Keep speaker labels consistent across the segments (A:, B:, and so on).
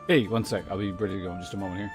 A: Hey, one sec. I'll be ready to go in just a moment here.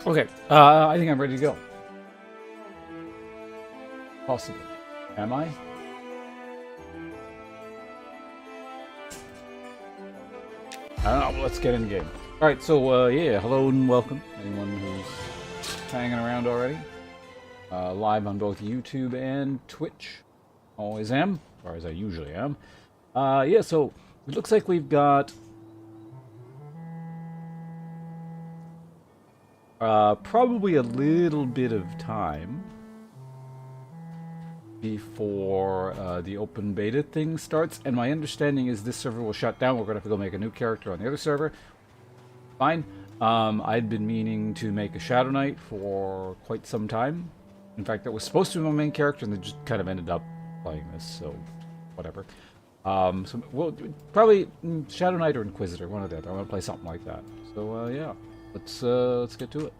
A: Okay, I think I'm ready to go. Possibly. Am I? I don't know. Let's get in the game. All right, so yeah, hello and welcome. Anyone who's hanging around already. Live on both YouTube and Twitch. Always am, or as I usually am. Yeah, so it looks like we've got probably a little bit of time before the open beta thing starts, and my understanding is this server will shut down. We're going to have to go make a new character on the other server. Fine. I'd been meaning to make a Shadow Knight for quite some time. In fact, that was supposed to be my main character, and they just kind of ended up playing this, so whatever. So we'll probably Shadow Knight or Inquisitor, one or the other. I want to play something like that. So yeah, let's get to it.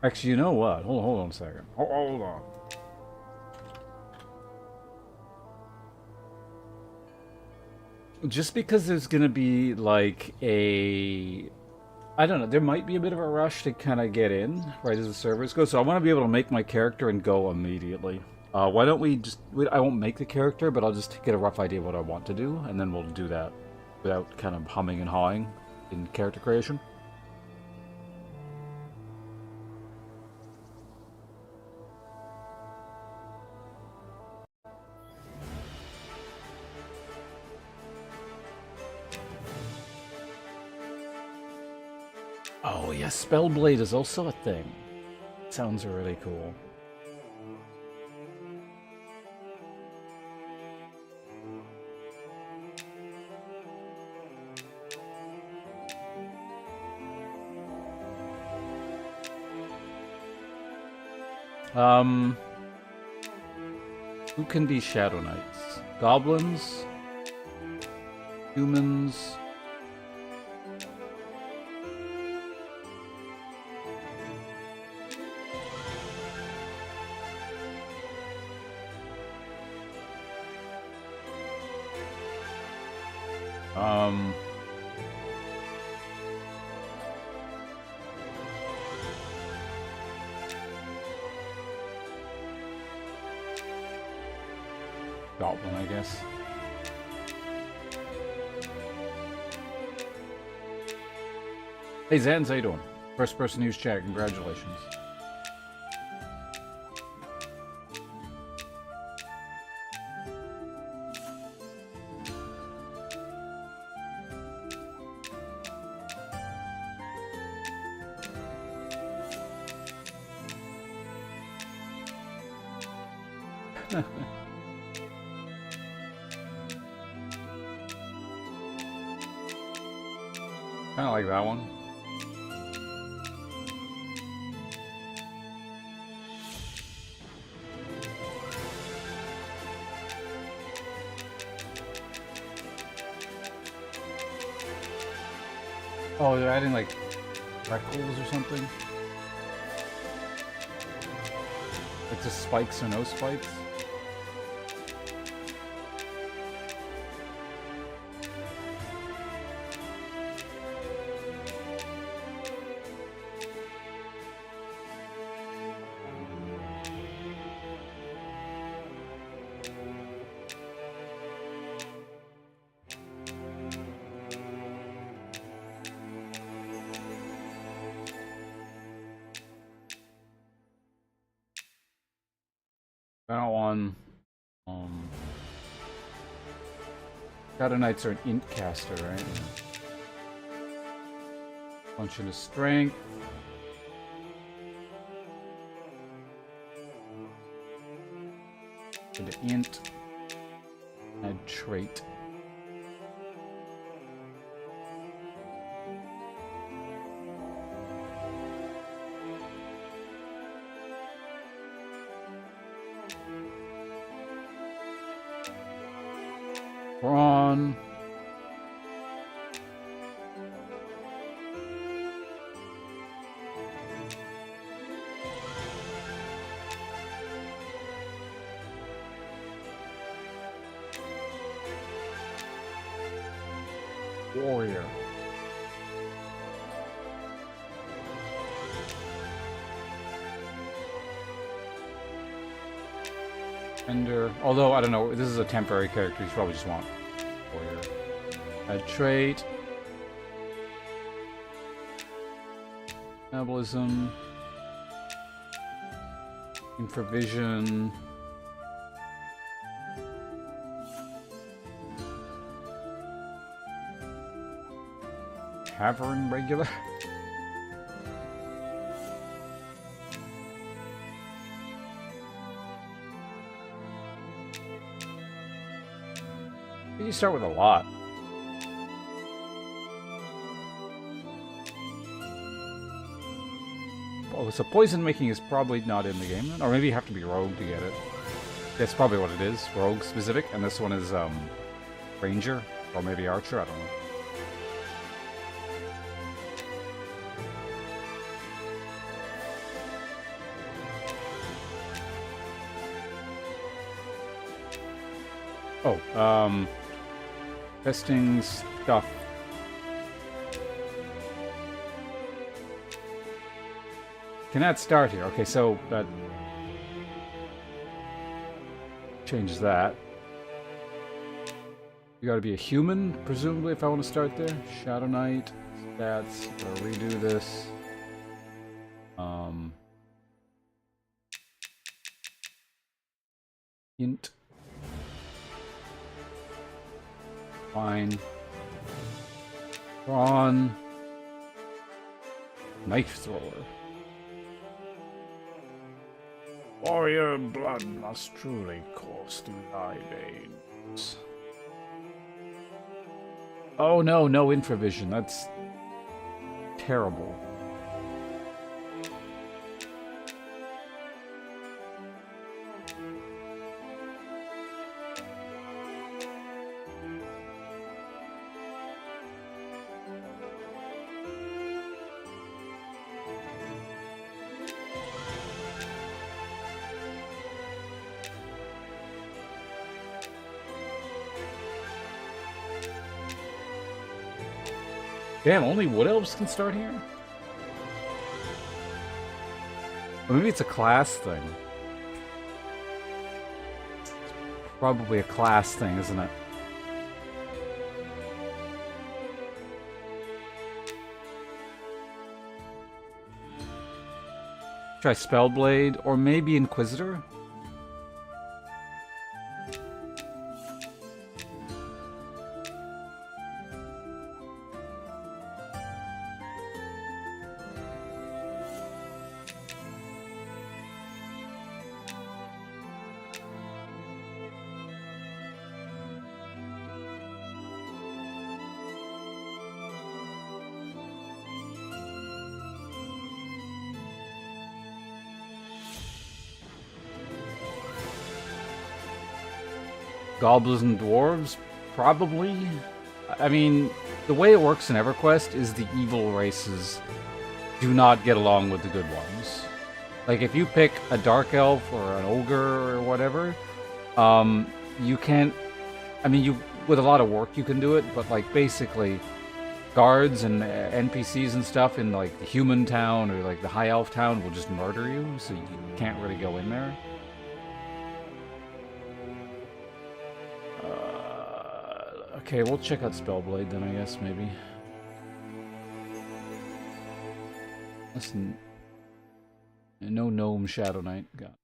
A: Actually, you know what? Hold on a second. Hold on. Just because there's gonna be like I don't know, there might be a bit of a rush to kind of get in right as the servers go. So I want to be able to make my character and go immediately. Why don't we just? I won't make the character, but I'll just get a rough idea of what I want to do, and then we'll do that without kind of humming and hawing in character creation. Oh yeah, Spellblade is also a thing. Sounds really cool. Um, who can be Shadow Knights? Goblins? Humans? Um... Goblin, I guess. Hey Zans, how you doing? First person use chat, congratulations. Kind of like that one. Oh, they're adding like freckles or something? It's just spikes or no spikes? That one. Shadow Knights are an int caster, right? Punch into strength. Into int. Add trait. Brawn. Warrior. Ender. Although, I don't know, this is a temporary character, you probably just want warrior. Add trait. Metabolism. Infravision. Havering regular. You start with a lot. Oh, so poison making is probably not in the game, or maybe you have to be rogue to get it. That's probably what it is, rogue specific, and this one is ranger, or maybe archer, I don't know. Oh, testing stuff. Can add start here. Okay, so that changes that. You gotta be a human, presumably, if I want to start there. Shadow Knight, stats, gotta redo this. Int. Fine. Brawn. Knife thrower. Warrior blood must truly course through thy veins. Oh no, no infravision. That's terrible. Damn, only wood elves can start here? Or maybe it's a class thing. It's probably a class thing, isn't it? Try Spellblade, or maybe Inquisitor? Goblins and dwarves? Probably. I mean, the way it works in EverQuest is the evil races do not get along with the good ones. Like, if you pick a dark elf or an ogre or whatever, you can't... I mean, with a lot of work you can do it, but, like, basically, guards and NPCs and stuff in, like, the human town or, like, the high elf town will just murder you, so you can't really go in there. Okay, we'll check out Spellblade then, I guess, maybe. Listen. No Gnome Shadow Knight. God.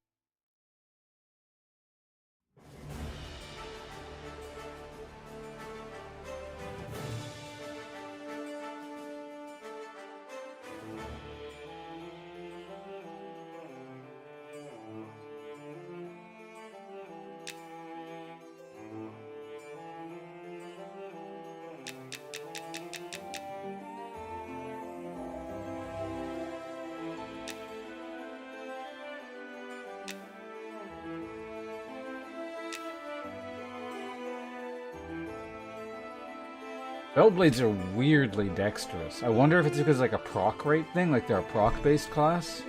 A: Spellblades are weirdly dexterous. I wonder if it's because like a proc rate thing, like they're a proc-based class.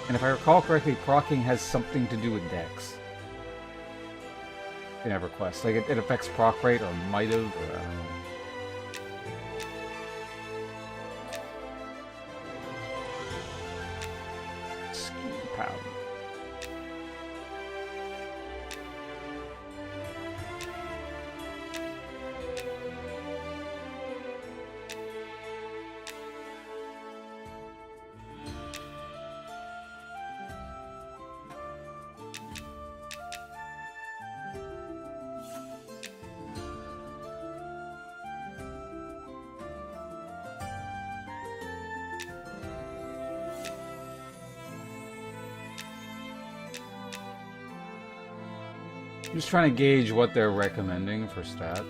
A: And if I recall correctly, procking has something to do with dex. In EverQuest. Like it affects proc rate or might have, or I don't know. Ski powder. I'm just trying to gauge what they're recommending for stats.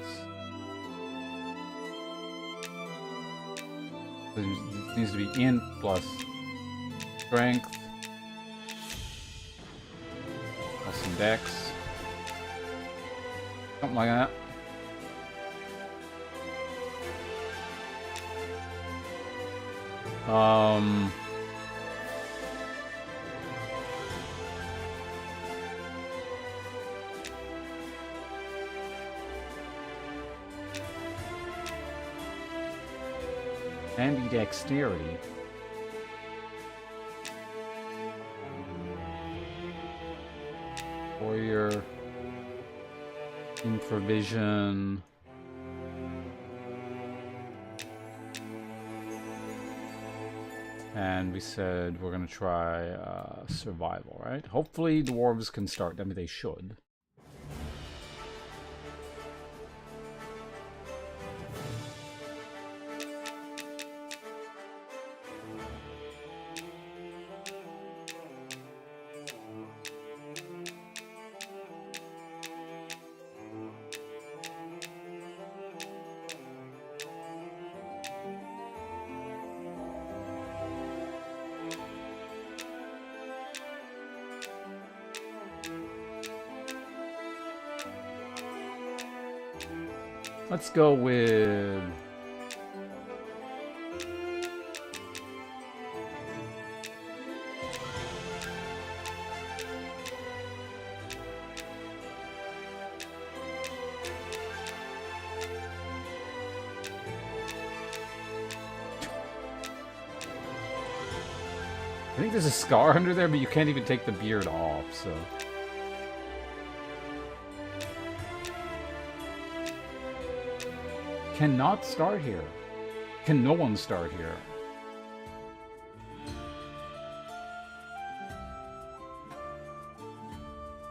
A: It needs to be int plus strength plus some dex. Something like that. Ambidexterity. Warrior. Infravision. And we said we're gonna try survival, right? Hopefully dwarves can start. I mean, they should. Let's go with... I think there's a scar under there, but you can't even take the beard off, so... Cannot start here. Can no one start here?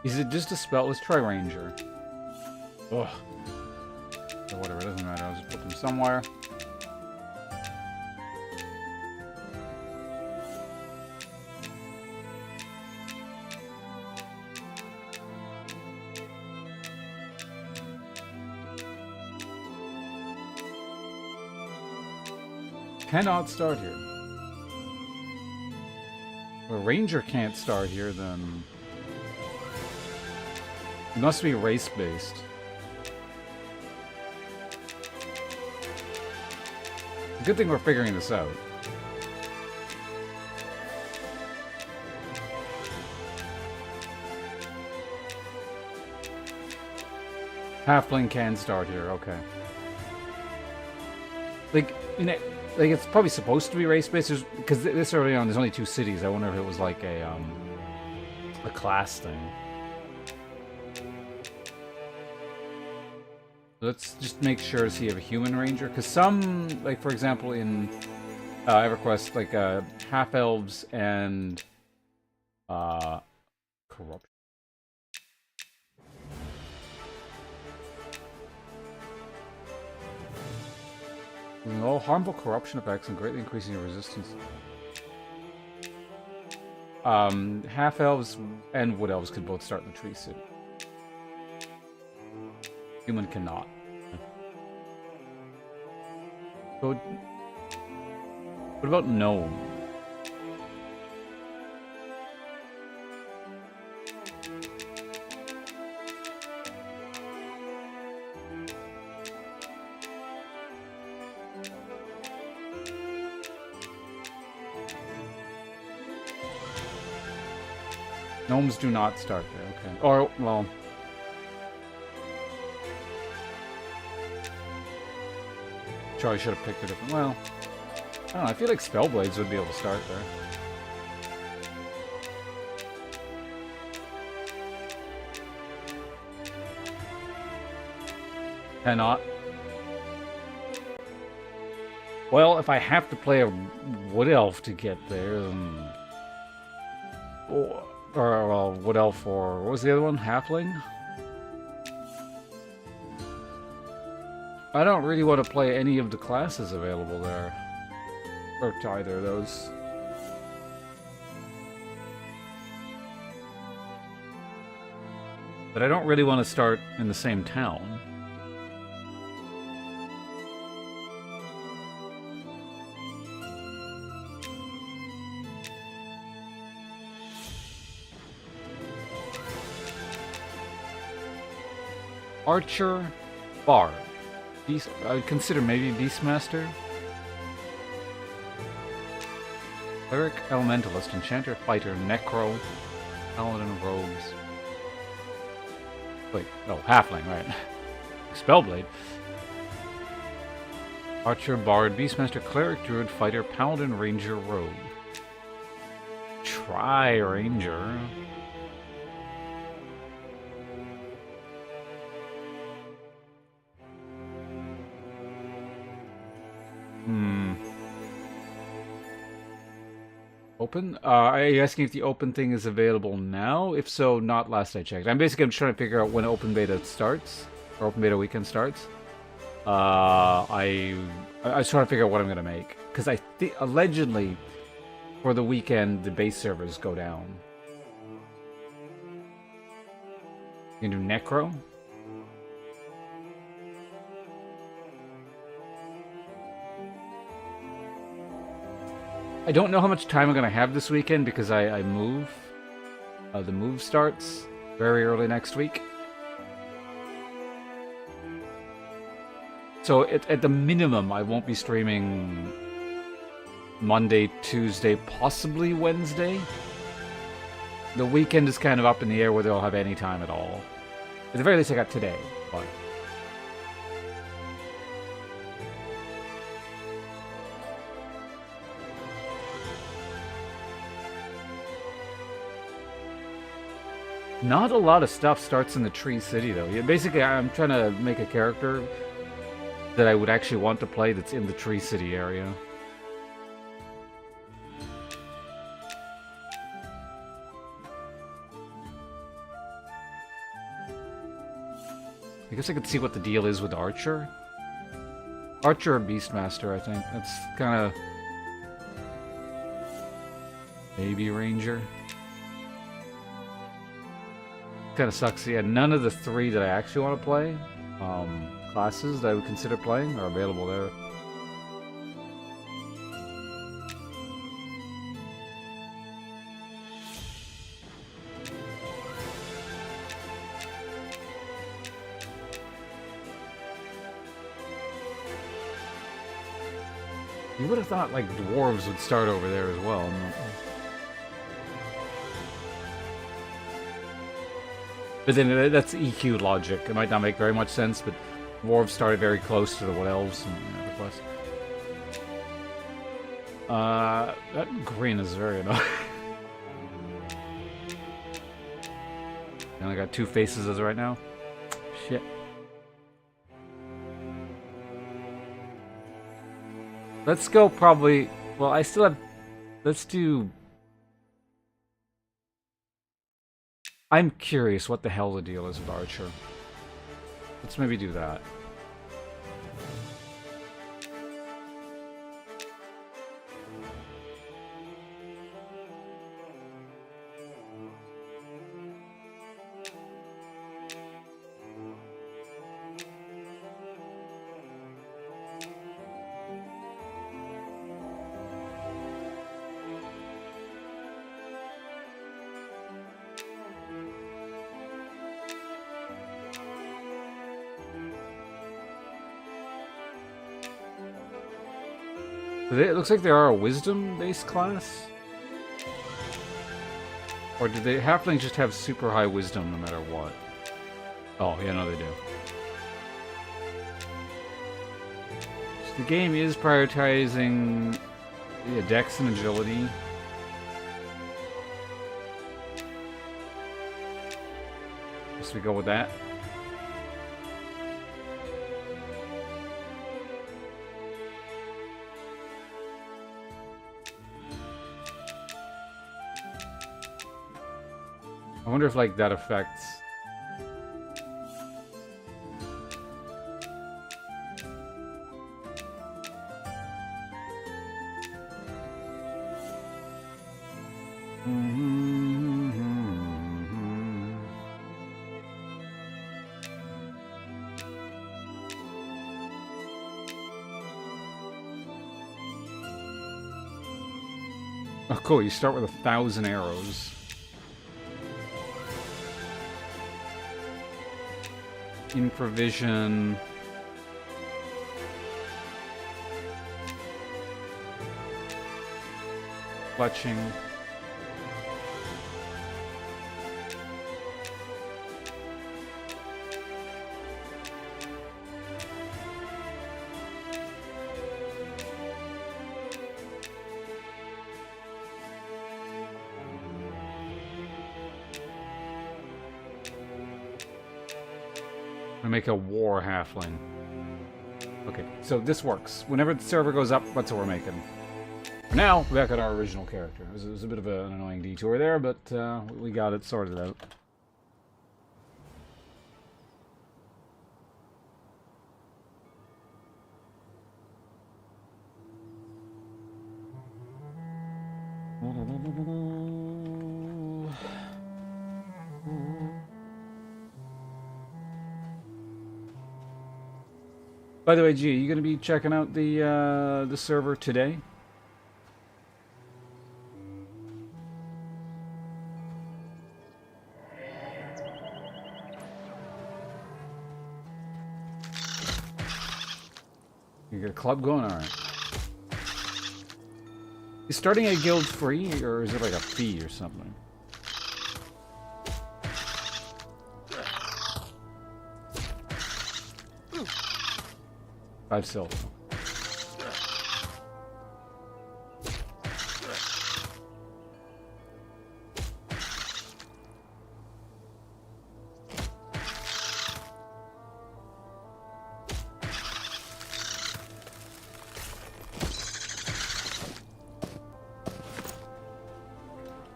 A: Is it just a spell? Let's try Ranger. Ugh. So whatever, it doesn't matter. I'll just put them somewhere. Cannot start here. If a ranger can't start here, then it must be race-based. Good thing we're figuring this out. Halfling can start here, okay. Like, you know, like it's probably supposed to be race-based, because this early on, there's only 2 cities. I wonder if it was like a class thing. Let's just make sure to see if you have a human ranger, because some, like for example, in EverQuest, like half-elves and corruption. All harmful corruption effects and greatly increasing your resistance. Half-elves and wood elves could both start in the tree city. Human cannot. But what about gnome? Gnomes do not start there, okay. Or, well... Probably should have picked a different... Well... I don't know, I feel like Spellblades would be able to start there. Cannot. Well, if I have to play a Wood Elf to get there, then... Or well, Wood Elf or... What was the other one? Halfling? I don't really want to play any of the classes available there. Or to either of those. But I don't really want to start in the same town. Archer, Bard. Beast, I would consider maybe Beastmaster. Cleric, Elementalist, Enchanter, Fighter, Necro, Paladin, Rogues. Wait, no, Halfling, right. Spellblade. Archer, Bard, Beastmaster, Cleric, Druid, Fighter, Paladin, Ranger, Rogue. Try Ranger. Open? Are you asking if the open thing is available now? If so, not last I checked. I'm just trying to figure out when open beta starts, or open beta weekend starts. I was trying to figure out what I'm gonna make, because I think allegedly for the weekend the base servers go down. You can do Necro. I don't know how much time I'm going to have this weekend because I move. The move starts very early next week. So at the minimum, I won't be streaming Monday, Tuesday, possibly Wednesday. The weekend is kind of up in the air whether I'll have any time at all. At the very least, I got today, but... Not a lot of stuff starts in the Tree City, though. Yeah, basically, I'm trying to make a character that I would actually want to play that's in the Tree City area. I guess I could see what the deal is with Archer. Archer or Beastmaster, I think. That's kind of... Maybe Ranger. Kind of sucks. Yeah, none of the 3 that I actually want to play, classes that I would consider playing, are available there. You would have thought, like, dwarves would start over there as well. But then that's EQ logic. It might not make very much sense, but dwarves started very close to the Wood Elves and other quests. That green is very annoying. I only got 2 faces as of right now. Shit. Let's go probably... Well, I still have... Let's do... I'm curious what the hell the deal is with Archer. Let's maybe do that. It looks like they are a wisdom-based class. Or do they halflings just have super high wisdom no matter what? Oh, yeah, no, they do. So the game is prioritizing dex and agility. Guess we go with that. I wonder if, like, that affects... Oh, cool. You start with 1,000 arrows. Improvision. Clutching. Make a war halfling. Okay, so this works. Whenever the server goes up, that's what we're making. For now, back at our original character. It was a bit of an annoying detour there, but we got it sorted out. By the way, G, are you going to be checking out the server today? You got a club going? Alright. Is starting a guild free, or is it like a fee or something? I've sold.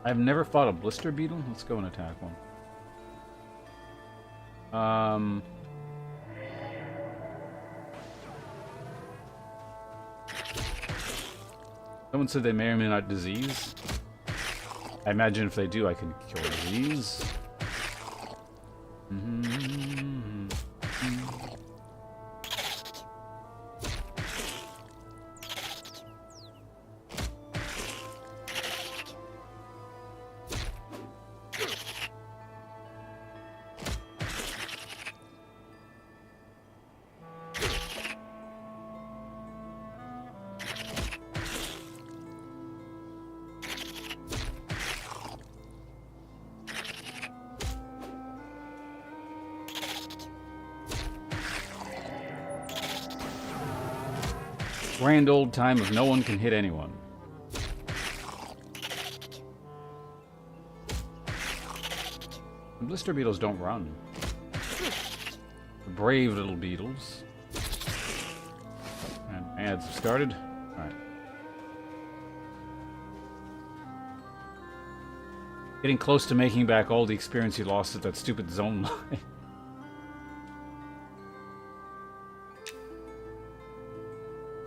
A: I've never fought a blister beetle. Let's go and attack one. Someone said they may or may not disease. I imagine if they do, I can kill disease. Grand old time of no one can hit anyone. The blister beetles don't run. The brave little beetles. And ads have started. Alright. Getting close to making back all the experience you lost at that stupid zone line.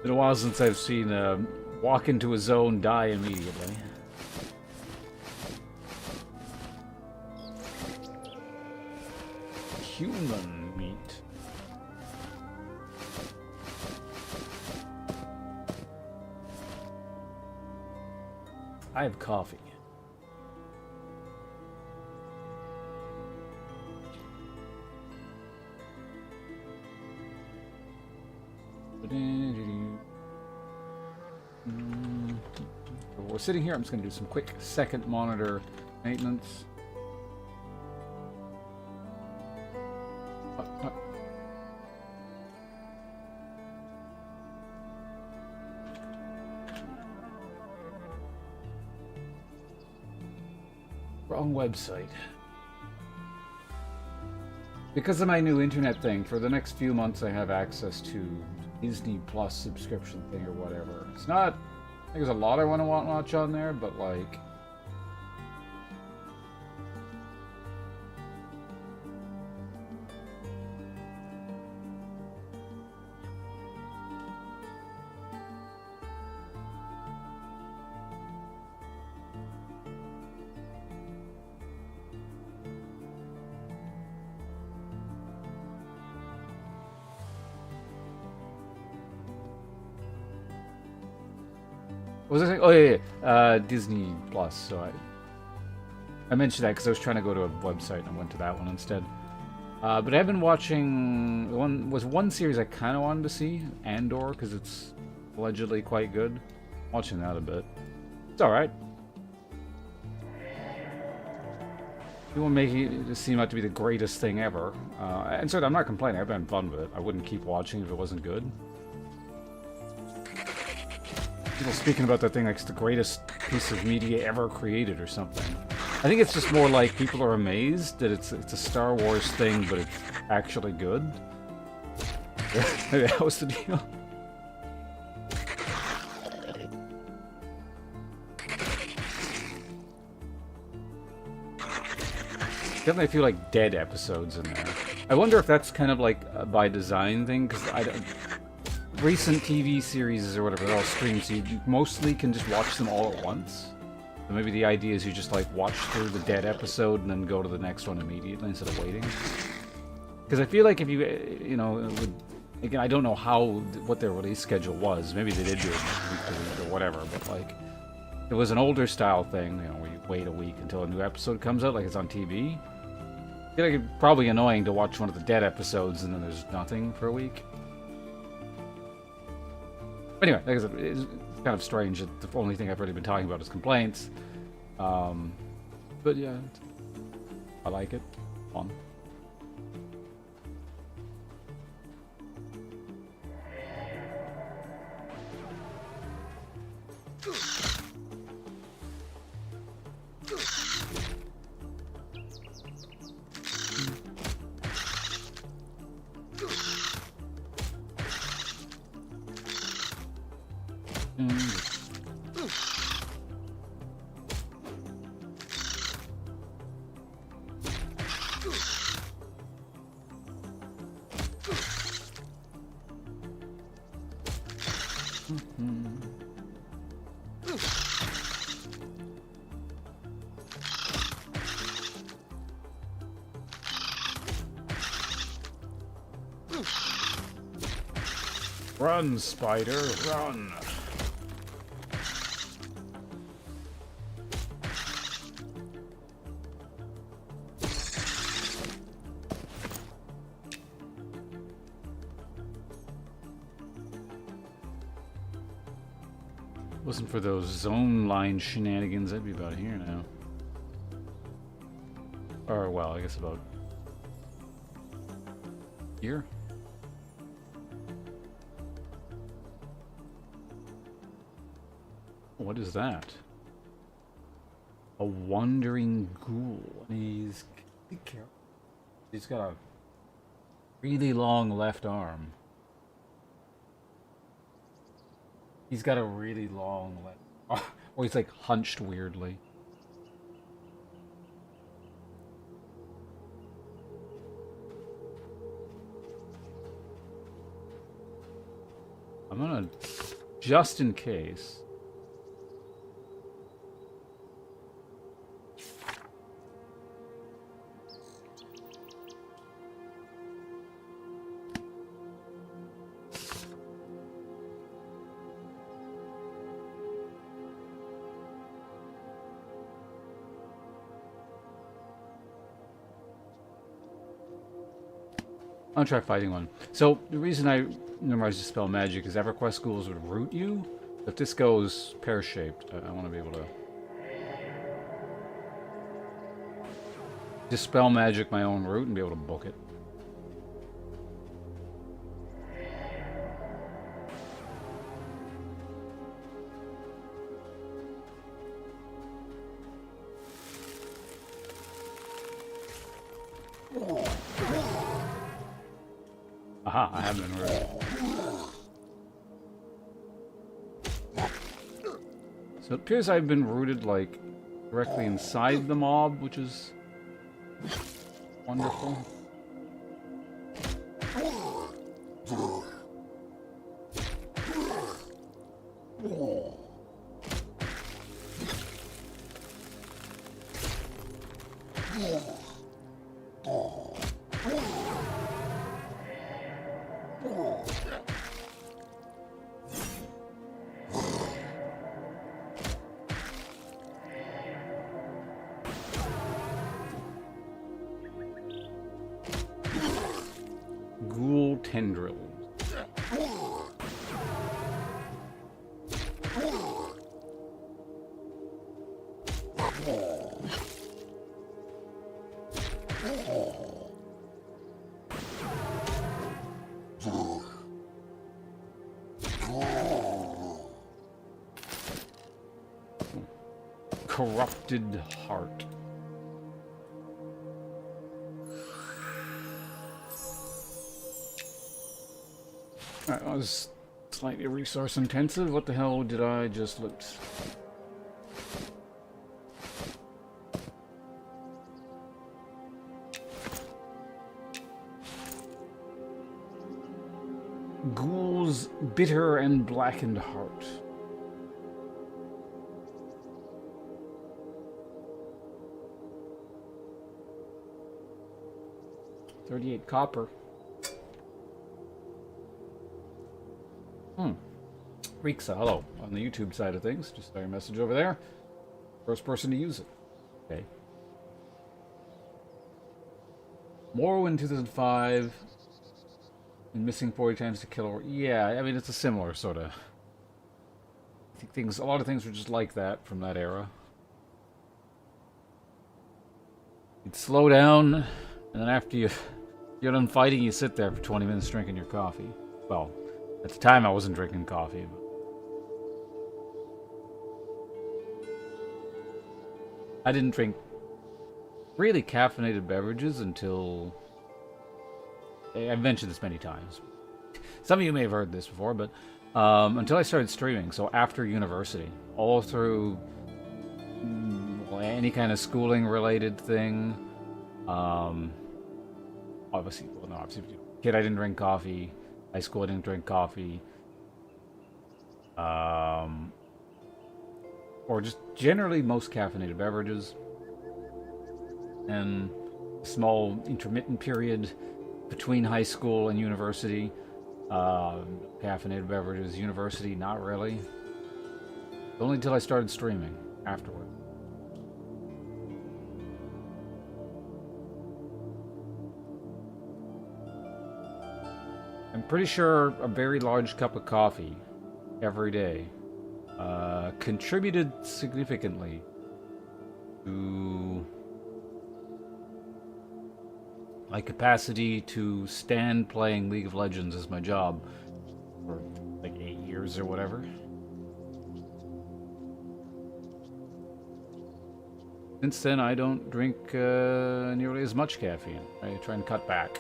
A: Been a while since I've seen walk into a zone, die immediately. Human meat. I have coffee. We're sitting here. I'm just going to do some quick second monitor maintenance. Wrong website. Because of my new internet thing, for the next few months I have access to Disney Plus subscription thing or whatever. It's not... I think there's a lot I want to watch on there, but like... What was I saying? Oh yeah. Disney Plus. So I mentioned that because I was trying to go to a website and I went to that one instead. But I've been watching one series I kind of wanted to see, Andor, because it's allegedly quite good. Watching that a bit. It's all right. People make it seem like to be the greatest thing ever, and so I'm not complaining. I've been fun with it. I wouldn't keep watching if it wasn't good. People speaking about that thing like it's the greatest piece of media ever created or something. I think it's just more like people are amazed that it's a Star Wars thing, but it's actually good. Maybe that was the deal. Definitely feel like dead episodes in there. I wonder if that's kind of like a by design thing, because I don't... Recent TV series or whatever, they're all streamed, so you mostly can just watch them all at once. So maybe the idea is you just like watch through the dead episode and then go to the next one immediately instead of waiting. Because I feel like if you, you know, again, I don't know what their release schedule was. Maybe they did do it week to week or whatever, but like, it was an older style thing, you know, where you wait a week until a new episode comes out, like it's on TV. I feel like it's probably annoying to watch one of the dead episodes and then there's nothing for a week. Anyway, like I said, it's kind of strange that the only thing I've really been talking about is complaints. But yeah, I like it. Fun. Run, spider, run! Wasn't for those zone line shenanigans, I'd be about here now. Or, well, I guess about here. What is that? A wandering ghoul. And he's got a really long left arm. He's got a really long left arm. Or he's like hunched weirdly. I'm gonna, just in case. I'll try fighting one. So, the reason I memorized Dispel Magic is EverQuest ghouls would root you. If this goes pear-shaped, I want to be able to Dispel Magic my own route and be able to book it. Aha, I have been rooted. So it appears I've been rooted, like, directly inside the mob, which is wonderful. Ghoul tendrils. Corrupted heart. That was slightly resource intensive. What the hell did I just loot? Ghoul's bitter and blackened heart. $38 copper. Rixa, hello. On the YouTube side of things, just saw your message over there. First person to use it. Okay. Morrowind 2005. And missing 40 times to kill. Or yeah, I mean it's a similar sort of. I think things. A lot of things were just like that from that era. You'd slow down, and then after you're done fighting, you sit there for 20 minutes drinking your coffee. Well, at the time I wasn't drinking coffee. But I didn't drink really caffeinated beverages until... I've mentioned this many times. Some of you may have heard this before, but until I started streaming, so after university, all through any kind of schooling-related thing. Obviously, well, no, obviously, kid, I didn't drink coffee. High school, I didn't drink coffee. Or just generally most caffeinated beverages. And a small intermittent period between high school and university. Caffeinated beverages. University, not really. Only until I started streaming afterward. I'm pretty sure a very large cup of coffee every day contributed significantly to my capacity to stand playing League of Legends as my job for like 8 years or whatever. Since then, I don't drink nearly as much caffeine. I try and cut back.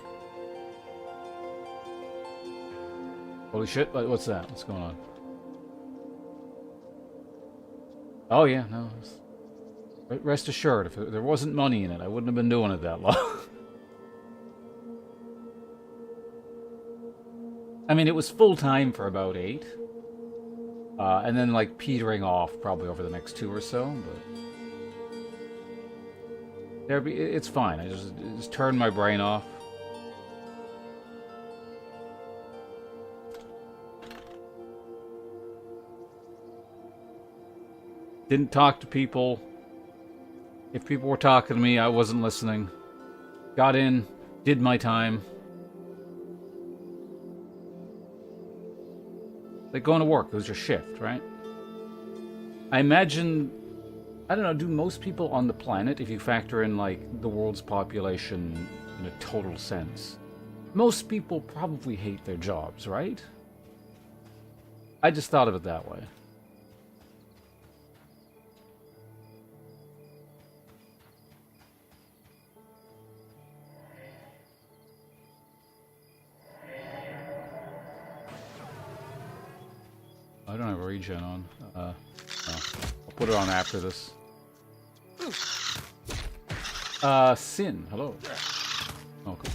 A: Holy shit, what's that? What's going on? Oh yeah, no. Rest assured, if there wasn't money in it, I wouldn't have been doing it that long. I mean, it was full-time for about 8. And then, like, petering off probably over the next 2 or so, but... it's fine. I just turn my brain off. Didn't talk to people. If people were talking to me, I wasn't listening. Got in, did my time. Like going to work, it was your shift, right? I imagine, I don't know, do most people on the planet, if you factor in, like, the world's population in a total sense, most people probably hate their jobs, right? I just thought of it that way. I don't have a regen on. No. I'll put it on after this. Sin, hello. Okay.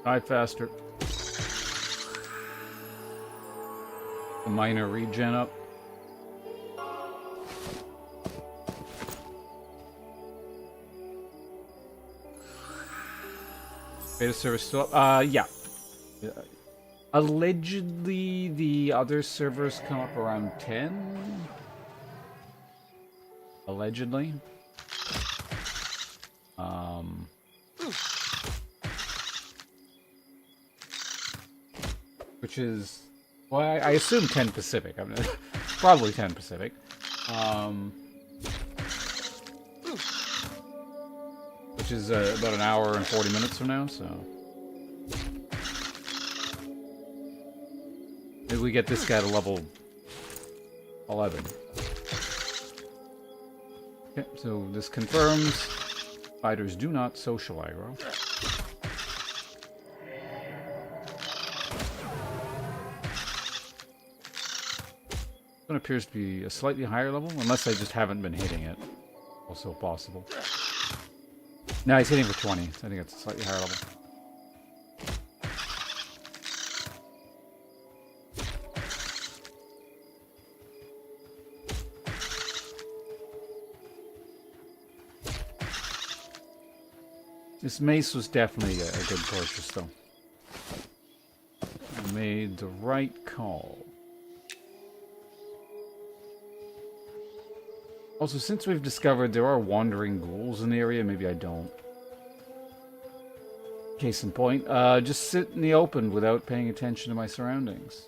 A: Die faster. A minor regen up. Beta server still up? Yeah. Allegedly, the other servers come up around 10. Allegedly. Which is, well, I assume 10 Pacific. I mean, probably 10 Pacific. Which is about an hour and 40 minutes from now, so. Maybe we get this guy to level 11. Okay, so this confirms fighters do not social aggro. One appears to be a slightly higher level, unless I just haven't been hitting it. Also possible. No, he's hitting for 20. So I think it's a slightly higher level. This mace was definitely a good purchase, though. I made the right call. Also, since we've discovered there are wandering ghouls in the area, maybe I don't. Case in point, just sit in the open without paying attention to my surroundings.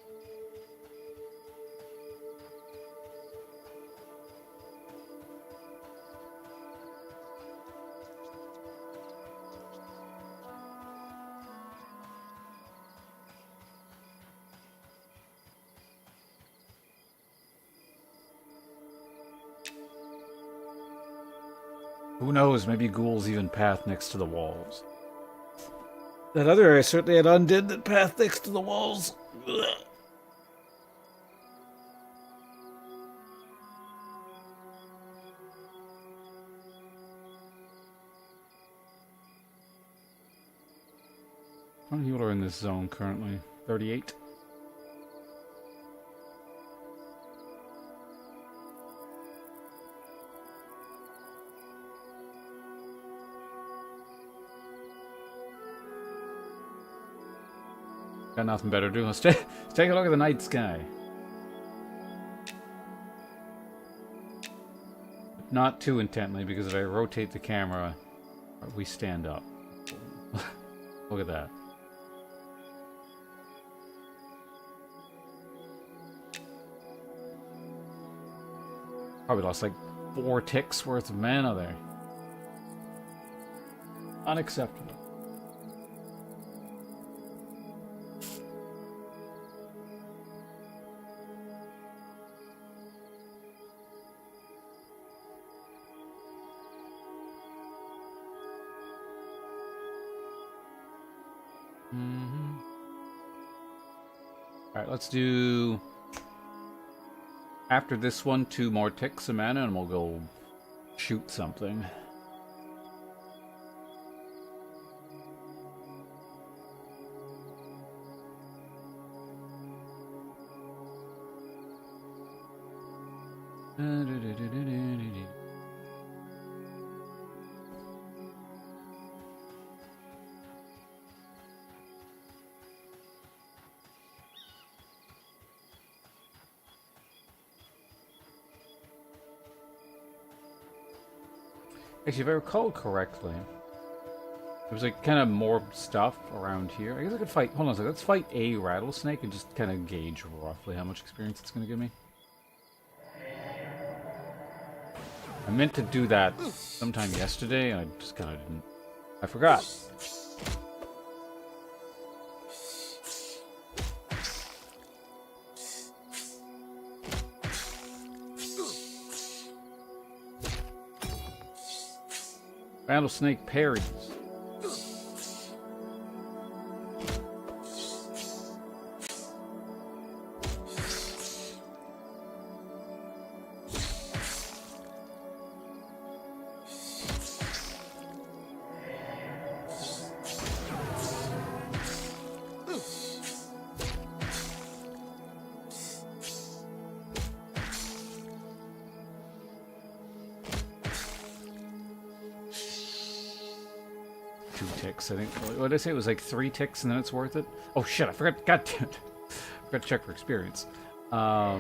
A: Who knows, maybe ghouls even path next to the walls. That other area certainly had undead that path next to the walls. Ugh. How many people are in this zone currently? 38? Got nothing better to do. Let's take a look at the night sky. Not too intently, because if I rotate the camera, we stand up. Look at that. Probably lost like 4 ticks worth of mana there. Unacceptable. Alright, let's do... After this one, 2 more ticks of mana, and we'll go shoot something. Actually, if I recall correctly, there was like kind of more stuff around here. I guess I could fight. Hold on a second. Let's fight a rattlesnake and just kind of gauge roughly how much experience it's going to give me. I meant to do that sometime yesterday, and I just kind of didn't. I forgot. Rattlesnake parries. Ticks, I think. What did I say? It was like 3 ticks and then it's worth it? Oh shit, I forgot. God damn it. I forgot to check for experience. I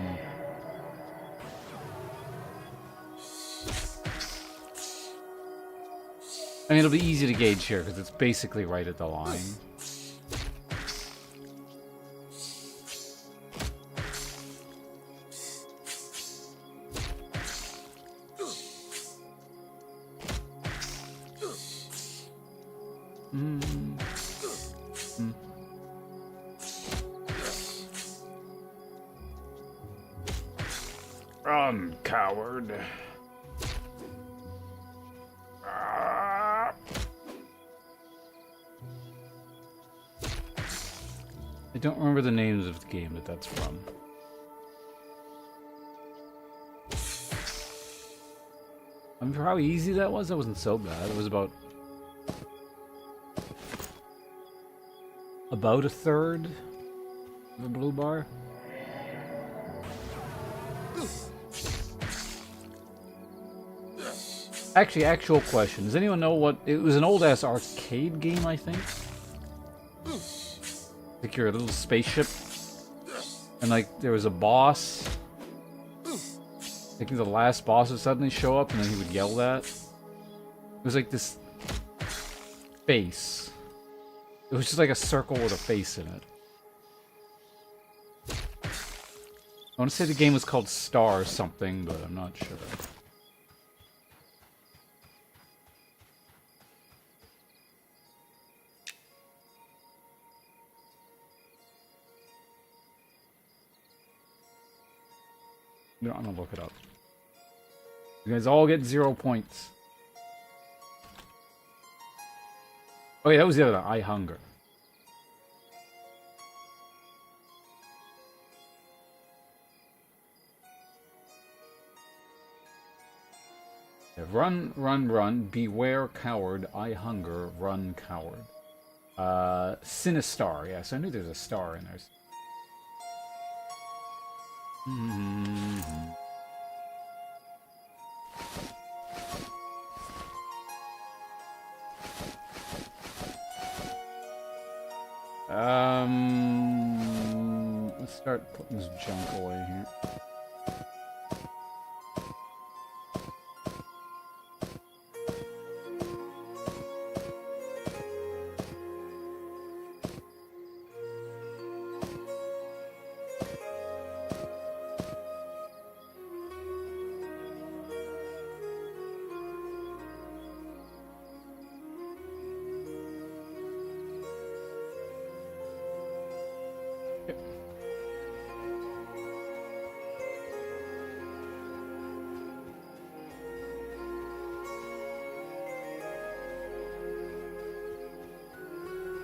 A: mean, it'll be easy to gauge here because it's basically right at the line. Run, coward. I don't remember the names of the game that's from. I mean, for how easy that was, that wasn't so bad. It was about a third of a blue bar. Actually, actual question. Does anyone know what... It was an old-ass arcade game, I think. Like you're a little spaceship. And, like, there was a boss. I think the last boss would suddenly show up, and then he would yell that. It was like this... face. It was just like a circle with a face in it. I want to say the game was called Star something, but I'm not sure. No, I'm gonna look it up. You guys all get 0 points. Oh yeah, that was the other one. I Hunger. Yeah, run, run, run. Beware, coward. I hunger. Run, coward. Sinistar. Yes, I knew there was a star in there. start putting this junk away here.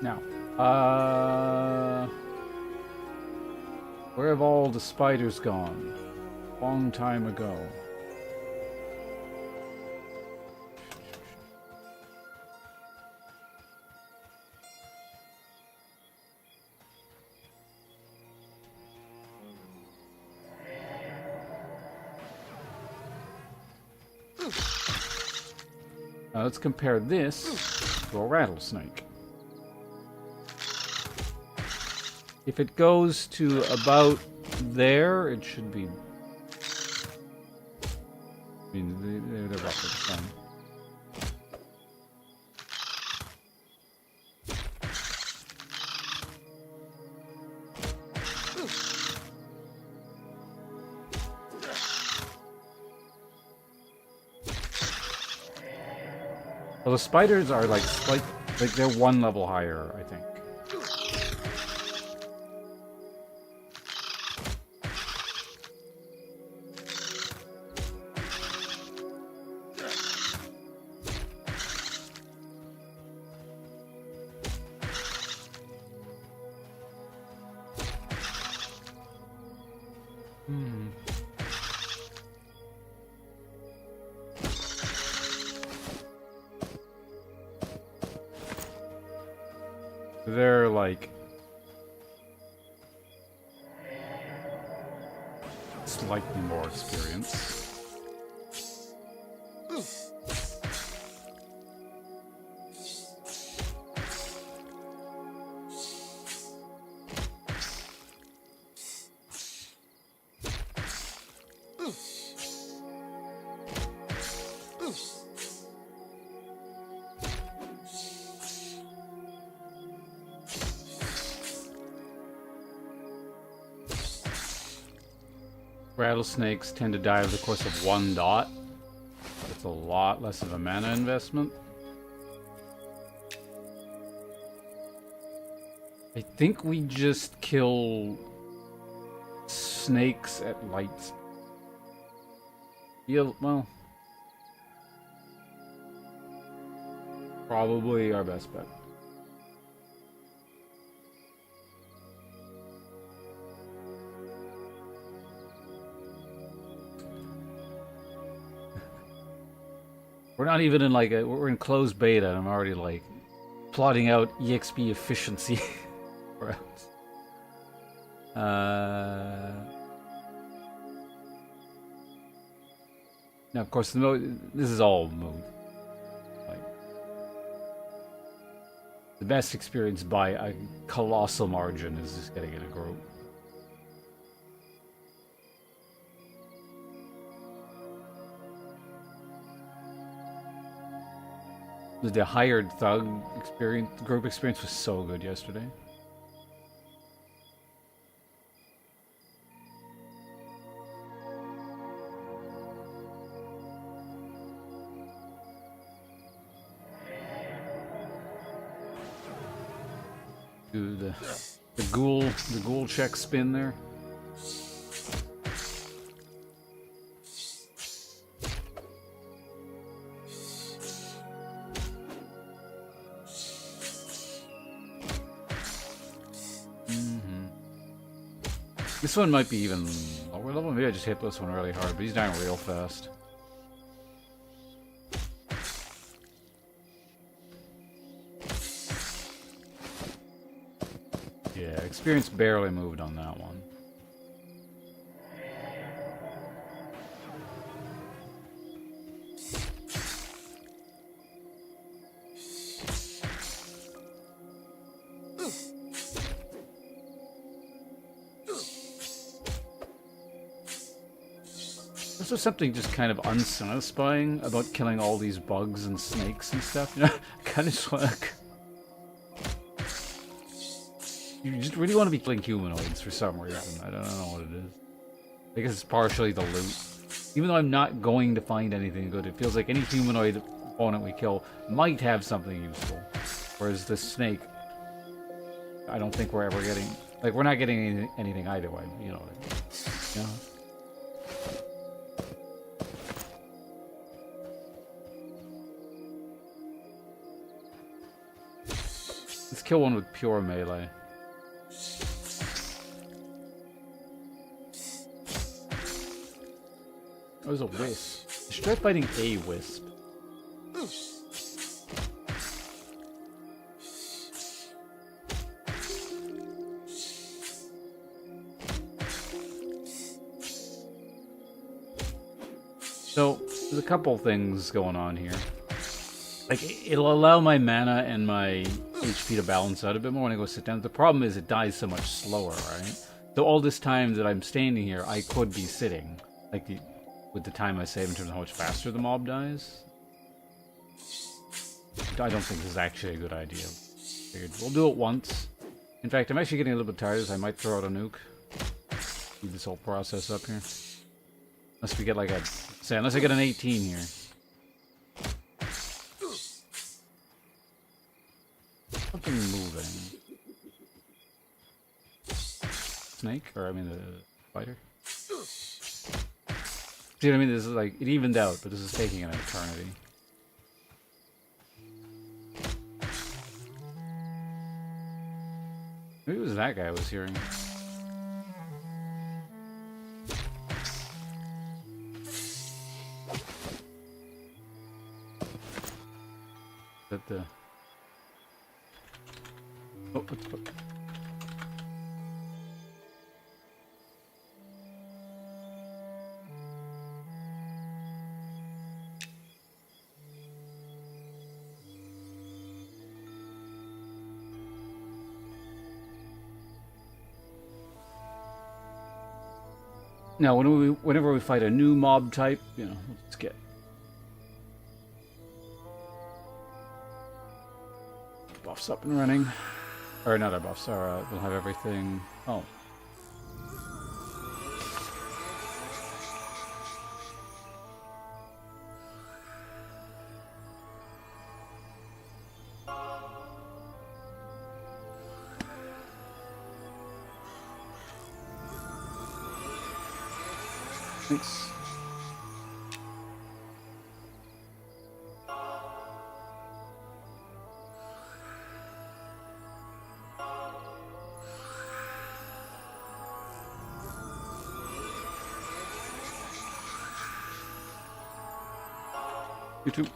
A: Now, where have all the spiders gone? Long time ago. Now let's compare this to a rattlesnake. If it goes to about there, it should be... I mean, they're roughly the same. Well, the spiders are like they're one level higher, I think. They're like slightly more experienced. Rattlesnakes tend to die over the course of one dot. It's a lot less of a mana investment. I think we just kill snakes at light speed. Yeah, well, probably our best bet. We're not even in like we're in closed beta, and I'm already like plotting out EXP efficiency for us. Now, of course, this is all mode. Like, the best experience by a colossal margin is just getting in a group. The hired thug group experience was so good yesterday. Do the ghoul check spin there. This one might be even lower level. Maybe I just hit this one really hard, but he's dying real fast. Yeah, experience barely moved on that one. also something just kind of unsatisfying about killing all these bugs and snakes and stuff. You know, kind of just like you just really want to be killing humanoids for some reason. I don't know what it is. I guess it's partially the loot. Even though I'm not going to find anything good, it feels like any humanoid opponent we kill might have something useful. Whereas this snake, I don't think we're ever getting... Like, we're not getting anything either way, you know. You know? Let's kill one with pure melee. Oh, there's a wisp. I should try fighting a wisp. So, there's a couple things going on here. Like, it'll allow my mana and my HP to balance out a bit more when I go sit down. The problem is it dies so much slower, right? So all this time that I'm standing here, I could be sitting. Like, with the time I save in terms of how much faster the mob dies. I don't think this is actually a good idea. Figured we'll do it once. In fact, I'm actually getting a little bit tired, so I might throw out a nuke. Speed this whole process up here. Unless we get like a... Say, unless I get an 18 here. Something moving. Snake? Or, I mean, the spider? See what I mean? This is like, it evened out, but this is taking an eternity. Maybe it was that guy I was hearing. That the... Oh, let's put... Now, whenever we fight a new mob type, you know, let's get buffs up and running. Or not our buffs, we'll have everything. Oh. Thanks. You too.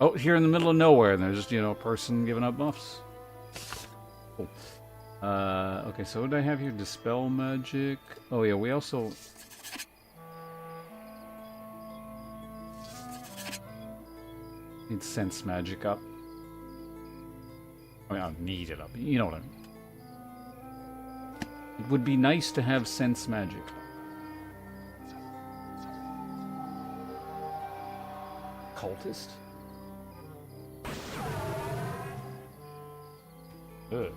A: Oh, here in the middle of nowhere, and there's just, you know, a person giving up buffs. Cool. Okay, so what did I have here? Dispel magic. Oh yeah, we also... need sense magic up. I mean, I don't need it up. You know what I mean. It would be nice to have sense magic. Cultist? Ugh.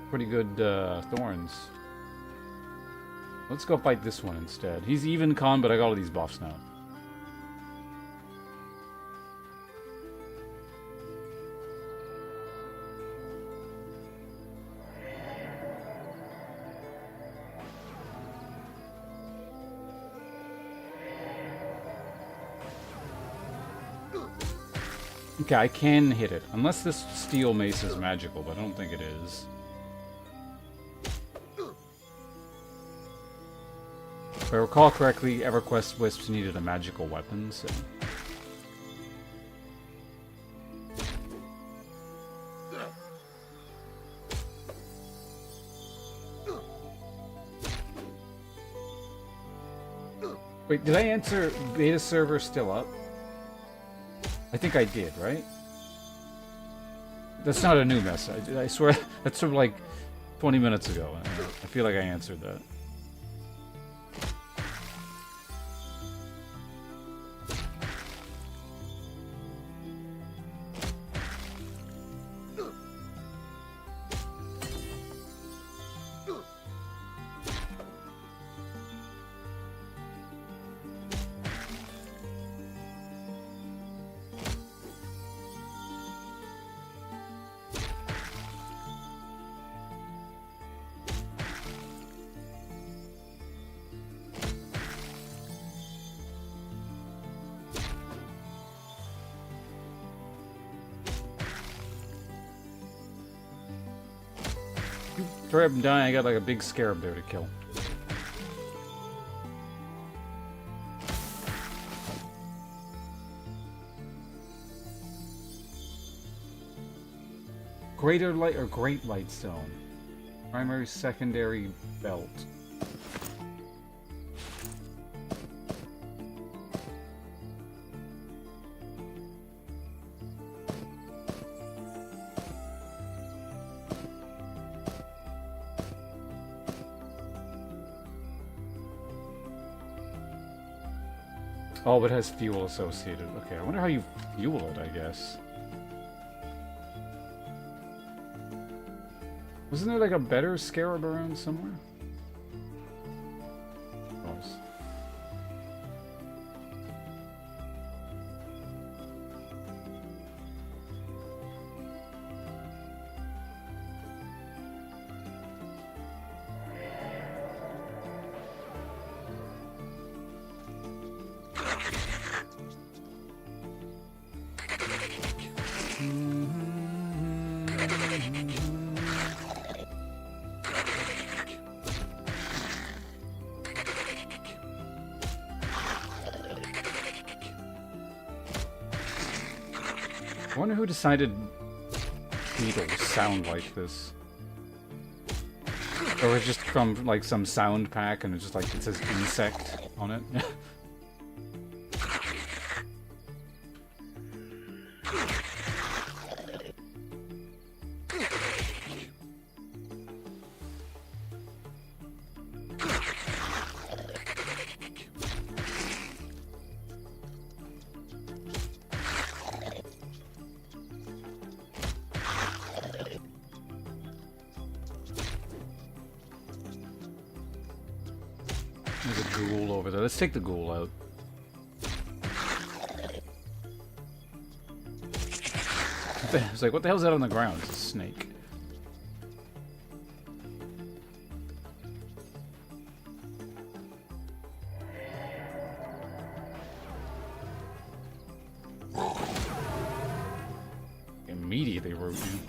A: Pretty good thorns. Let's go fight this one instead. He's even con, but I got all these buffs now. Okay, I can hit it. Unless this steel mace is magical, but I don't think it is. If I recall correctly, EverQuest Wisps needed a magical weapon, so... Wait, did I answer beta server still up? I think I did, right? That's not a new message. I swear, that's from like 20 minutes ago. I feel like I answered that. Sorry, I'm dying. I got like a big scarab there to kill. Greater light or great light stone. Primary, secondary belt. Oh, but it has fuel associated. Okay, I wonder how you fuel it, I guess. Wasn't there like a better scarab around somewhere? Of course. I wonder who decided beetles sound like this. Or it's just from like some sound pack and it's just like it says insect on it. There's a ghoul over there. Let's take the ghoul out. It's like, what the hell's that on the ground? It's a snake. Immediately root you.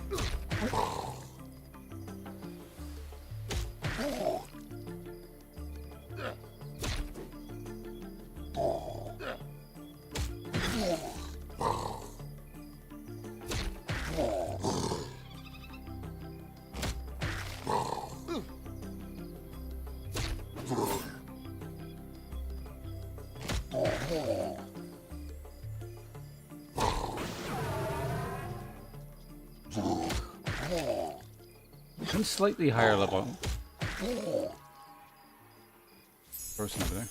A: I'm slightly higher level. Person over there.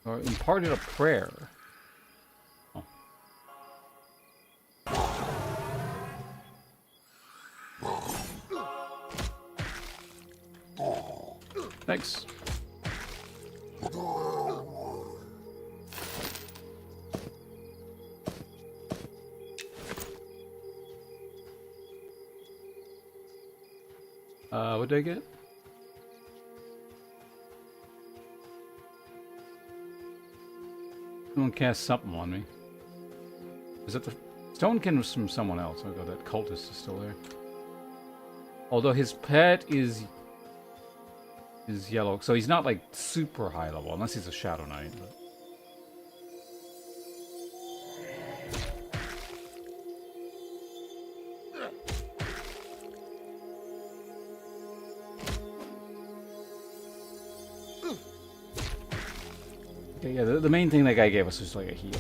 A: Or imparted a prayer. Oh. Thanks. What did I get? Someone cast something on me. Is that the stone came from someone else? Oh god, that cultist is still there. Although his pet is yellow, so he's not like super high level, unless he's a Shadow Knight. But... Okay, yeah, the main thing that guy gave us was like a heal.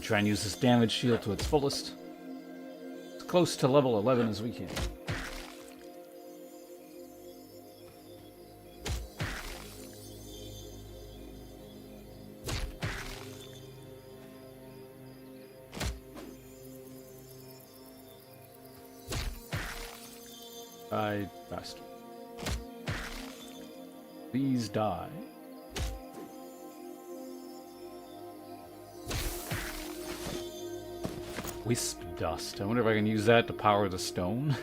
A: Try and use this damage shield to its fullest. As close to level 11 as we can. Die faster. Please die. Wisp dust. I wonder if I can use that to power the stone.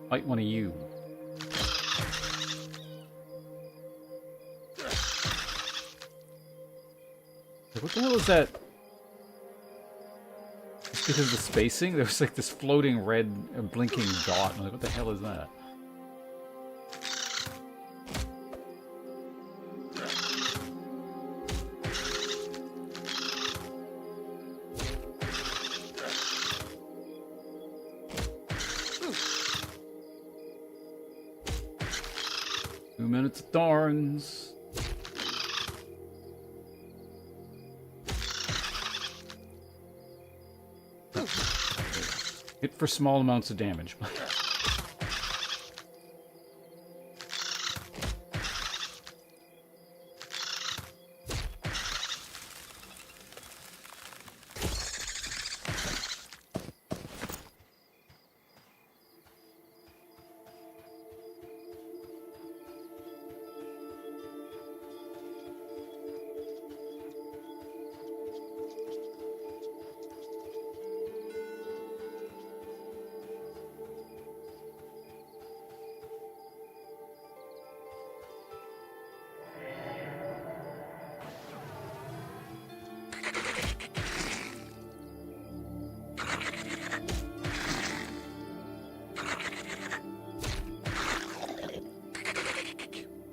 A: Fight one of you. What the hell is that? Just because of the spacing? There was like this floating red blinking dot. I'm like, what the hell is that? Two minutes of thorns. Hit for small amounts of damage.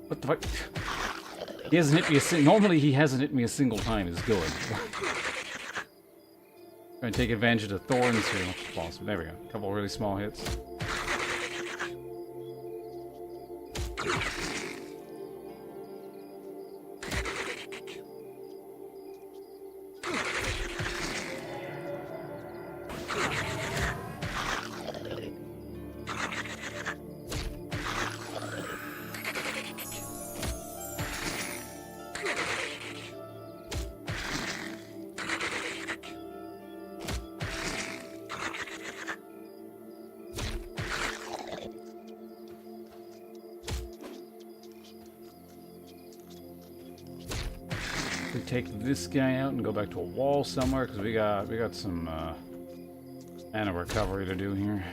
A: What the fuck? He hasn't hit me normally he hasn't hit me a single time is good. Trying to take advantage of the thorns here. Awesome. There we go. A couple of really small hits. We take this guy out and go back to a wall somewhere because we got some mana recovery to do here.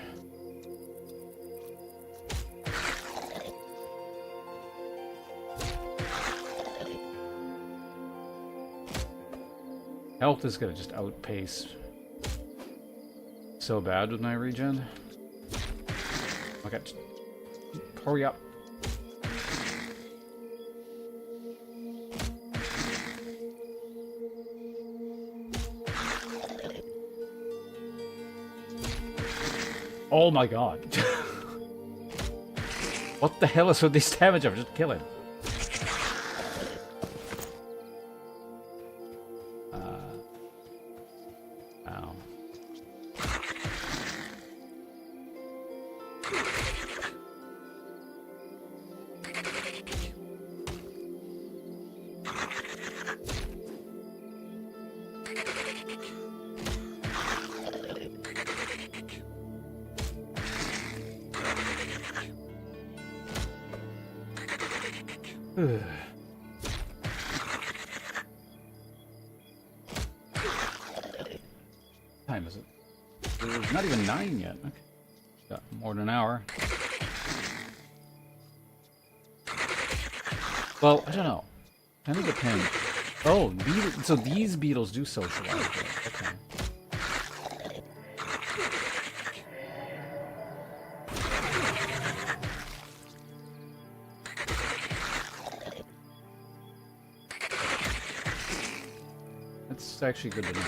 A: Health is gonna just outpace so bad with my regen. Okay, hurry up. Oh my god. What the hell is with this damage? I'm just killing. Ow. Time is it? It's not even 9 yet. Okay. Got more than an hour. Well, I don't know. Kind of depends. Oh, so these beetles do socialize. Okay. That's actually good to know.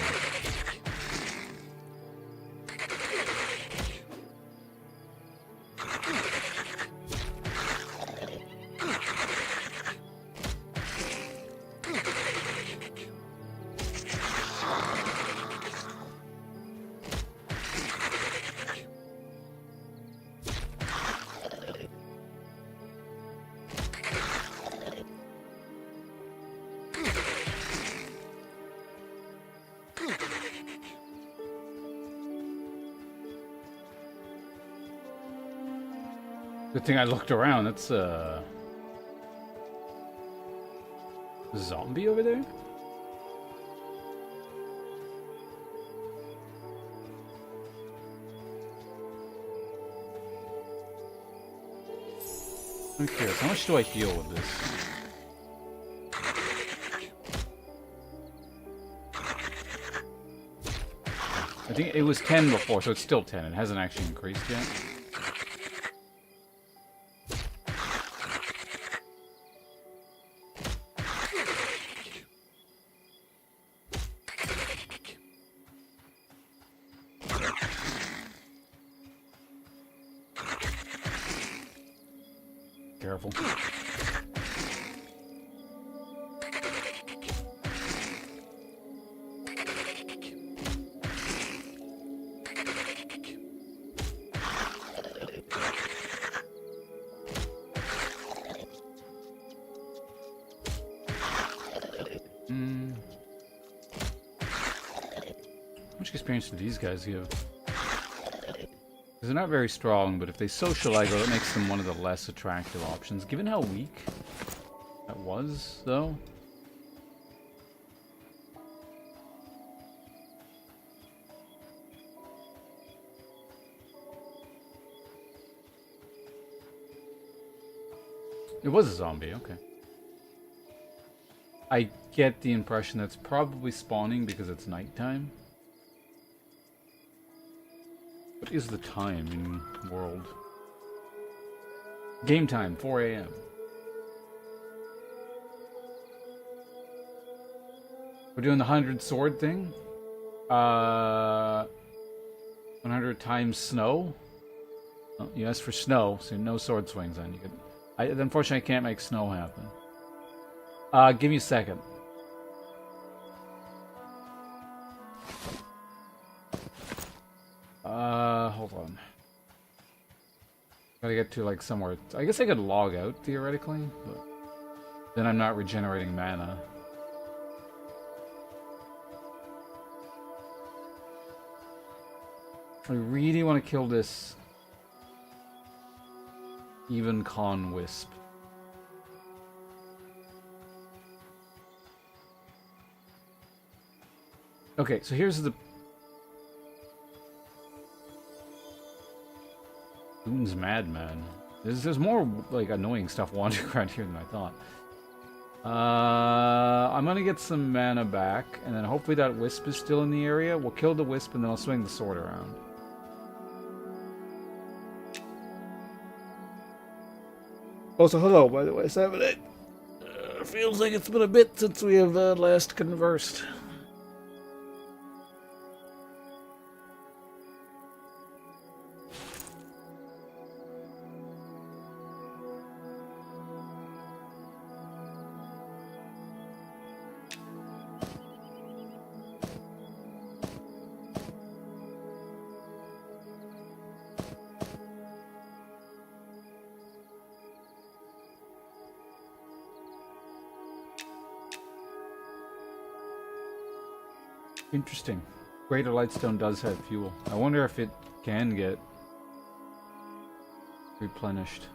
A: Good thing I looked around. That's a zombie over there? I'm curious, how much do I heal with this? I think it was 10 before, so it's still 10. It hasn't actually increased yet. Careful. How much experience do these guys give? They're not very strong, but if they socialize, well, that makes them one of the less attractive options. Given how weak that was, though. It was a zombie, okay. I get the impression that's probably spawning because it's nighttime. What is the time in world? Game time, 4 a.m. We're doing the 100 sword thing. 100 times snow. Oh, you asked for snow, so no sword swings on you. Unfortunately, I can't make snow happen. Give me a second. Hold on. Gotta get to, like, somewhere. I guess I could log out, theoretically, but then I'm not regenerating mana. I really want to kill this even con wisp. Okay, so here's the Doom's madman. There's more like annoying stuff wandering around here than I thought. I'm gonna get some mana back, and then hopefully that wisp is still in the area. We'll kill the wisp, and then I'll swing the sword around. Also, hello, by the way, 7-8. Feels like it's been a bit since we have last conversed. Interesting. Greater Lightstone does have fuel. I wonder if it can get replenished.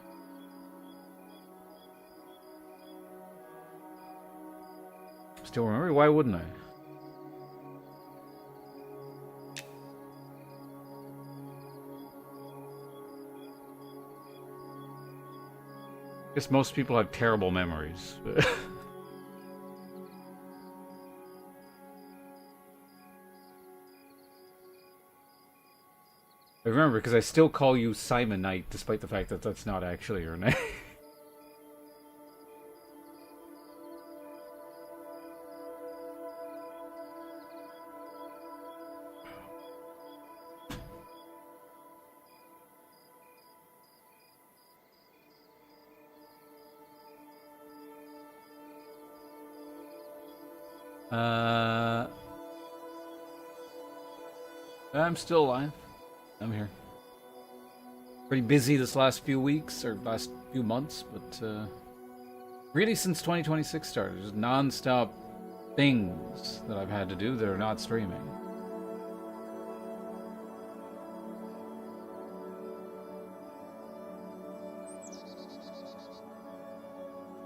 A: still remember. Why wouldn't I? I guess most people have terrible memories. I remember because I still call you Simon Knight, despite the fact that that's not actually your name. I'm still alive. I'm here. Pretty busy this last few weeks, or last few months, but really since 2026 started, just non-stop things that I've had to do that are not streaming.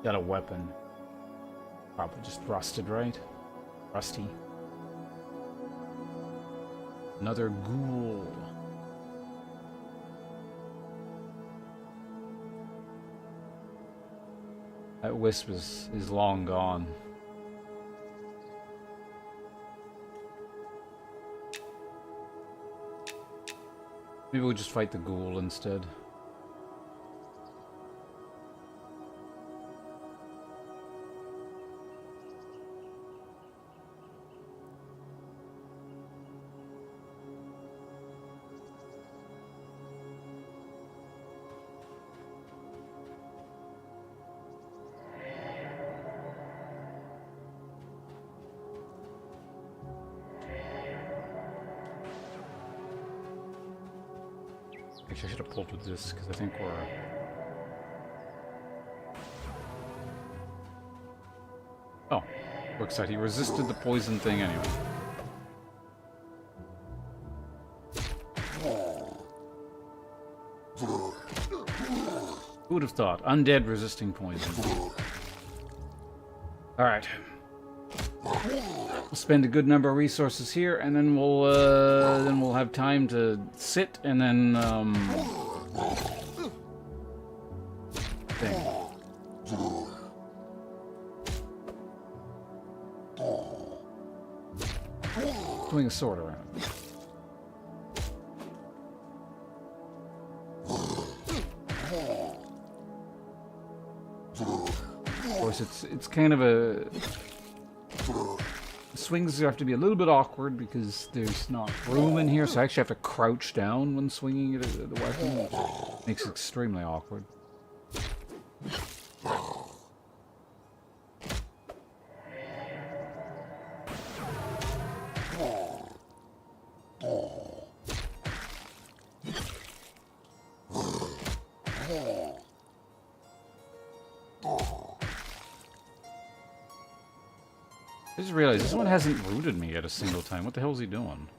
A: Got a weapon. Probably just rusted, right? Rusty. Another ghoul. That wisp is long gone. Maybe we'll just fight the ghoul instead. Actually, I should have pulled with this, because I think we're... Oh, works out. He resisted the poison thing anyway. Who would have thought? Undead resisting poison. Alright. We'll spend a good number of resources here, and then we'll have time to sit and then thing. Swing a sword around. Of course, it's kind of a... Swings have to be a little bit awkward because there's not room in here, so I actually have to crouch down when swinging it at the weapon, which makes it extremely awkward. I just realized this one hasn't rooted me at a single time. What the hell is he doing?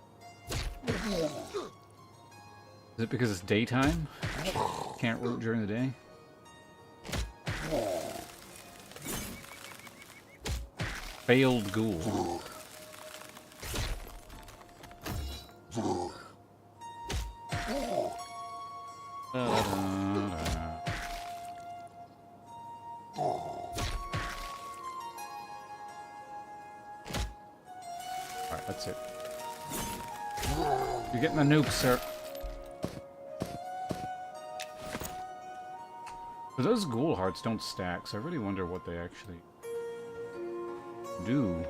A: Is it because it's daytime? Can't root during the day? Failed ghoul. Alright, that's it. You're getting a nuke, sir. But those ghoul hearts don't stack, so I really wonder what they actually do.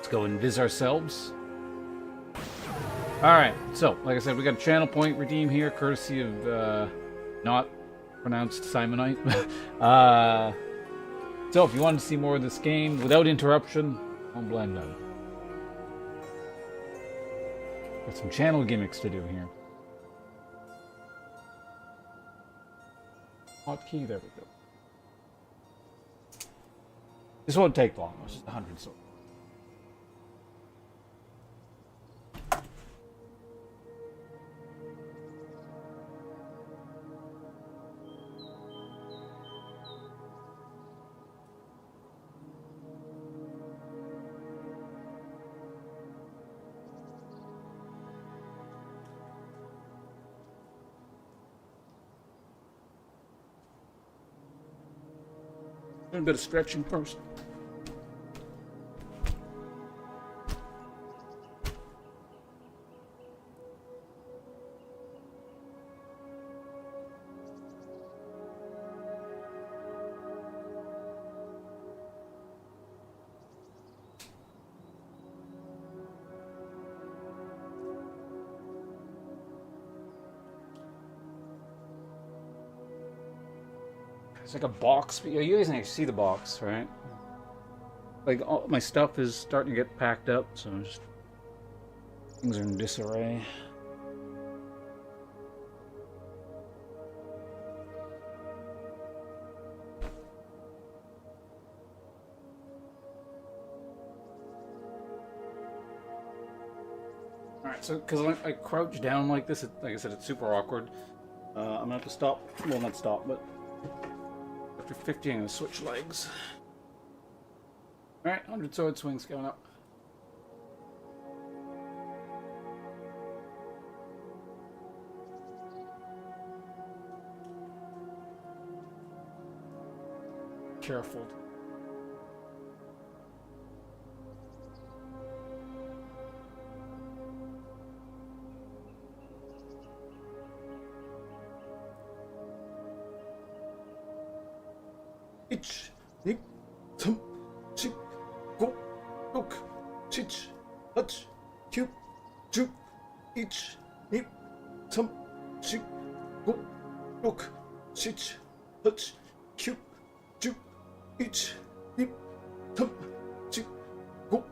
A: Go and visit ourselves. Alright, so, like I said, we got a channel point redeem here, courtesy of, not pronounced Simonite. So, if you want to see more of this game without interruption, don't blame them. Got some channel gimmicks to do here. hotkey. There we go. This won't take long. It's just 100 swords. A bit of stretching first. It's like a box, but you guys can see the box, right? Like, all my stuff is starting to get packed up, so just things are in disarray. Alright, so because I crouch down like this, like I said, it's super awkward. I'm gonna have to stop. Well, not stop, but after 50, I'm gonna switch legs. Alright, 100 sword swings going up. Careful. Ich, nik, tum, chik, go, look, chich, hutch, cube, juke, ich, nik, tum, chik, go, look, chich, hutch, cube, juke, ich, nik, tum, chik, go,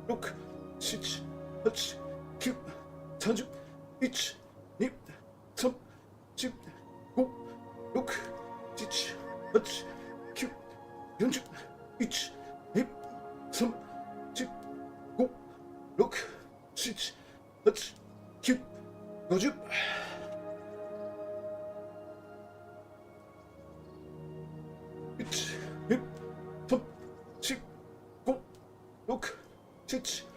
A: look, chich, hutch, cube, tanju, ich, nik, tum, chik, go, look, chich, hutch, Q, 40, 1, 2, 3, 4, 5, 6, 7, 8, 9, 50.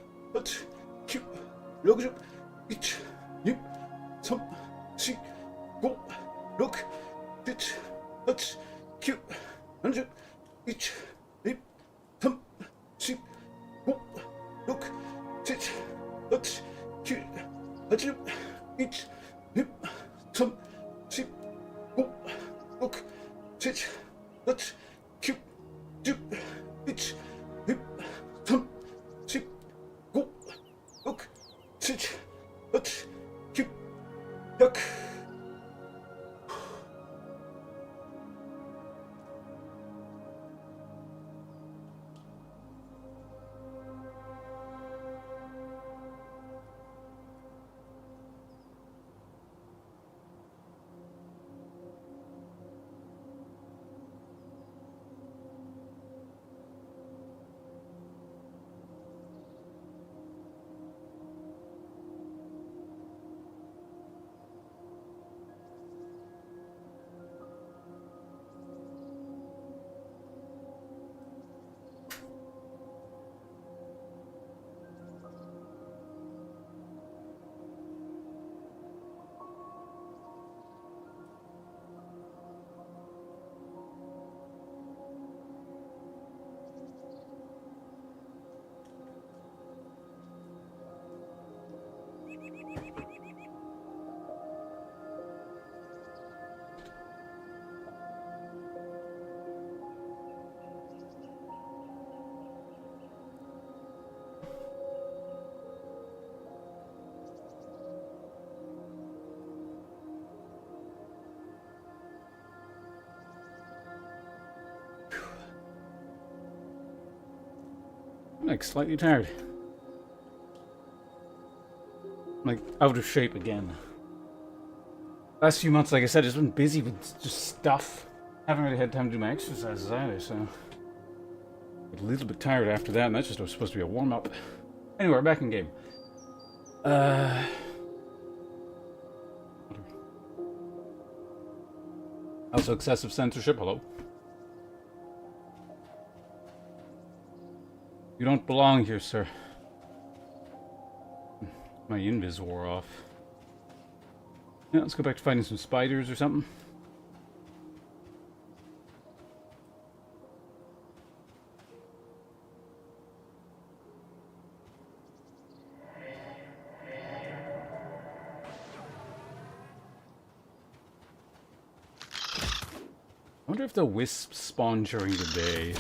A: 1, 2, 3, 4, 5, 6, 7, 8, 9, 60. 1, 2, 3, 4, 5, 6, 7, 8, 9, 1, 2, 3, 4, 5, 6, 7, 8, 9, 1, 2, 3, 4, 5, 6, 7, 8, 9, 1, 2, 3, 4, 5, 6, 7, 8, 100. I'm like slightly tired. I'm like out of shape again. Last few months, like I said, it's been busy with just stuff. Haven't really had time to do my exercises either, so a little bit tired after that, and that's just supposed to be a warm-up. Anyway, we're back in game. Also, excessive censorship. Hello. You don't belong here, sir. My invis wore off. Yeah, let's go back to fighting some spiders or something. I wonder if the wisps spawn during the day.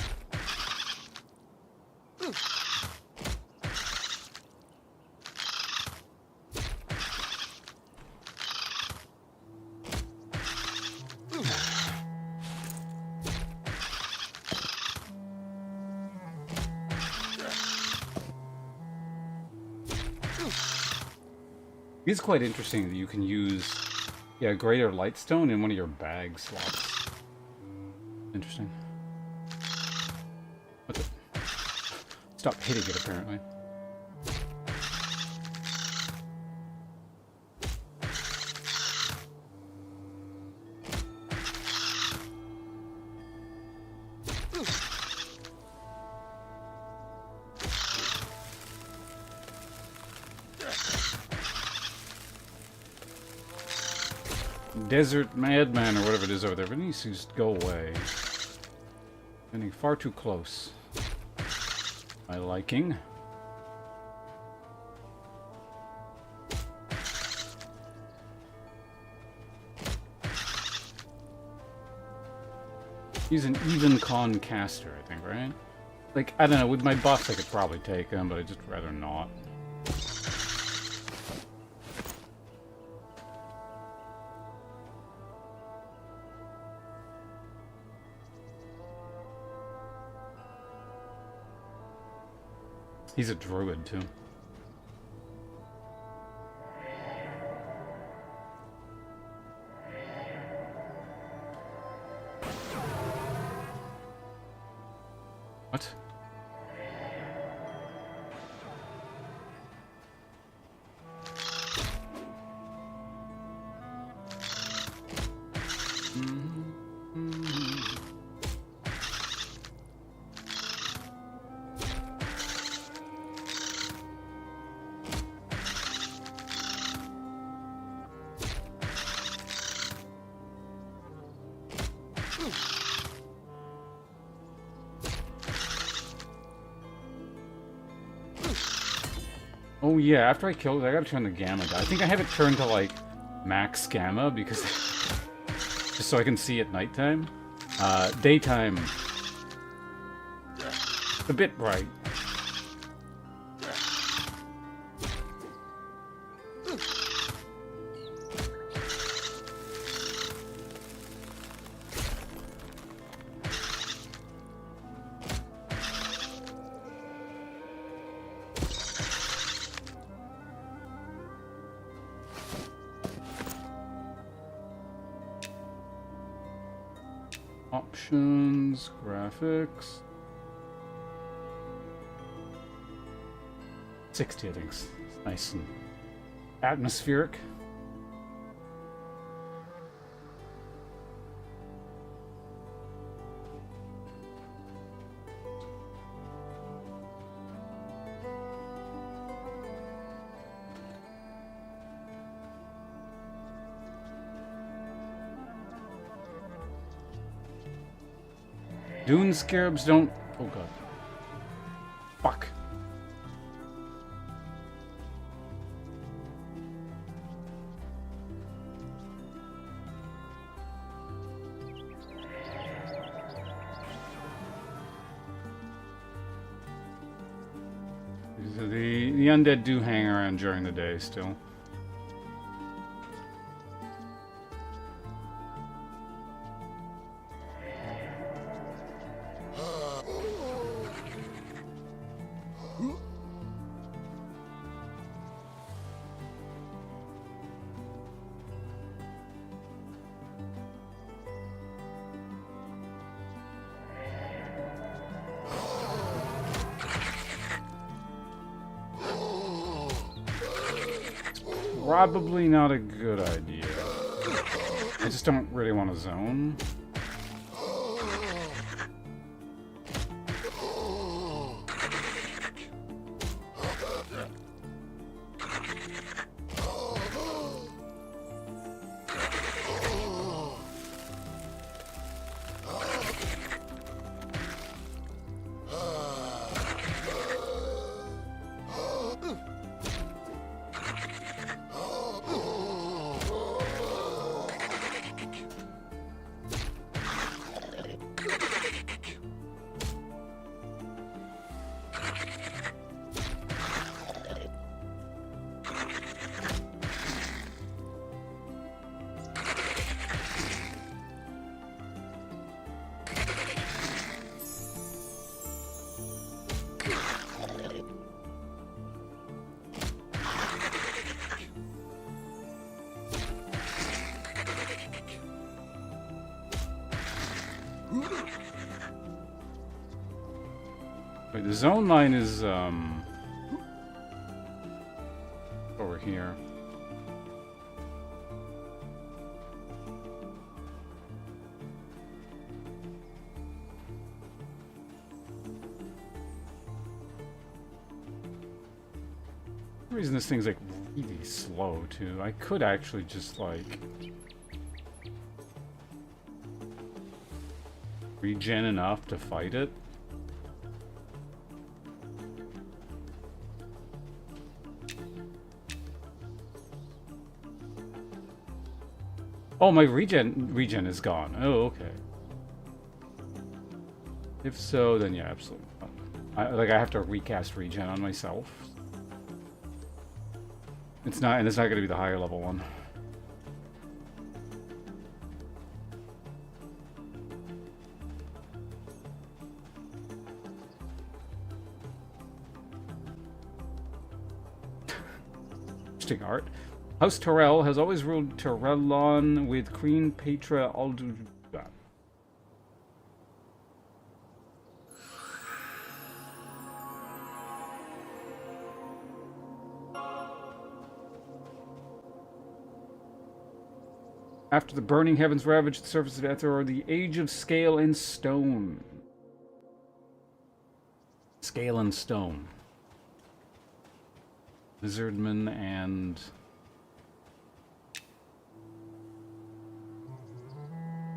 A: It's quite interesting that you can use, yeah, greater lightstone in one of your bag slots. Interesting. What's it? Stop hitting it, apparently. Desert madman or whatever it is over there, but it needs to just go away. Getting far too close. My liking. He's an even con caster, I think, right? Like, I don't know, with my buffs I could probably take him, but I'd just rather not. He's a druid, too. What? Oh yeah, after I kill it, I gotta turn the gamma down. I think I have it turned to like max gamma because just so I can see at nighttime. Daytime, a bit bright. Options, graphics. 60, I think. It's nice and atmospheric. Dune scarabs don't... Oh god. Fuck. The undead do hang around during the day still. probably not a good idea. I just don't really want to zone. Wait, the zone line is, over here. For some reason this thing's, like, really slow, too. I could actually just, like, regen enough to fight it. Oh, my regen is gone. Oh, okay. If so, then yeah, absolutely. I have to recast regen on myself. It's not going to be the higher level one. Interesting art. House Terrell has always ruled Terrellon with Queen Petra Alduda. After the burning heavens ravaged the surface of Ether, or the age of scale and stone. Scale and stone. Lizardmen and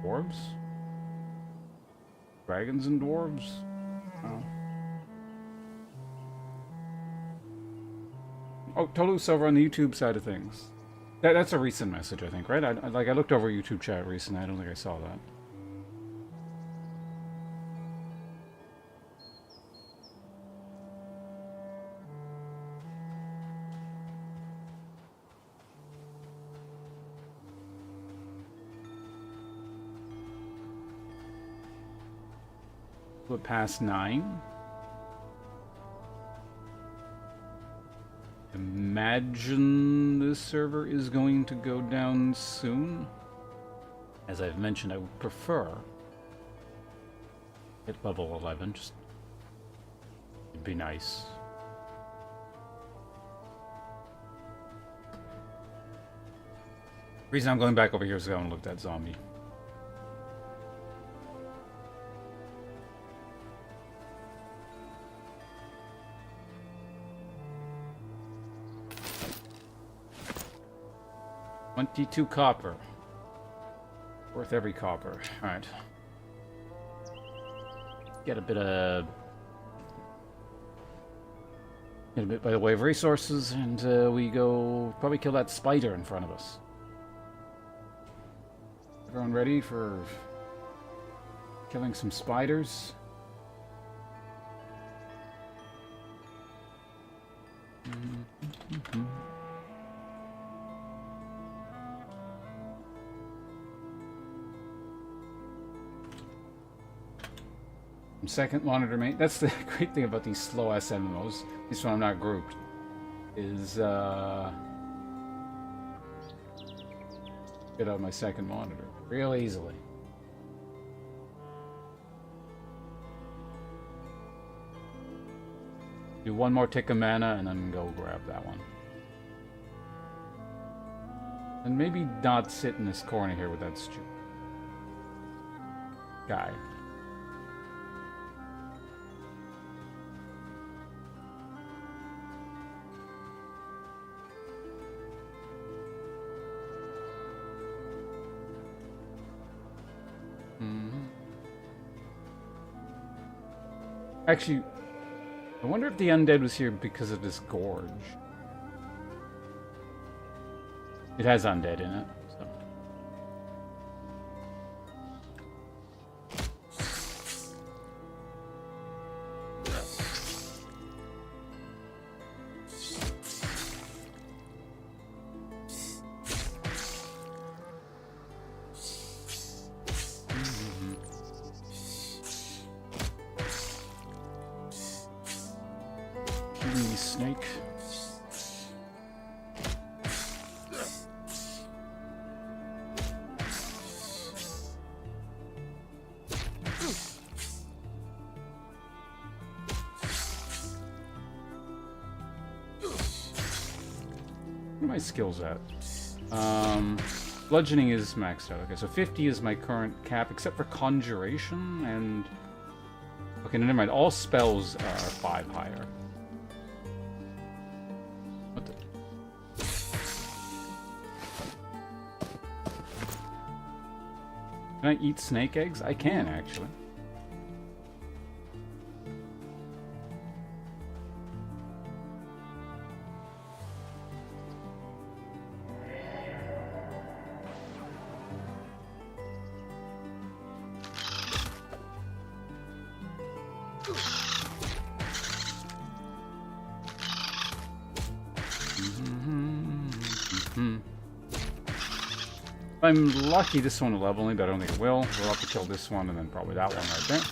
A: dwarves? Dragons and dwarves? Oh, Tolu's over on the YouTube side of things. That's a recent message, I think, right? I looked over YouTube chat recently. I don't think I saw that. But past 9. Imagine this server is going to go down soon. As I've mentioned, I would prefer at level 11. Just it'd be nice. The reason I'm going back over here is I want to look at that zombie. $22 copper. Worth every copper. Alright. Get a bit by the way of resources, and we go probably kill that spider in front of us. Everyone ready for killing some spiders? Second monitor mate. That's the great thing about these slow ass MMOs, at least when I'm not grouped, is get out my second monitor real easily. Do one more tick of mana and then go grab that one. And maybe not sit in this corner here with that stupid guy. Actually, I wonder if the undead was here because of this gorge. It has undead in it, so. Snake. Where are my skills at? Bludgeoning is maxed out. Okay, so 50 is my current cap, except for conjuration and... Okay, never mind. All spells are 5 higher. What the... Can I eat snake eggs? I can, actually. If I'm lucky, this one will level me, but I don't think it will. We'll have to kill this one and then probably that one right there.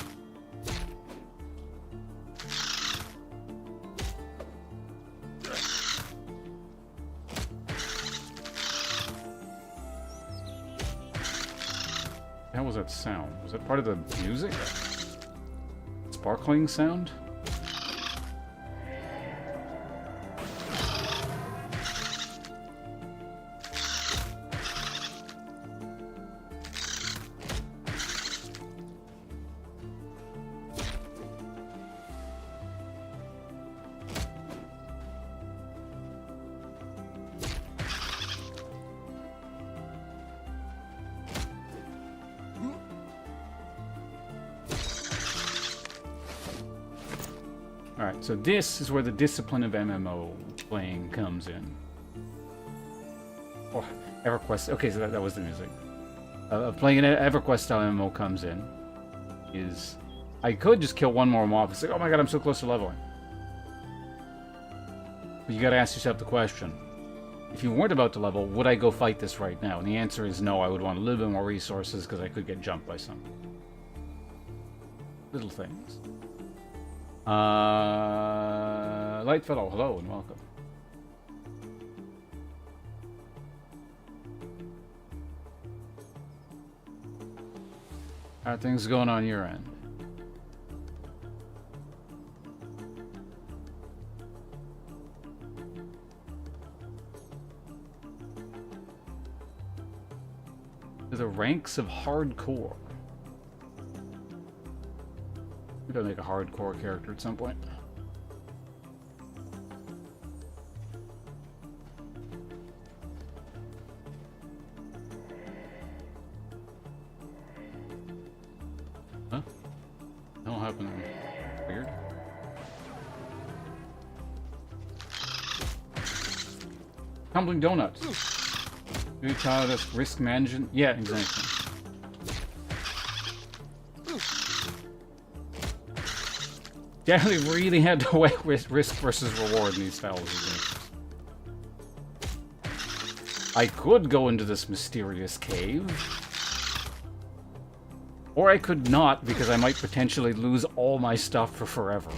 A: How was that sound? Was that part of the music? Sparkling sound? Alright, so this is where the discipline of MMO playing comes in. Oh, EverQuest. Okay, so that was the music. Playing an EverQuest style MMO comes in. Is I could just kill one more mob. It's like, oh my god, I'm so close to leveling. But you gotta ask yourself the question. If you weren't about to level, would I go fight this right now? And the answer is no, I would want a little bit more resources because I could get jumped by some little things. Lightfellow, hello and welcome. How are things going on your end? The ranks of hardcore. Maybe I'll make a hardcore character at some point. Huh? That'll happen. Weird. Tumbling donuts. You taught us risk management? Yeah, exactly. Definitely really had to weigh risk versus reward in these styles. I could go into this mysterious cave. Or I could not, because I might potentially lose all my stuff for forever.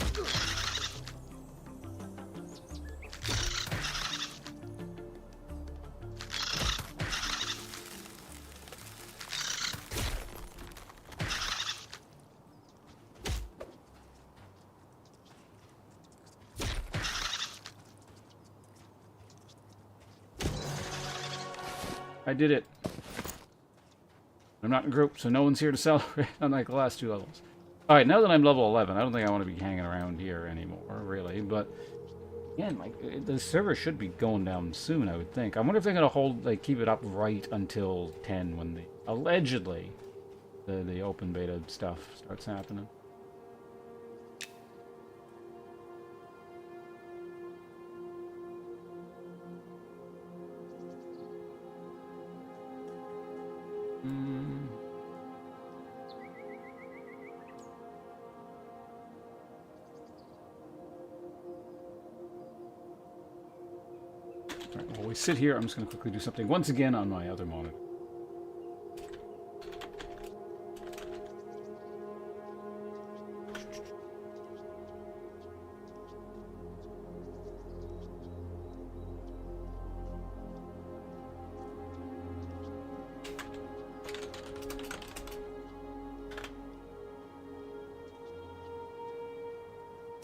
A: I did it. I'm not in a group, so no one's here to celebrate, unlike the last 2 levels. Alright, now that I'm level 11, I don't think I want to be hanging around here anymore, really, but... Again, like, the server should be going down soon, I would think. I wonder if they're going to hold, like, keep it up right until 10 when the... Allegedly, the open beta stuff starts happening. Right, while we sit here, I'm just going to quickly do something once again on my other monitor.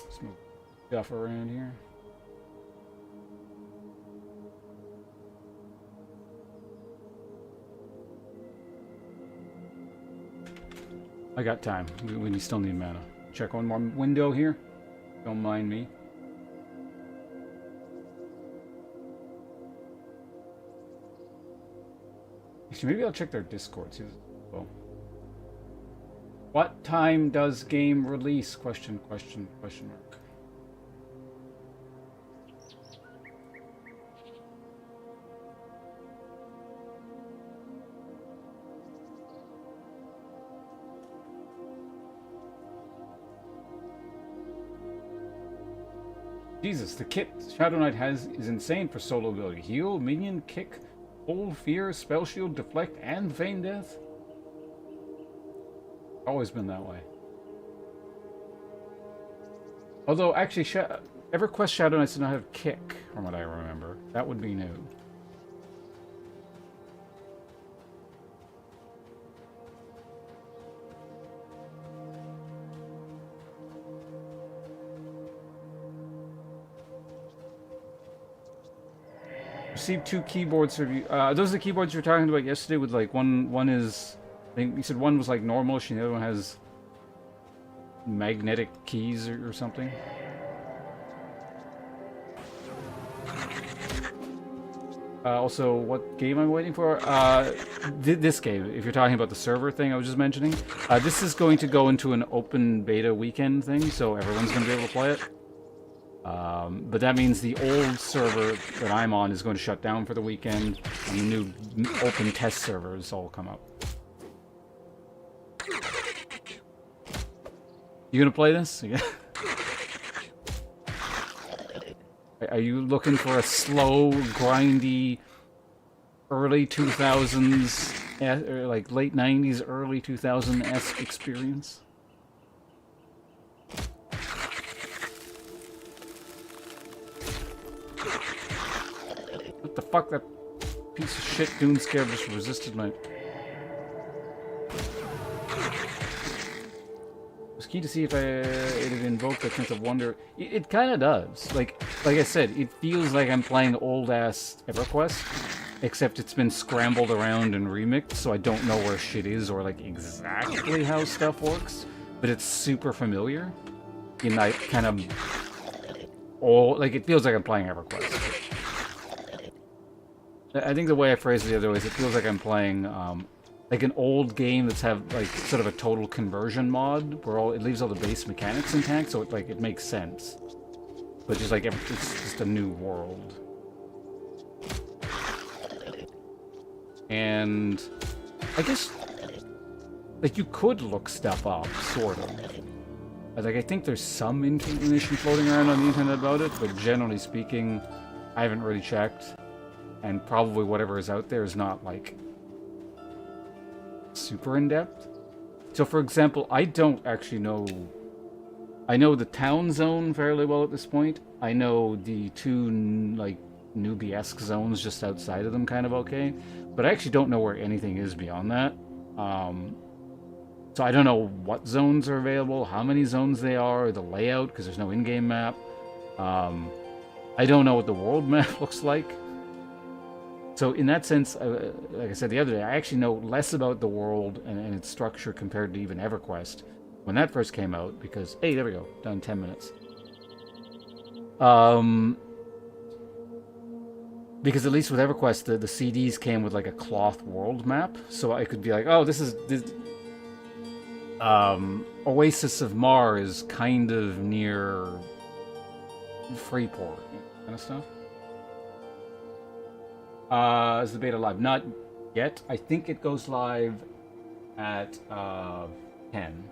A: Let's move stuff around here. I got time. We still need mana. Check one more window here. Don't mind me. Actually, maybe I'll check their Discord. See well. What time does game release? Question mark. Jesus, the kit Shadow Knight has is insane for solo ability. Heal, minion, kick, hold, fear, spell shield, deflect, and feign death. Always been that way. Although, actually, EverQuest Shadow Knights do not have kick, from what I remember. That would be new. Received 2 keyboards review. Those are the keyboards you were talking about yesterday. With like one is, I think you said one was like normal, and the other one has magnetic keys or something. Also, what game I'm waiting for? This game. If you're talking about the server thing I was just mentioning, this is going to go into an open beta weekend thing, so everyone's going to be able to play it. But that means the old server that I'm on is going to shut down for the weekend, and the new open test servers all come up. You gonna play this? Are you looking for a slow, grindy, early 2000s, or like late 90s, early 2000s experience? What the fuck? That piece of shit Dune Scare just resisted my... It was key to see if it had invoked that sense of wonder. It kind of does. Like I said, it feels like I'm playing old-ass EverQuest, except it's been scrambled around and remixed, so I don't know where shit is or like exactly how stuff works, but it's super familiar in that kind of... like, it feels like I'm playing EverQuest. I think the way I phrased it the other way is it feels like I'm playing like an old game that's have like sort of a total conversion mod where it leaves all the base mechanics intact, so it makes sense. But just like it's just a new world. And I guess like you could look stuff up, sort of. Like I think there's some information floating around on the internet about it, but generally speaking, I haven't really checked. And probably whatever is out there is not, like, super in-depth. So, for example, I don't actually know... I know the town zone fairly well at this point. I know the 2, like, newbie-esque zones just outside of them kind of okay. But I actually don't know where anything is beyond that. So I don't know what zones are available, how many zones they are, the layout, because there's no in-game map. I don't know what the world map looks like. So in that sense, like I said the other day, I actually know less about the world and its structure compared to even EverQuest when that first came out, because, hey, there we go, done 10 minutes. Because at least with EverQuest, the CDs came with like a cloth world map, so I could be like, oh, this is Oasis of Mars, kind of near Freeport, kind of stuff. Is the beta live? Not yet. I think it goes live at 10.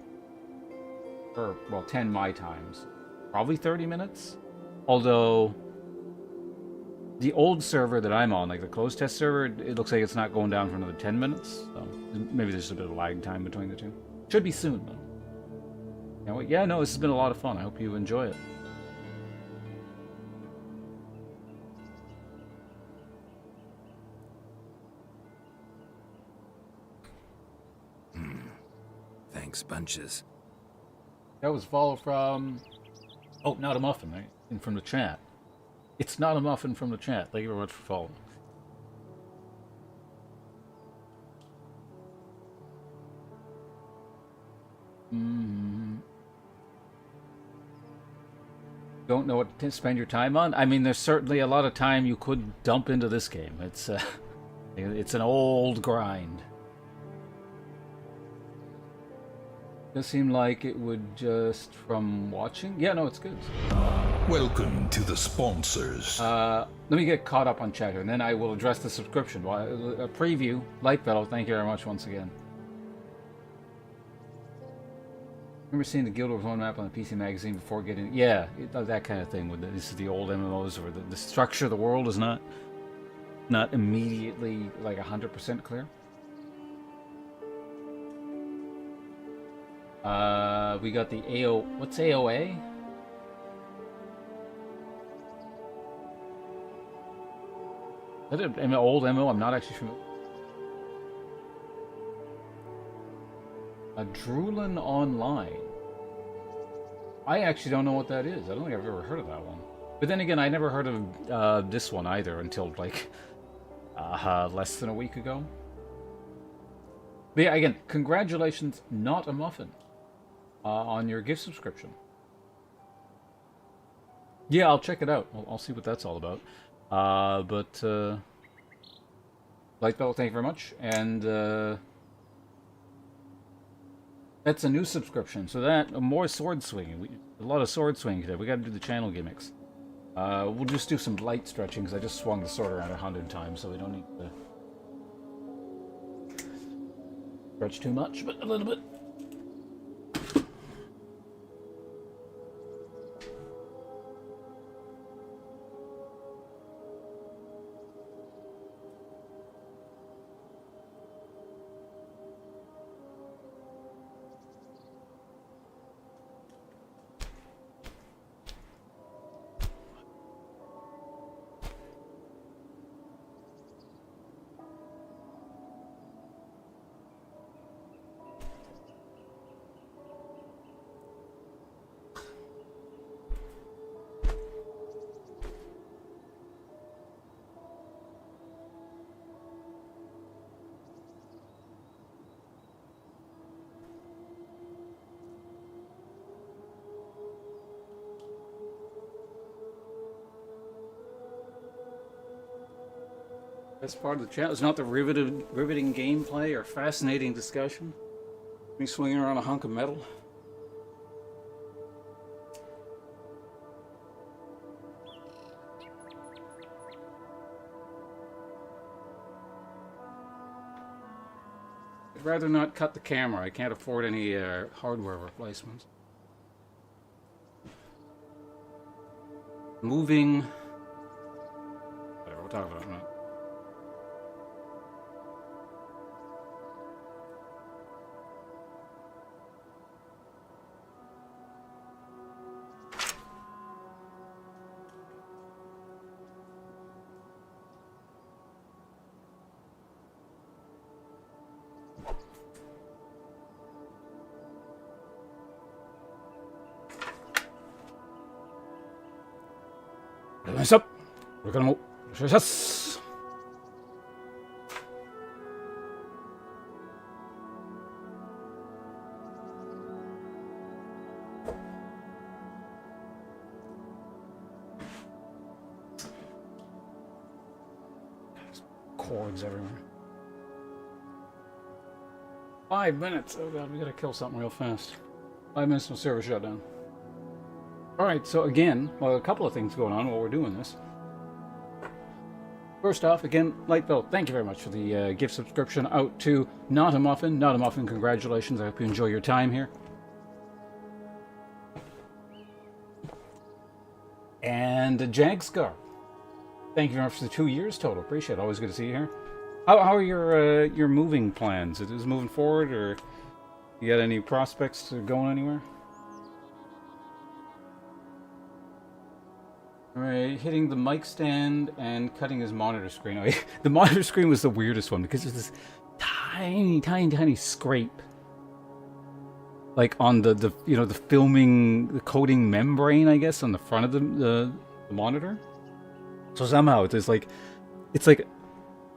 A: Or, well, 10 my times. Probably 30 minutes. Although, the old server that I'm on, like the closed test server, it looks like it's not going down for another 10 minutes. So, maybe there's a bit of lag time between the two. Should be soon, though. Anyway, yeah, no, this has been a lot of fun. I hope you enjoy it.
B: Thanks, bunches.
A: That was follow from... Oh, not a muffin, right? And from the chat. It's not a muffin from the chat. Thank you very much for following. Don't know what to spend your time on? I mean, there's certainly a lot of time you could dump into this game. It's an old grind. Does seem like it would just from watching. Yeah, no, it's good.
C: Welcome to the sponsors.
A: Let me get caught up on chat here, and then I will address the subscription. A preview. Lightfellow, thank you very much once again. Remember seeing the Guild Wars 1 map on the PC magazine before getting... Yeah, that kind of thing. This is the old MMOs where the structure of the world is not immediately like 100% clear. We got the AO... What's AOA? Is that an old MMO? I'm not actually familiar. A Drulin Online. I actually don't know what that is. I don't think I've ever heard of that one. But then again, I never heard of this one either until like less than a week ago. But yeah, again, congratulations, not a muffin, on your gift subscription. Yeah, I'll check it out. I'll see what that's all about. Lightbelt, thank you very much. And that's a new subscription. So that, more sword swinging. A lot of sword swinging today. We got to do the channel gimmicks. We'll just do some light stretching because I just swung the sword around 100 times, so we don't need to stretch too much, but a little bit. Best part of the chat is not the riveting gameplay or fascinating discussion. Me swinging around a hunk of metal. I'd rather not cut the camera. I can't afford any hardware replacements. Moving. Whatever, we'll talk about it in a minute. What's up? We're gonna move. cords everywhere. 5 minutes. Oh god, we gotta kill something real fast. 5 minutes till server shutdown. Alright, so again, well, a couple of things going on while we're doing this. First off, again, Lightbelt, thank you very much for the gift subscription out to Not a Muffin. Not a Muffin, congratulations. I hope you enjoy your time here. And Jagscar, thank you very much for the 2 years total. Appreciate it. Always good to see you here. How are your moving plans? Is it moving forward, or you got any prospects of going anywhere? Alright, hitting the mic stand and cutting his monitor screen. Oh, the monitor screen was the weirdest one because there's this tiny scrape, like on the you know, the coating membrane, I guess, on the front of the monitor. So somehow there's like, it's like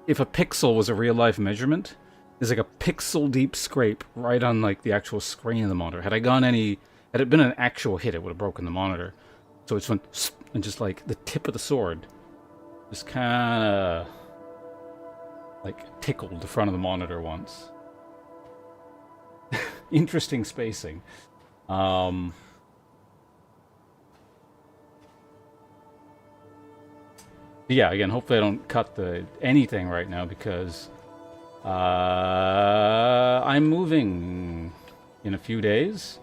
A: if a pixel was a real life measurement, there's like a pixel deep scrape right on like the actual screen of the monitor. Had it been an actual hit, it would have broken the monitor. So it's went, and just like the tip of the sword just kind of like tickled the front of the monitor once. Interesting spacing. Yeah, again, hopefully I don't cut anything right now because I'm moving in a few days.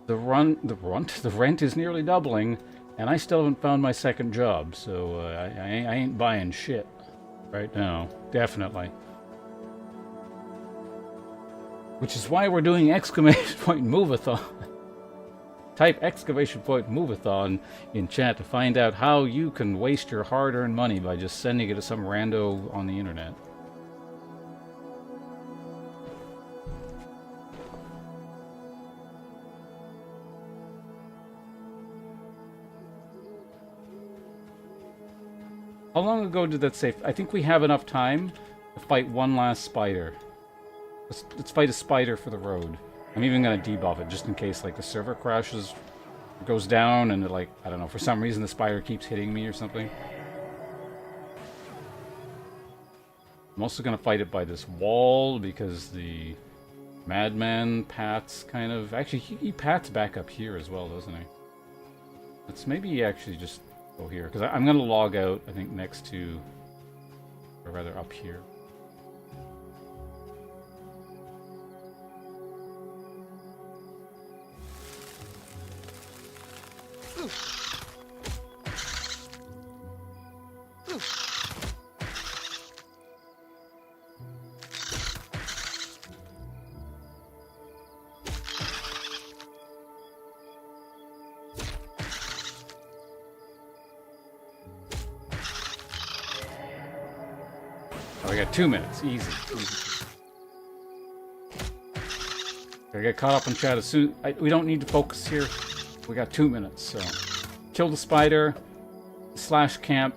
A: The rent is nearly doubling, and I still haven't found my second job, so I ain't buying shit right now, definitely. Which is why we're doing exclamation point move-a-thon. Type exclamation point move-a-thon in chat to find out how you can waste your hard-earned money by just sending it to some rando on the internet. How long ago did that say? I think we have enough time to fight one last spider. Let's fight a spider for the road. I'm even gonna debuff it just in case like the server crashes, goes down, and like, I don't know, for some reason the spider keeps hitting me or something. I'm also gonna fight it by this wall because the madman Pat's kind of, actually he Pat's back up here as well, doesn't he? Let's maybe actually just go here, because I'm going to log out, I think, next to, or rather up here. I got 2 minutes, easy. Gotta get caught up in chat as soon. We don't need to focus here. We got 2 minutes, so kill the spider, slash camp,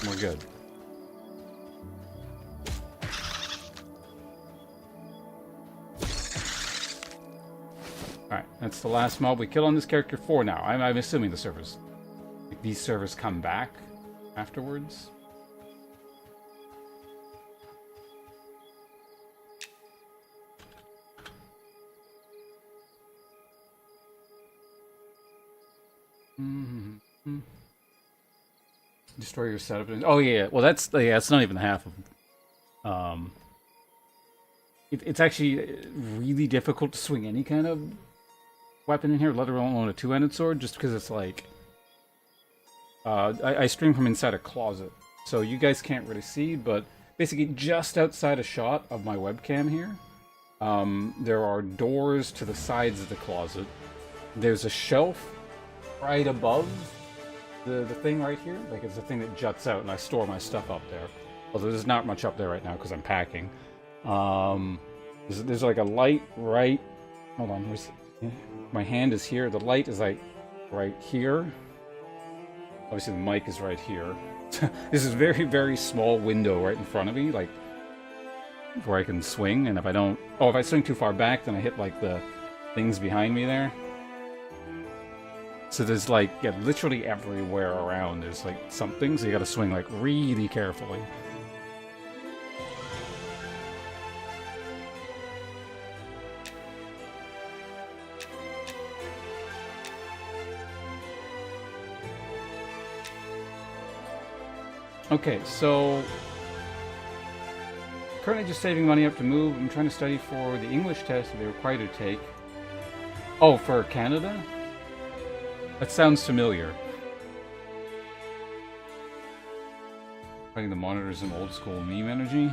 A: and we're good. All right, that's the last mob we kill on this character for now. I'm assuming the servers, like, these servers come back afterwards. Destroy your setup. Oh yeah, well that's not even half of. It's actually really difficult to swing any kind of weapon in here, let alone a two-handed sword, just because it's like. I stream from inside a closet, so you guys can't really see, but basically just outside a shot of my webcam here, there are doors to the sides of the closet. There's a shelf right above the thing right here, like it's the thing that juts out, and I store my stuff up there. Although there's not much up there right now because I'm packing. There's like a light right. Hold on, my hand is here. The light is like right here. Obviously the mic is right here. This is very, very small window right in front of me, like where I can swing. And if I swing too far back, then I hit like the things behind me there. So there's like, yeah, literally everywhere around there's like something, so you gotta swing like really carefully. Okay, so currently just saving money up to move. I'm trying to study for the English test that they require to take. Oh, for Canada? That sounds familiar. Putting the monitors in old school meme energy.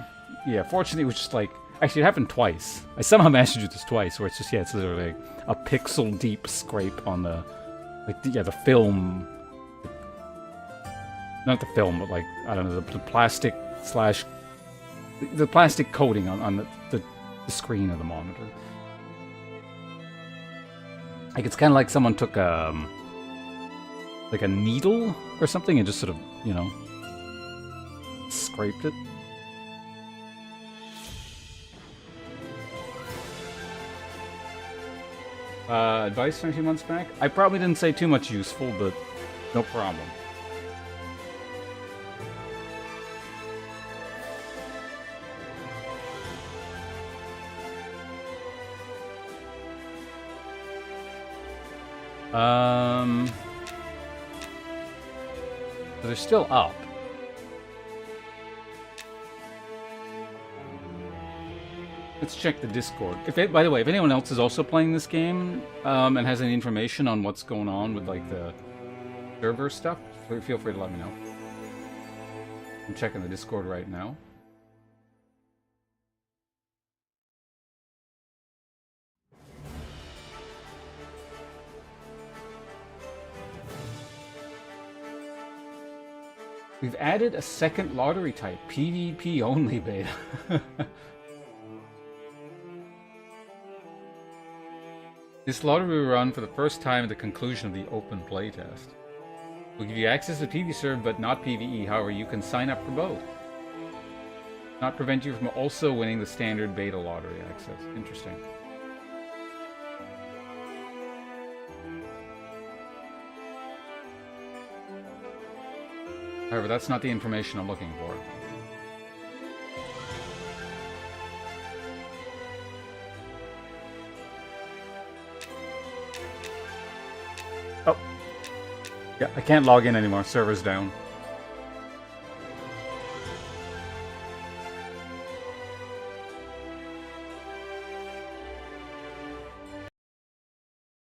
A: Yeah, fortunately it was just like, actually it happened twice. I somehow managed to do this twice, where it's just, yeah, it's literally a pixel deep scrape on the, like, yeah, the film. Not the film, but like, I don't know, the plastic slash, the plastic coating on the screen of the monitor. Like, it's kind of like someone took like a needle or something and just sort of, you know, scraped it. Advice from a few months back? I probably didn't say too much useful, but no problem. So they're still up. Let's check the Discord. By the way, if anyone else is also playing this game and has any information on what's going on with like the server stuff, feel free to let me know. I'm checking the Discord right now. We've added a second lottery type, PvP only beta. This lottery will run for the first time at the conclusion of the open playtest. We'll give you access to PvServe, but not PvE. However, you can sign up for both. Not prevent you from also winning the standard beta lottery access. Interesting. However, that's not the information I'm looking for. Oh. Yeah, I can't log in anymore. Server's down.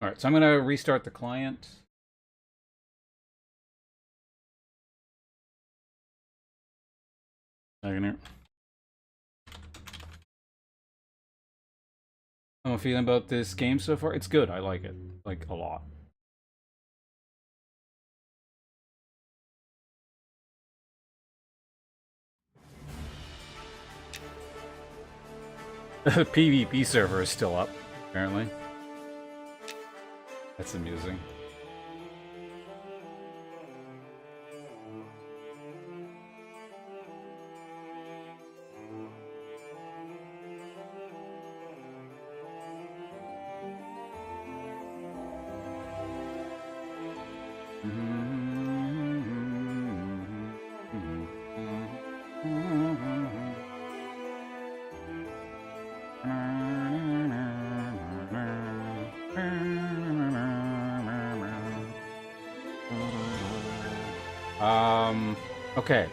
A: Alright, so I'm going to restart the client. Second here. How am I feeling about this game so far? It's good. I like it. Like, a lot. The PvP server is still up, apparently. That's amusing. Okay,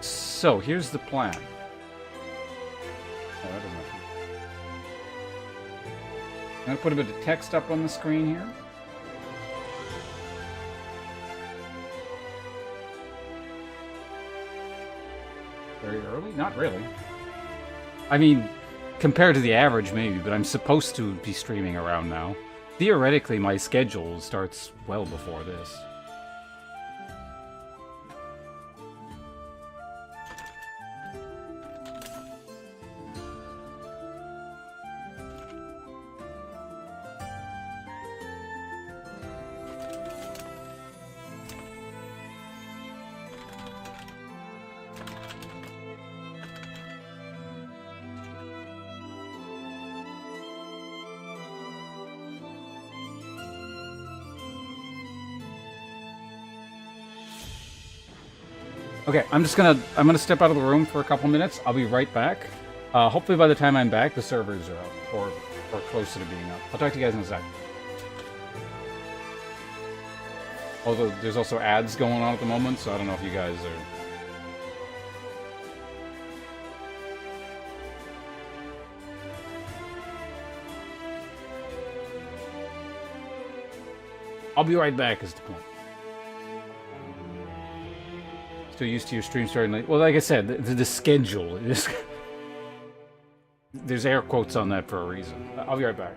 A: so here's the plan. Oh, that doesn't have to... I'm going to put a bit of text up on the screen here. Very early? Not really. I mean, compared to the average, maybe, but I'm supposed to be streaming around now. Theoretically, my schedule starts well before this. Okay, I'm gonna step out of the room for a couple minutes. I'll be right back. Hopefully by the time I'm back, the servers are up, or closer to being up. I'll talk to you guys in a sec. Although there's also ads going on at the moment, so I don't know if you guys are... I'll be right back is the point. Still used to your stream starting late. Well, like I said, the schedule is... There's air quotes on that for a reason. I'll be right back.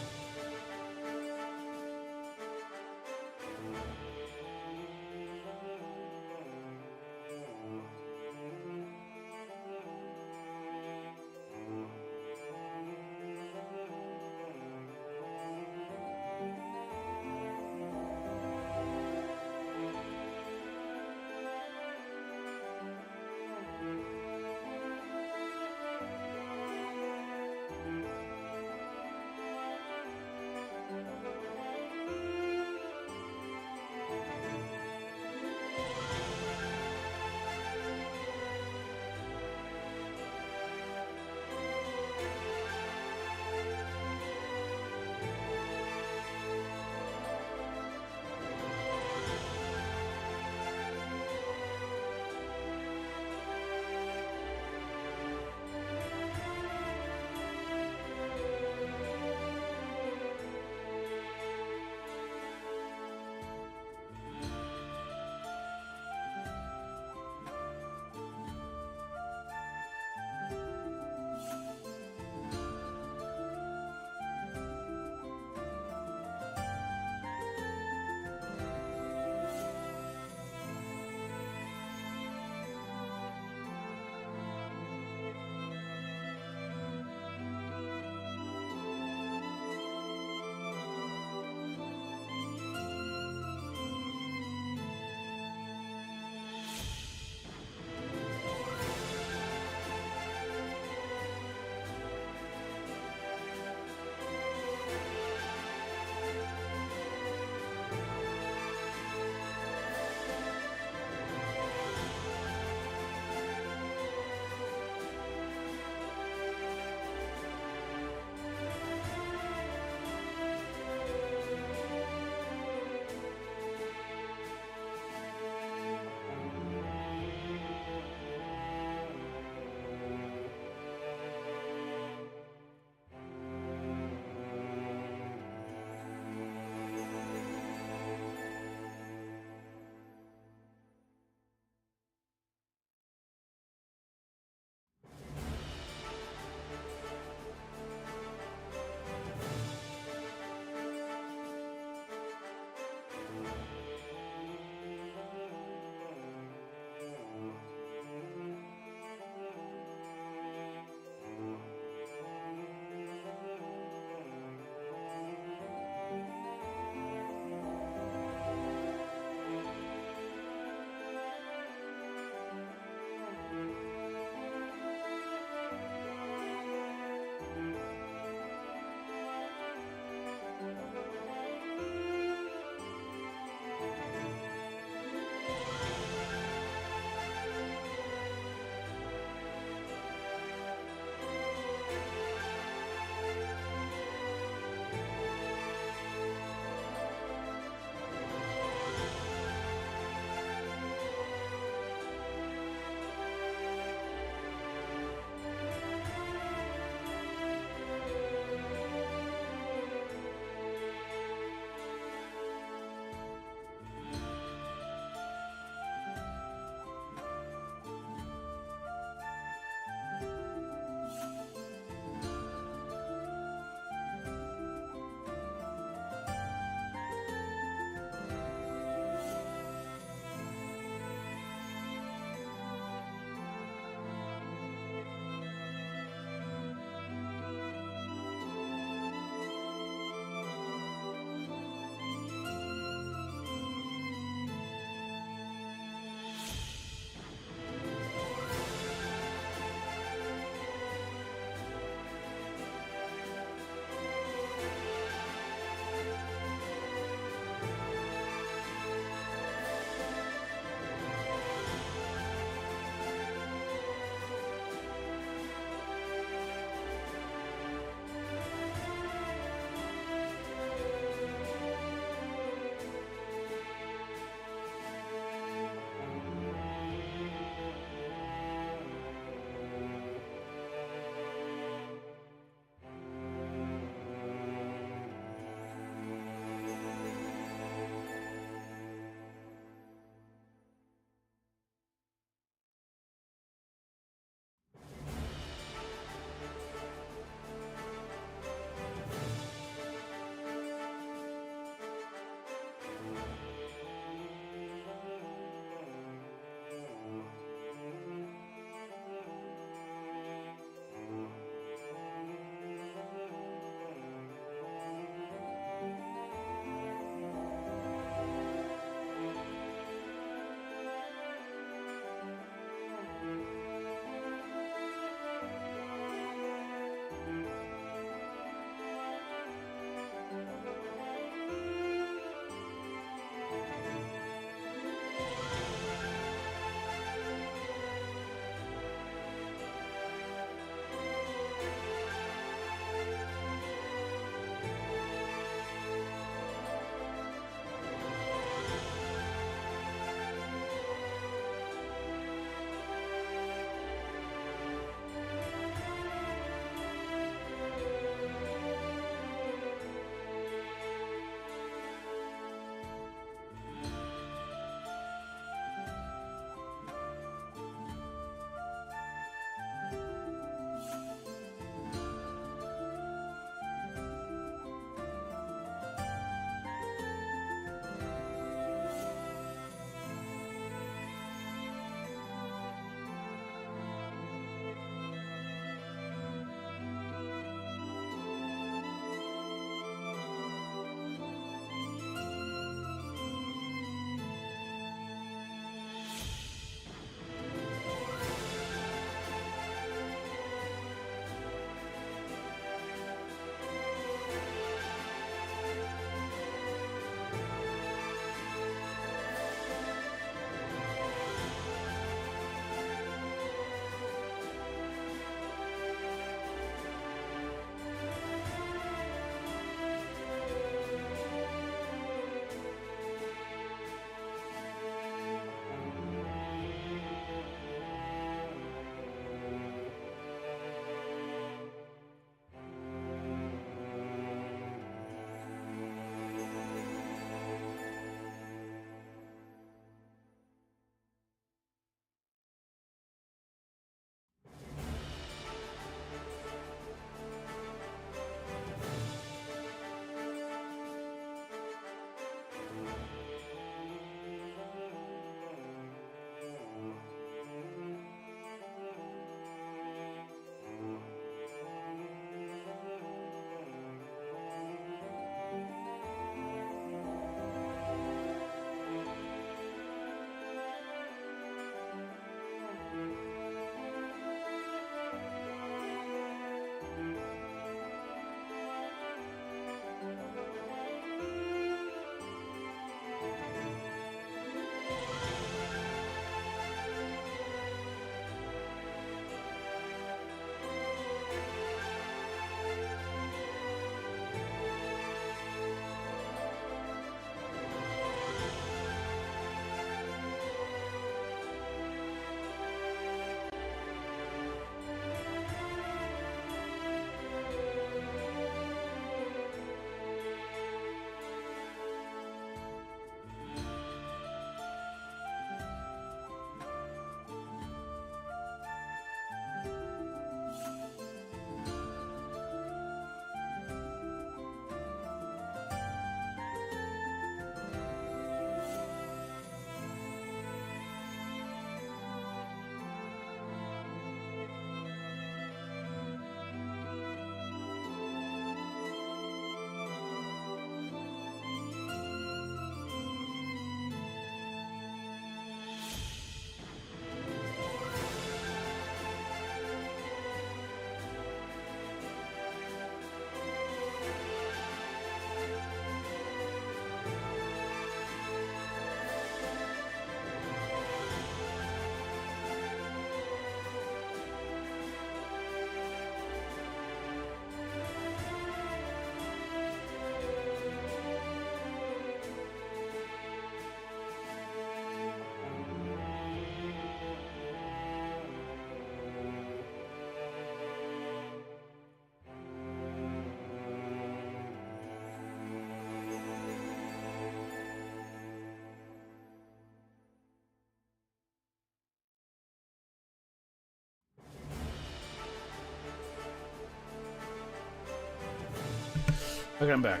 A: Okay, I'm back.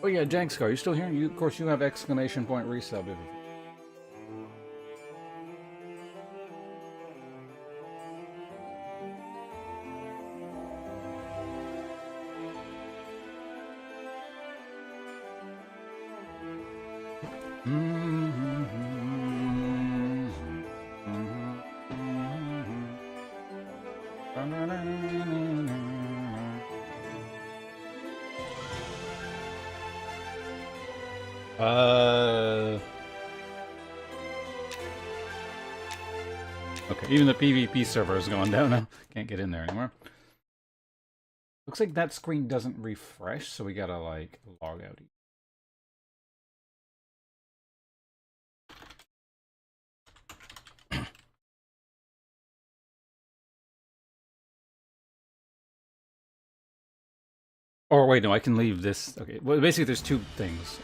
A: Oh yeah, Jankscar, you still here? You, of course, you have exclamation point resub. Okay, even the PvP server is going down now. Can't get in there anymore. Looks like that screen doesn't refresh, so we gotta, like, log out. Or wait, no, I can leave this. Okay, well, basically there's two things.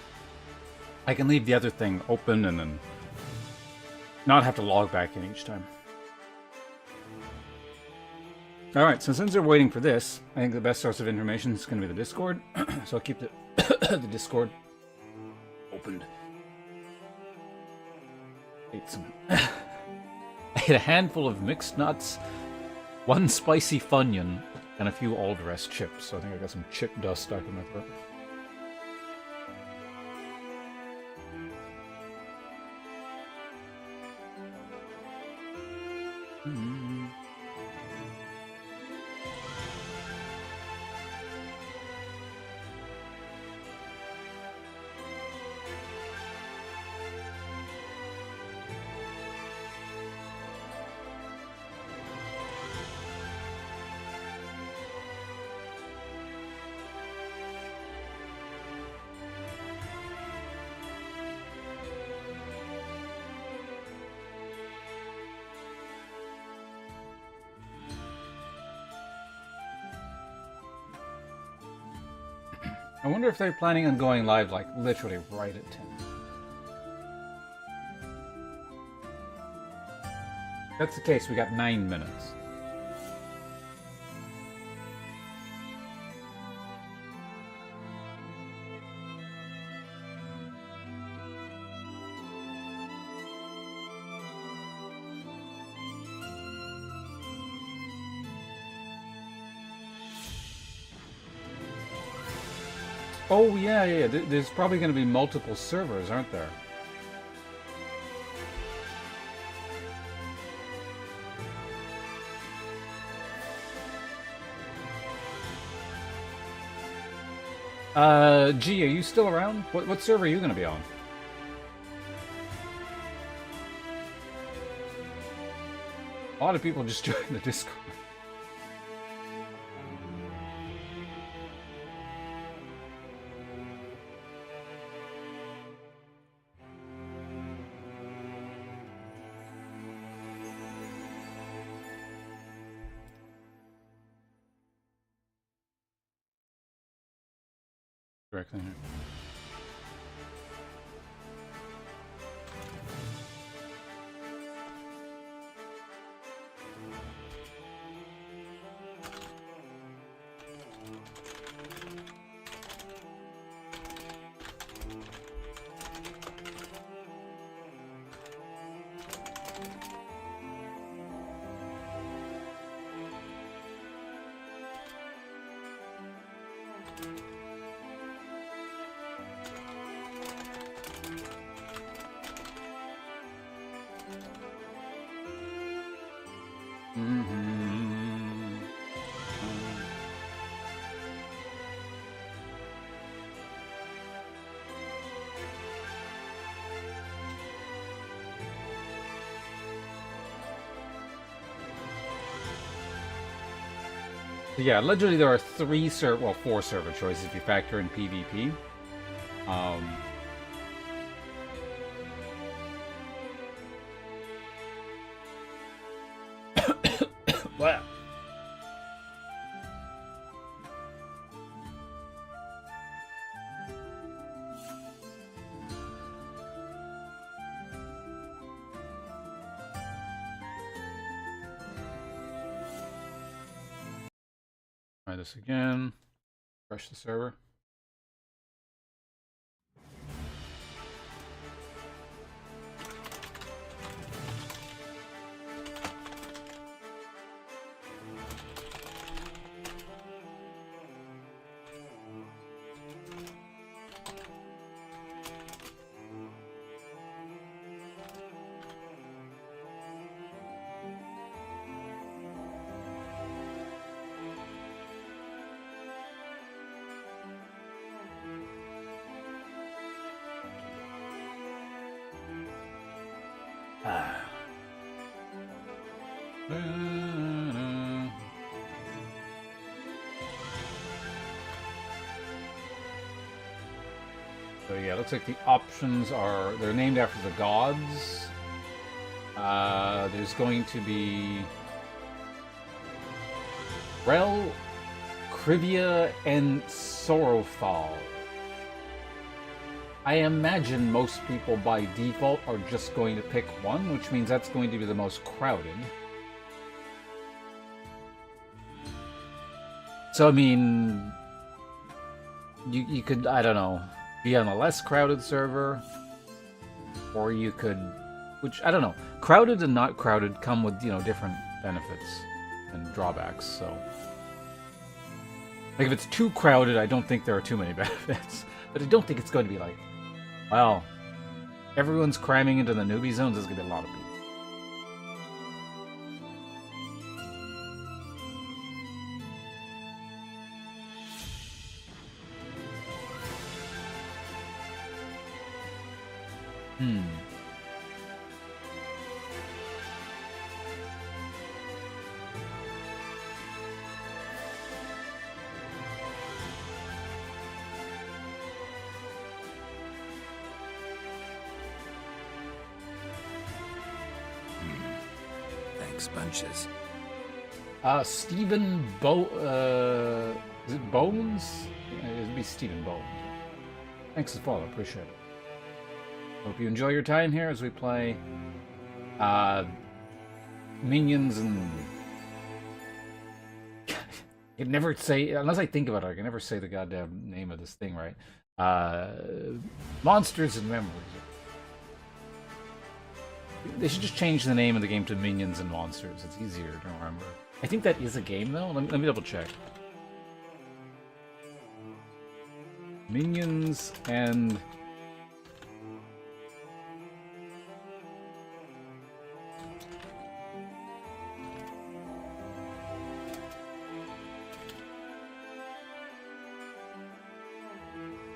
A: I can leave the other thing open and then not have to log back in each time. Alright, so since they're waiting for this, I think the best source of information is going to be the Discord. So I'll keep the, the Discord opened. Ate some... I ate a handful of mixed nuts, one spicy Funyun, and a few all-dressed chips. So I think I got some chip dust stuck in my throat. I wonder if they're planning on going live, like, literally right at 10. If that's the case, we got 9 minutes. Oh, yeah. There's probably going to be multiple servers, aren't there? G, are you still around? What server are you going to be on? A lot of people just joined the Discord. Directly here. Yeah, allegedly there are four server choices if you factor in PvP. Wow. Try this again. Refresh the server. So yeah, looks like the options are, they're named after the gods. There's going to be Rel, Crivia, and Sorrowfall. I imagine most people by default are just going to pick one, which means that's going to be the most crowded. So I mean, you could, I don't know, be on a less crowded server, or you could, which, I don't know, crowded and not crowded come with, you know, different benefits and drawbacks, so. Like, if it's too crowded, I don't think there are too many benefits, but I don't think it's going to be like, well, everyone's cramming into the newbie zones, there's going to be a lot of people.
B: Thanks, bunches.
A: Stephen is it Bones? It'd be Stephen Bones. Thanks for the follow, appreciate it. Hope you enjoy your time here as we play Minions and... I can never say, unless I think about it, I can never say the goddamn name of this thing right. Monsters and Memories. They should just change the name of the game to Minions and Monsters. It's easier to remember. I think that is a game, though. Let me double check. Minions and...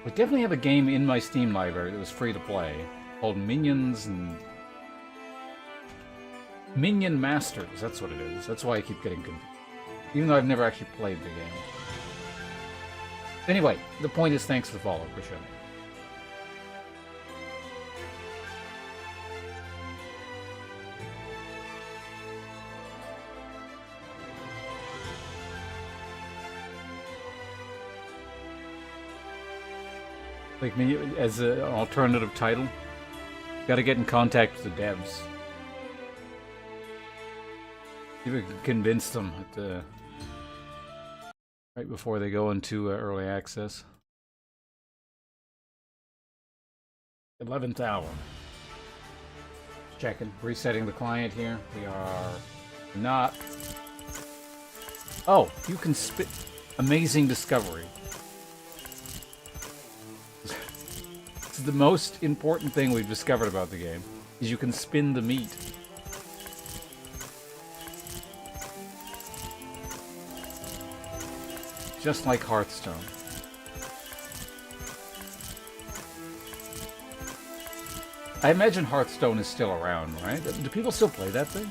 A: I definitely have a game in my Steam library that was free to play called Minions and... Minion Masters, that's what it is. That's why I keep getting confused. Even though I've never actually played the game. Anyway, the point is, thanks for the follow, appreciate it. Like me, as an alternative title, gotta get in contact with the devs. See if we can convince them at the right before they go into early access. 11th hour. Checking, resetting the client here. We are not. Oh, you can spit. Amazing discovery. This is the most important thing we've discovered about the game. Is you can spin the meat. Just like Hearthstone. I imagine Hearthstone is still around, right? Do people still play that thing?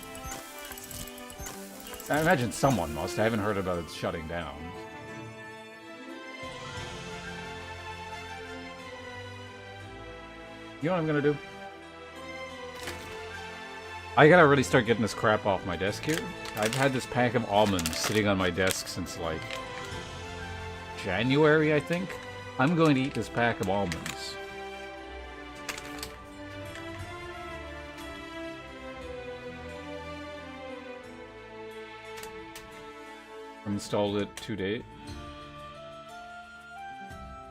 A: I imagine someone must. I haven't heard about it shutting down. You know what I'm gonna do? I gotta really start getting this crap off my desk here. I've had this pack of almonds sitting on my desk since, like, January, I think. I'm going to eat this pack of almonds. From installed it 2 days.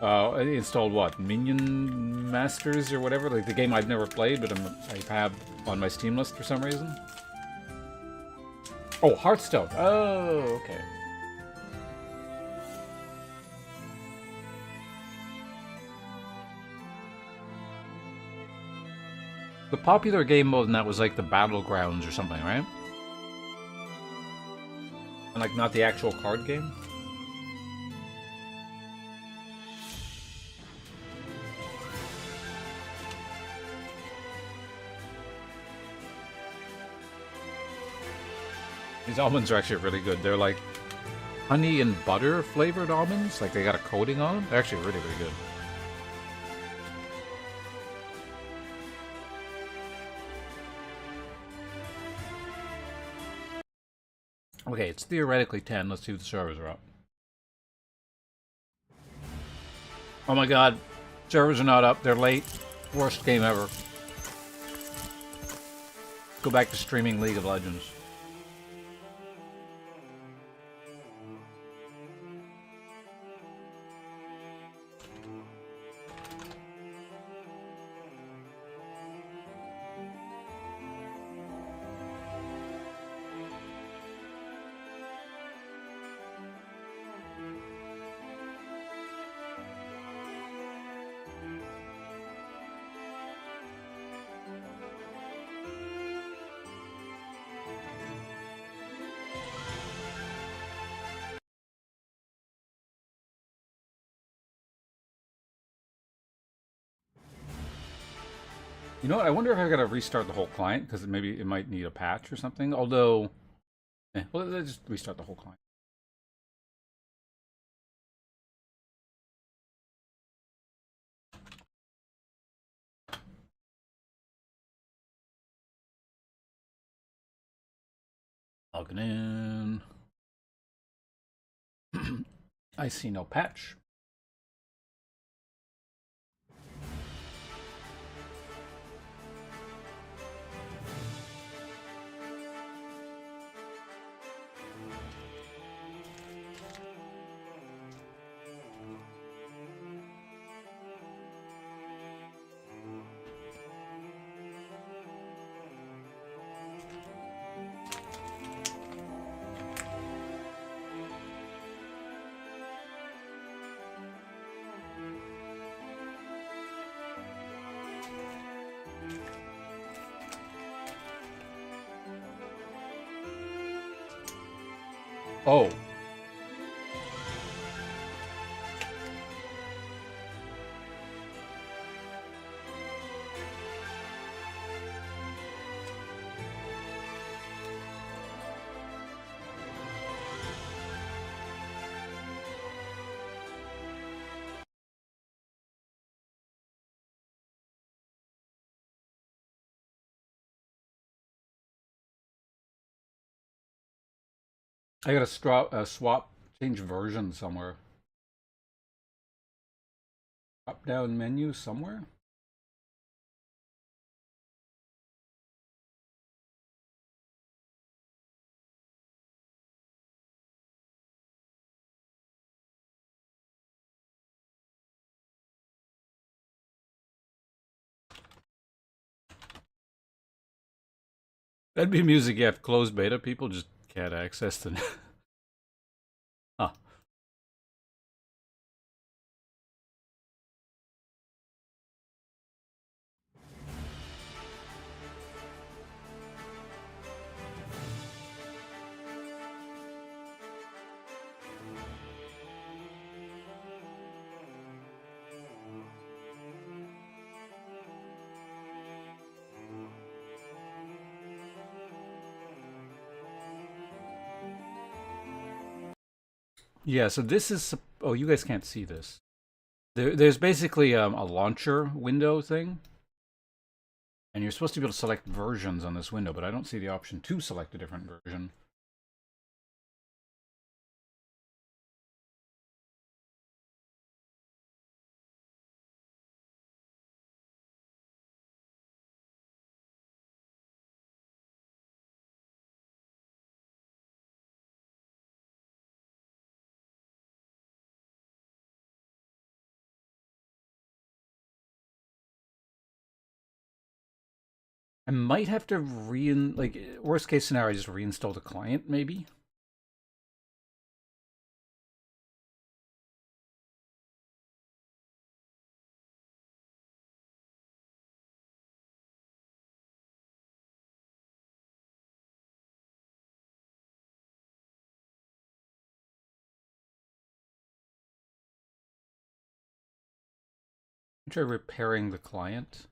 A: I installed what? Minion Masters or whatever? Like the game I've never played, but I have on my Steam list for some reason. Oh, Hearthstone. Oh, okay. The popular game mode in that was like the Battlegrounds or something, right? And like not the actual card game? These almonds are actually really good. They're like honey and butter flavored almonds. Like they got a coating on them. They're actually really, really good. Okay, it's theoretically 10. Let's see if the servers are up. Oh my god. Servers are not up. They're late. Worst game ever. Go back to streaming League of Legends. You know what? I wonder if I gotta restart the whole client, because maybe it might need a patch or something. Although, well, let's just restart the whole client. Logging in. I see no patch. Oh. I gotta swap, change version somewhere. Drop down menu somewhere? That'd be music you have closed beta. People just can't access the. Huh. Yeah, so this is. Oh, you guys can't see this. There's basically a launcher window thing. And you're supposed to be able to select versions on this window, but I don't see the option to select a different version. I might have to like, worst case scenario, just reinstall the client, maybe? Try repairing the client.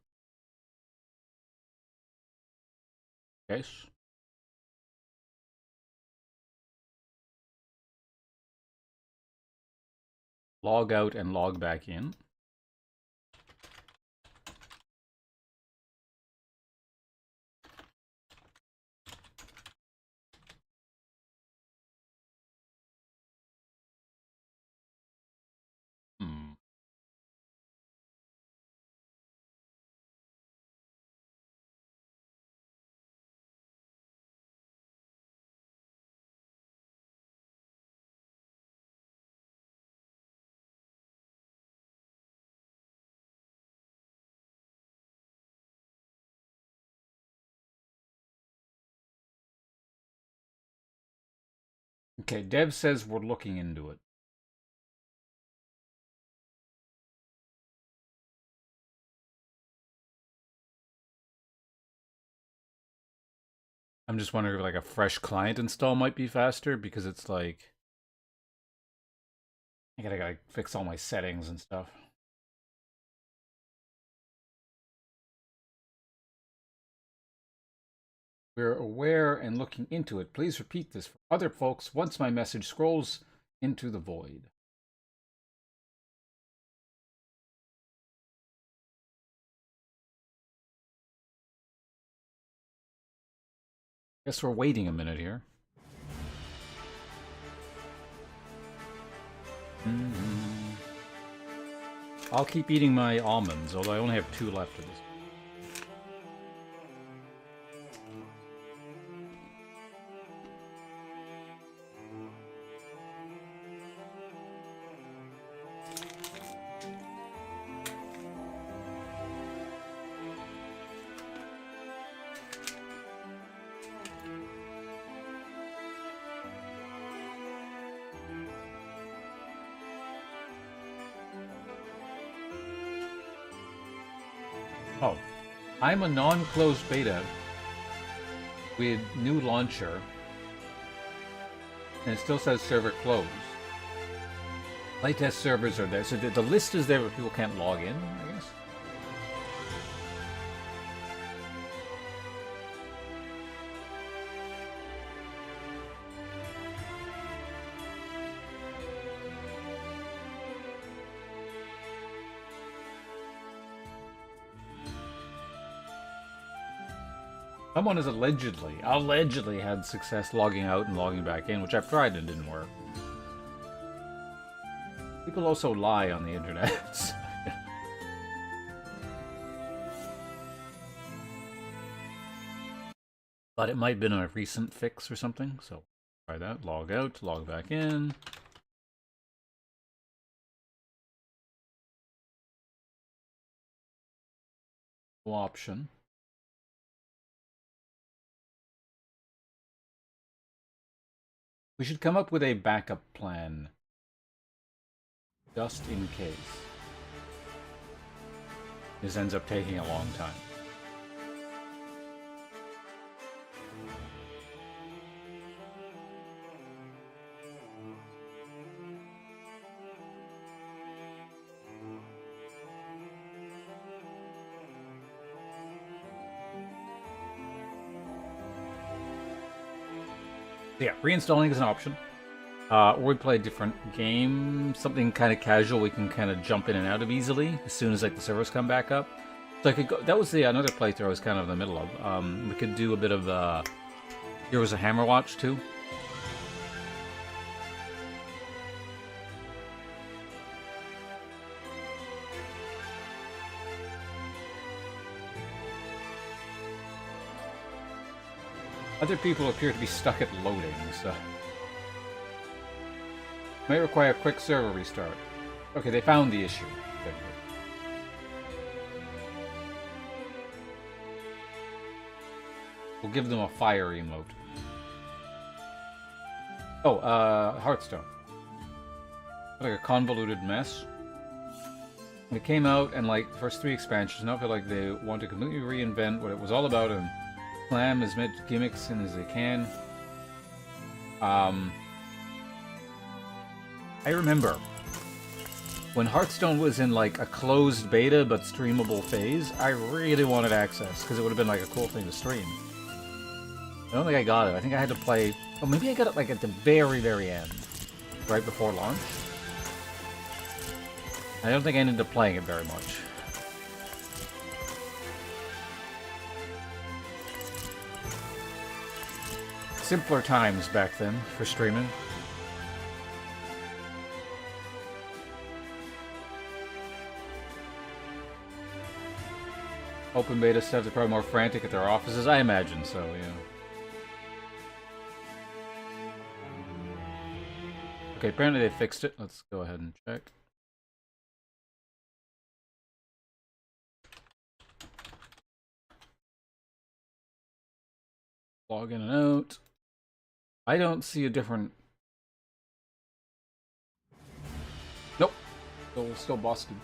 A: Yes. Log out and log back in. Hmm. Okay, Dev says we're looking into it. I'm just wondering if like a fresh client install might be faster because it's like I gotta like, fix all my settings and stuff. We're aware and looking into it. Please repeat this for other folks once my message scrolls into the void. Guess we're waiting a minute here. I'll keep eating my almonds, although I only have 2 left of this. Oh, I'm a non-closed beta with new launcher, and it still says server closed. Playtest servers are there, so the list is there, but people can't log in, I guess. Someone has allegedly had success logging out and logging back in, which I've tried and didn't work. People also lie on the internet. But it might have been a recent fix or something, so try that. Log out, log back in. No option. We should come up with a backup plan. Just in case. This ends up taking a long time. So yeah, reinstalling is an option. Or we play a different game, something kind of casual we can kind of jump in and out of easily as soon as like the servers come back up. So I could go, that was the another playthrough I was kind of in the middle of. We could do a bit of Heroes of Hammerwatch too. Other people appear to be stuck at loading, so... May require a quick server restart. Okay, they found the issue. Good. We'll give them a fire emote. Oh, Hearthstone. Like a convoluted mess. It came out, and like the first 3 expansions, now I feel like they want to completely reinvent what it was all about and slam as many gimmicks in as they can. I remember when Hearthstone was in like a closed beta but streamable phase, I really wanted access because it would have been like a cool thing to stream. I don't think I got it. I think I had to play... Oh, maybe I got it like at the very, very end. Right before launch. I don't think I ended up playing it very much. Simpler times back then for streaming. Open beta stuff, they're probably more frantic at their offices. I imagine so, yeah. Okay, apparently they fixed it. Let's go ahead and check. Log in and out. I don't see a different... Nope. Still busted.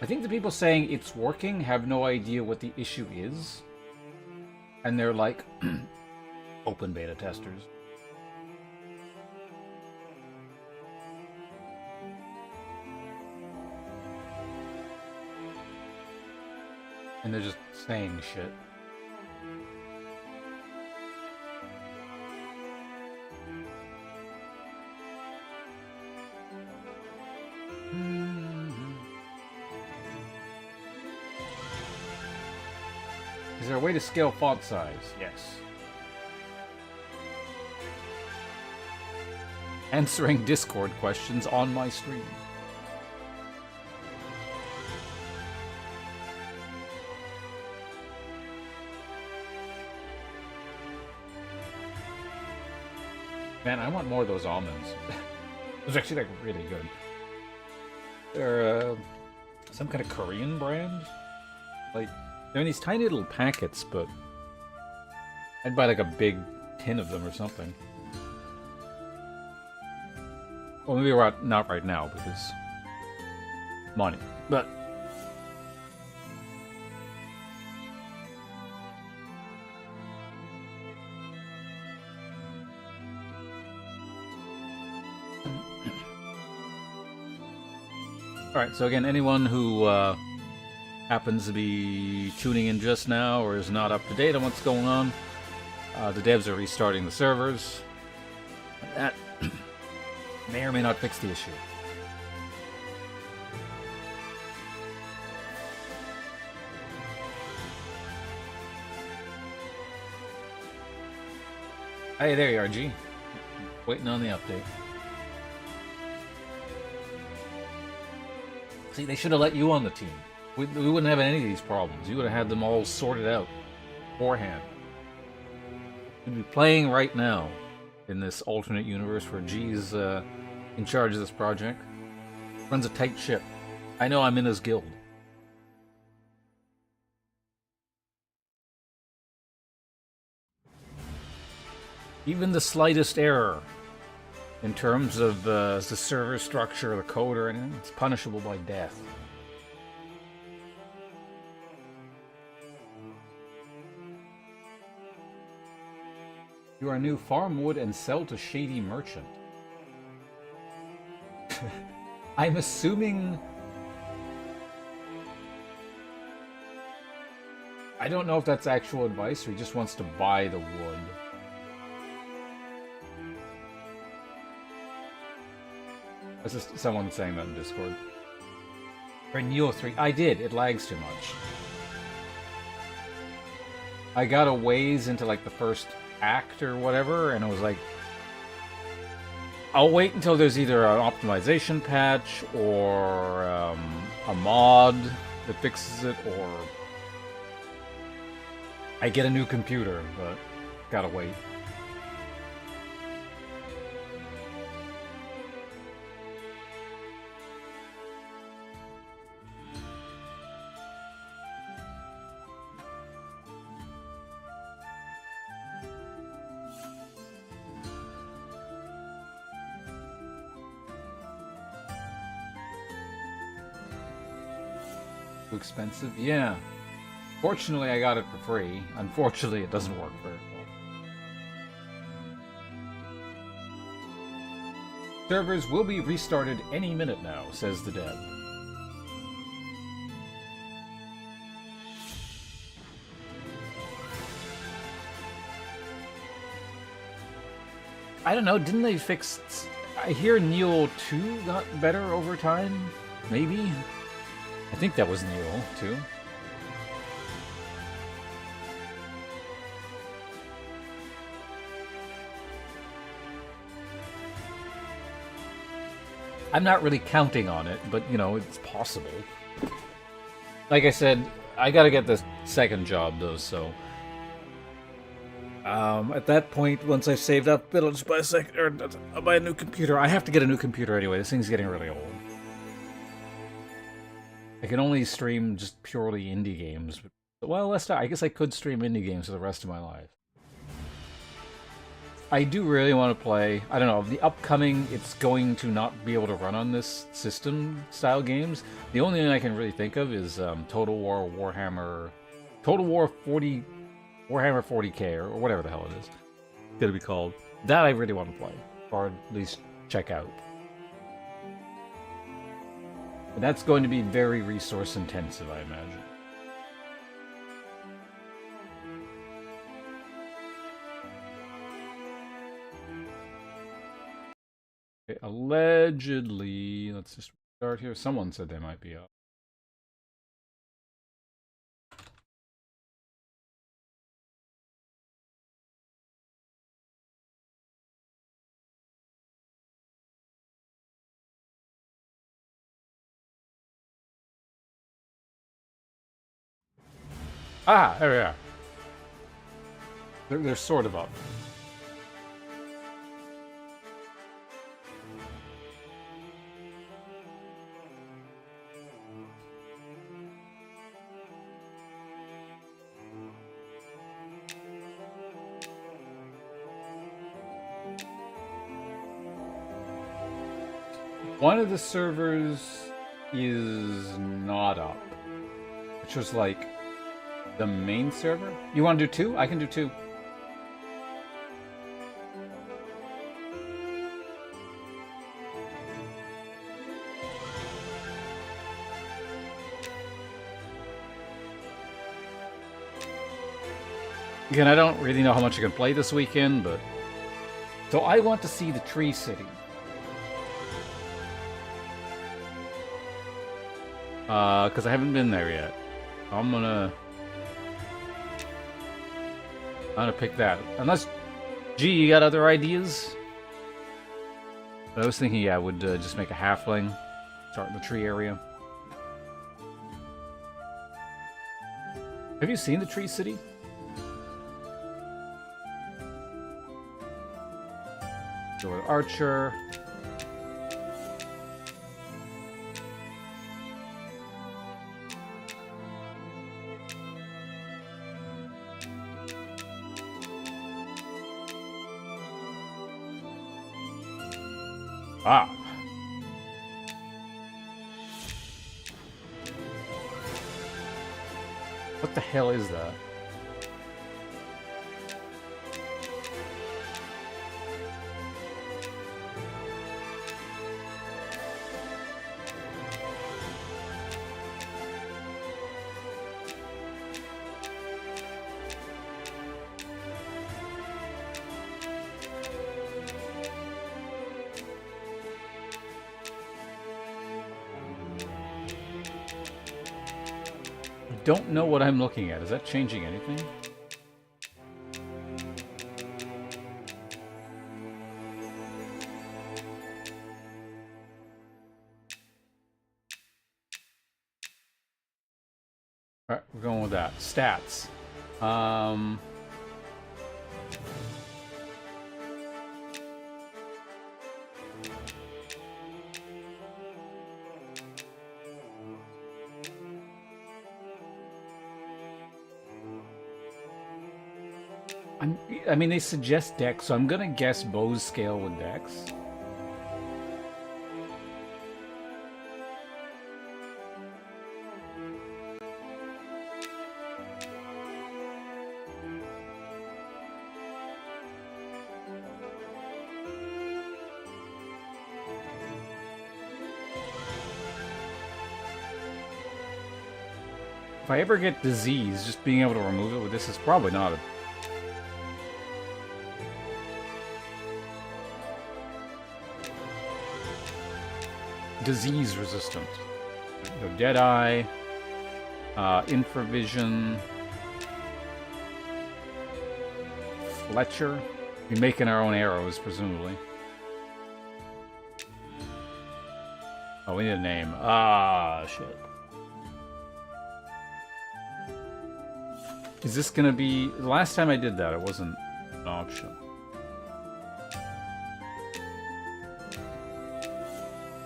A: I think the people saying it's working have no idea what the issue is. And they're like open beta testers. And they're just saying shit. Is there a way to scale font size? Yes. Answering Discord questions on my stream. Man, I want more of those almonds. Those are actually like really good. They're some kind of Korean brand. Like, they're in these tiny little packets, but I'd buy like a big tin of them or something. Well, maybe not right now because money, but. Alright, so again, anyone who happens to be tuning in just now or is not up to date on what's going on, the devs are restarting the servers. That may or may not fix the issue. Hey, there you are, G. Waiting on the update. See, they should have let you on the team. We wouldn't have any of these problems. You would have had them all sorted out beforehand. You'd be playing right now in this alternate universe where G's in charge of this project. Runs a tight ship. I know I'm in his guild. Even the slightest error in terms of the server structure, the code, or anything, it's punishable by death. You are new, farm wood and sell to shady merchant. I'm assuming... I don't know if that's actual advice or he just wants to buy the wood. This is someone saying that in Discord. For Neo 3, I did. It lags too much. I got a ways into like the first act or whatever, and it was like, I'll wait until there's either an optimization patch or a mod that fixes it, or I get a new computer, but gotta wait. Too expensive? Yeah. Fortunately, I got it for free. Unfortunately, it doesn't work very well. Servers will be restarted any minute now, says the dev. I don't know, didn't they fix... I hear Neil 2 got better over time? Maybe? I think that was Neil 2. I'm not really counting on it, but, you know, it's possible. Like I said, I gotta get the second job, though, so... at that point, once I've saved up, it'll just buy I'll buy a new computer. I have to get a new computer anyway. This thing's getting really old. I can only stream just purely indie games. Well, I guess I could stream indie games for the rest of my life. I do really want to play, I don't know, the upcoming, it's going to not be able to run on this system-style games. The only thing I can really think of is Total War 40... Warhammer 40k, or whatever the hell it is. It's gonna be called. That I really want to play, or at least check out. But that's going to be very resource intensive, I imagine. Okay, allegedly, let's just start here. Someone said they might be up. Ah, there we are. They're sort of up. One of the servers is not up, which was like the main server. You want to do 2? I can do 2. Again, I don't really know how much I can play this weekend, but... So I want to see the Tree City. Because I haven't been there yet. I'm gonna pick that. Unless, gee, you got other ideas? But I was thinking, yeah, I would just make a halfling. Start in the tree area. Have you seen the Tree City? Go with Archer. Ah. What the hell is that? Don't know what I'm looking at. Is that changing anything? Alright, we're going with that. Stats. I mean, they suggest Dex, so I'm gonna guess bows scale with Dex. If I ever get disease, just being able to remove it with this is probably not a... disease resistant. You know, Deadeye, Infravision, Fletcher. We're making our own arrows, presumably. Oh, we need a name. Ah, shit. Is this gonna be... The last time I did that, it wasn't an option.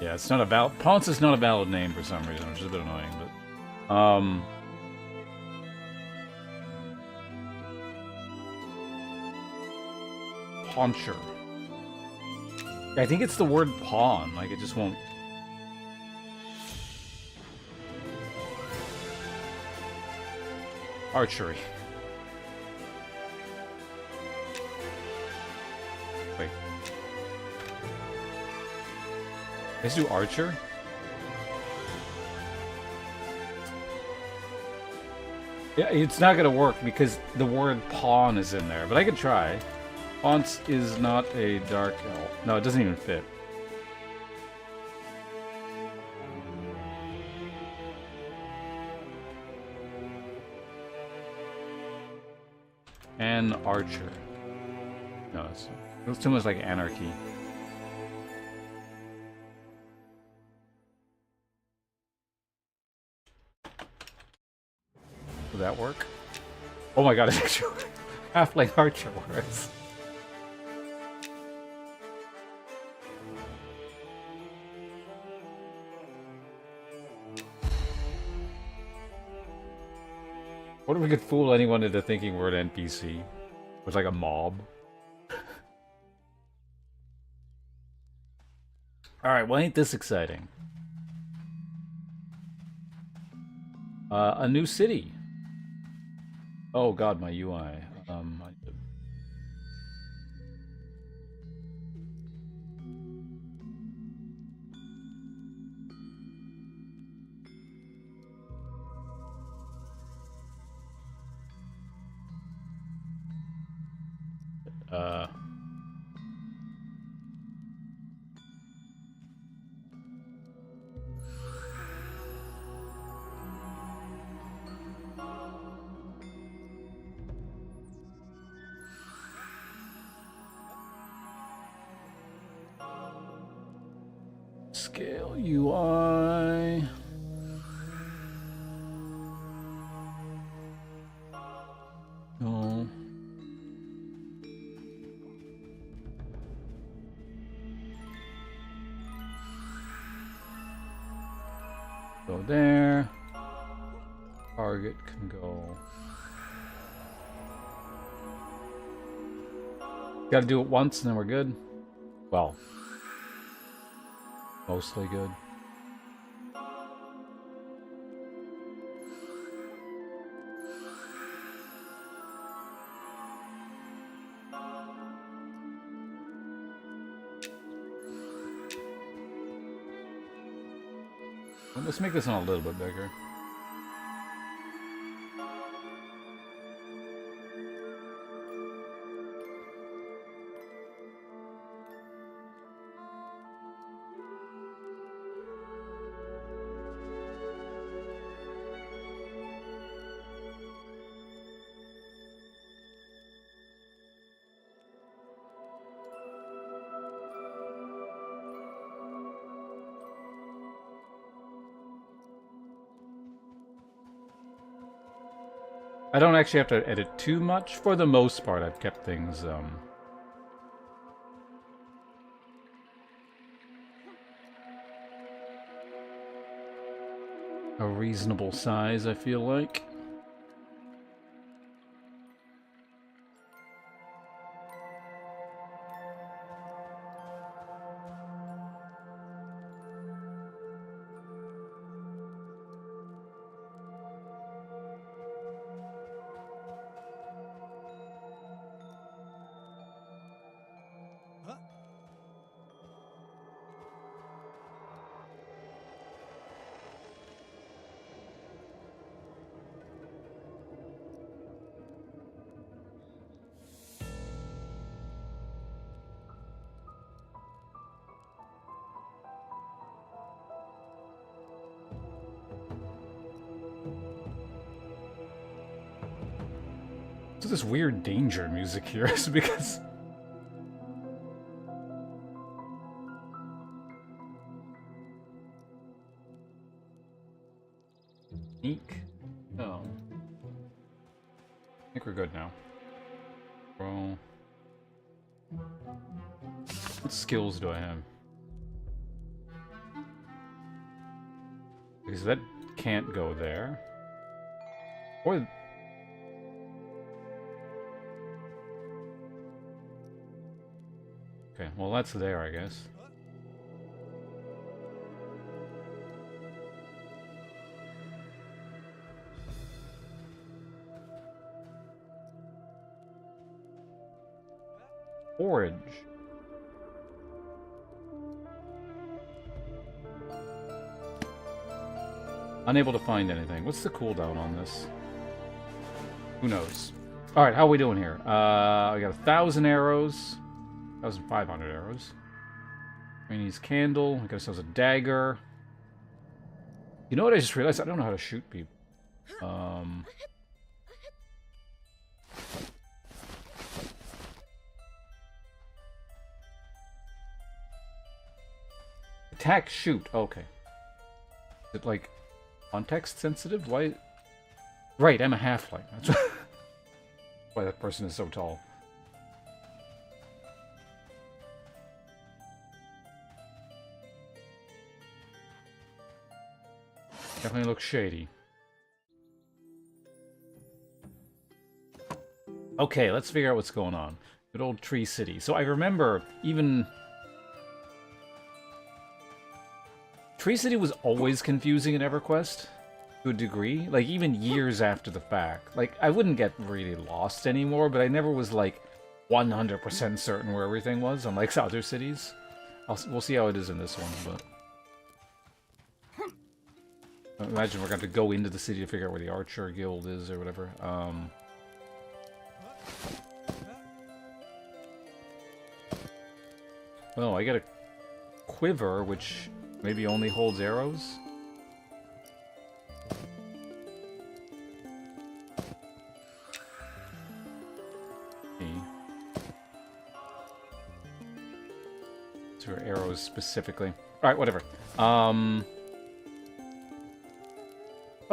A: Yeah, it's not a valid... Ponce is not a valid name for some reason, which is a bit annoying, but... Pauncher. I think it's the word pawn, like it just won't... Archery. Wait. Let's do archer? Yeah, it's not gonna work because the word pawn is in there, but I could try. Ponce is not a dark elf. No, it doesn't even fit. An archer. No, it's too much like anarchy. Would that work? Oh my god, it actually halfling archer works. What if we could fool anyone into thinking we're an NPC? With like a mob? Alright, well ain't this exciting. A new city. Oh god, my UI. Scale UI. No. Go there. Target can go. Gotta do it once and then we're good. Well, mostly good. Well, let's make this one a little bit bigger. I don't actually have to edit too much. For the most part, I've kept things, a reasonable size, I feel like. this weird danger music here? Is it because... Sneak? No. I think we're good now. Roll. What skills do I have? Because that can't go there. Or... Okay, well that's there, I guess. Forage. Unable to find anything. What's the cooldown on this? Who knows? Alright, how are we doing here? We got 1,000 arrows. 1,500 arrows. Rainey's candle. We got ourselves a dagger. You know what I just realized? I don't know how to shoot people. Attack, shoot. Okay. Is it like context sensitive? Why? Right, I'm a halfling. That's why that person is so tall. Definitely looks shady. Okay, let's figure out what's going on. Good old Tree City. So I remember even... Tree City was always confusing in EverQuest, to a degree. Like, even years after the fact. Like, I wouldn't get really lost anymore, but I never was, like, 100% certain where everything was, unlike other cities. We'll see how it is in this one, but... I imagine we're going to have to go into the city to figure out where the Archer Guild is, or whatever. Oh, I got a quiver, which... maybe only holds arrows? To arrows specifically. Alright, whatever.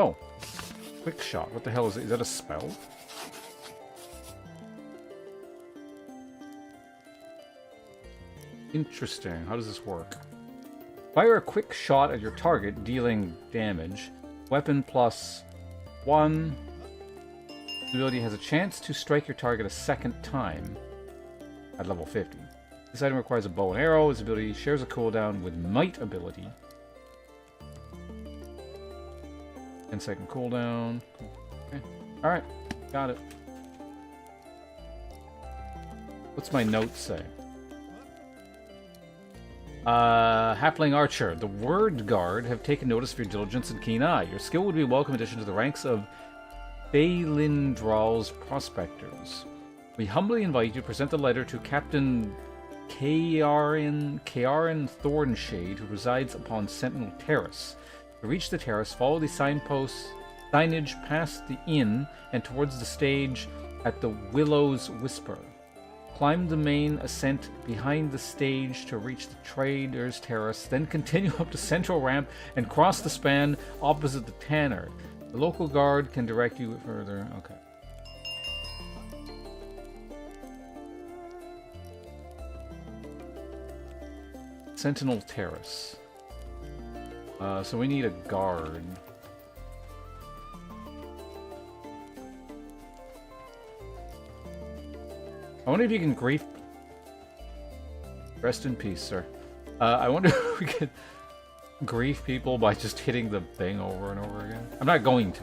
A: Oh. Quick shot. What the hell is it? Is that a spell? Interesting. How does this work? Fire a quick shot at your target, dealing damage. Weapon plus 1. The ability has a chance to strike your target a second time at level 50. This item requires a bow and arrow. This ability shares a cooldown with Might ability. 10-second cooldown. Okay. Alright. Got it. What's my note say? Halfling Archer. The Word Guard have taken notice of your diligence and keen eye. Your skill would be a welcome addition to the ranks of Balindral's prospectors. We humbly invite you to present the letter to Captain Kayarin Thornshade, who resides upon Sentinel Terrace. To reach the terrace, follow the signage past the inn and towards the stage at the Willow's Whisper. Climb the main ascent behind the stage to reach the Trader's Terrace, then continue up the central ramp and cross the span opposite the Tanner. The local guard can direct you further. Okay. Sentinel Terrace. So we need a guard. I wonder if you can grief... Rest in peace, sir. I wonder if we could grief people by just hitting the thing over and over again. I'm not going to.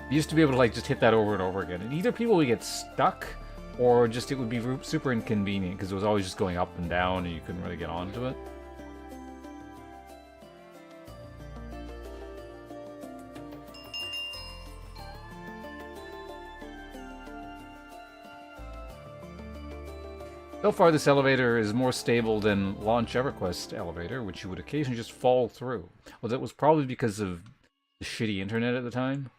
A: You used to be able to, like, just hit that over and over again. And either people would get stuck, or just it would be super inconvenient, because it was always just going up and down, and you couldn't really get onto it. So far, this elevator is more stable than Launch EverQuest elevator, which you would occasionally just fall through. Well, that was probably because of the shitty internet at the time.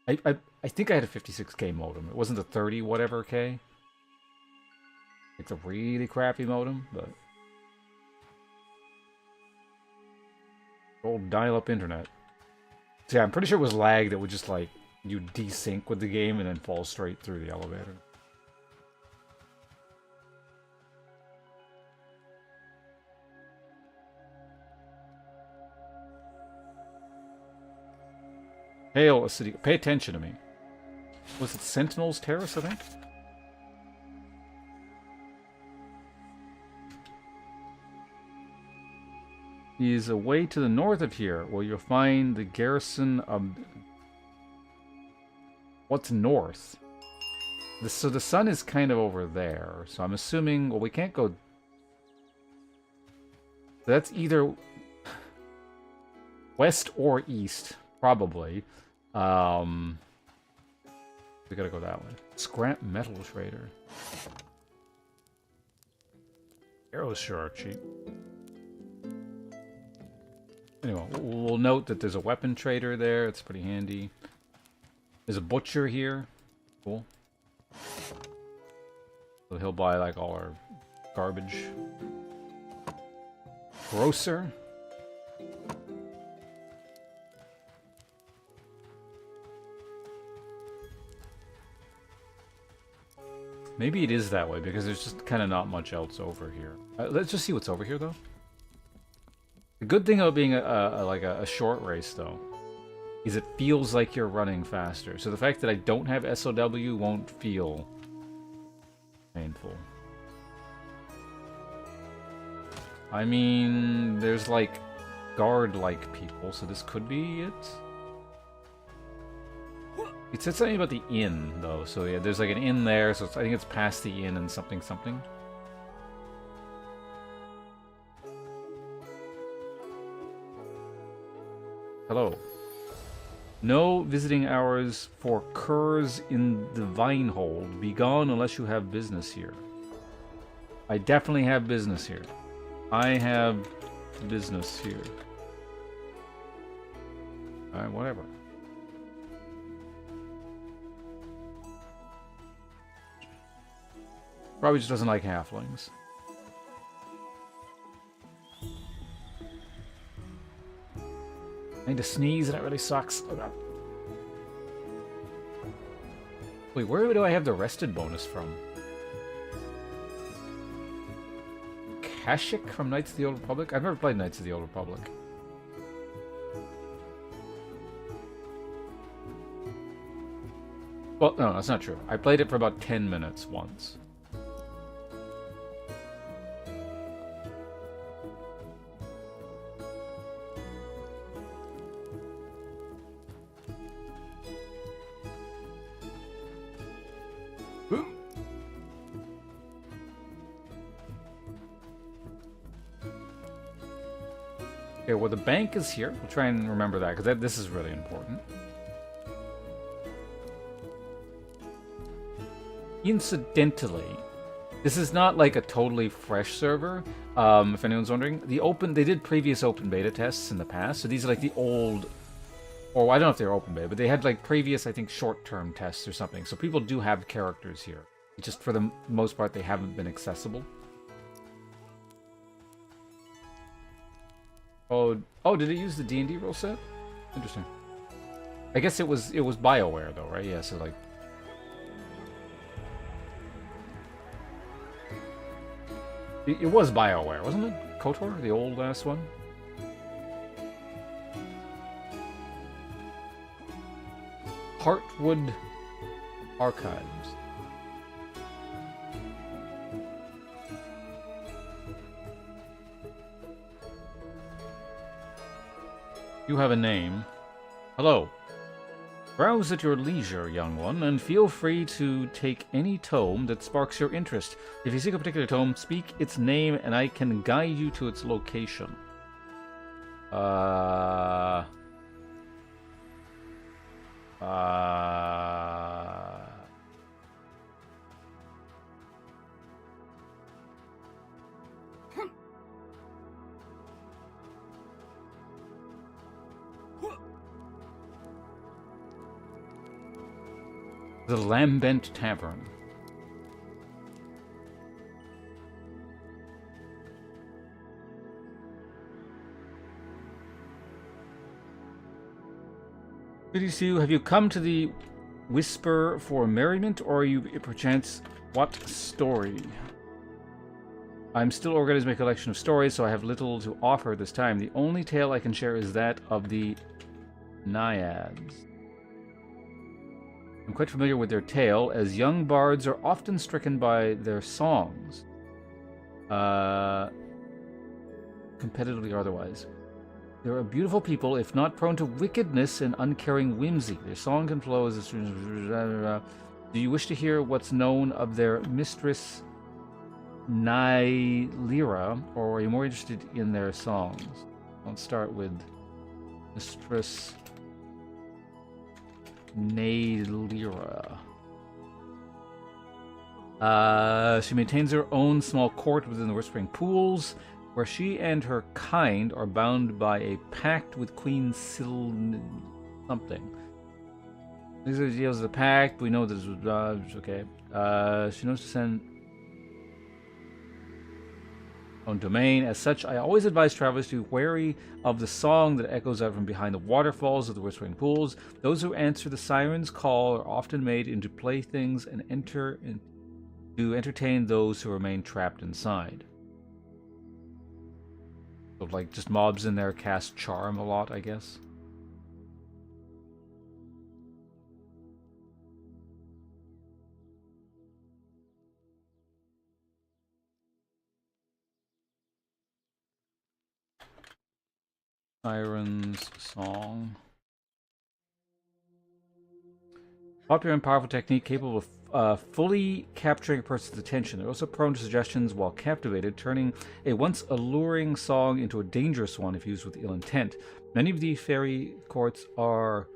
A: I think I had a 56K modem. It wasn't a 30 whatever K. It's a really crappy modem, but old dial-up internet. So yeah, I'm pretty sure it was lag that would just like you desync with the game and then fall straight through the elevator. Hail a city. Pay attention to me. Was it Sentinel's Terrace, I think? He's away to the north of here, where you'll find the garrison of... What's north? So the sun is kind of over there, so I'm assuming... Well, we can't go... That's either west or east, probably. We gotta go that way. Scrap metal trader. Arrows sure are cheap. Anyway, we'll note that there's a weapon trader there. It's pretty handy. There's a butcher here. Cool. So he'll buy like all our garbage. Grocer. Maybe it is that way because there's just kind of not much else over here. Let's just see what's over here though. The good thing about being a short race, though, is it feels like you're running faster. So the fact that I don't have SOW won't feel painful. I mean, there's, like, guard-like people, so this could be it. It said something about the inn, though, so yeah, there's, like, an inn there, so I think it's past the inn and something something. Hello. No visiting hours for curs in the Vinehold. Be gone unless you have business here. I definitely have business here. I have business here. Alright, whatever. Probably just doesn't like halflings. I need to sneeze and it really sucks. Oh god. Wait, where do I have the rested bonus from? Kashyyyk from Knights of the Old Republic? I've never played Knights of the Old Republic. Well, no, that's not true. I played it for about 10 minutes once. Okay, well, the bank is here. We'll try and remember that, because this is really important. Incidentally, this is not like a totally fresh server, if anyone's wondering. They did previous open beta tests in the past, so these are like the old... Or I don't know if they're open beta, but they had like previous, I think, short-term tests or something. So people do have characters here. Just for the most part, they haven't been accessible. Oh, did it use the D&D rule set? Interesting. I guess it was BioWare though, right? Yeah, so like it was BioWare, wasn't it? KOTOR, the old last one. Heartwood Archives. You have a name. Hello. Browse at your leisure, young one, and feel free to take any tome that sparks your interest. If you seek a particular tome, speak its name and I can guide you to its location. The Lambent Tavern. Greetings to you. Have you come to the Whisper for merriment, or are you perchance what story? I'm still organizing my collection of stories, so I have little to offer this time. The only tale I can share is that of the Naiads. I'm quite familiar with their tale, as young bards are often stricken by their songs. Competitively or otherwise. They're a beautiful people, if not prone to wickedness and uncaring whimsy. Their song can flow as a... Do you wish to hear what's known of their mistress, Nylira, or are you more interested in their songs? Let's start with Mistress Nylira. She maintains her own small court within the Whispering Pools, where she and her kind are bound by a pact with Queen something. These are the deals of the pact. We know this was okay. She knows to send own domain. As such, I always advise travelers to be wary of the song that echoes out from behind the waterfalls of the Whispering Pools. Those who answer the siren's call are often made into playthings and to entertain those who remain trapped inside. So, like, just mobs in there cast charm a lot, I guess. Siren's Song. Popular and powerful technique capable of fully capturing a person's attention. They're also prone to suggestions while captivated, turning a once alluring song into a dangerous one if used with ill intent. Many of the fairy courts are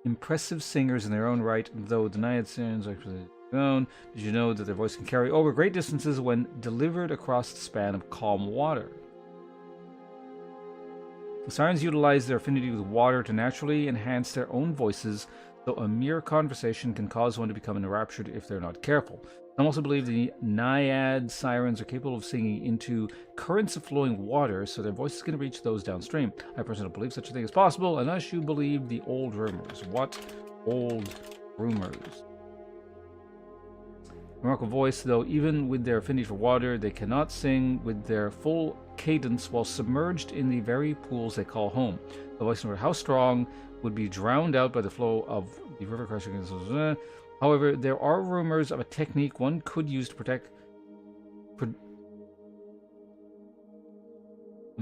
A: impressive singers in their own right, though the Naiad sirens are actually known. Did you know that their voice can carry over great distances when delivered across the span of calm water? The sirens utilize their affinity with water to naturally enhance their own voices, though a mere conversation can cause one to become enraptured if they're not careful. Some also believe the Naiad sirens are capable of singing into currents of flowing water, so their voices can reach those downstream. I personally don't believe such a thing is possible, unless you believe the old rumors. What old rumors? Remarkable voice, though even with their affinity for water, they cannot sing with their full cadence while submerged in the very pools they call home. The voice, no matter how strong, would be drowned out by the flow of the river crashing. However, there are rumors of a technique one could use to protect... I'm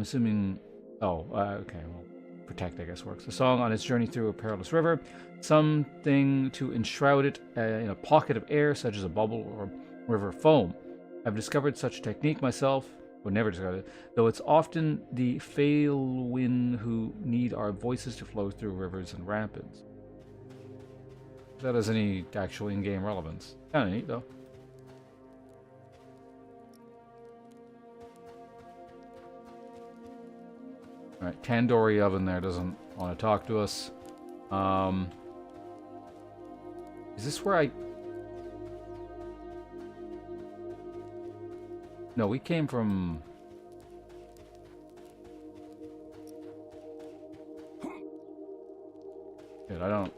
A: assuming... Oh, okay, well, protect, I guess, works. The song on its journey through a perilous river. Something to enshroud it in a pocket of air, such as a bubble or river foam. I've discovered such a technique myself. Would never discover it, though it's often the Failwin who need our voices to flow through rivers and rapids. If that has any actual in-game relevance. Kinda neat, though. Alright, Tandoori Oven there doesn't want to talk to us. Is this where I... No, we came from... Dude, I don't...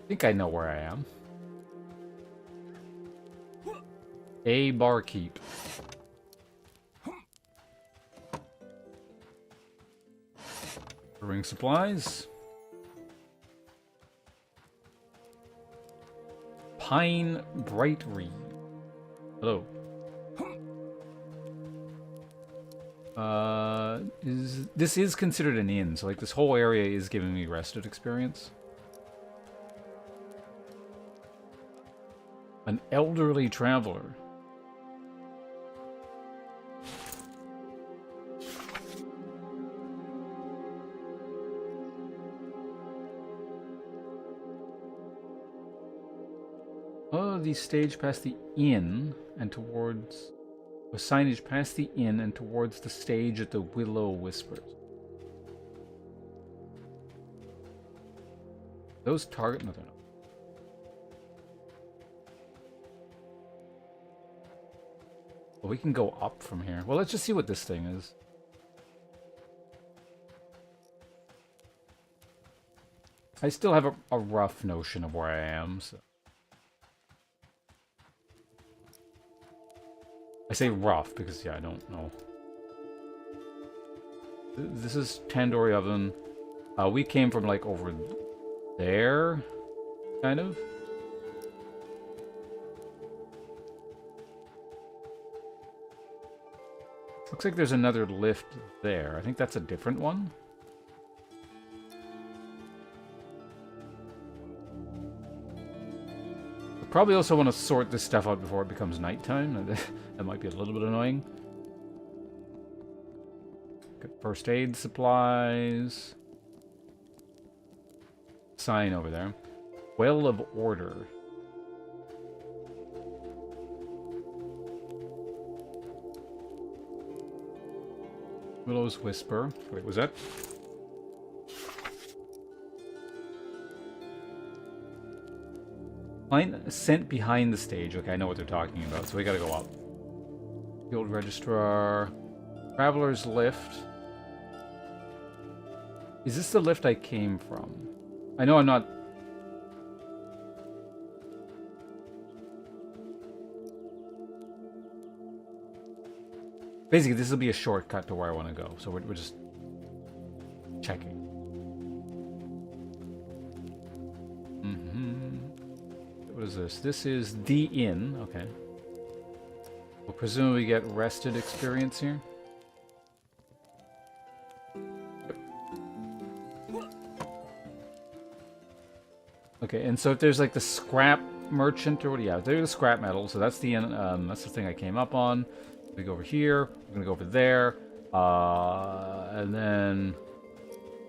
A: I think I know where I am. A barkeep. Brewing supplies. Pine Bright Reed. Hello. This is considered an inn, so like this whole area is giving me rested experience. An elderly traveler. Oh, the stage past the inn and towards... Or signage past the inn and towards the stage at the Willow Whispers. Those target... No, they're not. Well, we can go up from here. Well, let's just see what this thing is. I still have a rough notion of where I am, so... I say rough because, yeah, I don't know. This is Tandoori Oven. We came from, like, over there, kind of. Looks like there's another lift there. I think that's a different one. Probably also want to sort this stuff out before it becomes nighttime. That might be a little bit annoying. Got first aid supplies. Sign over there. Well of Order. Willow's Whisper. Wait, was that? Client sent behind the stage. Okay, I know what they're talking about, so we gotta go up. Guild Registrar. Traveler's Lift. Is this the lift I came from? I know I'm not... Basically, this will be a shortcut to where I want to go, so we're just checking. What is this? This is the inn. Okay. We'll presumably get rested experience here. Okay, and so if there's like the scrap merchant or what? Yeah, there's the scrap metal. So that's the that's the thing I came up on. We go over here. We're gonna go over there, and then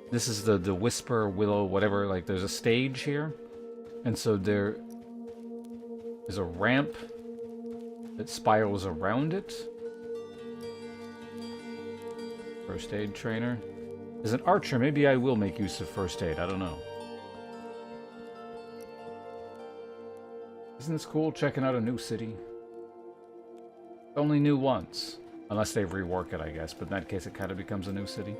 A: this is the Whisper, Willow, whatever. Like there's a stage here, and so there is a ramp that spirals around it. First aid trainer. As an archer, maybe I will make use of first aid. I don't know. Isn't this cool, checking out a new city? Only new once. Unless they rework it, I guess. But in that case, it kind of becomes a new city.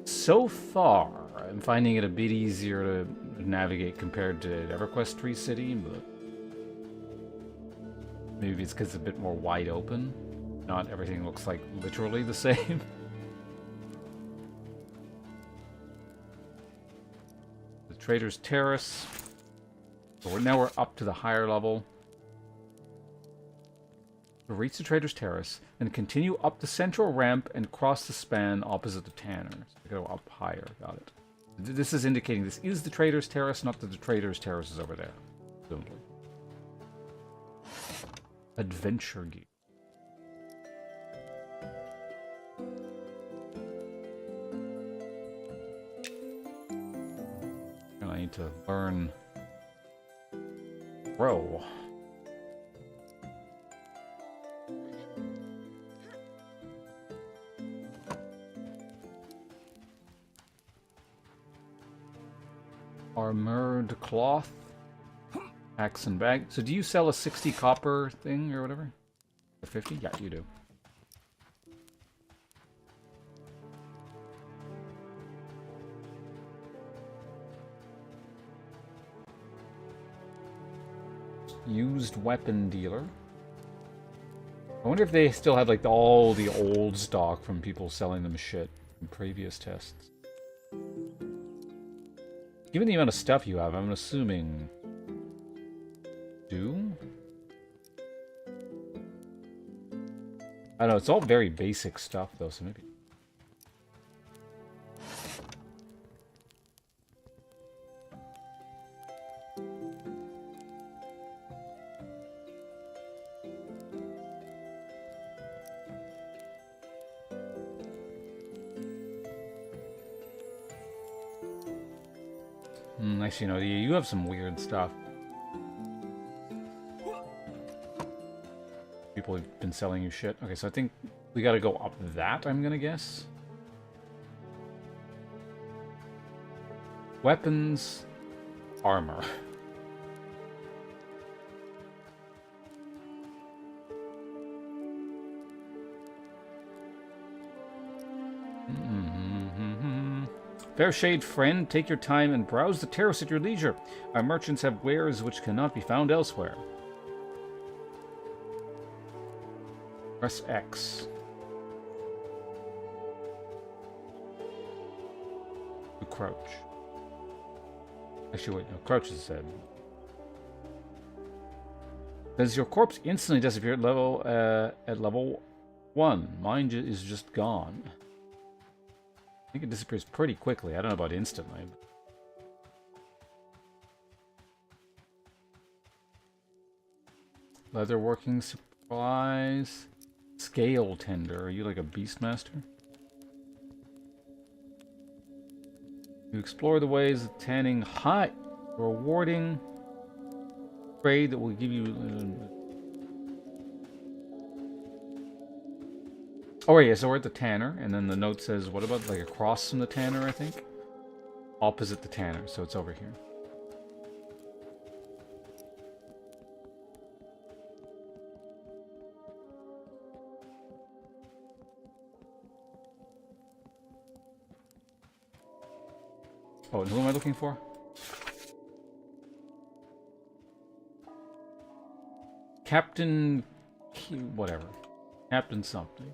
A: So far, I'm finding it a bit easier to navigate compared to EverQuest 3 City, but... maybe it's because it's a bit more wide open. Not everything looks like literally the same. The Trader's Terrace. So now we're up to the higher level. We'll reach the Trader's Terrace, and continue up the central ramp and cross the span opposite the Tanner. So we go up higher. Got it. This is indicating this is the Trader's Terrace, not that the Trader's Terrace is over there. Presumably. Adventure gear. And I need to learn row. Armored cloth. Axe and bag. So do you sell a 60 copper thing or whatever? Or 50? Yeah, you do. Used weapon dealer. I wonder if they still have like all the old stock from people selling them shit in previous tests. Given the amount of stuff you have, I'm assuming... do? I don't know, it's all very basic stuff though, so maybe... Actually, no, you have some weird stuff. People have been selling you shit. Okay, so I think we gotta go up that, I'm gonna guess. Weapons, armor. Fair shade, friend, take your time and browse the terrace at your leisure. Our merchants have wares which cannot be found elsewhere. Press X. To crouch. Actually, wait, no, crouch is said. Does your corpse instantly disappear at level 1? Mine is just gone. I think it disappears pretty quickly. I don't know about instantly. Leatherworking supplies. Scale tender. Are you like a beastmaster? You explore the ways of tanning high. Rewarding trade that will give you... Oh, wait, yeah, so we're at the tanner, and then the note says, what about, like, across from the tanner, I think? Opposite the tanner, so it's over here. Oh, and who am I looking for? Captain... whatever. Captain something.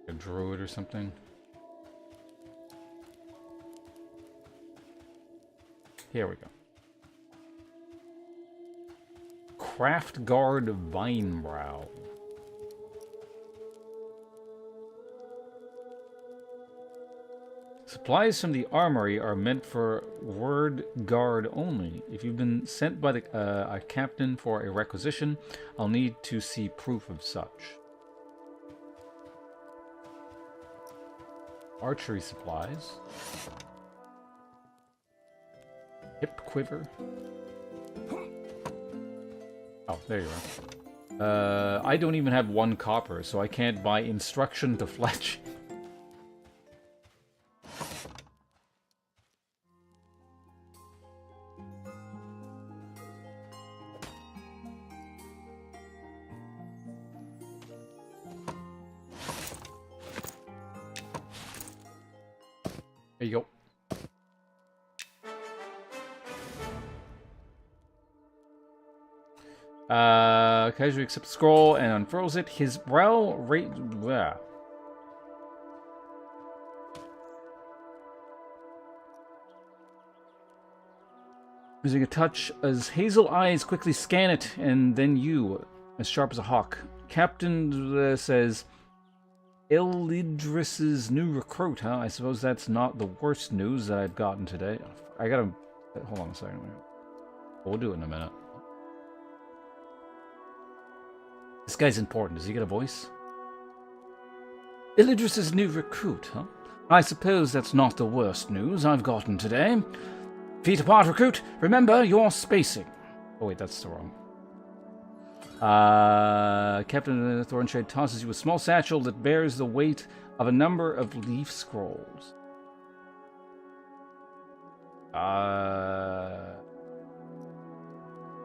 A: A druid or something. Here we go. Craft Guard Vinebrow. Supplies from the armory are meant for word guard only. If you've been sent by a captain for a requisition, I'll need to see proof of such. Archery supplies. Hip quiver. Oh, there you are. I don't even have 1 copper, so I can't buy instruction to fletch. There you go. Casually accepts scroll and unfurls it. His brow rate. Using a touch, as hazel eyes quickly scan it, and then you, as sharp as a hawk. Captain says, Elidris's new recruit, huh? I suppose that's not the worst news that I've gotten today. I gotta... Hold on a second. We'll do it in a minute. This guy's important. Does he get a voice? Elidris's new recruit, huh? I suppose that's not the worst news I've gotten today. Feet apart, recruit. Remember, you're spacing. Oh, wait, that's the wrong. Captain Thornshade tosses you a small satchel that bears the weight of a number of leaf scrolls.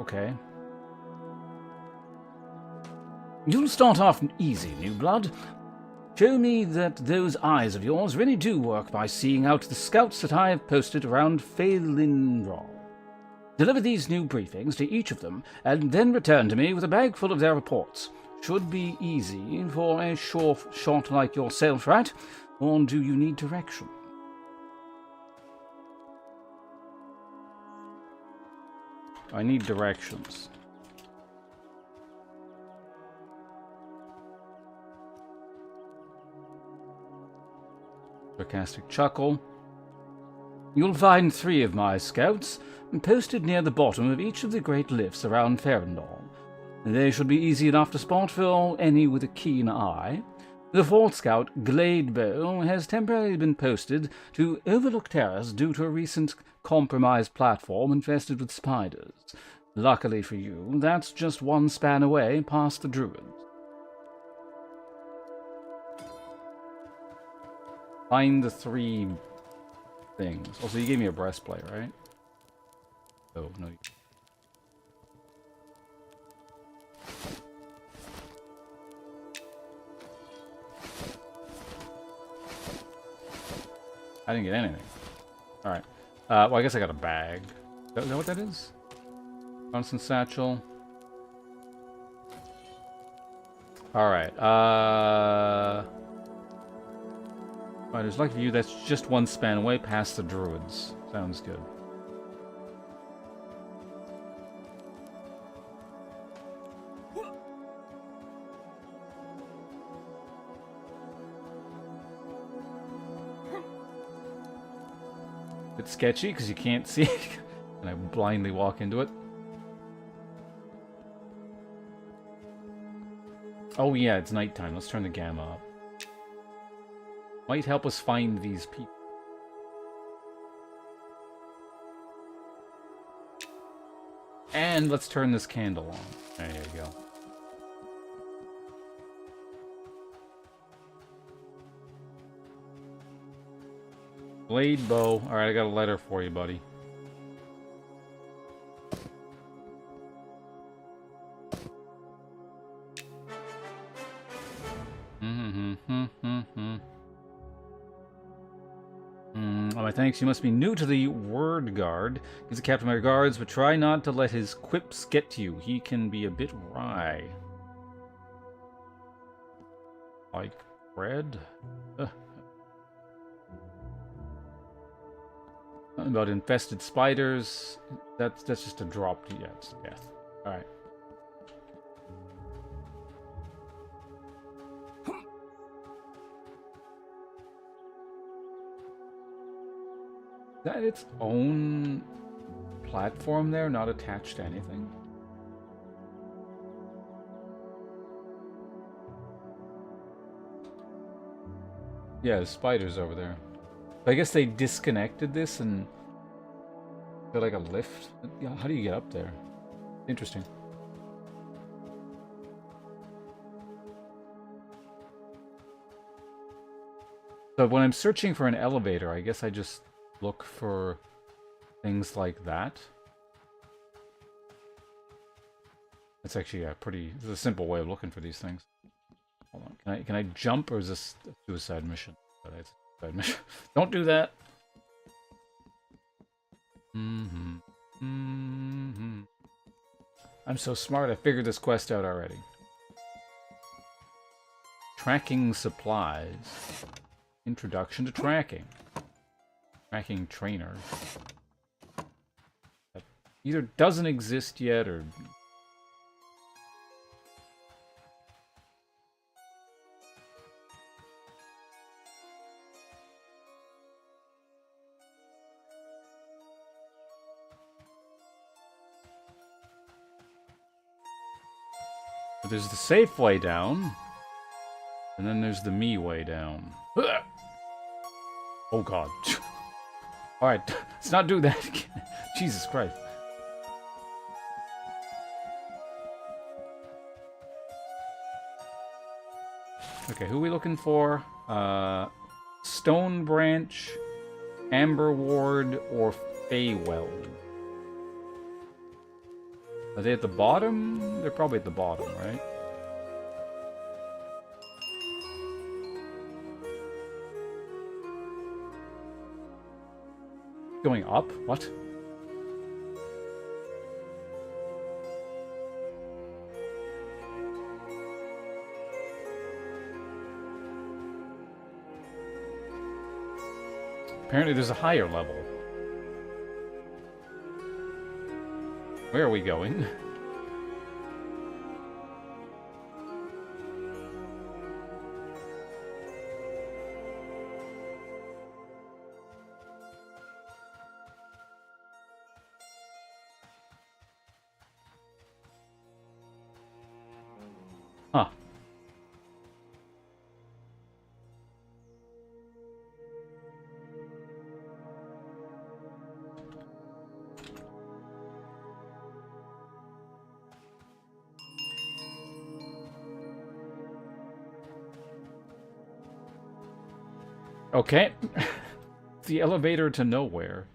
A: Okay. You'll start off easy, new blood. Show me that those eyes of yours really do work by seeing out the scouts that I have posted around Phalinrol. Deliver these new briefings to each of them, and then return to me with a bag full of their reports. Should be easy for a shot like yourself, right? Or do you need direction? I need directions. Sarcastic chuckle. You'll find 3 of my scouts posted near the bottom of each of the great lifts around Ferendal. They should be easy enough to spot for any with a keen eye. The 4th scout, Gladebow, has temporarily been posted to Overlook Terrace due to a recent compromised platform infested with spiders. Luckily for you, that's just 1 span away past the Druids. Find the 3 things. Also, you gave me a breastplate, right? Oh, no. I didn't get anything. Alright. Well, I guess I got a bag. Is that what that is? Constant satchel. Alright. There's lucky for you. That's just one span away past the druids. Sounds good. Bit sketchy because you can't see and I blindly walk into it. Oh yeah, it's nighttime. Let's turn the gamma up. Might help us find these people. And let's turn this candle on. There you go. Blade bow. Alright, I got a letter for you, buddy. My thanks. You must be new to the Word Guard. He's a captain of my guards, but try not to let his quips get to you. He can be a bit wry. Like bread? Something about infested spiders. That's just a drop to it's death. Alright. Is that its own platform there, not attached to anything? Yeah, the spiders over there. I guess they disconnected this and they're like a lift. Yeah, how do you get up there? Interesting. So when I'm searching for an elevator, I guess I just look for things like that. That's actually a it's a simple way of looking for these things. Hold on, can I jump, or is this a suicide mission? It's a suicide mission. Don't do that. I'm so smart. I figured this quest out already. Tracking supplies. Introduction to tracking. Tracking trainer. That either doesn't exist yet or... But there's the safe way down. And then there's the me way down. Oh god. Alright, let's not do that again. Jesus Christ. Okay, who are we looking for? Stone Branch, Amber Ward, or Feyweld? Are they at the bottom? They're probably at the bottom, right? Going up? What? Apparently there's a higher level. Where are we going? Huh. Okay. The elevator to nowhere.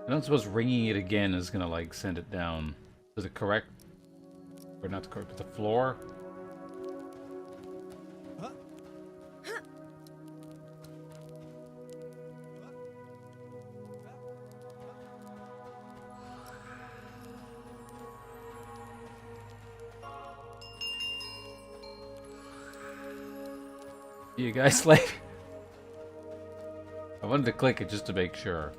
A: I don't suppose ringing it again is gonna like send it down to the correct, or not the correct, but the floor. You guys like? I wanted to click it just to make sure.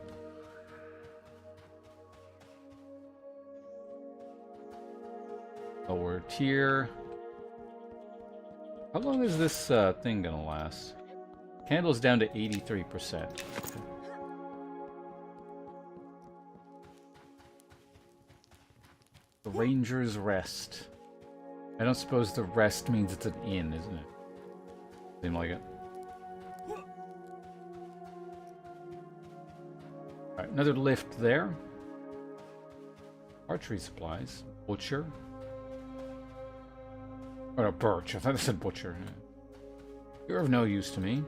A: Lower tier. How long is this thing gonna last? Candle's down to 83%. The Ranger's Rest. I don't suppose the rest means it's an inn, isn't it? Seem like it. Alright, another lift there. Archery supplies. Butcher. Oh no, birch. I thought I said butcher. You're of no use to me.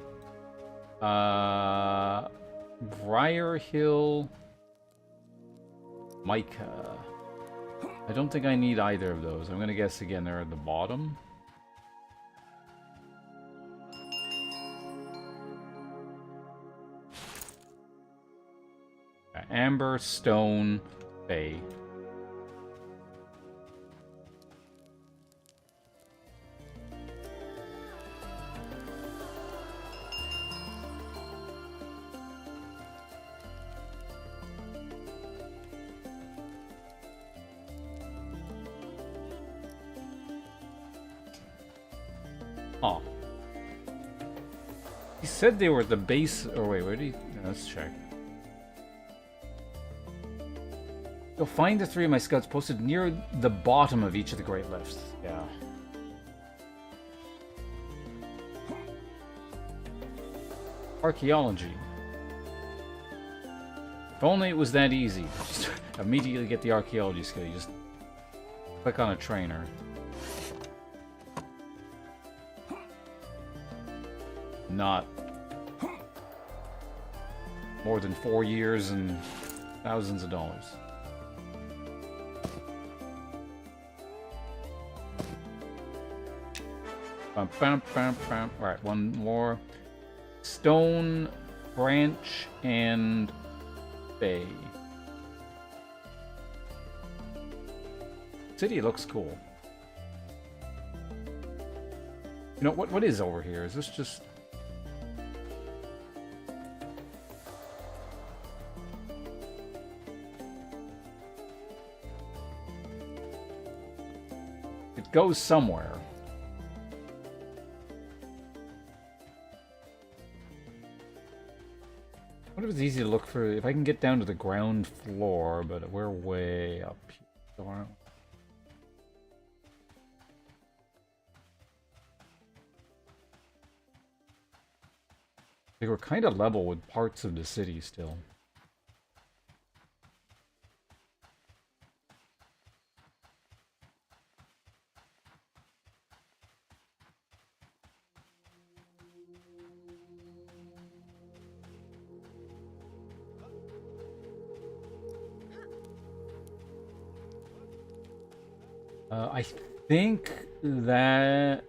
A: Briar Hill. Mica. I don't think I need either of those. I'm gonna guess again they're at the bottom. Amber, stone, bay. Oh. He said they were at the base. Oh, wait, where did he? Let's check. You'll find the 3 of my scouts posted near the bottom of each of the Great Lifts. Yeah. Archaeology. If only it was that easy. Just immediately get the archaeology skill. You just click on a trainer. Not more than 4 years and thousands of dollars. Bum, bum, bum, bum. All right, one more. Stone, branch, and bay. City looks cool. You know, what is over here? Is this just... It goes somewhere. I wonder if it's easy to look for... If I can get down to the ground floor, but we're way up here. So I think we're kind of level with parts of the city still. I think that...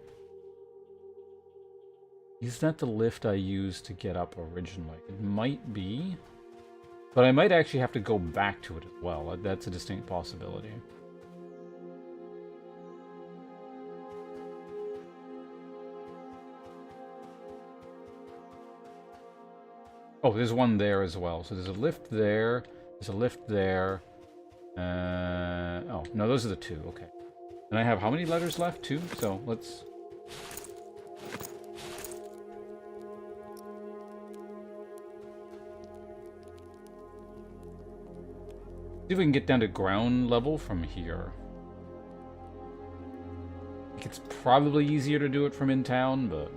A: Is that the lift I used to get up originally? It might be. But I might actually have to go back to it as well. That's a distinct possibility. Oh, there's one there as well. So there's a lift there. There's a lift there. Oh, no, those are the 2. Okay. And I have how many letters left? 2? So let's... see if we can get down to ground level from here. think it's probably easier to do it from in town, but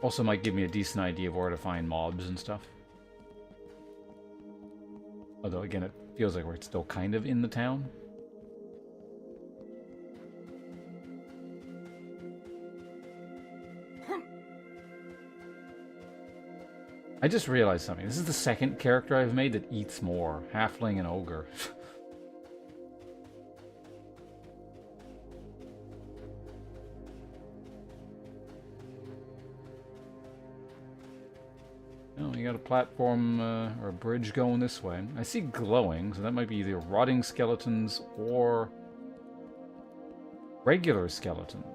A: also might give me a decent idea of where to find mobs and stuff. Although again, it feels like we're still kind of in the town. I just realized something. This is the second character I've made that eats more. Halfling and ogre. Oh, you got a platform or a bridge going this way. I see glowing, so that might be either rotting skeletons or regular skeleton.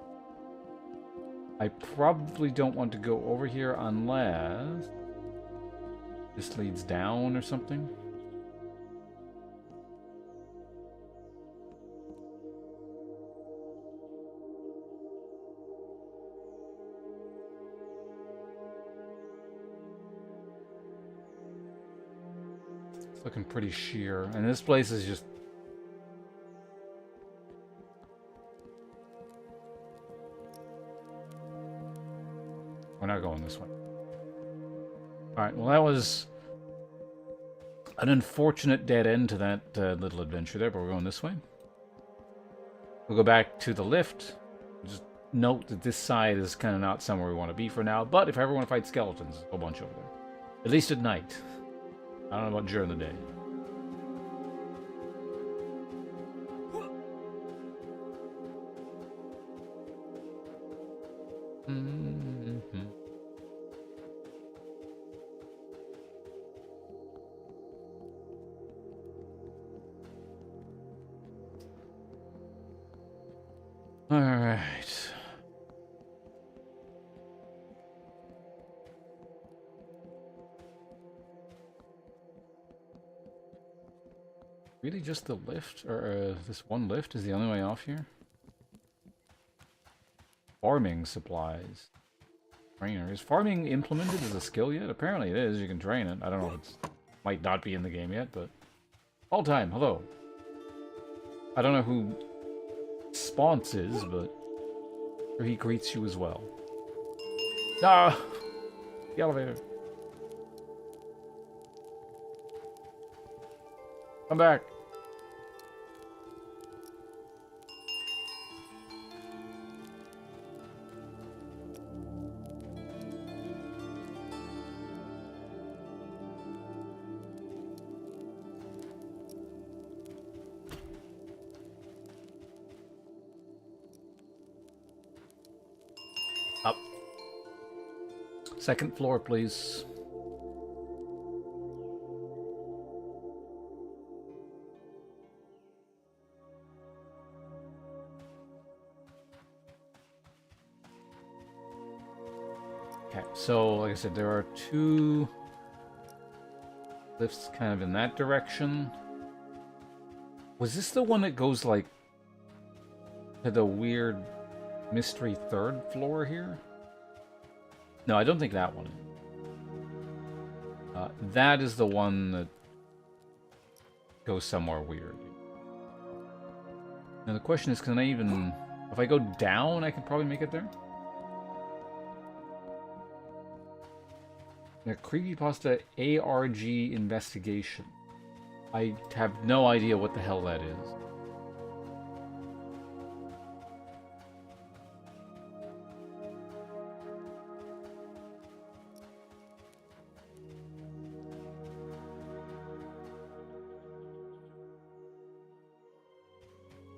A: I probably don't want to go over here unless this leads down or something. It's looking pretty sheer. And this place is just... We're not going this way. Alright, well that was an unfortunate dead end to that little adventure there, but we're going this way. We'll go back to the lift. Just note that this side is kind of not somewhere we want to be for now, but if I ever want to fight skeletons, there's a whole bunch over there. At least at night. I don't know about during the day. Alright. Really just the lift? Or this one lift is the only way off here? Farming supplies. Trainer. Is farming implemented as a skill yet? Apparently it is. You can train it. I don't know if it's... Might not be in the game yet, but... All time, hello. I don't know who Spawns is, but he greets you as well. Ah! The elevator. Come back. Up. Second floor, please. Okay, so like I said, there are two lifts kind of in that direction. Was this the one that goes like to the weird mystery third floor here? No, I don't think that one. That is the one that goes somewhere weird. Now the question is, can I even... If I go down, I can probably make it there? A creepypasta ARG investigation. I have no idea what the hell that is.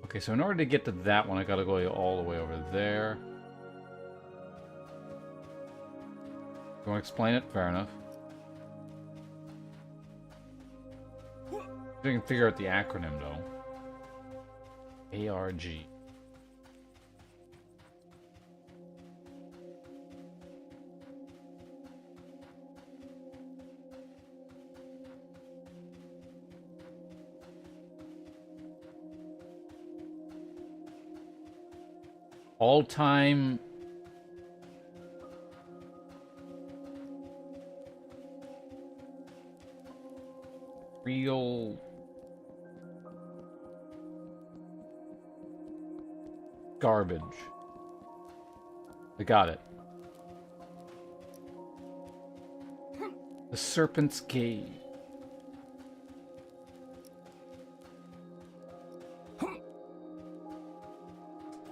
A: Okay, so in order to get to that one, I gotta go all the way over there. You want to explain it? Fair enough. I can figure out the acronym, though. ARG. All-time... real... Garbage. I got it. The Serpent's Cave.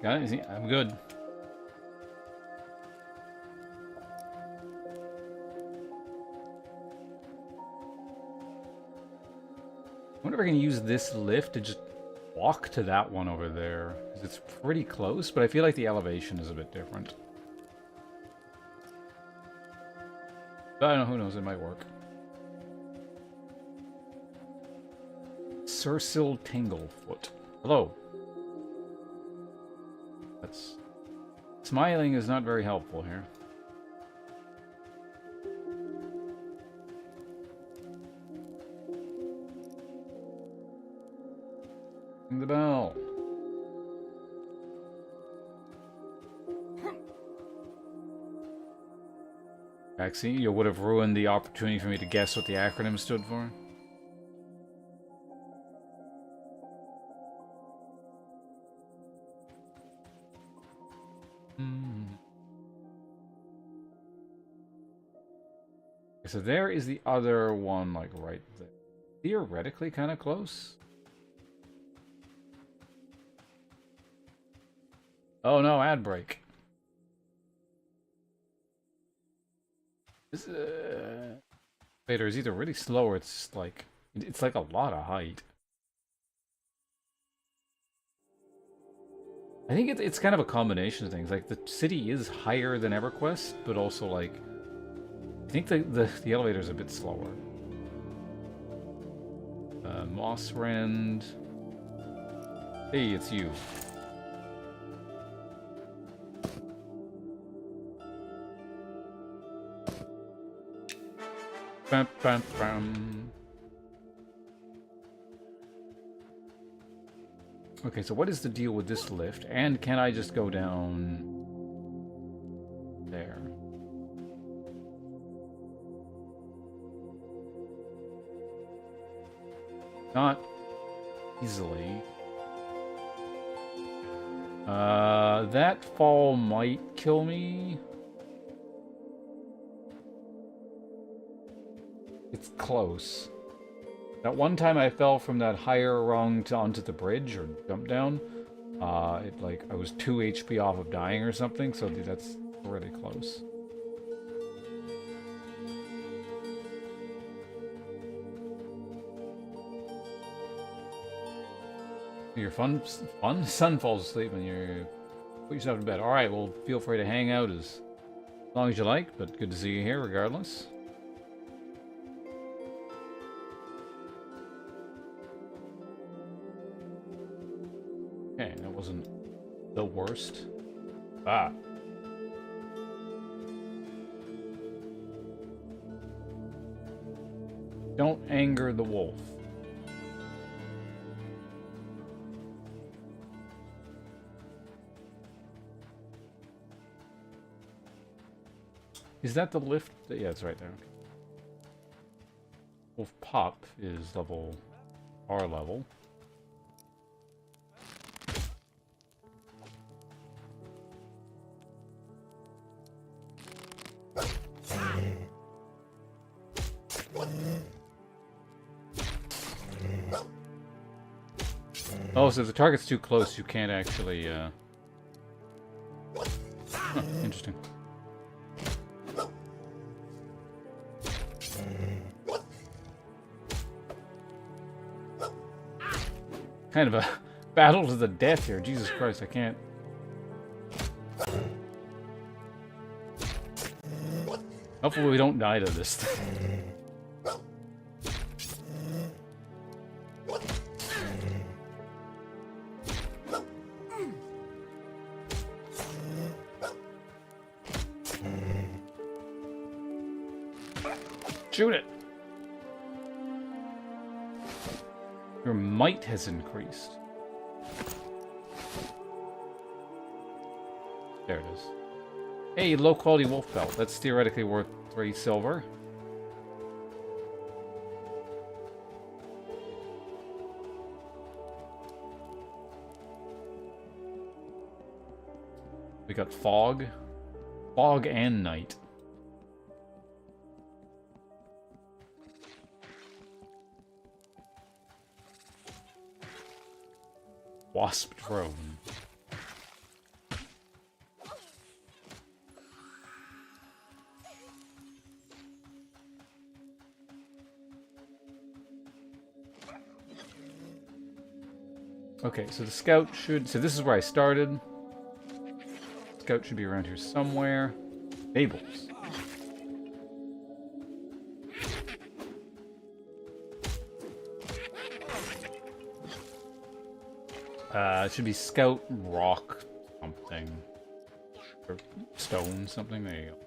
A: Got it? I'm good. I wonder if I can use this lift to just walk to that one over there. 'Cause it's pretty close, but I feel like the elevation is a bit different. But I don't know, who knows, it might work. Circil Tanglefoot. Hello. That's... Smiling is not very helpful here. Ring the bell. Actually, you would have ruined the opportunity for me to guess what the acronym stood for. So there is the other one, like right there. Theoretically kind of close. Oh no, ad break. This elevator is either really slow or it's like a lot of height. I think it's kind of a combination of things. Like the city is higher than EverQuest, but also like I think the elevator is a bit slower. Moss Rend. Hey, it's you. Bam, bam, bam. Okay, so what is the deal with this lift? And can I just go down there? Not easily. That fall might kill me. It's close. That one time I fell from that higher rung onto the bridge or jumped down. I was 2 HP off of dying or something, so that's really close. Your fun son falls asleep and you put yourself to bed. All right, well, feel free to hang out as long as you like, but good to see you here regardless. Okay, that wasn't the worst. Ah. Don't anger the wolf. Is that the lift? Yeah, it's right there. Okay. Wolf Pop is R level. Oh, so if the target's too close, you can't actually, Huh, interesting. Kind of a battle to the death here. Jesus Christ, I can't... Hopefully we don't die to this thing. Shoot it! Your might has increased. There it is. Hey, low quality wolf belt. That's theoretically worth 3 silver. We got fog. Fog and night. Wasp drone. Okay, so the scout should... So this is where I started. Scout should be around here somewhere. Fables. It should be scout rock something. Or stone something. There you go.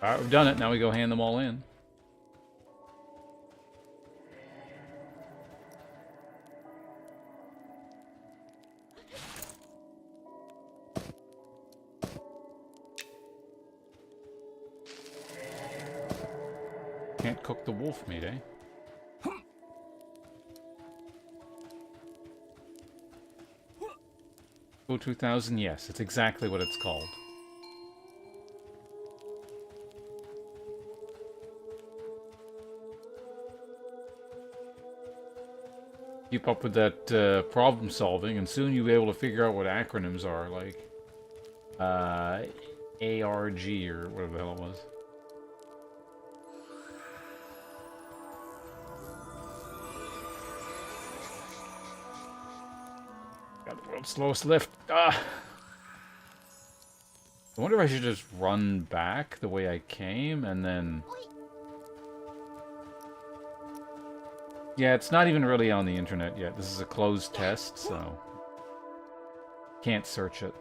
A: Alright, we've done it. Now we go hand them all in. Can't cook the wolf meat, eh? Oh, 2000, yes, it's exactly what it's called. Keep up with that problem solving, and soon you'll be able to figure out what acronyms are, like ARG or whatever the hell it was. Got the world's slowest lift. Ah! I wonder if I should just run back the way I came and then... Yeah, it's not even really on the internet yet. This is a closed test, so... Can't search it.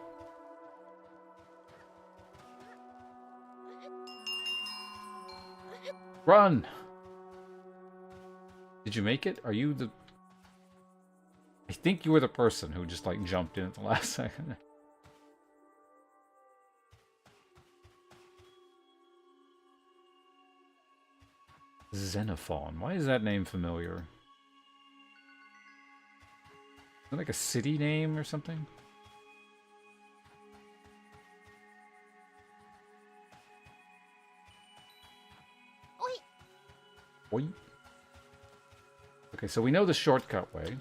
A: Run! Did you make it? Are you the... I think you were the person who just, like, jumped in at the last second. Xenophon. Why is that name familiar? Is that like a city name or something? Oi. Oi. Okay, so we know the shortcut way.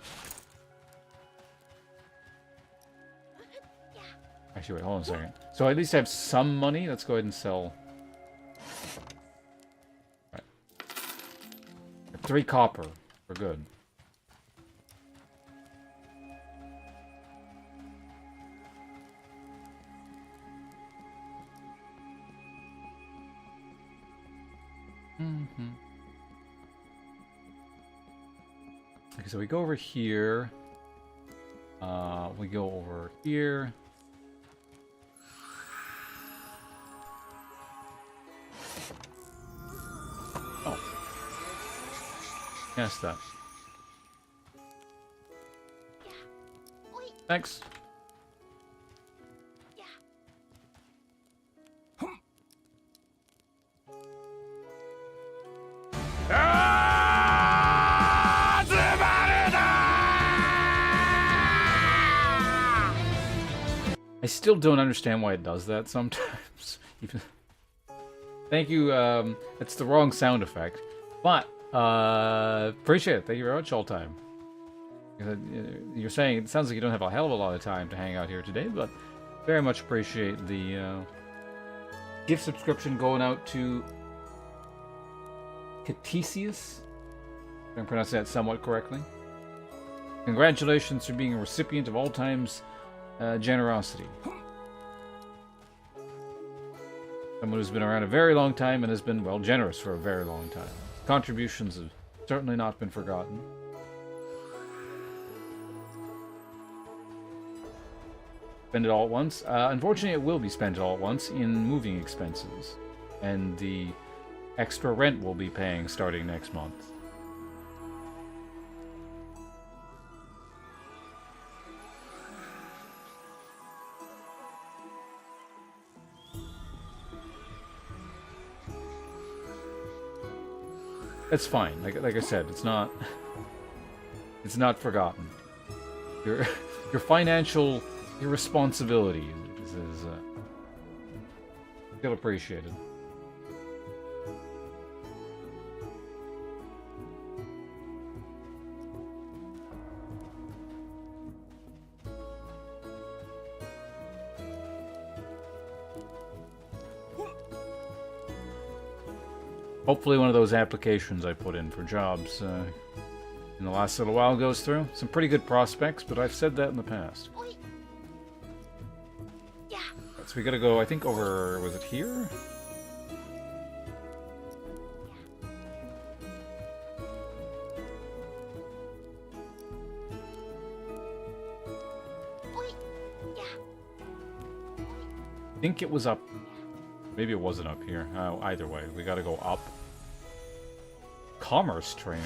A: Actually, wait, hold on a second. So I at least have some money. Let's go ahead and sell. Right. 3 copper. We're good. Okay, so we go over here. We go over here. Oh. Yes, that. Thanks. I still don't understand why it does that sometimes. Even... Thank you, it's the wrong sound effect. But, appreciate it. Thank you very much, all time. You're saying, it sounds like you don't have a hell of a lot of time to hang out here today, but very much appreciate the gift subscription going out to Catesius. If I pronounce that somewhat correctly. Congratulations for being a recipient of all time's generosity. Someone who's been around a very long time and has been, well, generous for a very long time. Contributions have certainly not been forgotten. Spend it all at once. Unfortunately, it will be spent all at once in moving expenses. And the extra rent we'll be paying starting next month. It's fine. Like I said, it's not... It's not forgotten. Your your financial irresponsibility is still appreciated. Hopefully one of those applications I put in for jobs in the last little while goes through. Some pretty good prospects, but I've said that in the past. So we gotta go, I think, over... was it here? I think it was up. Maybe it wasn't up here. Either way, we gotta go up. Commerce trainer.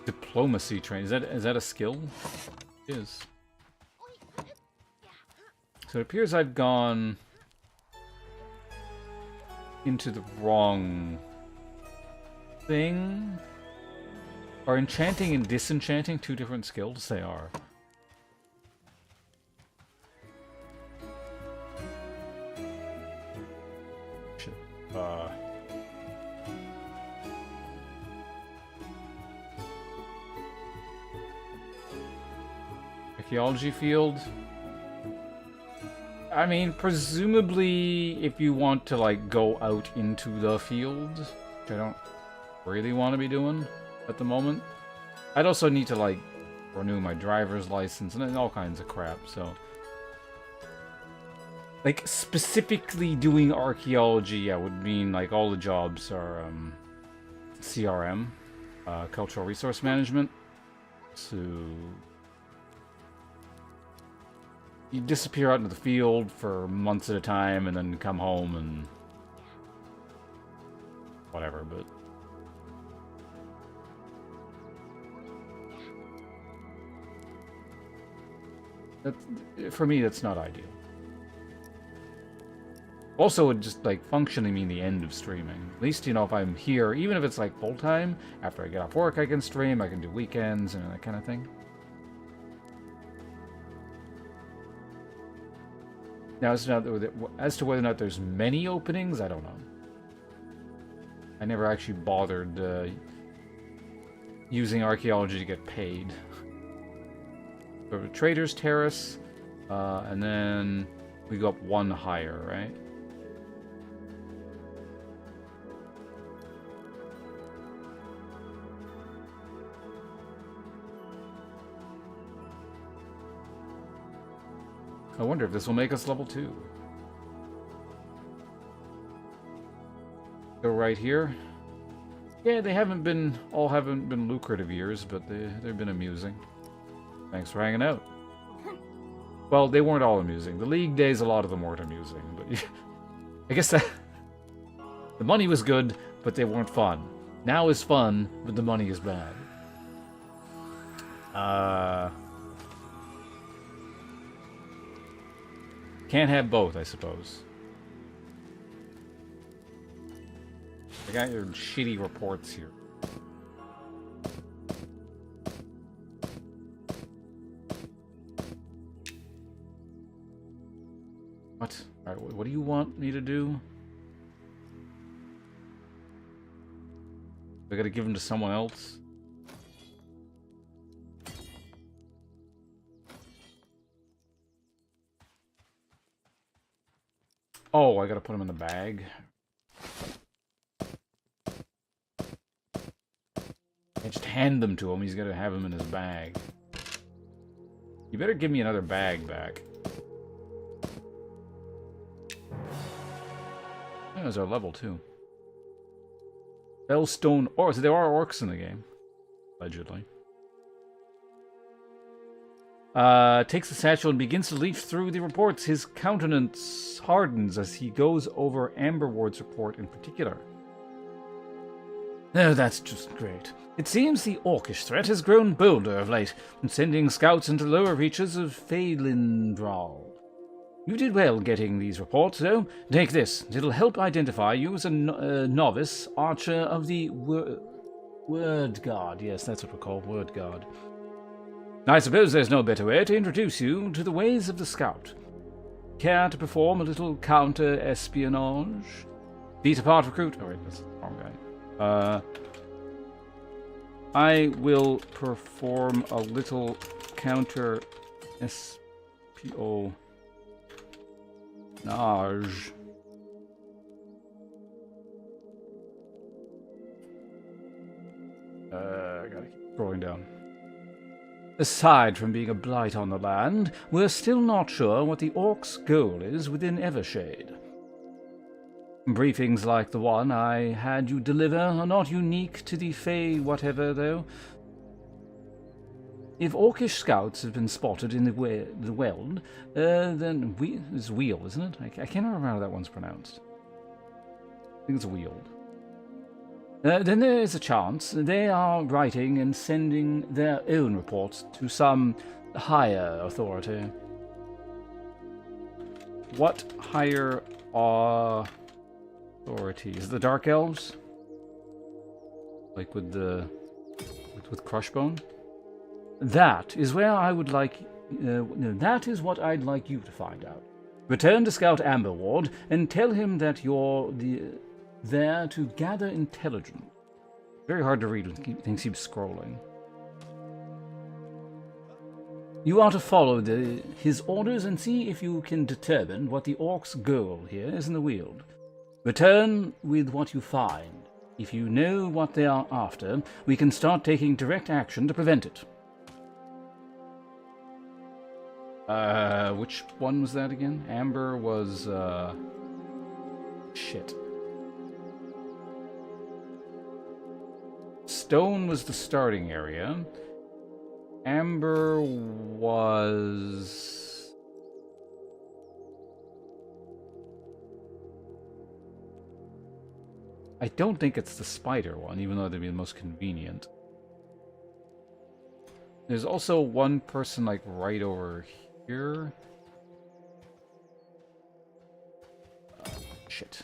A: Diplomacy trainer. Is that a skill? It is. So it appears I've gone into the wrong thing. Are enchanting and disenchanting two different skills? They are. Shit. Archaeology field. I mean, presumably, if you want to, like, go out into the field, which I don't really want to be doing at the moment. I'd also need to, like, renew my driver's license and all kinds of crap, so... Like, specifically doing archaeology, yeah, would mean, like, all the jobs are, CRM, Cultural Resource Management, so... You disappear out into the field for months at a time and then come home and... whatever, but... for me, that's not ideal. Also, it would just, like, functionally mean the end of streaming. At least, you know, if I'm here, even if it's, like, full-time, after I get off work I can stream, I can do weekends and that kind of thing. Now, as to whether or not there's many openings, I don't know. I never actually bothered using archaeology to get paid. So Trader's Terrace, and then we go up one higher, right? I wonder if this will make us level 2. Go right here. Yeah, they haven't been lucrative years, but they've been amusing. Thanks for hanging out. Well, they weren't all amusing. The League days, a lot of them weren't amusing, but I guess that the money was good, but they weren't fun. Now is fun, but the money is bad. Can't have both, I suppose. I got your shitty reports here. What? Alright, what do you want me to do? I gotta give them to someone else? Oh, I gotta put him in the bag. I just hand them to him, he's gotta have them in his bag. You better give me another bag back. Yeah, there's our level, too. Bellstone orcs. So there are orcs in the game. Allegedly. Takes the satchel and begins to leaf through the reports. His countenance hardens as he goes over Amberward's report in particular. Oh, that's just great. It seems the orcish threat has grown bolder of late, and sending scouts into lower reaches of Phalindral. You did well getting these reports, though. Take this. It'll help identify you as a novice archer of the Word Guard. Yes, that's what we're called, Word Guard. I suppose there's no better way to introduce you to the ways of the Scout. Care to perform a little counter-espionage? Beat apart recruit... Oh, wait, that's the wrong guy. I will perform a little counter-espionage. I gotta keep scrolling down. Aside from being a blight on the land, we're still not sure what the Orc's goal is within Evershade. Briefings like the one I had you deliver are not unique to the Fey whatever, though. If Orcish scouts have been spotted in the Weld, then it's Wheel, isn't it? I can't remember how that one's pronounced. I think it's Wheeled. Then there is a chance they are writing and sending their own reports to some higher authority. What higher authority? Is it the Dark Elves? Like with Crushbone? That is where I would like... no, that is what I'd like you to find out. Return to Scout Amberward and tell him that you're there to gather intelligence. Very hard to read when things keep scrolling. You are to follow his orders and see if you can determine what the Orc's goal here is in the Weald. Return with what you find. If you know what they are after, we can start taking direct action to prevent it. Which one was that again? Amber was, shit. Stone was the starting area. Amber was... I don't think it's the spider one, even though they'd be the most convenient. There's also one person, like, right over here. Shit.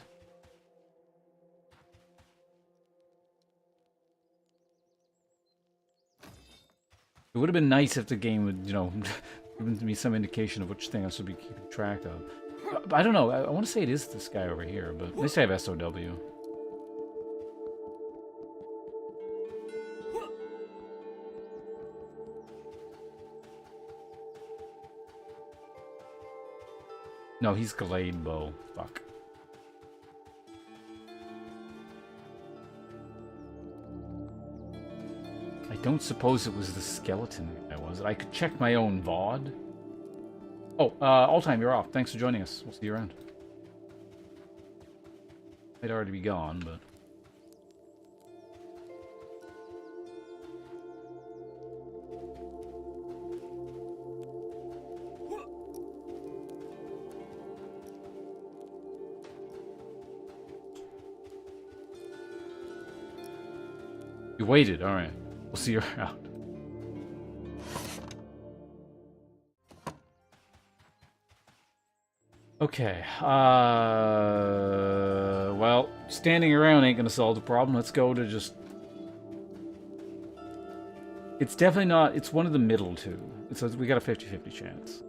A: It would have been nice if the game would, you know, give me some indication of which thing I should be keeping track of. I don't know. I want to say it is this guy over here, but at least I have SOW. No, he's Glade Bow. Fuck. I don't suppose it was the skeleton I was. I could check my own VOD. Oh, Alltime, you're off. Thanks for joining us. We'll see you around. I'd already be gone, but... You waited, alright. We'll see you around. Okay, well, standing around ain't gonna solve the problem. Let's go to just... It's definitely not... It's one of the middle two. We got a 50-50 chance.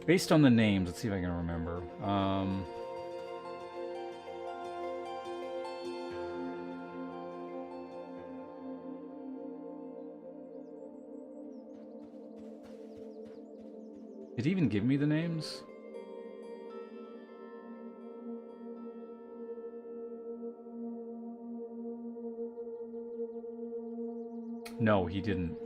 A: Based on the names, let's see if I can remember. Did it even give me the names? No, he didn't.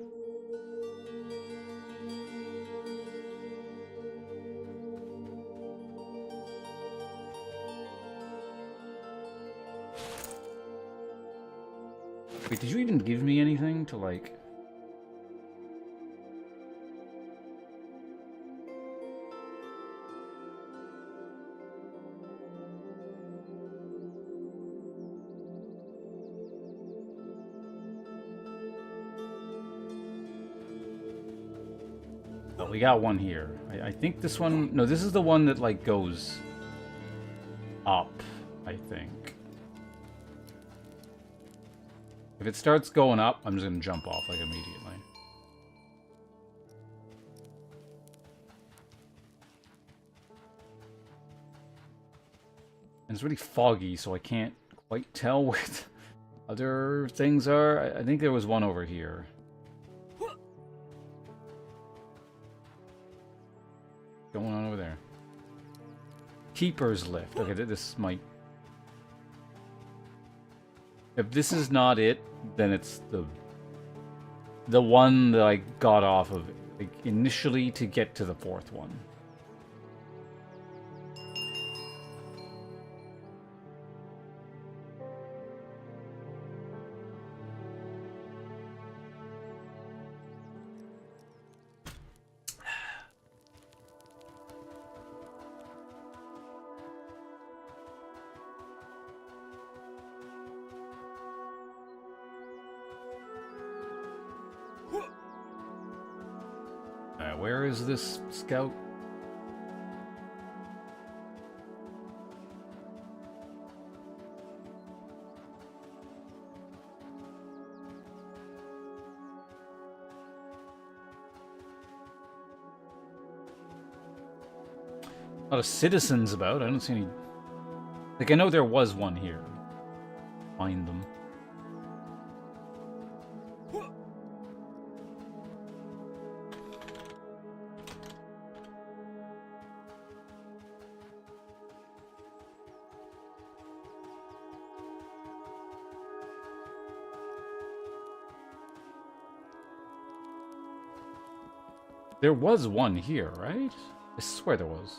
A: Wait, did you even give me anything to, like... Oh, we got one here. I think this one... No, this is the one that, like, goes up, I think. If it starts going up, I'm just going to jump off, like, immediately. And it's really foggy, so I can't quite tell what other things are. I think there was one over here. Going on over there. Keeper's Lift. Okay, this might... If this is not it, then it's the one that I got off of, like, initially to get to the fourth one. Where is this scout? A lot of citizens about. I don't see any... Like, I know there was one here. Find them. There was one here, right? I swear there was.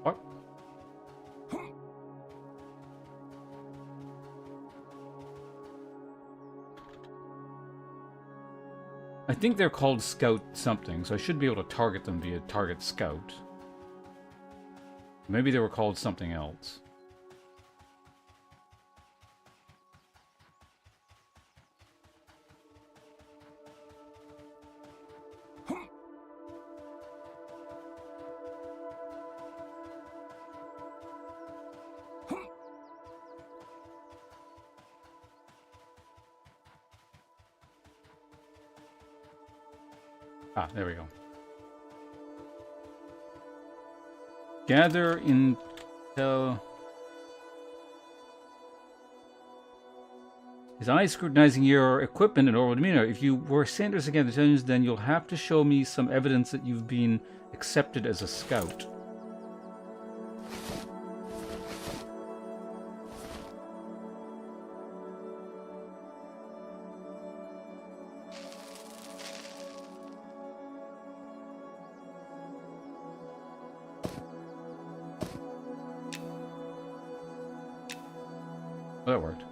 A: What? I think they're called Scout something, so I should be able to target them via Target Scout. Maybe they were called something else. Ah, there we go. Gather intel. His eyes scrutinizing your equipment and overall demeanor. If you were Sanders again, then you'll have to show me some evidence that you've been accepted as a scout. That worked.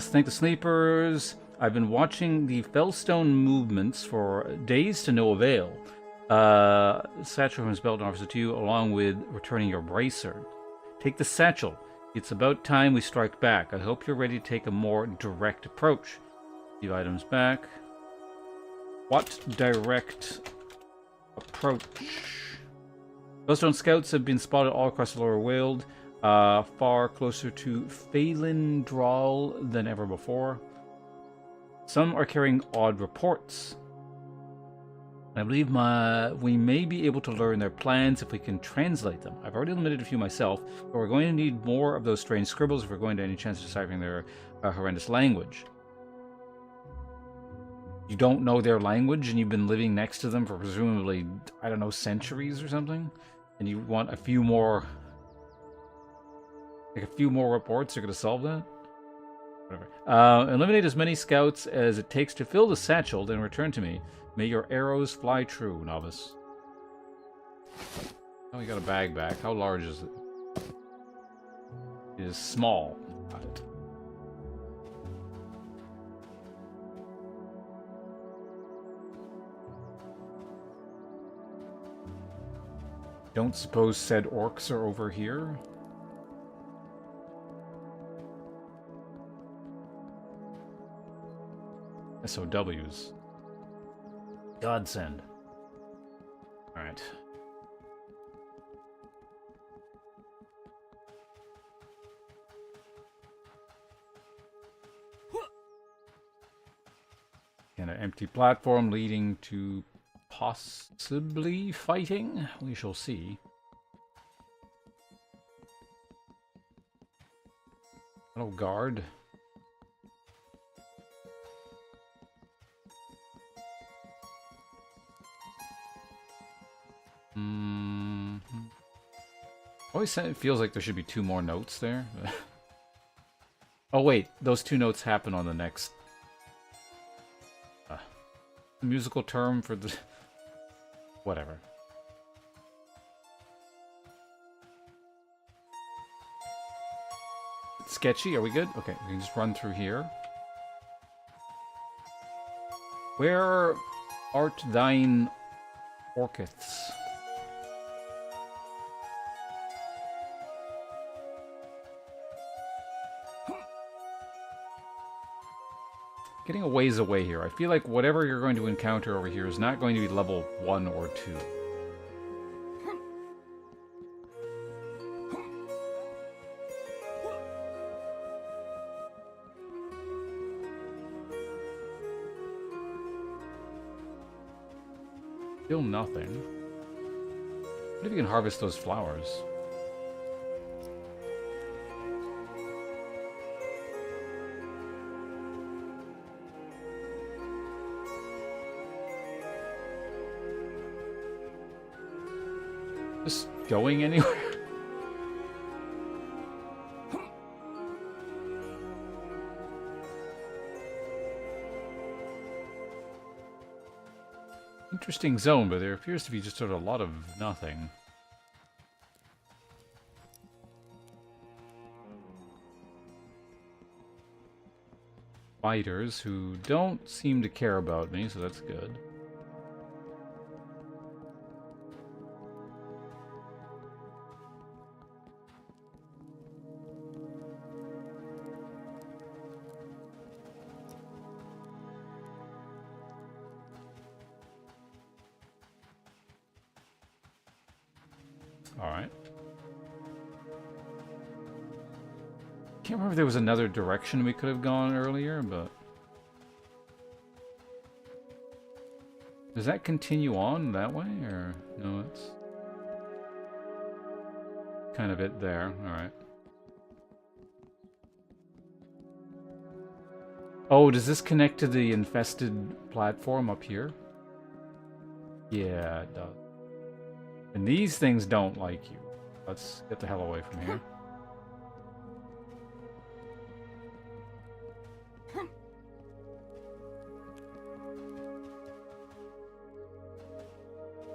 A: Thank the sleepers. I've been watching the Fellstone movements for days to no avail. Satchel from his belt offers it to you, along with returning your bracer. Take the satchel. It's about time we strike back. I hope you're ready to take a more direct approach. Leave items back. What direct approach? Fellstone scouts have been spotted all across the lower world. Far closer to Phelan Drawl than ever before. Some are carrying odd reports. I believe we may be able to learn their plans if we can translate them. I've already limited a few myself, but we're going to need more of those strange scribbles if we're going to have any chance of deciphering their horrendous language. You don't know their language and you've been living next to them for presumably, I don't know, centuries or something? And you want a few more... Like a few more reports are going to solve that? Whatever. Eliminate as many scouts as it takes to fill the satchel, then return to me. May your arrows fly true, novice. Oh, we got a bag back. How large is it? It is small. Got it. Don't suppose said orcs are over here? SOWs. Godsend. Alright. And an empty platform leading to possibly fighting? We shall see. Hello, guard. Always it feels like there should be 2 more notes there. Oh wait, those 2 notes happen on the next musical term for the whatever. Sketchy, are we good? Okay, we can just run through here. Where art thine orchiths? Getting a ways away here. I feel like whatever you're going to encounter over here is not going to be level 1 or 2. Still nothing. What if you can harvest those flowers? Just going anywhere? Interesting zone, but there appears to be just sort of a lot of nothing. Fighters who don't seem to care about me, so that's good. Alright. Can't remember if there was another direction we could have gone earlier, but... Does that continue on that way, or... No, it's... kind of it there, alright. Oh, does this connect to the infested platform up here? Yeah, it does. And these things don't like you. Let's get the hell away from here.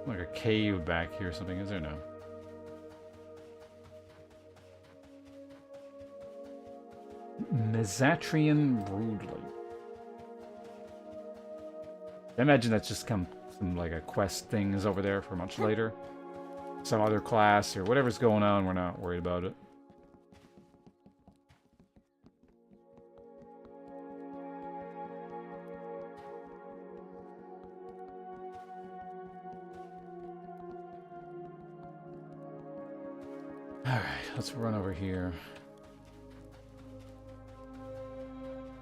A: Like a cave back here or something, is there? No. Mesatrian Broodling. I imagine that's just some like a quest thing is over there for much later. Some other class or whatever's going on, we're not worried about it. Alright, let's run over here.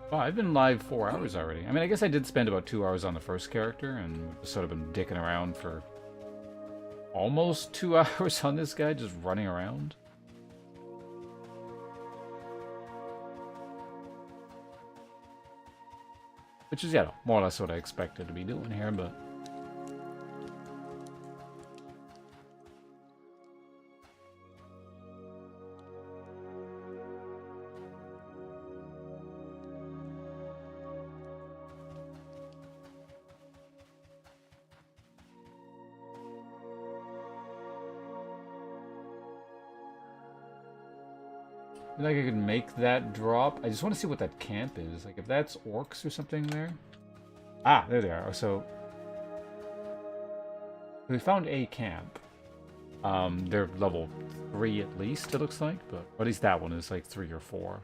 A: Wow, I've been live 4 hours already. I mean, I guess I did spend about 2 hours on the first character and just sort of been dicking around for almost 2 hours on this guy, just running around. Which is, yeah, more or less what I expected to be doing here, but... I feel like I could make that drop. I just want to see what that camp is. Like, if that's orcs or something there. Ah, there they are. So, we found a camp. They're level 3 at least, it looks like. But at least that one is like 3 or 4.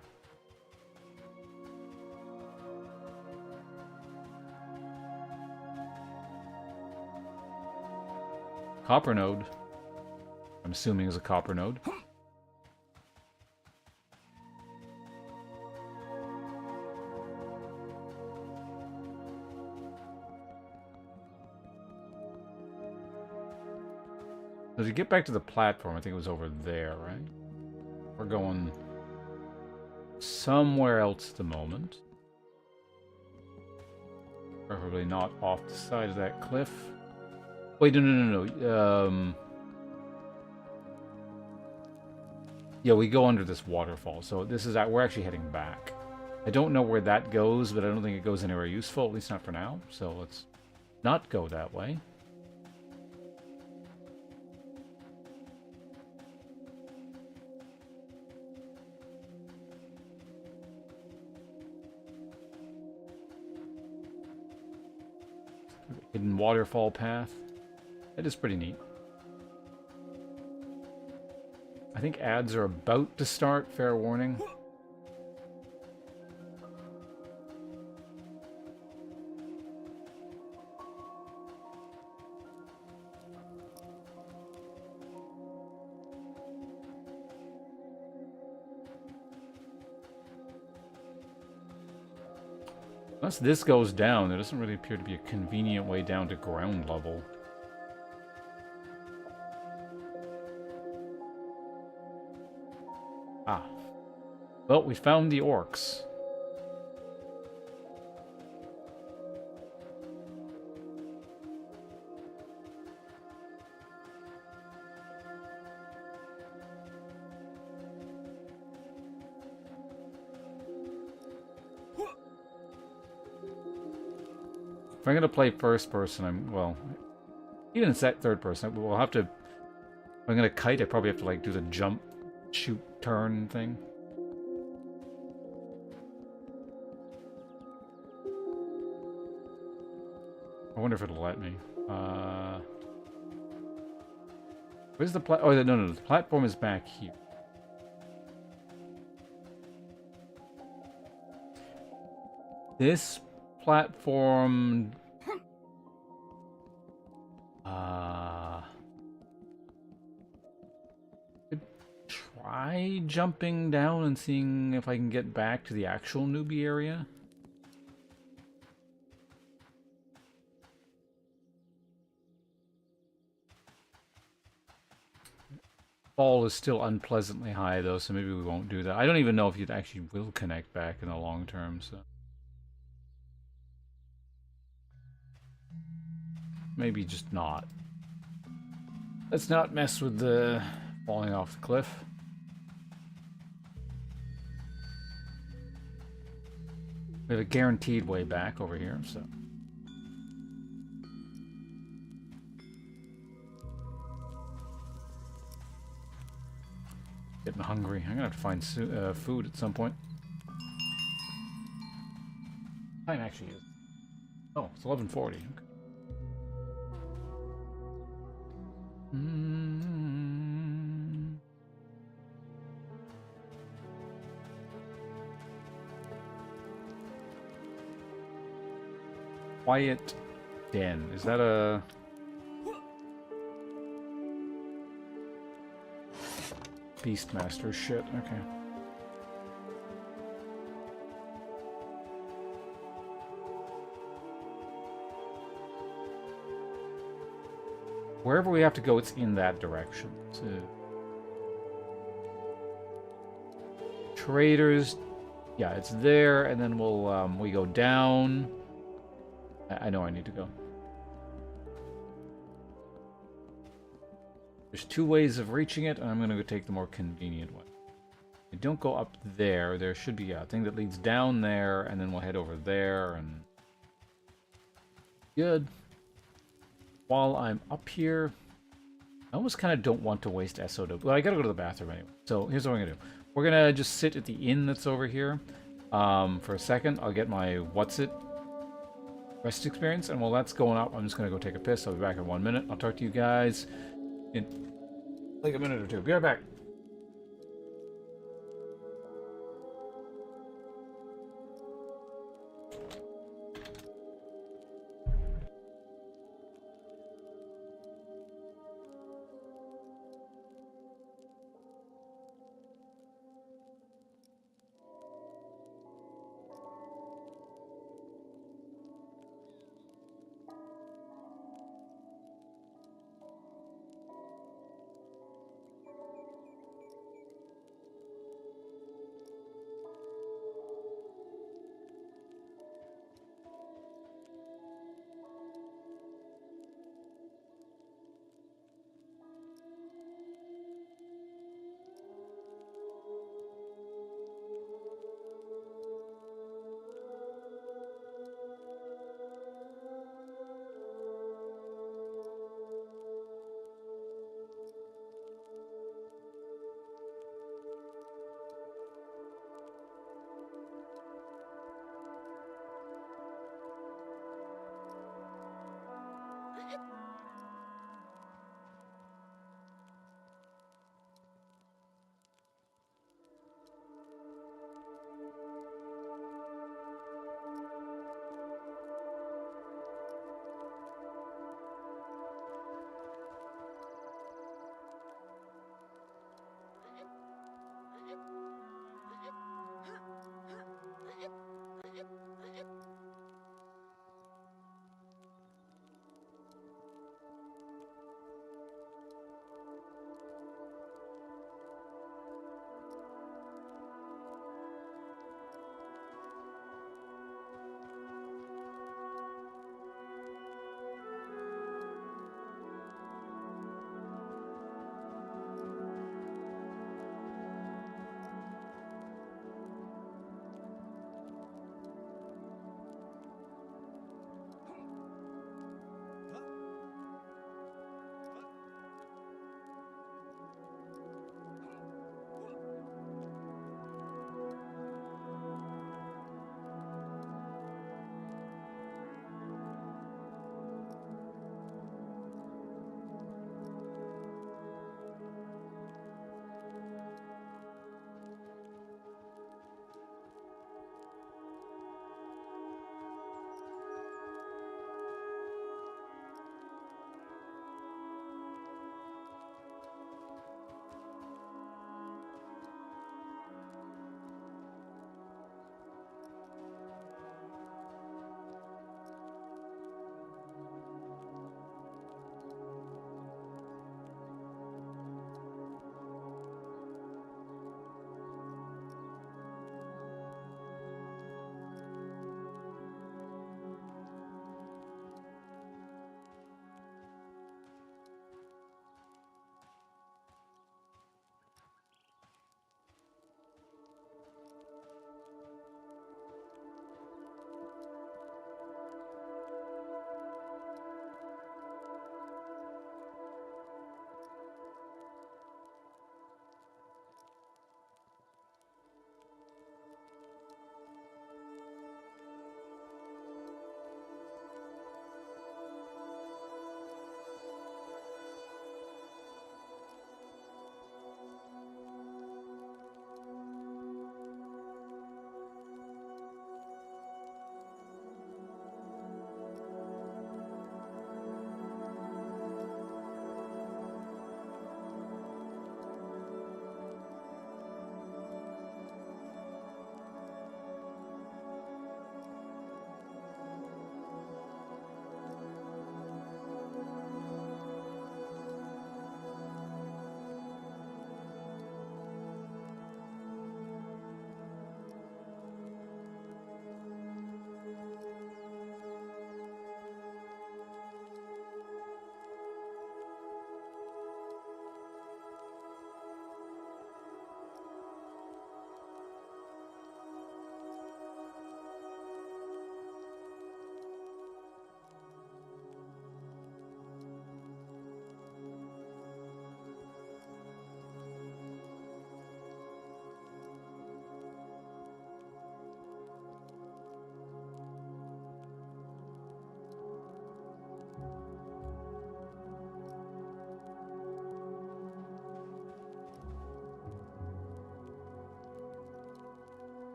A: Copper node. I'm assuming is a copper node. So to get back to the platform, I think it was over there, right? We're going somewhere else at the moment. Preferably not off the side of that cliff. Wait, no. Yeah, we go under this waterfall. So this is we're actually heading back. I don't know where that goes, but I don't think it goes anywhere useful, at least not for now. So let's not go that way. Hidden waterfall path. That is pretty neat. I think ads are about to start, fair warning. Unless this goes down, there doesn't really appear to be a convenient way down to ground level. Ah. Well, we found the orcs. If I'm gonna play first person, well, even in third person, we'll have to. If I'm gonna kite, I probably have to like do the jump, shoot, turn thing. I wonder if it'll let me. Where's the plat? Oh, no, the platform is back here. This platform. Could try jumping down and seeing if I can get back to the actual newbie area. Fall is still unpleasantly high though, so maybe we won't do that. I don't even know if you'd actually will connect back in the long term, so maybe just not. Let's not mess with the falling off the cliff. We have a guaranteed way back over here, so. Getting hungry. I'm gonna have to find food at some point. Time actually is. Oh, it's 11:40. Okay. Quiet Den. Is that a... Beastmaster shit? Okay. Wherever we have to go, it's in that direction. So... Traders, yeah, it's there, and then we'll we go down. I know I need to go. There's two ways of reaching it, and I'm gonna go take the more convenient one. I don't go up there. There should be a thing that leads down there, and then we'll head over there, and good. While I'm up here, I almost kind of don't want to waste SOW. Well, I gotta go to the bathroom anyway. So here's what we're gonna do. We're gonna just sit at the inn that's over here for a second. I'll get my rest experience, and while that's going up, I'm just gonna go take a piss. I'll be back in 1 minute. I'll talk to you guys in like a minute or two. Be right back.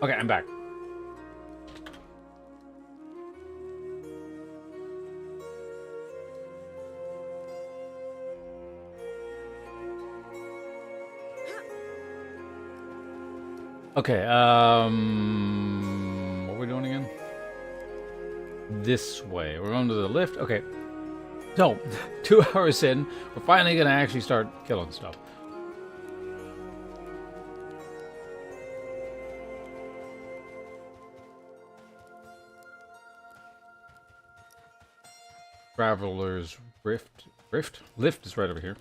A: Okay, I'm back. Okay, what are we doing again? This way. We're going to the lift. Okay. So, 2 hours in, we're finally gonna actually start killing stuff. Traveler's Rift. Lift is right over here.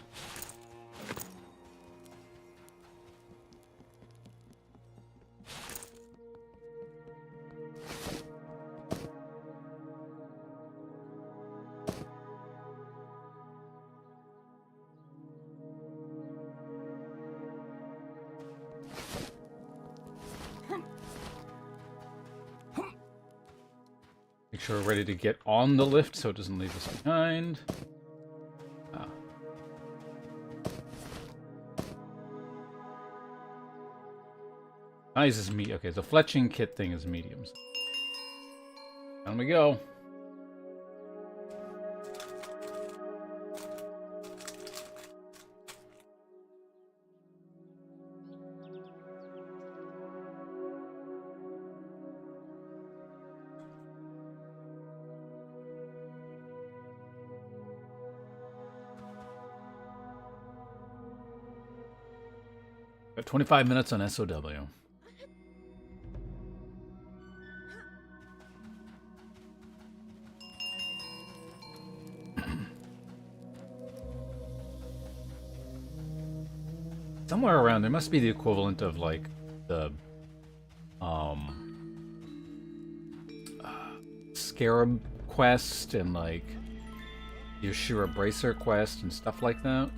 A: Make sure we're ready to get on the lift so it doesn't leave us behind. Nice is me. Okay, the fletching kit thing is mediums. Down we go. Got 25 minutes on SOW. Somewhere around there must be the equivalent of like the Scarab quest and like the Ashura Bracer quest and stuff like that.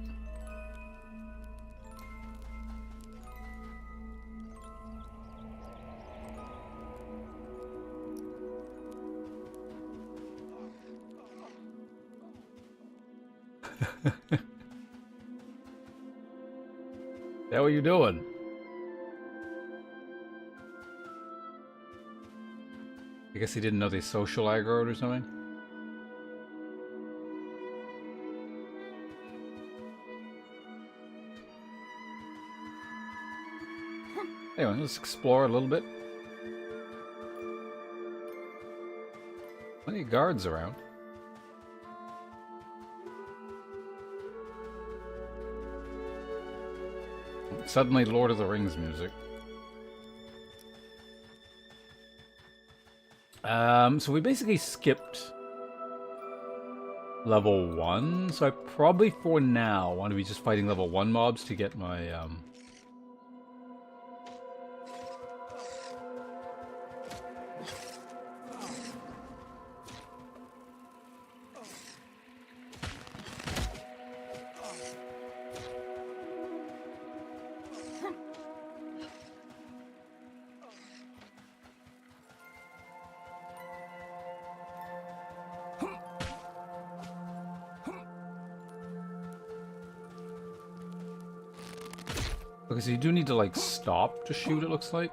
A: Is that what you're doing? I guess he didn't know they social aggroed or something. Anyway, let's explore a little bit. Plenty of guards around. Suddenly Lord of the Rings music. So we basically skipped level 1, so I probably for now want to be just fighting level 1 mobs to get my okay, so you do need to, like, stop to shoot, it looks like.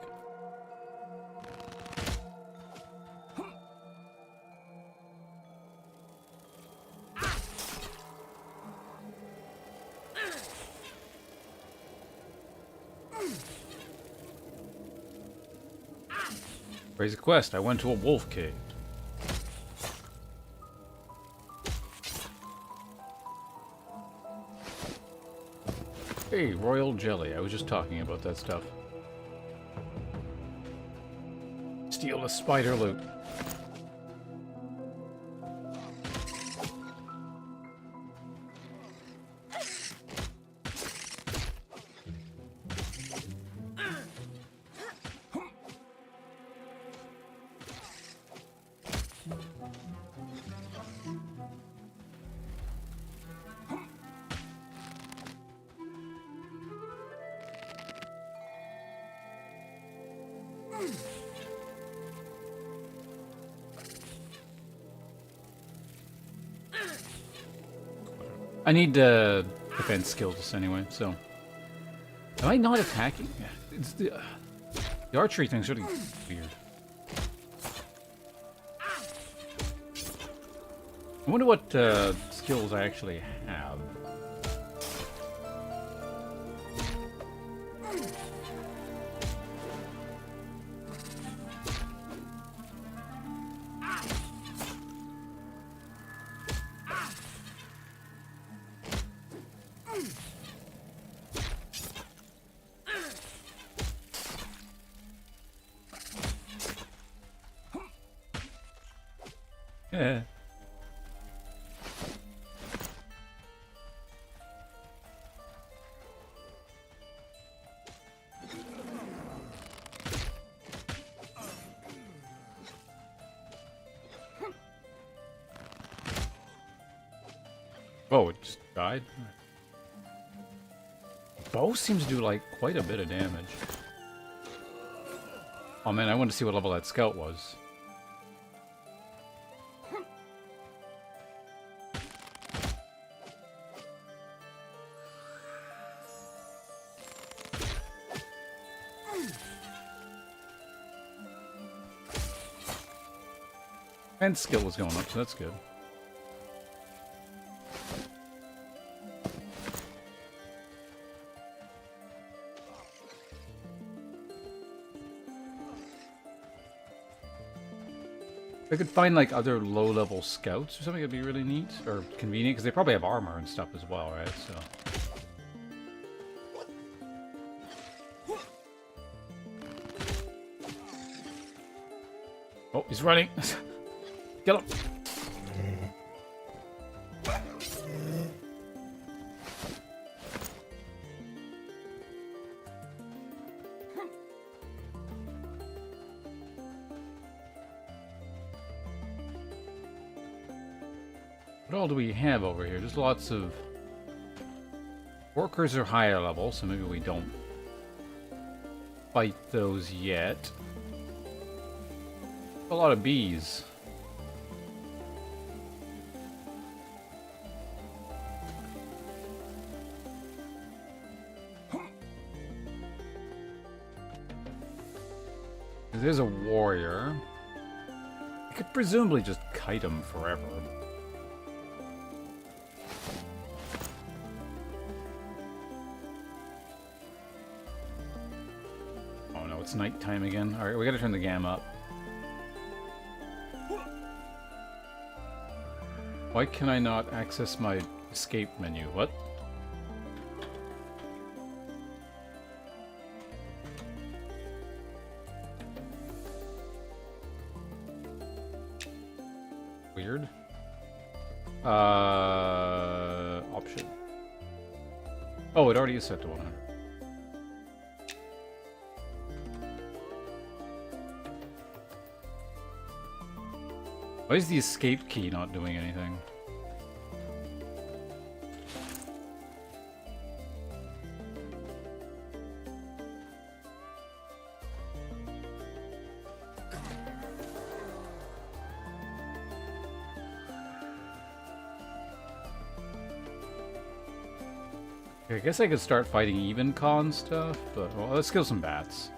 A: Raise a quest. I went to a wolf cave. Hey, royal jelly. I was just talking about that stuff. Steal the spider loot. I need defense skills anyway, so... Am I not attacking? It's the... The archery thing's really weird. I wonder what skills I actually have. Yeah. Oh, it just died? Bow seems to do, like, quite a bit of damage. Oh man, I wanted to see what level that scout was. And skill was going up, so that's good. If I could find like other low-level scouts or something, it'd be really neat or convenient because they probably have armor and stuff as well, right? So. Oh, he's running. Get him. What all do we have over here? Just lots of workers are higher level, so maybe we don't fight those yet. A lot of bees. There's a warrior. I could presumably just kite him forever. Oh no, it's nighttime again. Alright, we gotta turn the gamma up. Why can I not access my escape menu? What? Weird. Option. Oh, it already is set to 100. Why is the escape key not doing anything? I guess I could start fighting even con stuff, but well, let's kill some bats.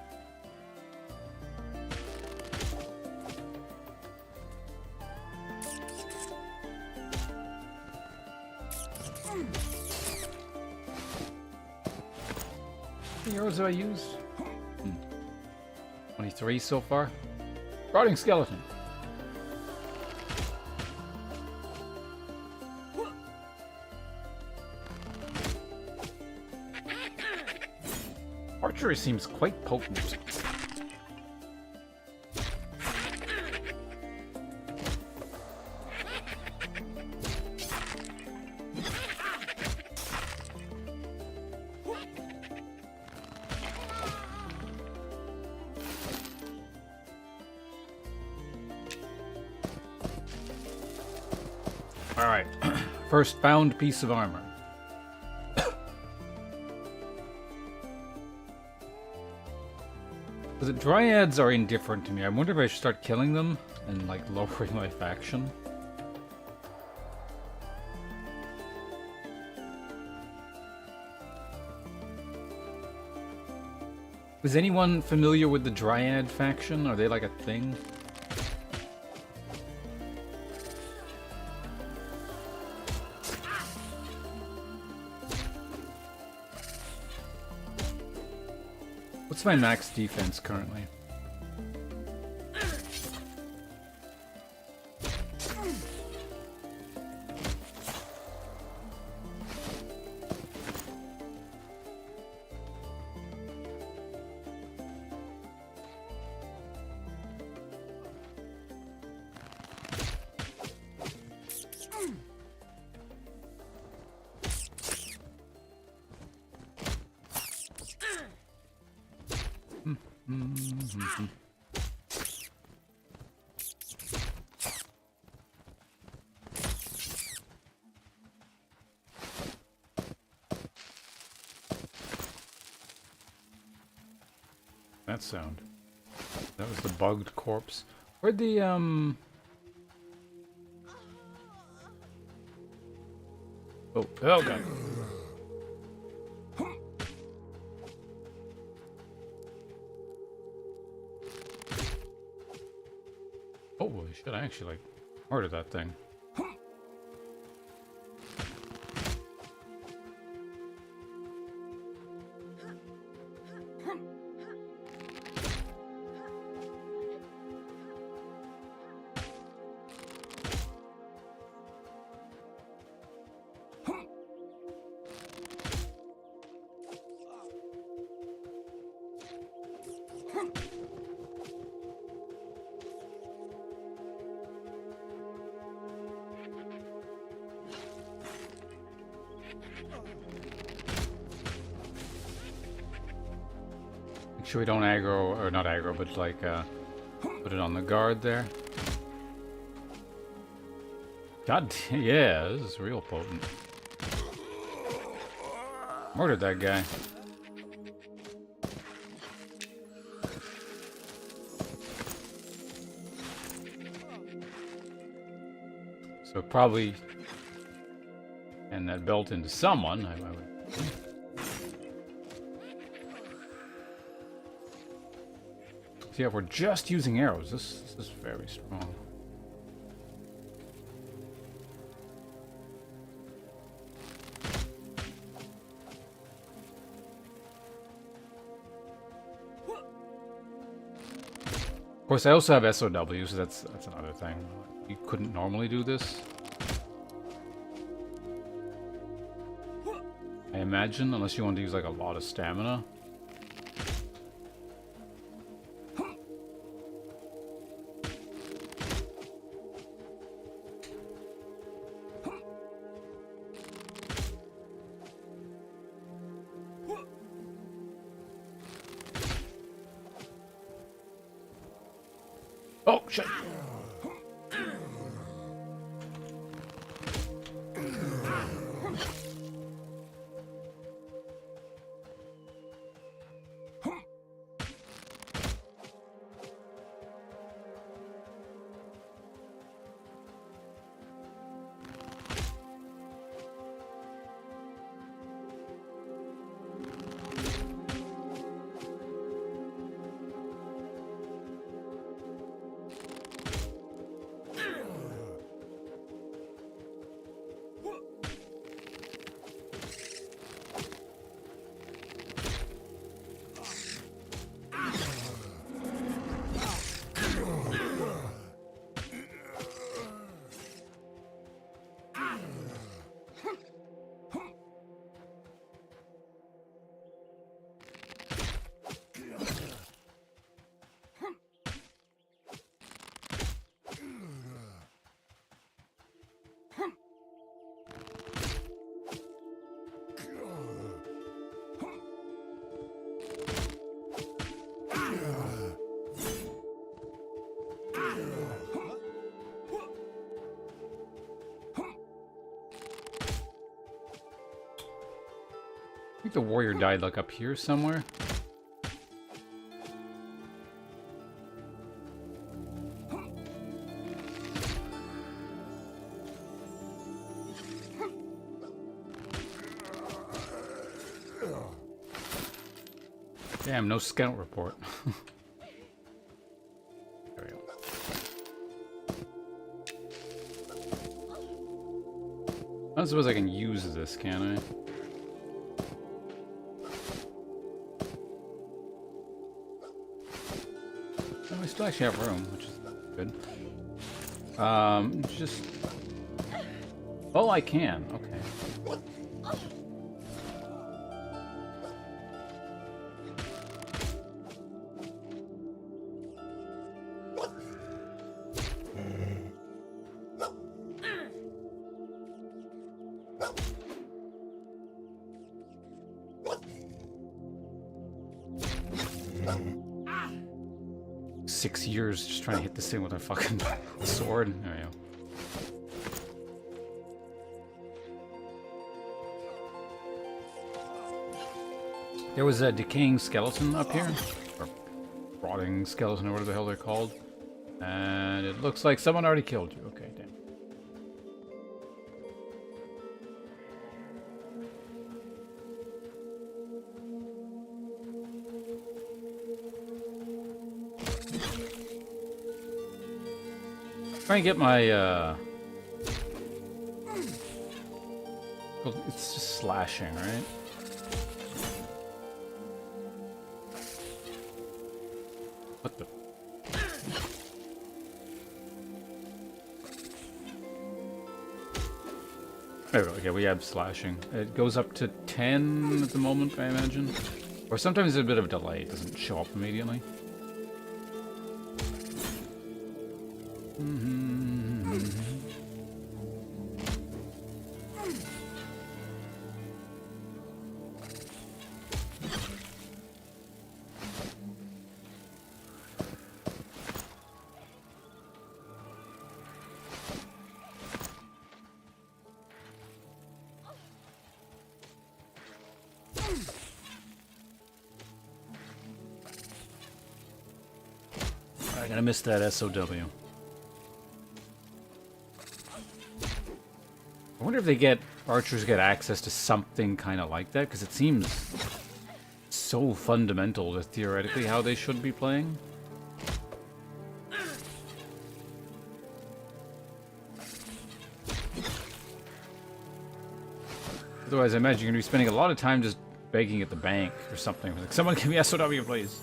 A: How many arrows have I used? 23 so far. Rotting skeleton. Archery seems quite potent. Alright, first found piece of armor. The dryads are indifferent to me. I wonder if I should start killing them and like lowering my faction. Is anyone familiar with the Dryad faction? Are they like a thing? What's my max defense currently? That sound. That was the bugged corpse. Where'd the, Oh, oh god. Holy shit, I actually, like, murdered that thing. Make sure we don't aggro, or not aggro, but like, put it on the guard there. God, yeah, this is real potent. Murdered that guy. So probably, and that belt into someone, I would. So yeah, if we're just using arrows, this is very strong. Of course, I also have SOW, so that's another thing. You couldn't normally do this. I imagine, unless you want to use like a lot of stamina. Oh, shit. I think the warrior died like up here somewhere. Damn, no scout report. There we go. I don't suppose I can use this, can I? Oh, I still actually have room, which is good. Just... Oh, I can. Okay. 6 years just trying to hit this thing with a fucking sword. There we go. There was a decaying skeleton up here. Or rotting skeleton, or whatever the hell they're called. And it looks like someone already killed you. Okay, damn. Try and get my, well, it's just slashing, right? What the? There we go. Okay, we have slashing. It goes up to 10 at the moment, I imagine. Or sometimes there's a bit of a delay. It doesn't show up immediately. I'm gonna miss that SOW. I wonder if they get archers get access to something kind of like that, because it seems so fundamental to theoretically how they should be playing. Otherwise, I imagine you're gonna be spending a lot of time just begging at the bank or something. Like, someone give me SOW, please.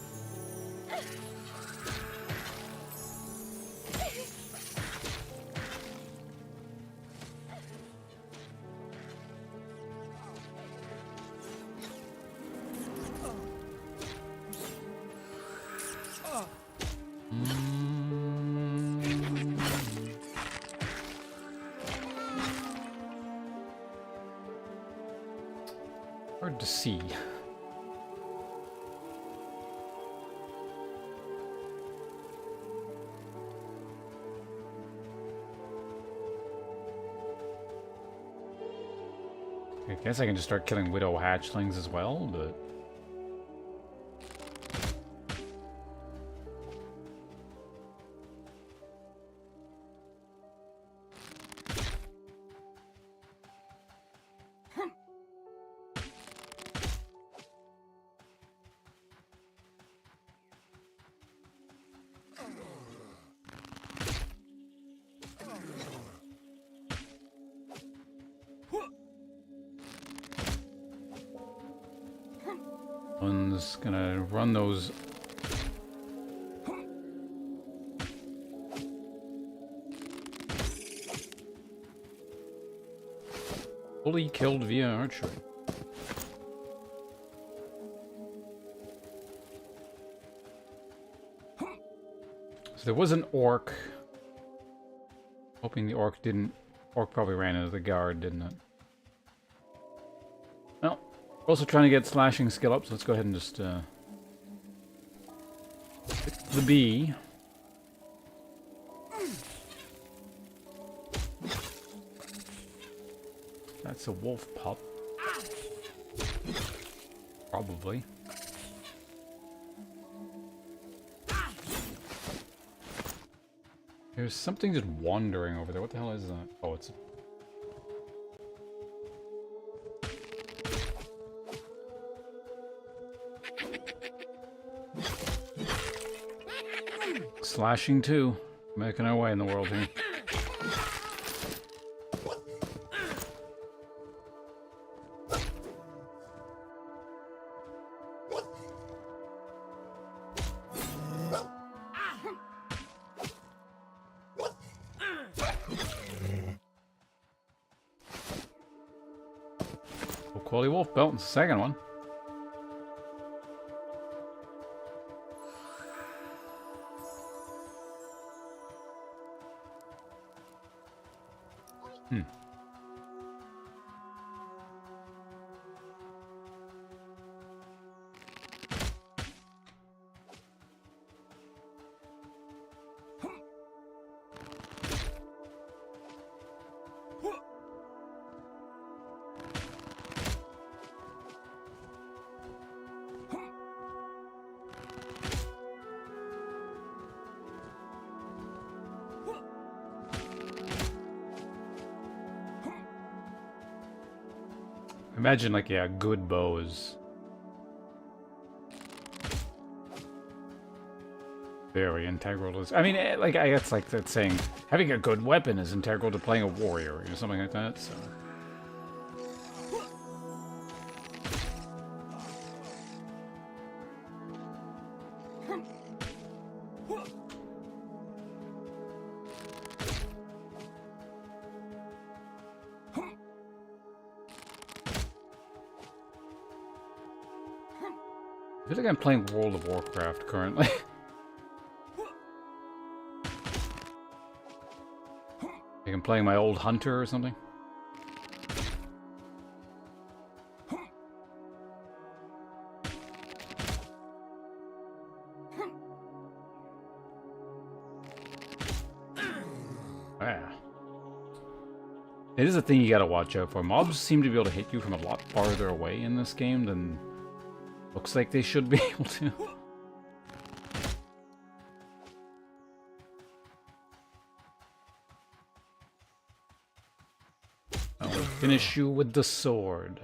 A: Hard to see. I guess I can just start killing widow hatchlings as well, but... One's gonna run those. Fully killed via archery. So there was an orc. Hoping the orc didn't. Orc probably ran into the guard, didn't it? Well. Also trying to get slashing skill up, so let's go ahead and just pick the bee. That's a wolf pup. Probably. There's something just wandering over there. What the hell is that? Oh, it's... Slashing too. Making our way in the world here. Quality wolf belt, the second one. Imagine, like, yeah, a good bow is very integral to... I mean, like, I guess, like, that saying, having a good weapon is integral to playing a warrior, or something like that, so... I feel like I'm playing World of Warcraft currently. Like I'm playing my old hunter or something. Yeah. It is a thing you gotta watch out for. Mobs seem to be able to hit you from a lot farther away in this game than looks like they should be able to. I will finish you with the sword.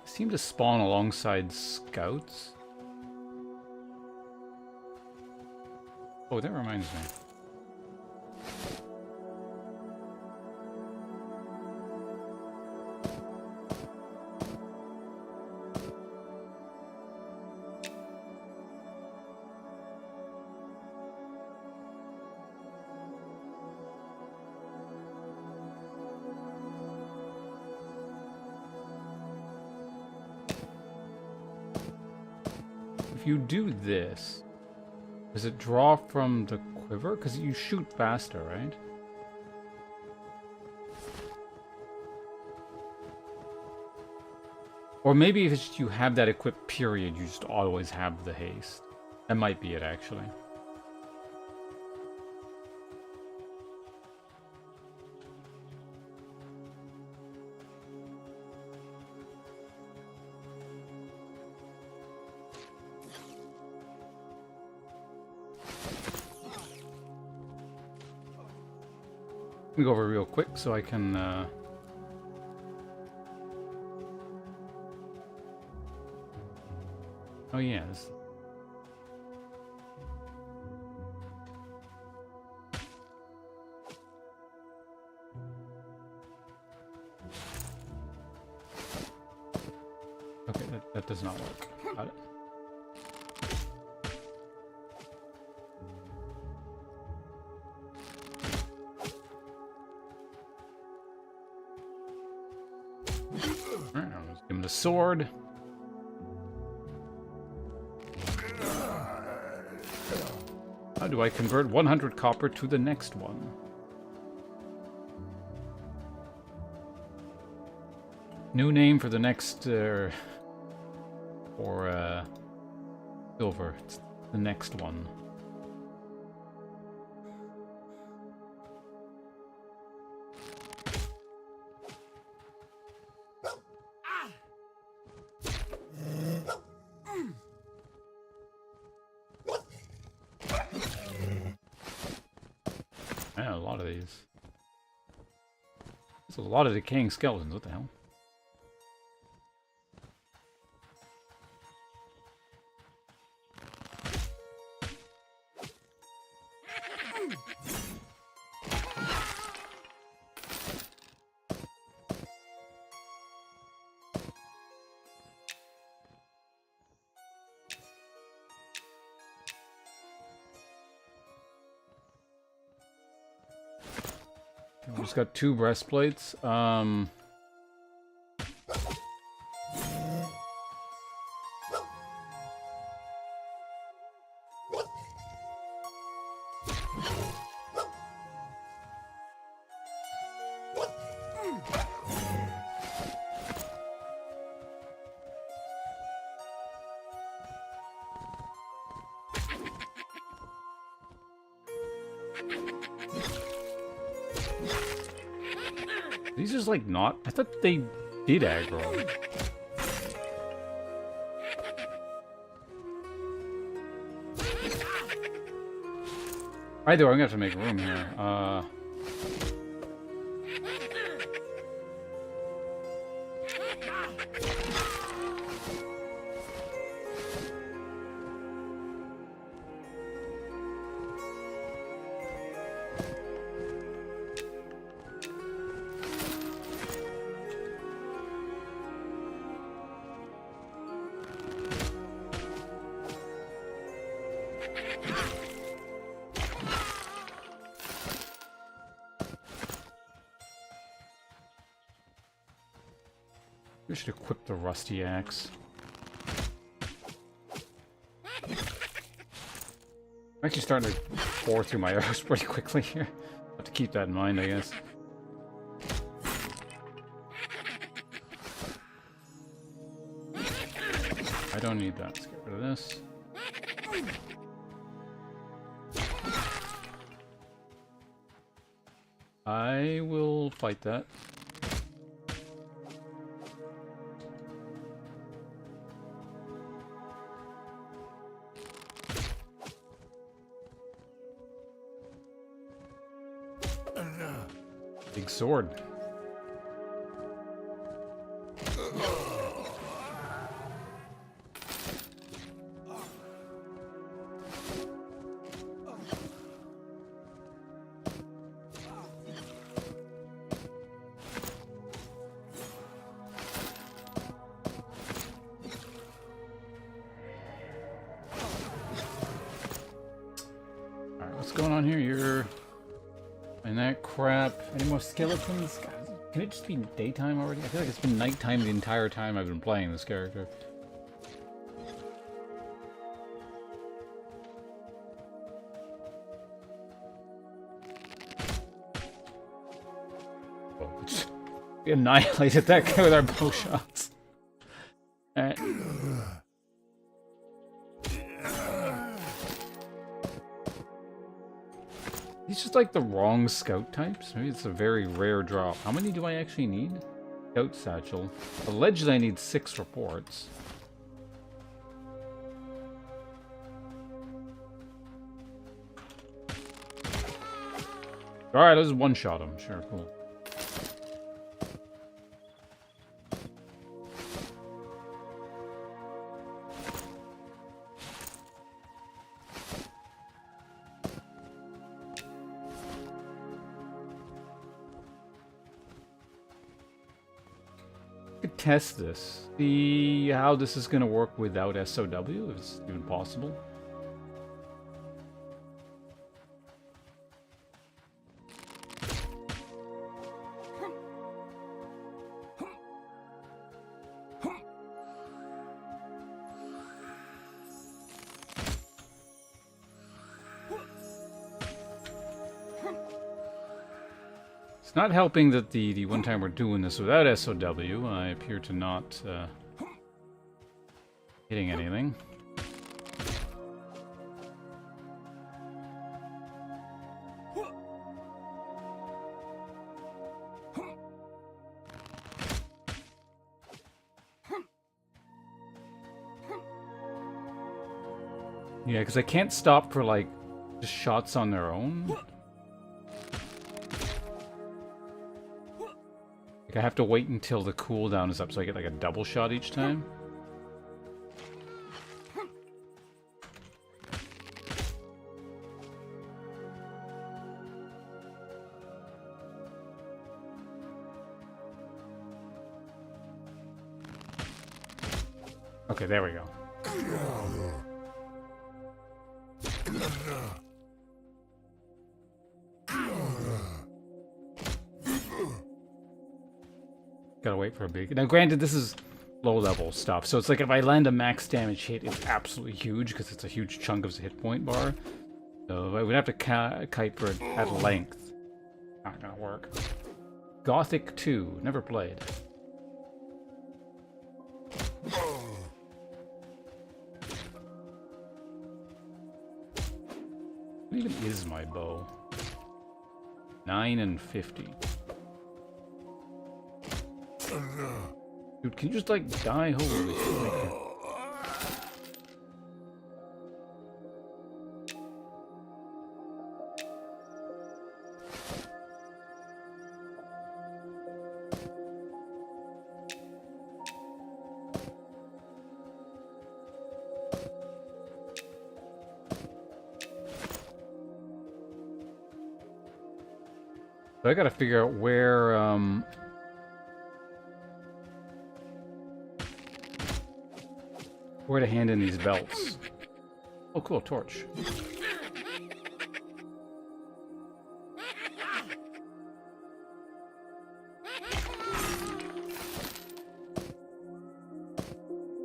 A: Seem to spawn alongside scouts. Oh, that reminds me. If you do this, does it draw from the quiver? Because you shoot faster, right? Or maybe if it's you have that equipped period, you just always have the haste. That might be it, actually. Let me go over real quick so I can oh yeah, this... Okay, that does not work. Got it. Alright, let's give him the sword. How do I convert 100 copper to the next one? New name for the next, silver. It's the next one. Yeah, a lot of these. There's a lot of decaying skeletons. What the hell? We just got 2 breastplates. These just like not. I thought they did aggro. Either I'm gonna have to make room here. We should equip the rusty axe. I'm actually starting to pour through my arrows pretty quickly here. Have to keep that in mind, I guess. I don't need that. Let's get rid of this. I will fight that. Big sword. Alright, what's going on here? You're... And that crap. Any more skeletons? God, can it just be daytime already? I feel like it's been nighttime the entire time I've been playing this character. Oh, we annihilated that guy with our bow shots. Alright. These just like the wrong scout types. Maybe it's a very rare drop. How many do I actually need? Scout satchel. Allegedly I need 6 reports. Alright, let's one-shot him. Sure, cool. Test this. See how this is going to work without SOW, if it's even possible. It's not helping that the one time we're doing this without SOW, I appear to not hitting anything. Yeah, because I can't stop for like just shots on their own. Like, I have to wait until the cooldown is up so I get like a double shot each time. Okay, there we go. Gotta wait for a big... Now, granted, this is low-level stuff, so it's like if I land a max damage hit, it's absolutely huge, because it's a huge chunk of the hit point bar. So I would have to kite for it at length. Not gonna work. Gothic 2, never played. What even is my bow? 9 and 50. Dude, can you just like die? Holy shit. So I gotta figure out where to hand in these belts. Oh, cool, torch.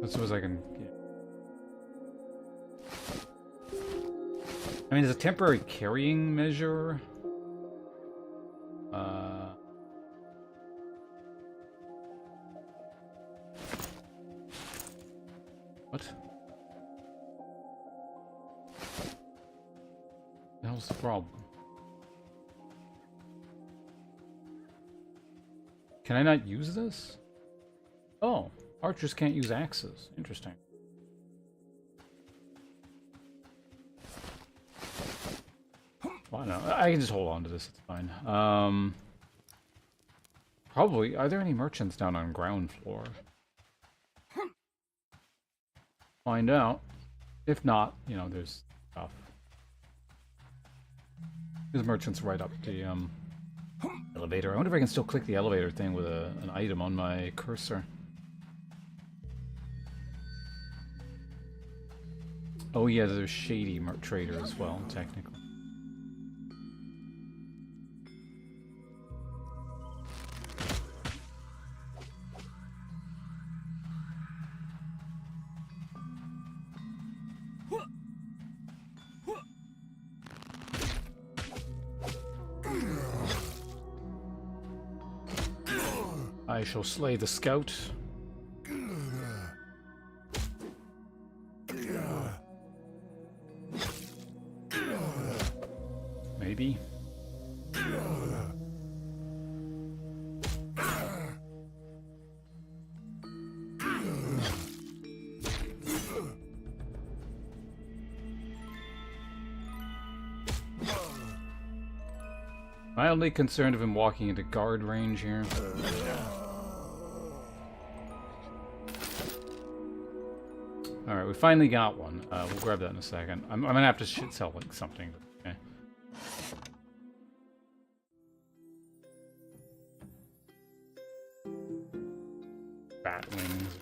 A: That's what I can get. I mean, there's a temporary carrying measure. What? The hell's the problem? Can I not use this? Oh, archers can't use axes. Interesting. Well, no, I can just hold on to this. It's fine. Probably. Are there any merchants down on ground floor? Find out. If not, you know, there's stuff. There's merchants right up the elevator. I wonder if I can still click the elevator thing with an item on my cursor. Oh yeah, there's shady trader as well, technically. I shall slay the scout. Maybe. Mildly concerned of him walking into guard range here. Alright, we finally got one. We'll grab that in a second. I'm gonna have to shit sell like something. Okay. Bat wings.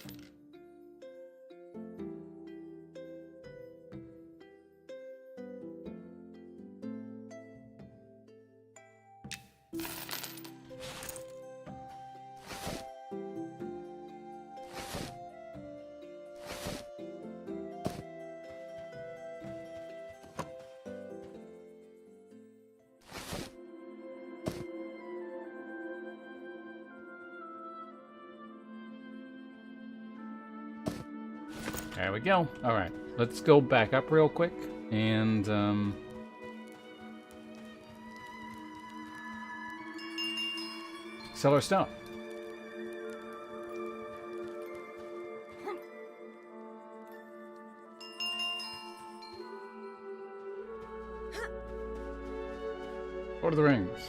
A: There we go. Alright, let's go back up real quick and sell our stuff. Lord of the Rings.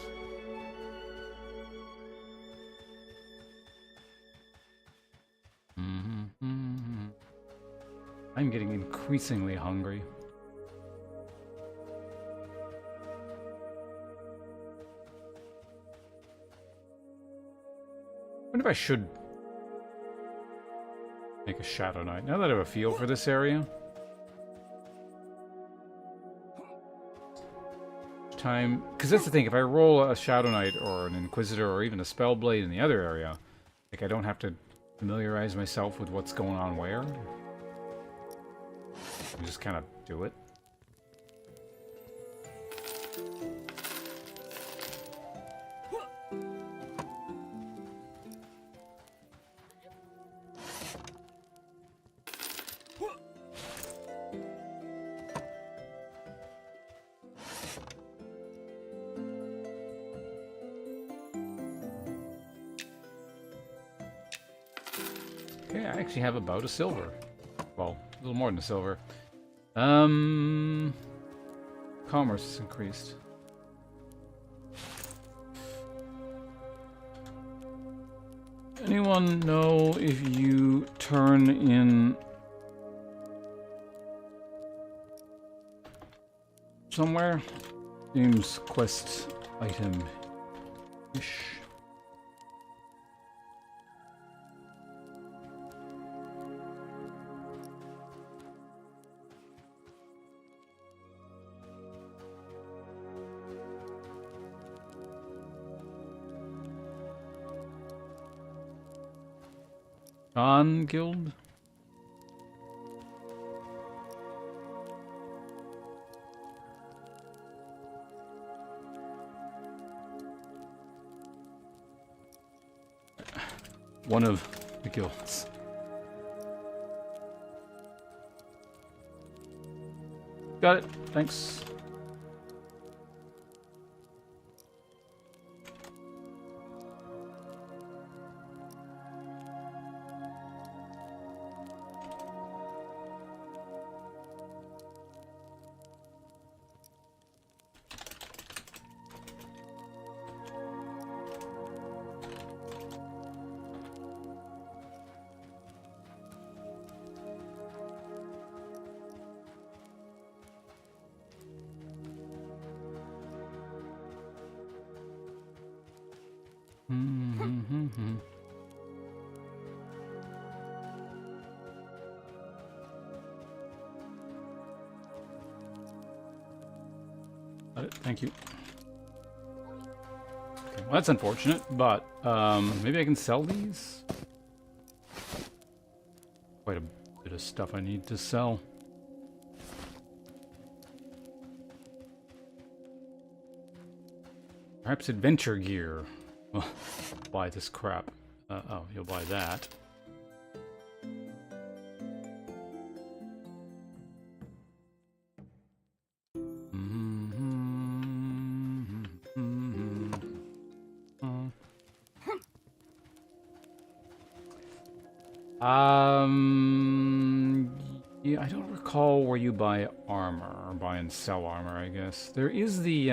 A: increasingly hungry. I wonder if I should make a Shadow Knight. Now that I have a feel for this area. Time, because that's the thing, if I roll a Shadow Knight or an Inquisitor or even a Spellblade in the other area, like I don't have to familiarize myself with what's going on where. I just kind of do it. Okay, I actually have about a silver. Well, a little more than a silver. Commerce is increased. Anyone know if you turn in somewhere? Seems quest item-ish. On guild? One of the guilds. Got it. Thanks. Got it. Thank you. Okay, well, that's unfortunate, but maybe I can sell these? Quite a bit of stuff I need to sell. Perhaps adventure gear. Well, buy this crap. Oh, you'll buy that. Yeah, I don't recall where you buy armor, or buy and sell armor, I guess. There is the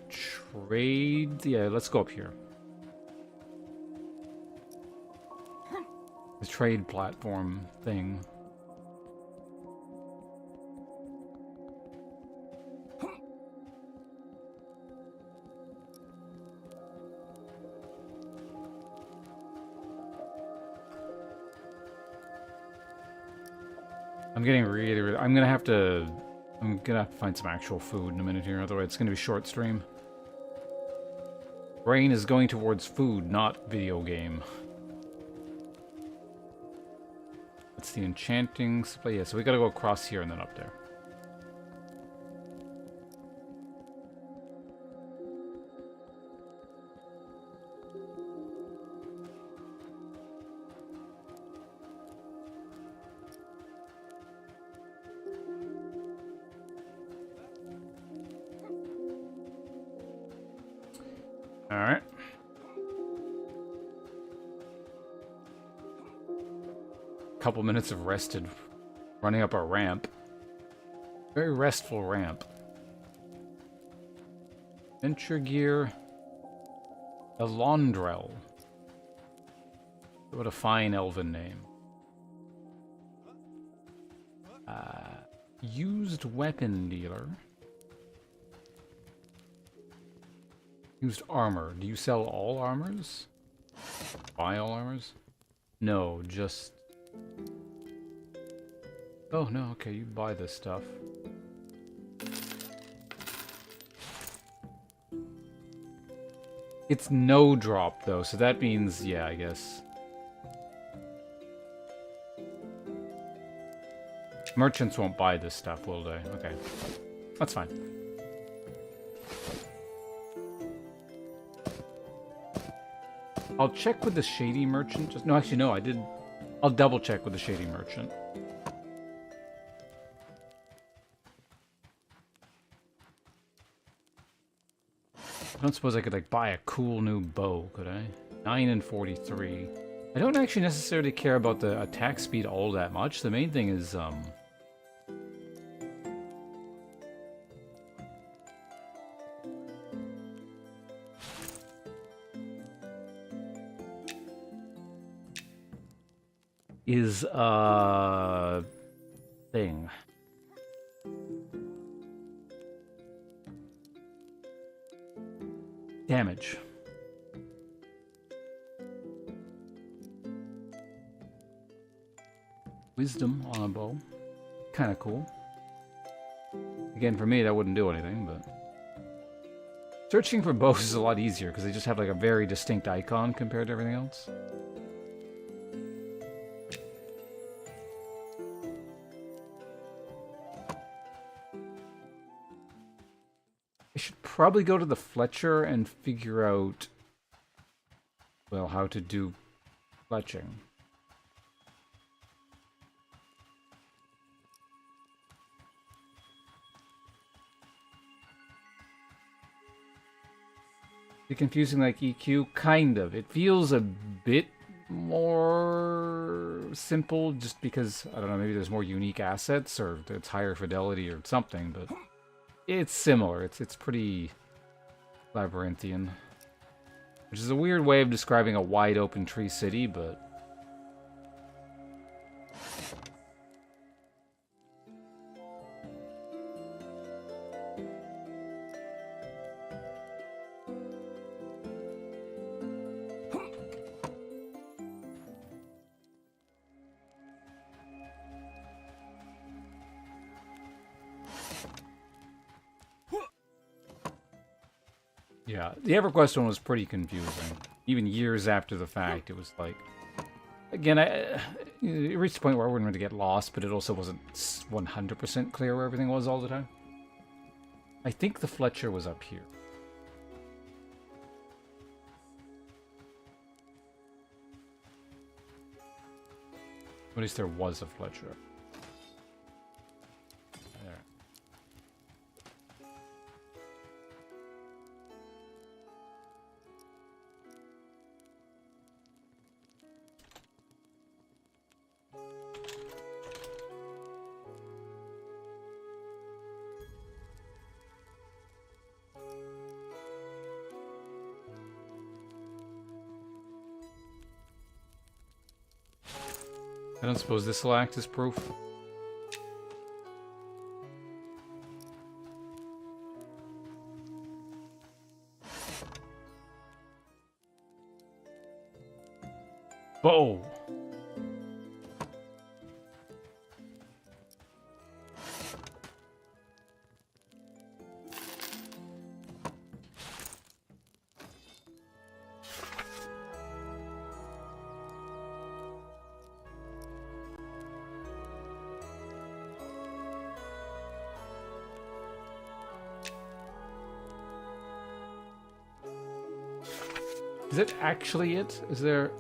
A: trade... Yeah, let's go up here. The trade platform thing. I'm getting really... I'm gonna have to find some actual food in a minute here, otherwise it's gonna be a short stream. Brain is going towards food, not video game. That's the enchanting supply. Yeah, so we gotta go across here and then up there. Alright. Couple minutes of rested. Running up our ramp. Very restful ramp. Venture gear. Elondrel. What a fine elven name. Used weapon dealer. Used armor. Do you sell all armors? Buy all armors? No, just... Oh, no, okay, you buy this stuff. It's no drop, though, so that means, yeah, I guess. Merchants won't buy this stuff, will they? Okay. That's fine. I'll check with the shady merchant. Just no, actually, no, I did. I'll double check with the shady merchant. I don't suppose I could, like, buy a cool new bow, could I? 9 and 43. I don't actually necessarily care about the attack speed all that much. The main thing is, thing. Damage. Wisdom on a bow. Kind of cool. Again, for me, that wouldn't do anything, but... Searching for bows is a lot easier, because they just have like a very distinct icon compared to everything else. I should probably go to the Fletcher and figure out, well, how to do fletching. Is it confusing like EQ? Kind of. It feels a bit more simple just because, I don't know, maybe there's more unique assets or it's higher fidelity or something, but it's similar. It's pretty labyrinthian. Which is a weird way of describing a wide open tree city, but... Yeah, the EverQuest one was pretty confusing. Even years after the fact, it was like... Again, it reached a point where I wouldn't really get lost, but it also wasn't 100% clear where everything was all the time. I think the Fletcher was up here. At least there was a Fletcher. There. I don't suppose this will act as proof. Bow! Is it actually it? Is there...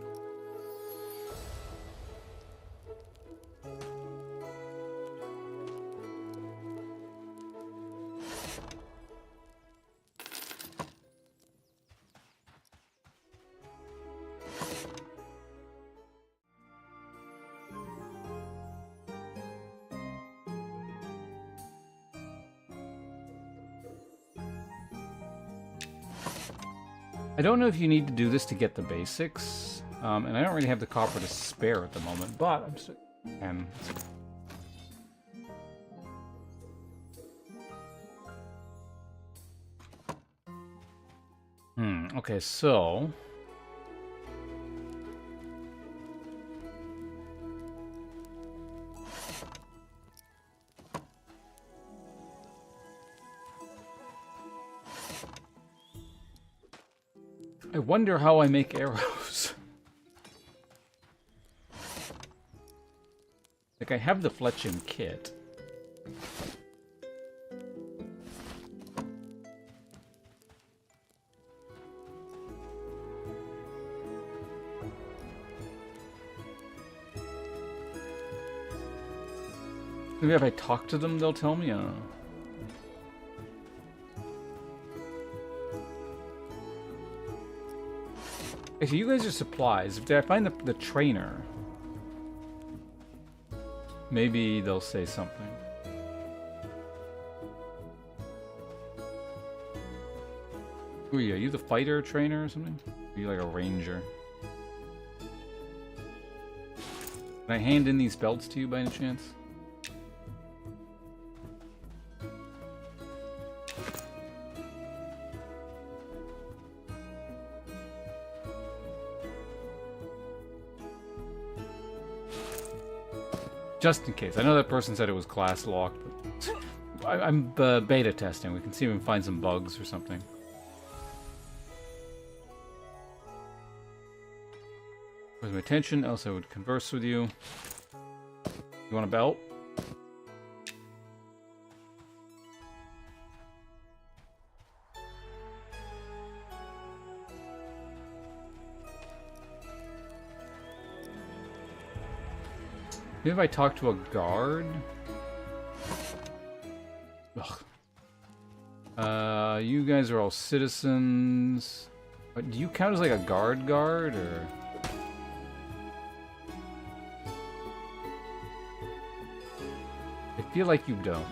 A: I don't know if you need to do this to get the basics, and I don't really have the copper to spare at the moment, but I'm still... Okay, so... I wonder how I make arrows. Like, I have the fletching kit. Maybe if I talk to them, they'll tell me? I don't know. Actually, you guys are supplies. If I find the trainer, maybe they'll say something. Who are you? Are you the fighter trainer or something? Are you like a ranger? Can I hand in these belts to you by any chance? Just in case. I know that person said it was class locked, but I'm beta testing. We can see if we can find some bugs or something. Where's my attention? Else I would converse with you. You want a belt? Maybe if I talk to a guard? Ugh. You guys are all citizens. But do you count as like a guard, or? I feel like you don't.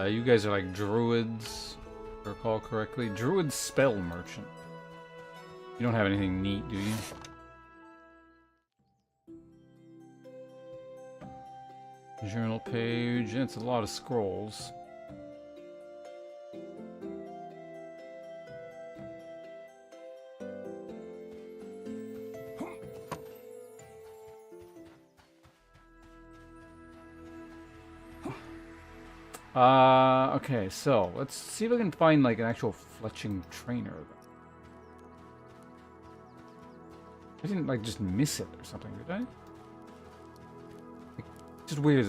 A: You guys are like druids, if I recall correctly. Druid spell merchant. You don't have anything neat, do you? Journal page. It's a lot of scrolls. Okay, so let's see if I can find like an actual fletching trainer. I didn't like just miss it or something, did I? Like, just weird.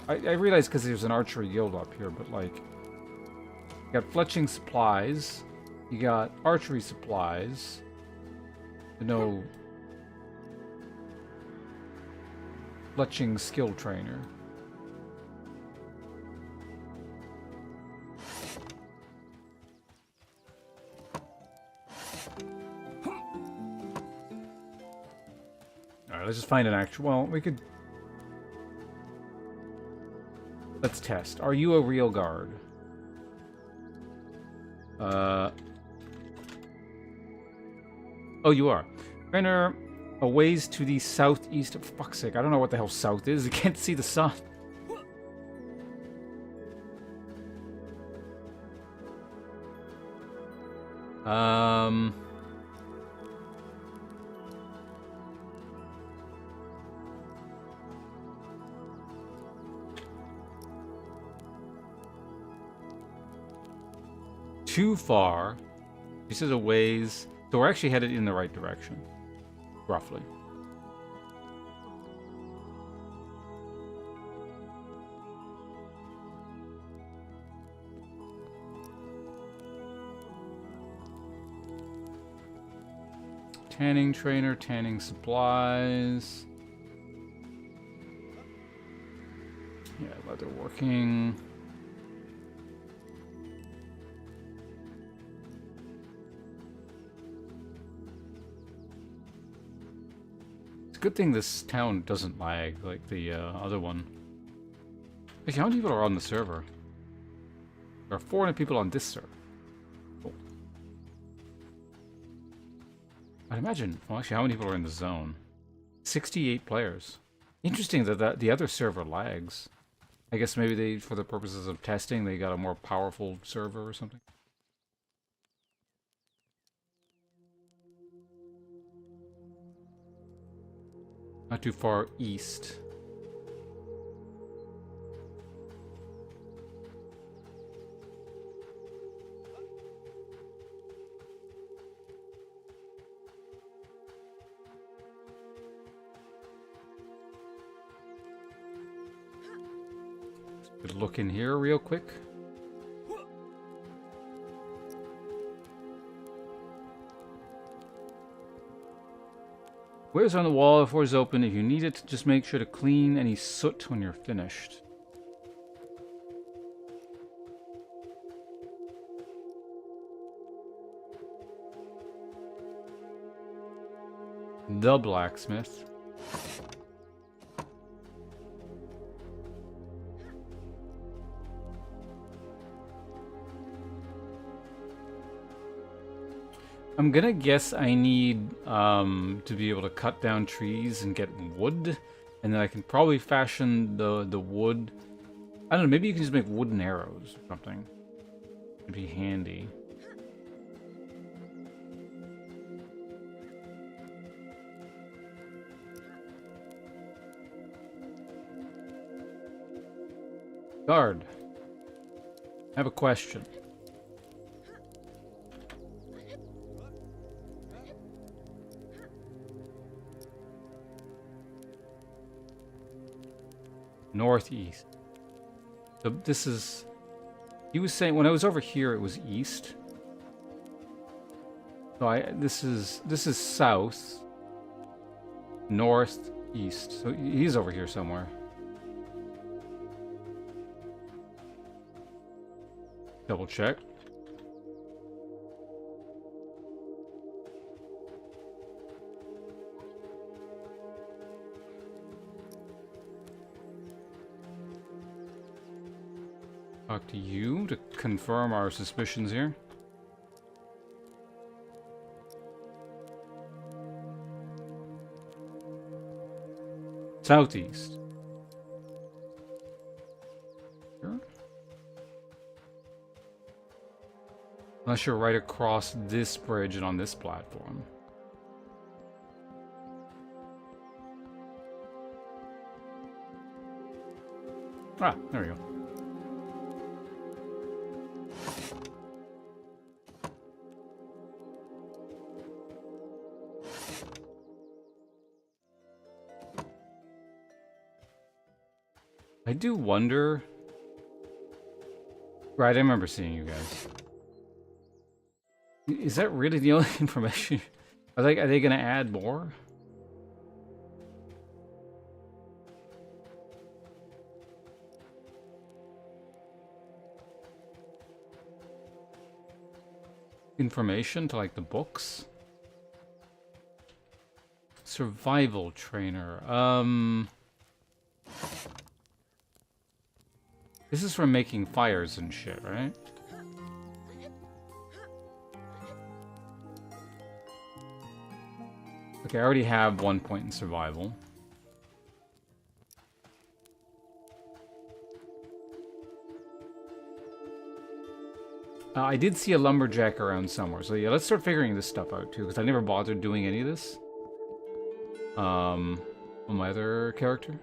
A: I realized because there's an archery guild up here, but like, you got fletching supplies, you got archery supplies, no fletching skill trainer. Let's just find an actual... Well, we could... Let's test. Are you a real guard? Oh, you are. Trainer, a ways to the southeast of... Fuck's sake, I don't know what the hell south is. I can't see the sun. Too far. This is a ways. So we're actually headed in the right direction. Roughly. Tanning trainer, tanning supplies. Yeah, leather working. It's a good thing this town doesn't lag like the other one. Actually, how many people are on the server? There are 400 people on this server. Cool. I'd imagine. Well, actually, how many people are in the zone? 68 players. Interesting that the other server lags. I guess maybe they, for the purposes of testing, they got a more powerful server or something. Not too far east. Good look in here real quick. Wares on the wall, the floor is open. If you need it, just make sure to clean any soot when you're finished. The blacksmith. I'm gonna guess I need to be able to cut down trees and get wood, and then I can probably fashion the wood. I don't know, maybe you can just make wooden arrows or something. It'd be handy. Guard, I have a question. Northeast. So this is... He was saying when I was over here it was east. So this is south, north, east. So he's over here somewhere. Double check. Talk to you to confirm our suspicions here. Southeast. Sure. Unless you're right across this bridge and on this platform. Ah, there we go. I do wonder... Right, I remember seeing you guys. Is that really the only information? Are they going to add more? Information to like the books? Survival trainer. This is for making fires and shit, right? Okay, I already have 1 point in survival. I did see a lumberjack around somewhere, so yeah, let's start figuring this stuff out too, because I never bothered doing any of this. On my other character.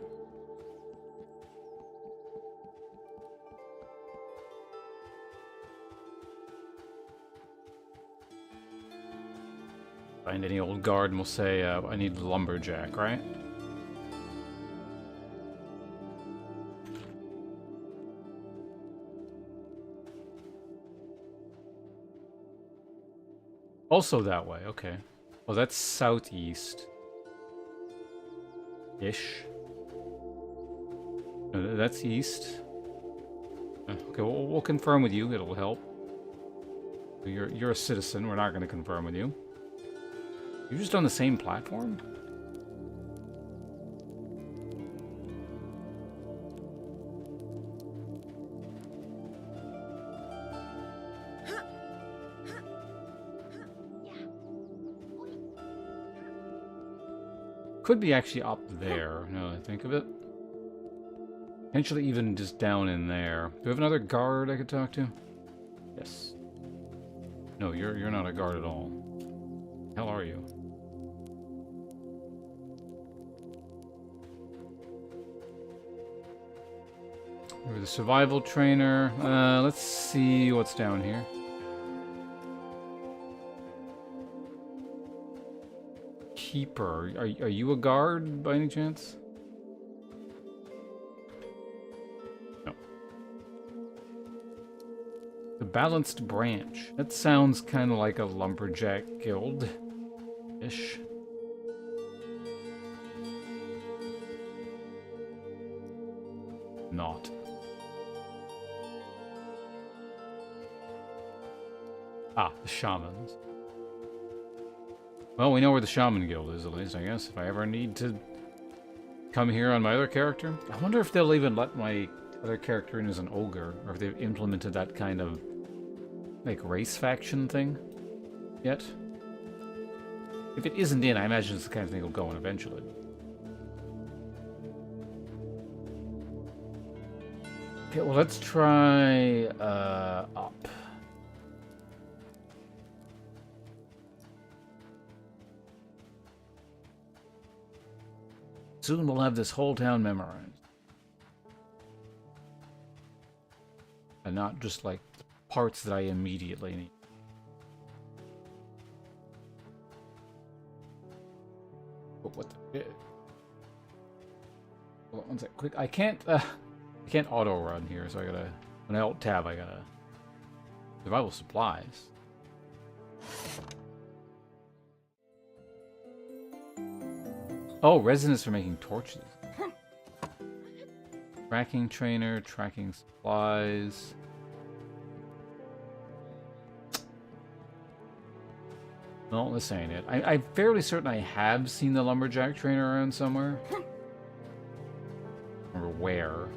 A: Find any old guard and we'll say, I need the lumberjack, right? Also that way, okay. Well, that's southeast. Ish. No, that's east. Okay, we'll confirm with you, it'll help. You're a citizen, we're not going to confirm with you. You're just on the same platform? Could be actually up there, now that I think of it. Potentially even just down in there. Do we have another guard I could talk to? Yes. No, you're not a guard at all. Hell are you? We're the survival trainer. Let's see what's down here. Keeper. Are you a guard by any chance? No. The Balanced Branch. That sounds kind of like a lumberjack guild-ish. Not. Ah, the Shamans. Well, we know where the Shaman Guild is, at least, I guess, if I ever need to come here on my other character. I wonder if they'll even let my other character in as an ogre, or if they've implemented that kind of, like, race faction thing yet. If it isn't in, I imagine it's the kind of thing that'll go in eventually. Okay, well, let's try, up. Soon we'll have this whole town memorized. And not just, like, parts that I immediately need. But what the shit? Hold on one sec, quick. I can't auto run here, so I gotta, when I alt tab, I gotta survival supplies. Oh, resonance for making torches. Tracking trainer, tracking supplies. No, this ain't it. I'm fairly certain I have seen the lumberjack trainer around somewhere. Or where.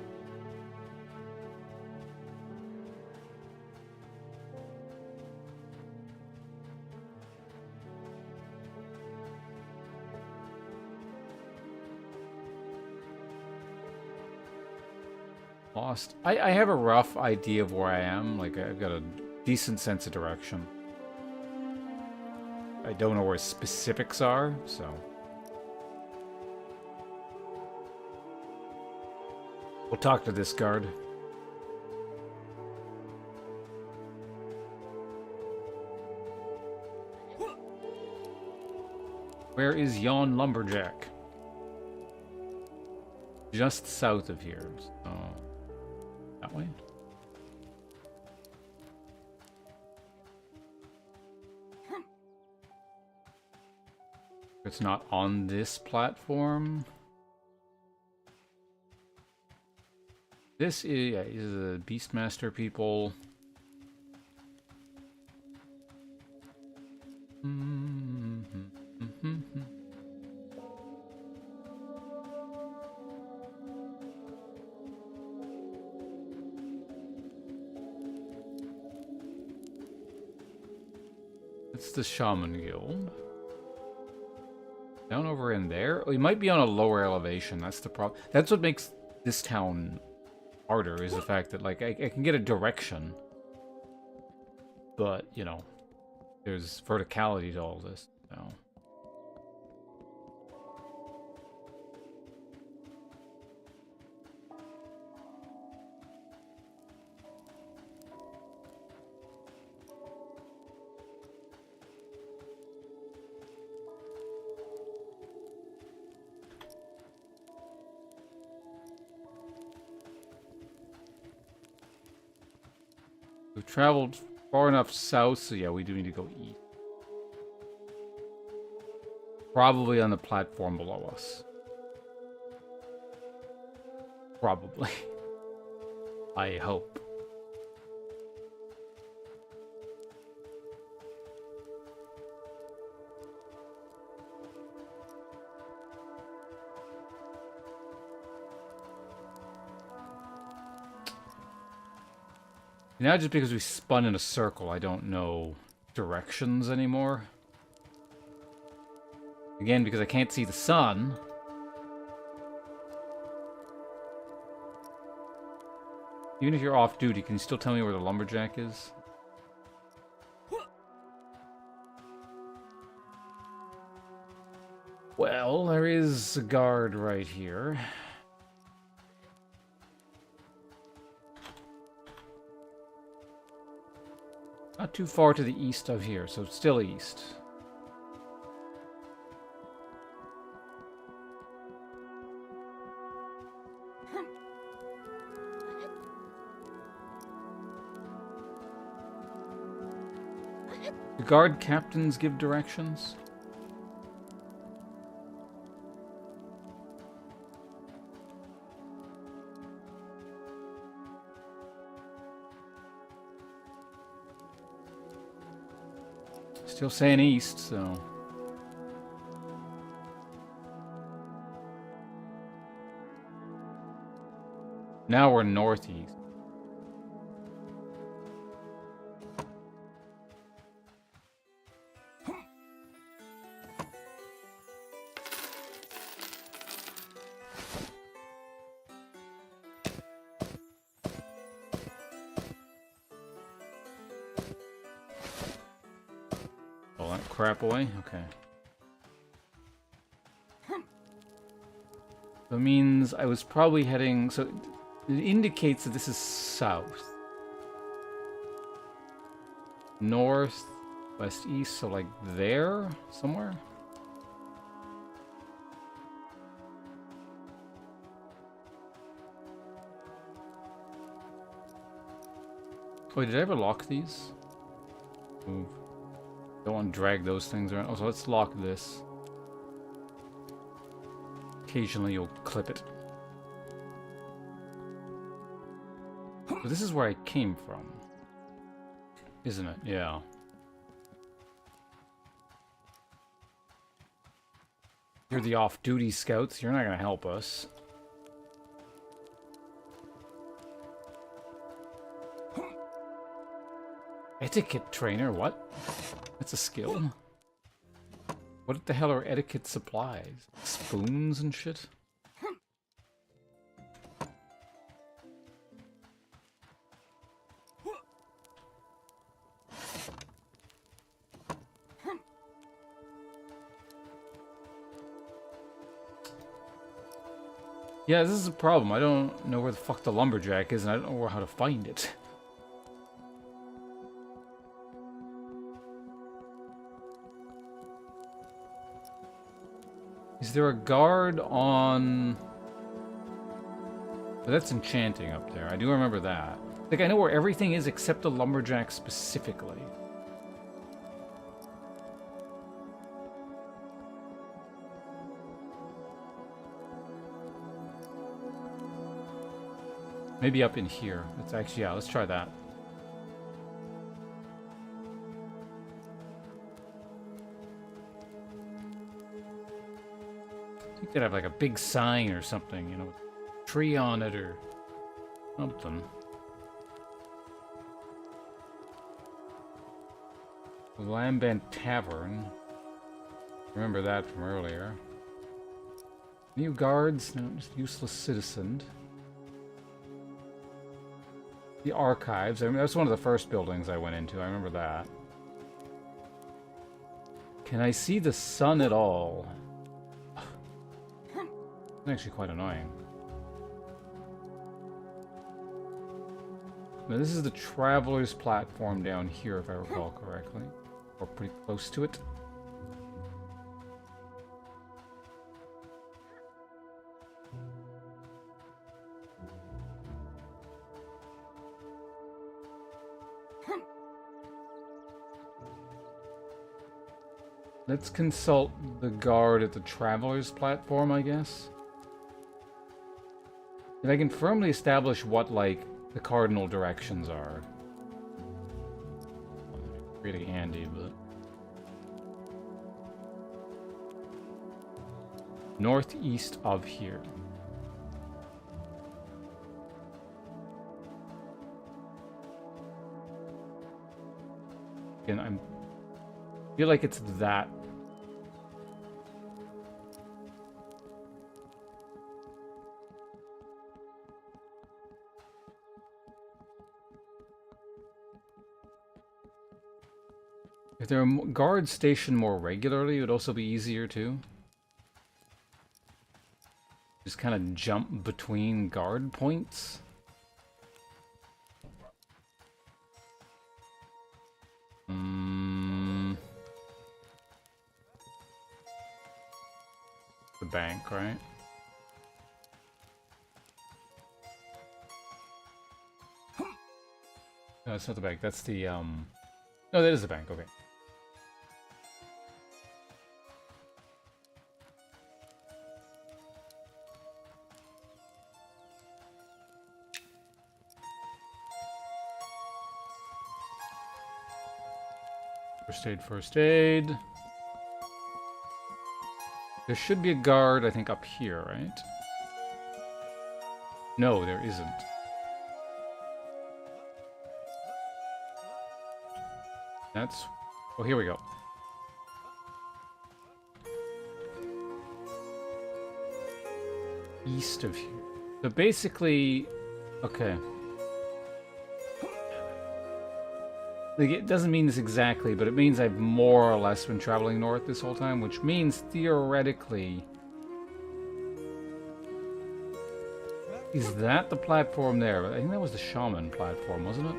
A: Lost. I have a rough idea of where I am. Like, I've got a decent sense of direction. I don't know where specifics are, so... We'll talk to this guard. Where is yon lumberjack? Just south of here. So... that way? It's not on this platform. This is, yeah, these are the Beastmaster people. It's the Shaman Guild. Down over in there? We might be on a lower elevation. That's the problem. That's what makes this town harder, is the fact that, like, I can get a direction. But, you know, there's verticality to all this. So. We've traveled far enough south, so yeah, we do need to go east. Probably on the platform below us. Probably. I hope. Now, just because we spun in a circle, I don't know directions anymore. Again, because I can't see the sun. Even if you're off duty, can you still tell me where the lumberjack is? Well, there is a guard right here. Not too far to the east of here, so still east. Do guard captains give directions? Still saying east, so... Now we're northeast. All that crap away? Okay. That means I was probably heading... So it indicates that this is south. North, west, east, so like there? Somewhere? Wait, did I ever lock these? Move. Don't want to drag those things around. Oh, so let's lock this. Occasionally you'll clip it. So this is where I came from. Isn't it? Yeah. You're the off-duty scouts. You're not going to help us. Etiquette trainer? What? That's a skill? What the hell are etiquette supplies? Spoons and shit? Yeah, this is a problem. I don't know where the fuck the lumberjack is, and I don't know how to find it. Is there a guard on... But that's enchanting up there. I do remember that. Like, I know where everything is except the lumberjack specifically. Maybe up in here. It's actually, yeah, let's try that. I think they'd have like a big sign or something, you know, tree on it or something. Lambent Tavern. Remember that from earlier. New guards? No, just useless citizen. The archives. I mean, that's one of the first buildings I went into. I remember that. Can I see the sun at all? It's actually quite annoying. Now this is the traveler's platform down here, if I recall correctly. Or pretty close to it. Let's consult the guard at the traveler's platform, I guess. If I can firmly establish what, like, the cardinal directions are. Really handy, but... Northeast of here. Again, I feel like it's that. If there are guards stationed more regularly, it would also be easier too. Just kind of jump between guard points. The bank, right? No, it's not the bank. That's the, No, that is the bank. Okay. First aid, first aid. There should be a guard, I think, up here, right? No, there isn't. That's... Oh, here we go. East of here. So basically... Okay. Like, it doesn't mean this exactly, but it means I've more or less been traveling north this whole time, which means, theoretically... Is that the platform there? I think that was the shaman platform, wasn't it?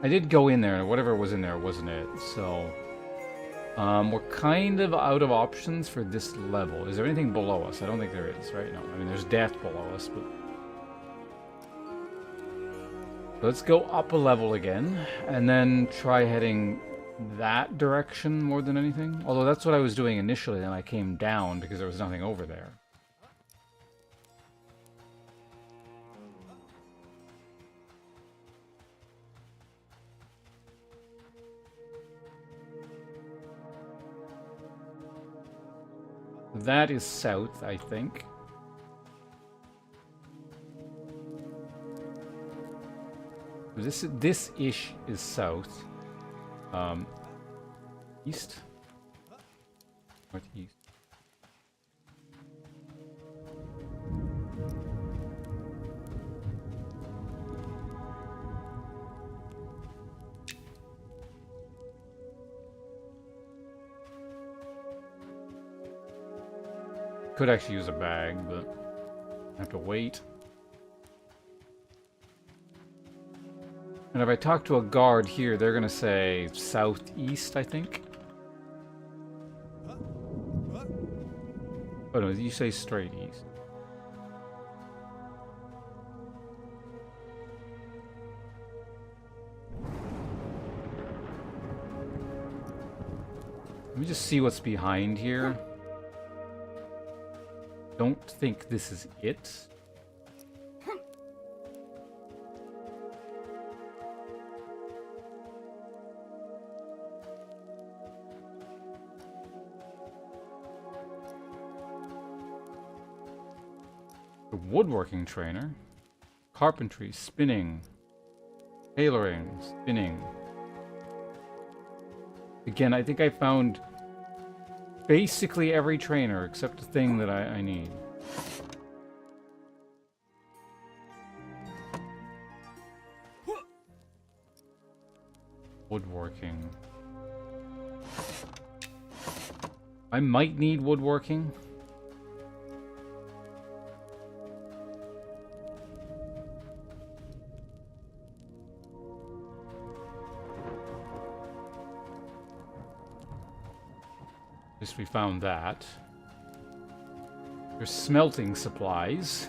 A: I did go in there, and whatever was in there wasn't it, so... we're kind of out of options for this level. Is there anything below us? I don't think there is, right? No, I mean, there's death below us, but... Let's go up a level again, and then try heading that direction more than anything. Although that's what I was doing initially, then I came down because there was nothing over there. That is south, I think. This-ish is south. East? Northeast. Could actually use a bag, but I have to wait. And if I talk to a guard here, they're gonna say southeast, I think. Oh no, you say straight east. Let me just see what's behind here. Don't think this is it. The woodworking trainer. Carpentry, spinning. Tailoring, spinning. Again, I think I found basically every trainer except the thing that I need. Woodworking. I might need woodworking. At least we found that. There's smelting supplies.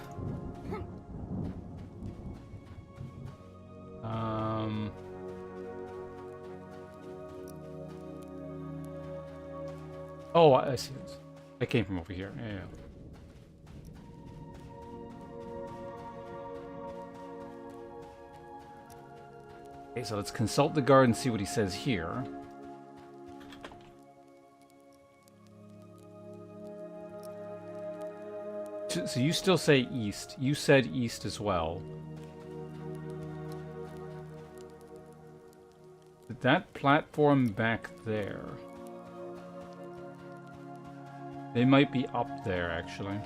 A: Oh, I see this. I came from over here. Yeah. Okay, so let's consult the guard and see what he says here. So you still say east. You said east as well. That platform back there. They might be up there, actually.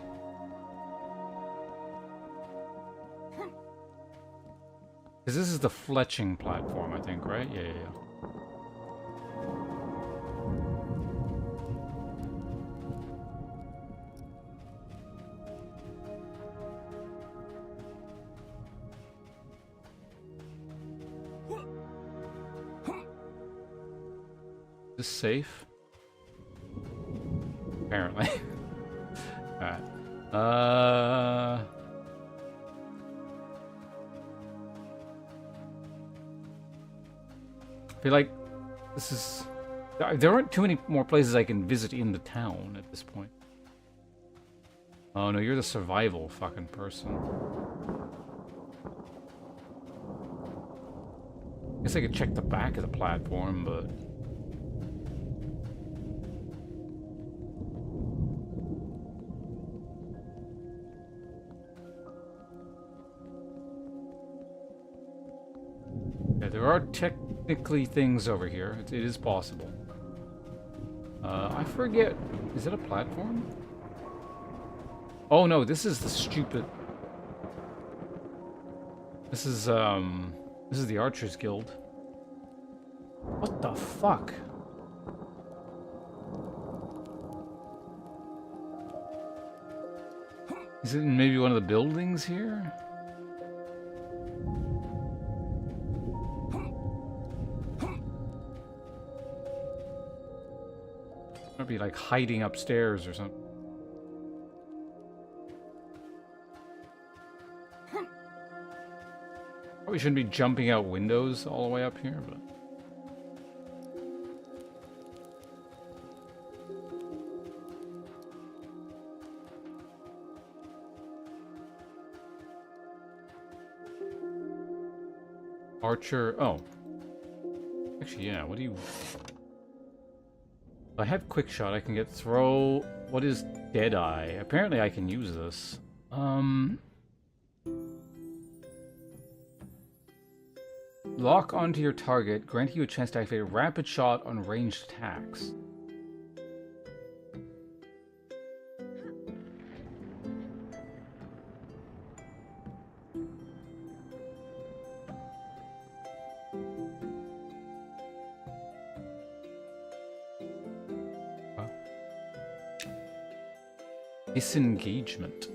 A: Because this is the fletching platform, I think, right? Yeah, yeah, yeah. Is this safe? Apparently. Alright. I feel like this is... There aren't too many more places I can visit in the town at this point. Oh no, you're the survival fucking person. Guess I could check the back of the platform, but... Yeah, there are technically things over here. It is possible. I forget... Is it a platform? Oh no, this is the stupid... This is the Archers Guild. What the fuck? Is it in maybe one of the buildings here? Might be like hiding upstairs or something. Probably shouldn't be jumping out windows all the way up here, but... Archer... Oh. Actually, yeah, what do you... If I have quick shot, I can get throw... What is Deadeye? Apparently I can use this. Lock onto your target, granting you a chance to activate rapid shot on ranged attacks. Disengagement.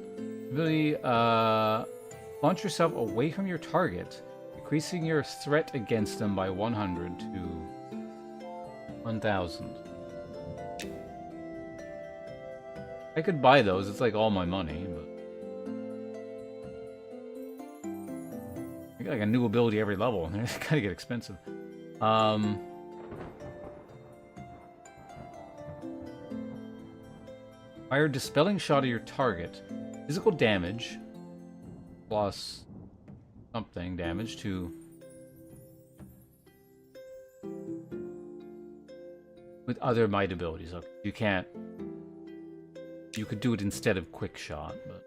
A: Really, launch yourself away from your target, increasing your threat against them by 100 to 1,000. I could buy those, it's like all my money, but... I got like a new ability every level, and they're gonna get expensive. Fire dispelling shot at your target. Physical damage plus something damage to... with other might abilities. Okay, you can't... You could do it instead of quick shot, but...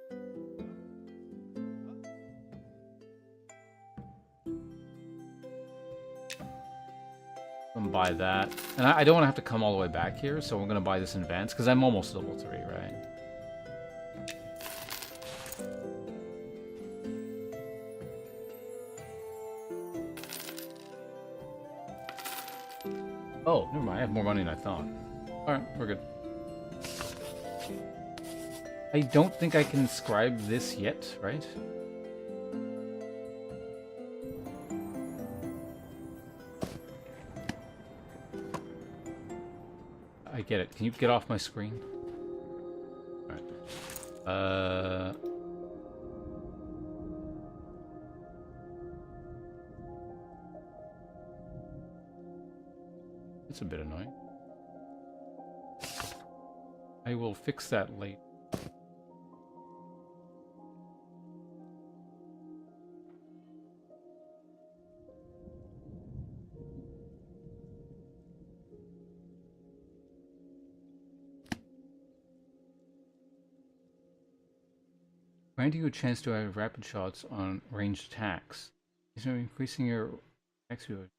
A: I'm gonna buy that. And I don't want to have to come all the way back here, so I'm gonna buy this in advance, because I'm almost level 3, right? Oh, never mind. I have more money than I thought. Alright, we're good. I don't think I can inscribe this yet, right? I get it. Can you get off my screen? Alright. It's a bit annoying. I will fix that later. Granting you a chance to have rapid shots on ranged attacks. Is there increasing your attack speed?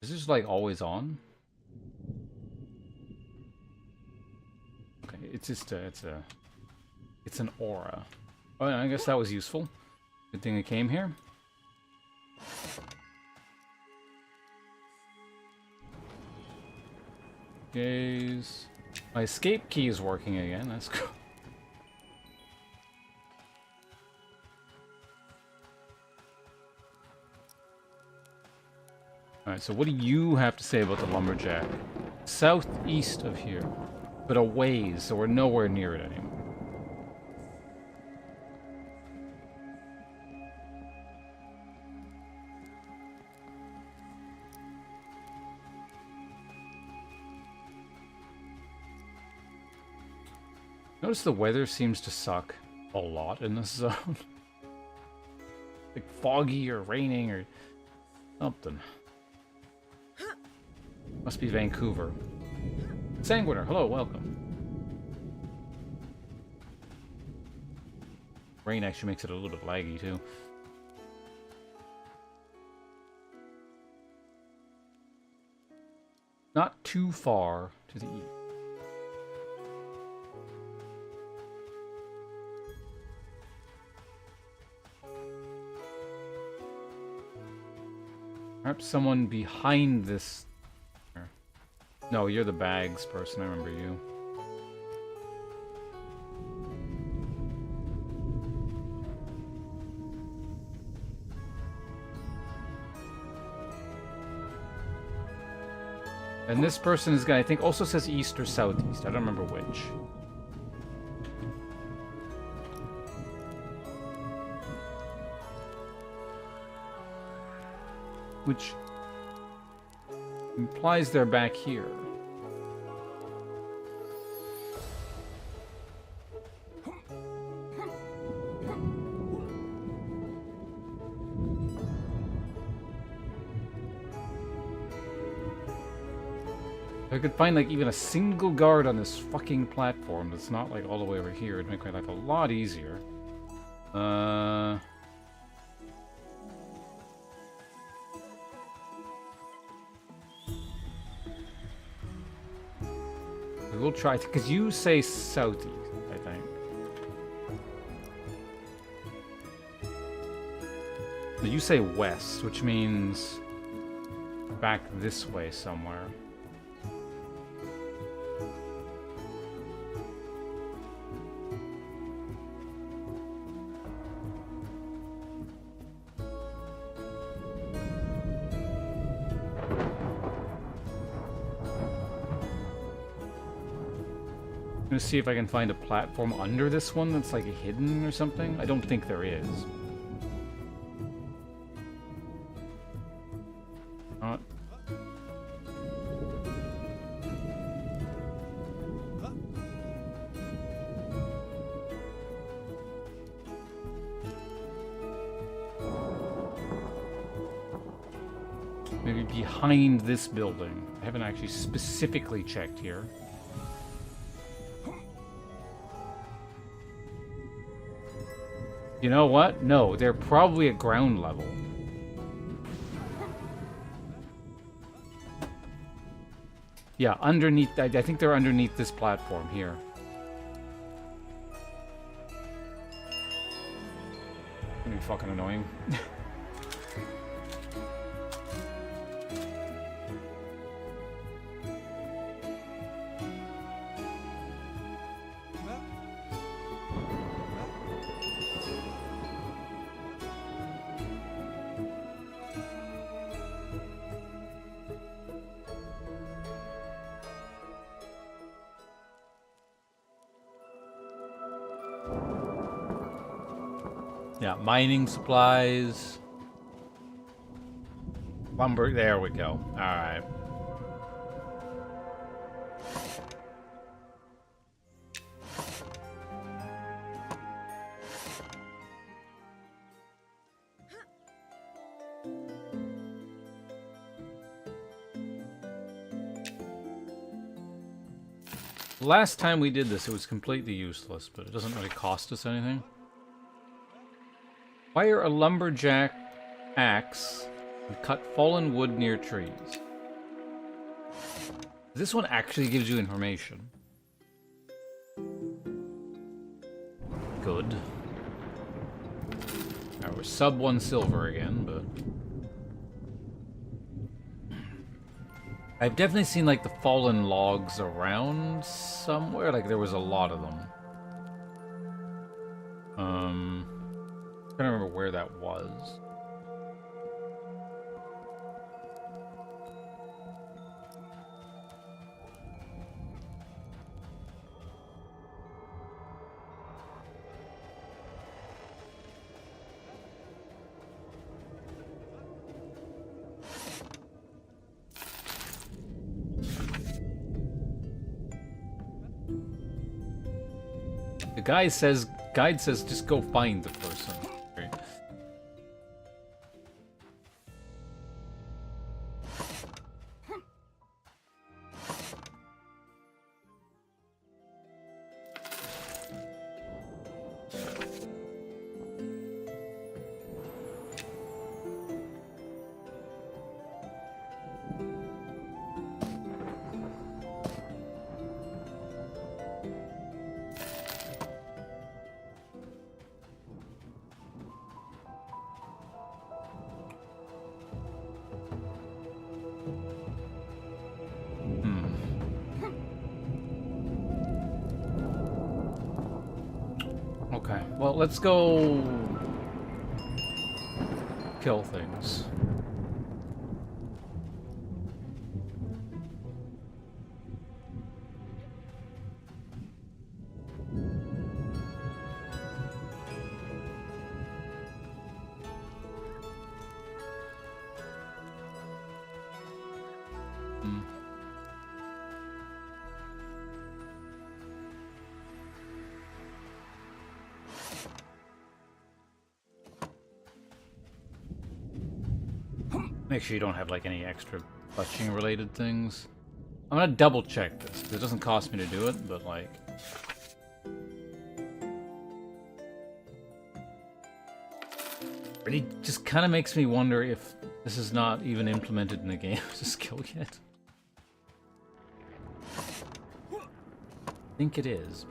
A: Is this like always on? Okay, it's just it's an aura. Oh, I guess that was useful. Good thing I came here. Gaze. My escape key is working again. That's cool. Alright, so what do you have to say about the lumberjack? Southeast of here, but a ways, so we're nowhere near it anymore. Notice the weather seems to suck a lot in this zone. Like foggy or raining or something. Must be Vancouver. Sanguiner, hello, welcome. Rain actually makes it a little bit laggy too. Not too far to the east. Perhaps someone behind this... No, you're the bags person, I remember you. And this person is gonna, I think, also says east or southeast. I don't remember which. Which implies they're back here. If I could find like even a single guard on this fucking platform that's not like all the way over here, it'd make my life a lot easier. We'll try, because you say southeast, I think. You say west, which means back this way somewhere. I'm gonna see if I can find a platform under this one that's like hidden or something. I don't think there is. Not. Maybe behind this building. I haven't actually specifically checked here. You know what? No, they're probably at ground level. Yeah, underneath. I think they're underneath this platform here. Gonna be fucking annoying. Yeah, mining supplies. Lumber, there we go. Alright. Last time we did this, it was completely useless, but it doesn't really cost us anything. Fire a lumberjack axe and cut fallen wood near trees. This one actually gives you information. Good. Alright, we're sub 1 silver again, but... I've definitely seen, like, the fallen logs around somewhere. Like, there was a lot of them. I'm trying to remember where that was. The guide says just go find the person. Right. Okay, well, let's go kill things. Make sure you don't have like any extra clutching related things. I'm gonna double check this, because it doesn't cost me to do it, but like... Really just kind of makes me wonder if this is not even implemented in the game as a skill yet. I think it is.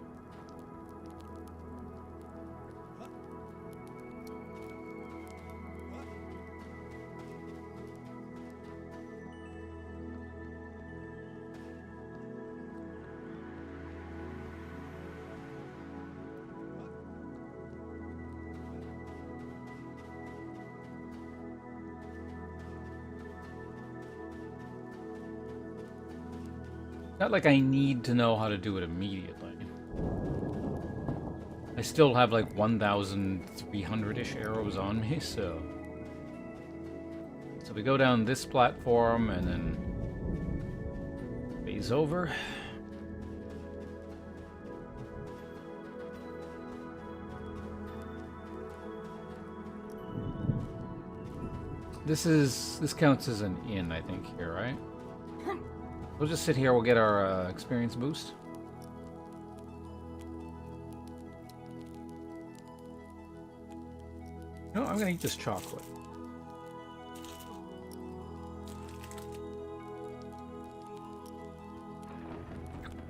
A: Not like I need to know how to do it immediately. I still have like 1,300-ish arrows on me, so... So we go down this platform and then... phase over. This counts as an inn, I think, here, right? We'll just sit here, we'll get our experience boost. No, I'm gonna eat this chocolate.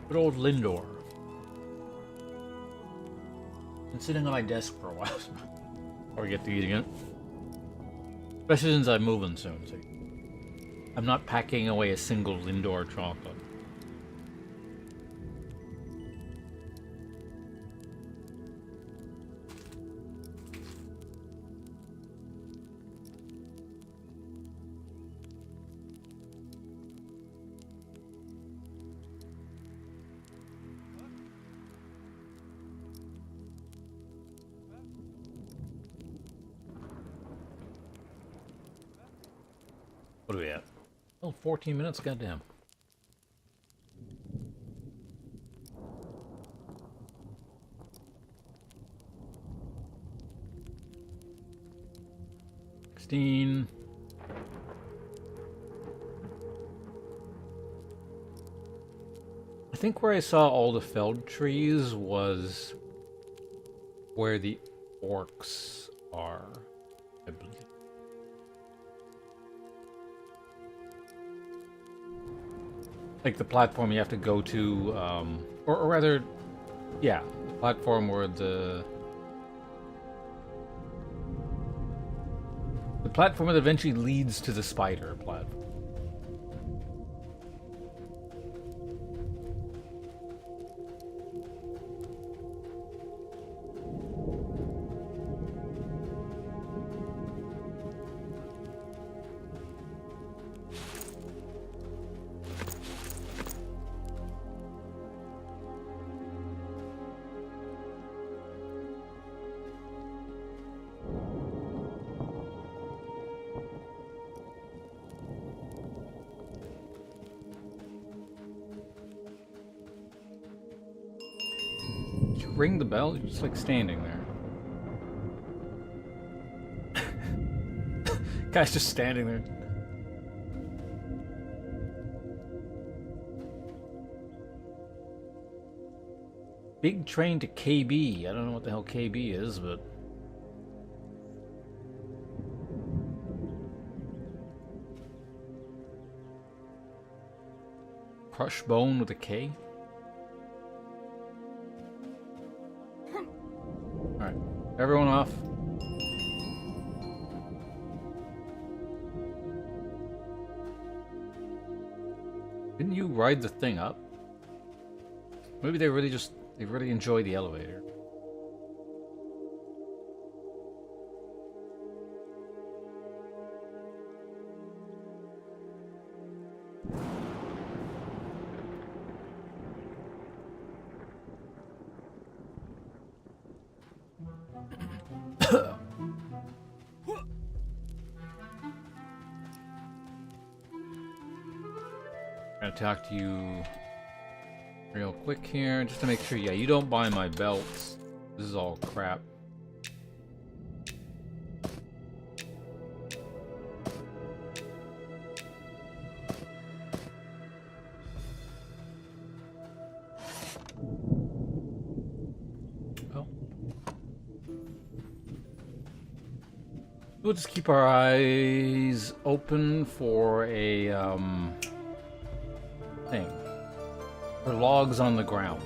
A: Good old Lindor. Been sitting on my desk for a while, before we get to eating it. Especially since I'm moving soon, so I'm not packing away a single Lindor chocolate. What are we at? Oh, 14 minutes, goddamn. I think where I saw all the felled trees was where the orcs are, I believe. Like the platform you have to go to, or rather, yeah, the platform where the The platform that eventually leads to the spider platform. Ring the bell? You're just like standing there. Guy's just standing there. Big train to KB. I don't know what the hell KB is, but... Crush bone with a K? Alright, everyone off. Didn't you ride the thing up? Maybe they really enjoy the elevator. Gonna talk to you real quick here, just to make sure, yeah, you don't buy my belts. This is all crap. Oh. We'll just keep our eyes open for a, thing. For logs on the ground.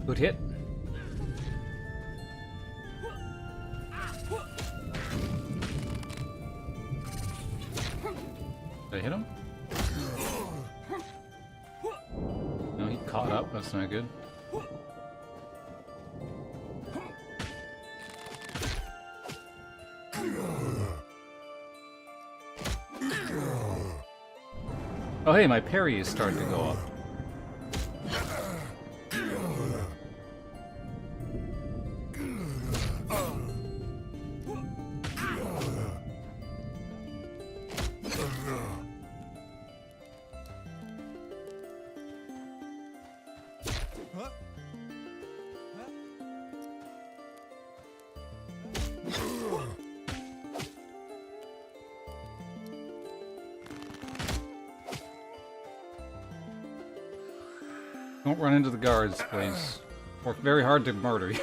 A: Good hit. Did I hit him? No, he caught up. That's not good. Oh, hey, my parry is starting to go up. Don't run into the guards, please. Work very hard to murder you.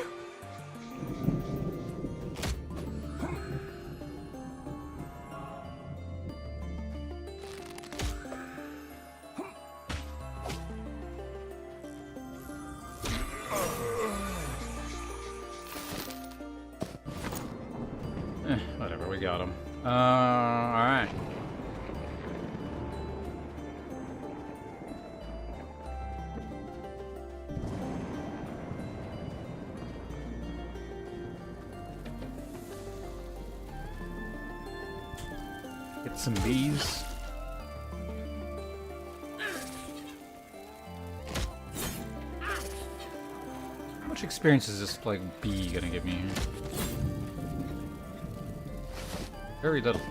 A: Whatever, we got him. Alright. Get some bees. How much experience is this like bee gonna give me here? Very little.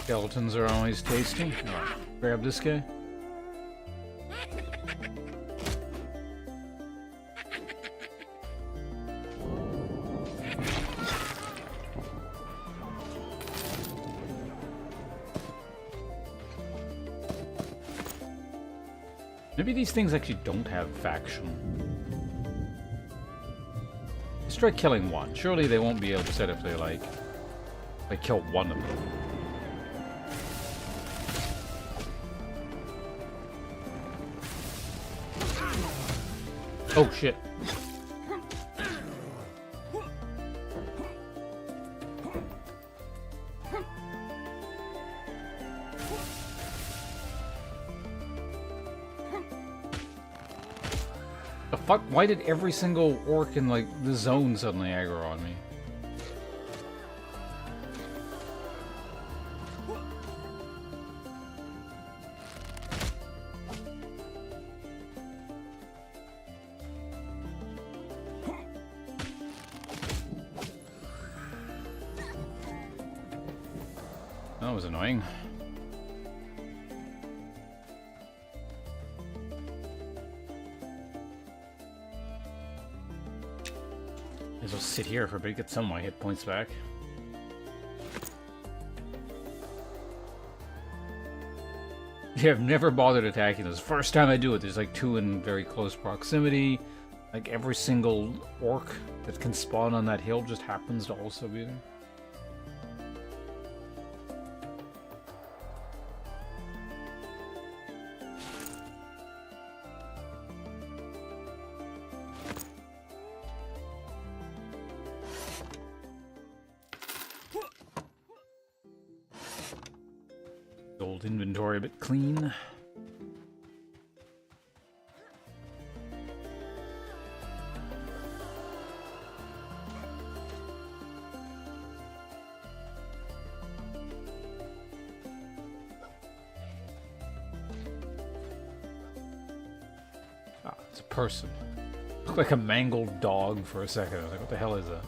A: Skeletons are always tasty. Alright, grab this guy. Maybe these things actually don't have faction. Let's try killing one. Surely they won't be able to set if they like kill one of them. Oh shit. The fuck? Why did every single orc in like the zone suddenly aggro on me? That was annoying. May as well sit here for a bit, get some of my hit points back. Yeah, I've never bothered attacking this. First time I do it, there's like two in very close proximity. Like every single orc that can spawn on that hill just happens to also be there. Old inventory a bit clean. Ah, it's a person. Looked like a mangled dog for a second. I was like, what the hell is that?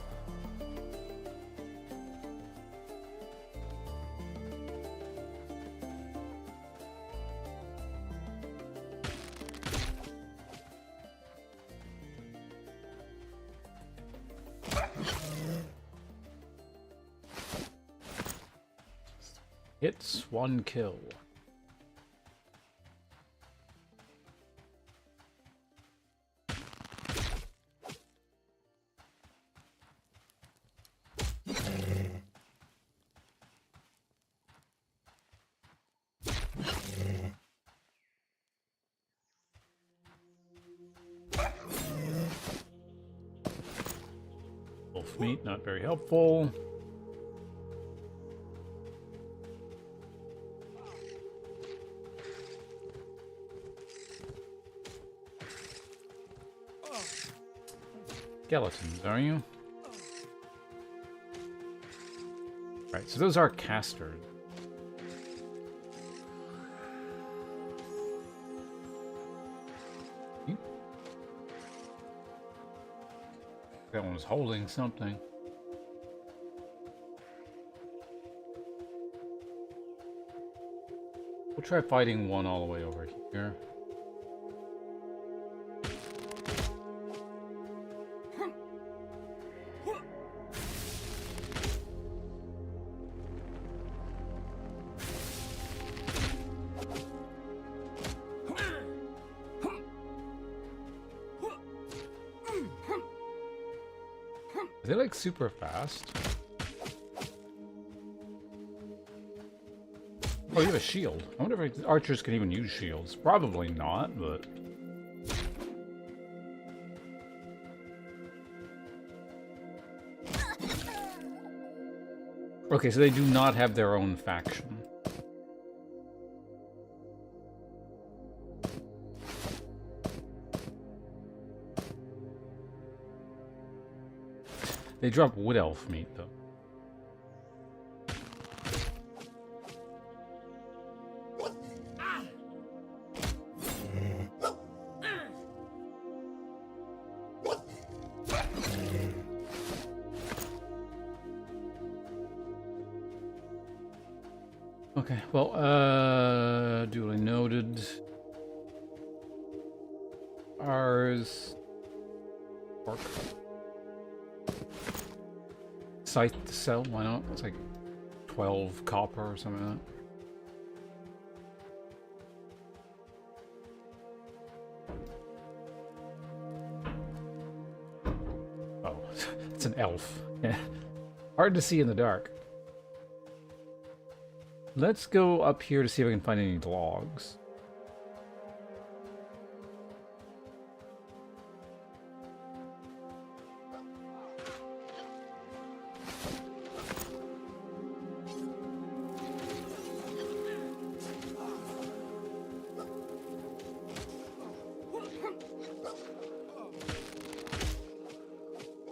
A: Hits, one kill. Wolf meat, not very helpful. Skeletons, are you? Right, so those are casters. That one was holding something. We'll try fighting one all the way over here. Are they like super fast? Oh, you have a shield. I wonder if archers can even use shields. Probably not, but... Okay, so they do not have their own faction. They drop wood elf meat, though. Okay, well, duly noted. Ours. Work. Scythe to sell, why not? It's like 12 copper or something like that. Oh, it's an elf. Yeah. Hard to see in the dark. Let's go up here to see if I can find any logs.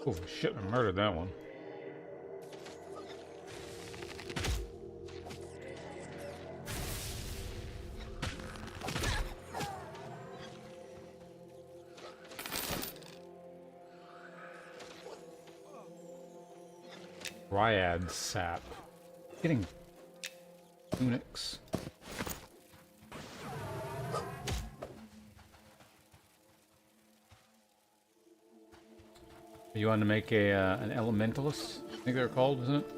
A: Oh shit, I murdered that one. Dryad sap. Getting tunics. You want to make a an elementalist? I think they're called, isn't it?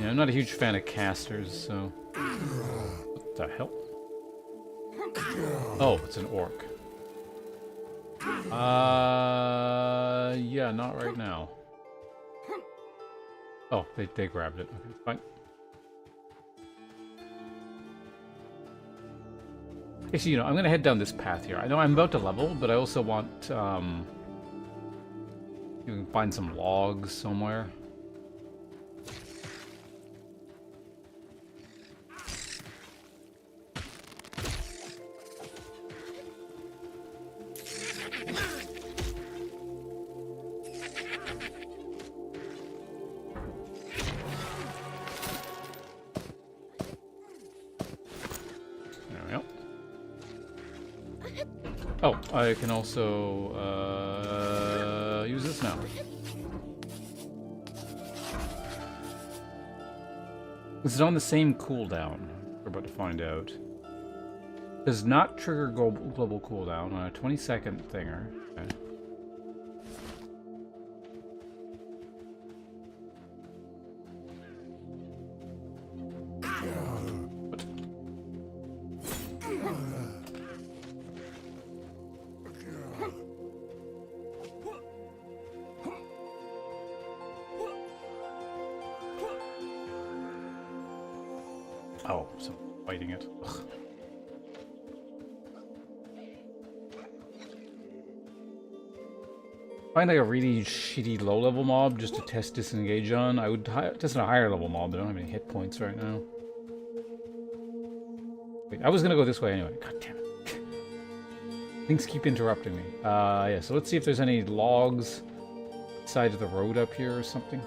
A: Yeah, I'm not a huge fan of casters, so. What the hell? Oh, it's an orc. Yeah, not right now. Oh, they grabbed it. Okay, fine. Okay, so, you know, I'm gonna head down this path here. I know I'm about to level, but I also want, you can find some logs somewhere. Oh, I can also use this now. This is on the same cooldown. We're about to find out. Does not trigger global cooldown on a 20-second thinger. Okay. Oh, so fighting it. Ugh. Find like a really shitty low-level mob just to test disengage on. I would test on a higher level mob, but I don't have any hit points right now. Wait, I was gonna go this way anyway. God damn it. Things keep interrupting me. Yeah, so let's see if there's any logs side of the road up here or something.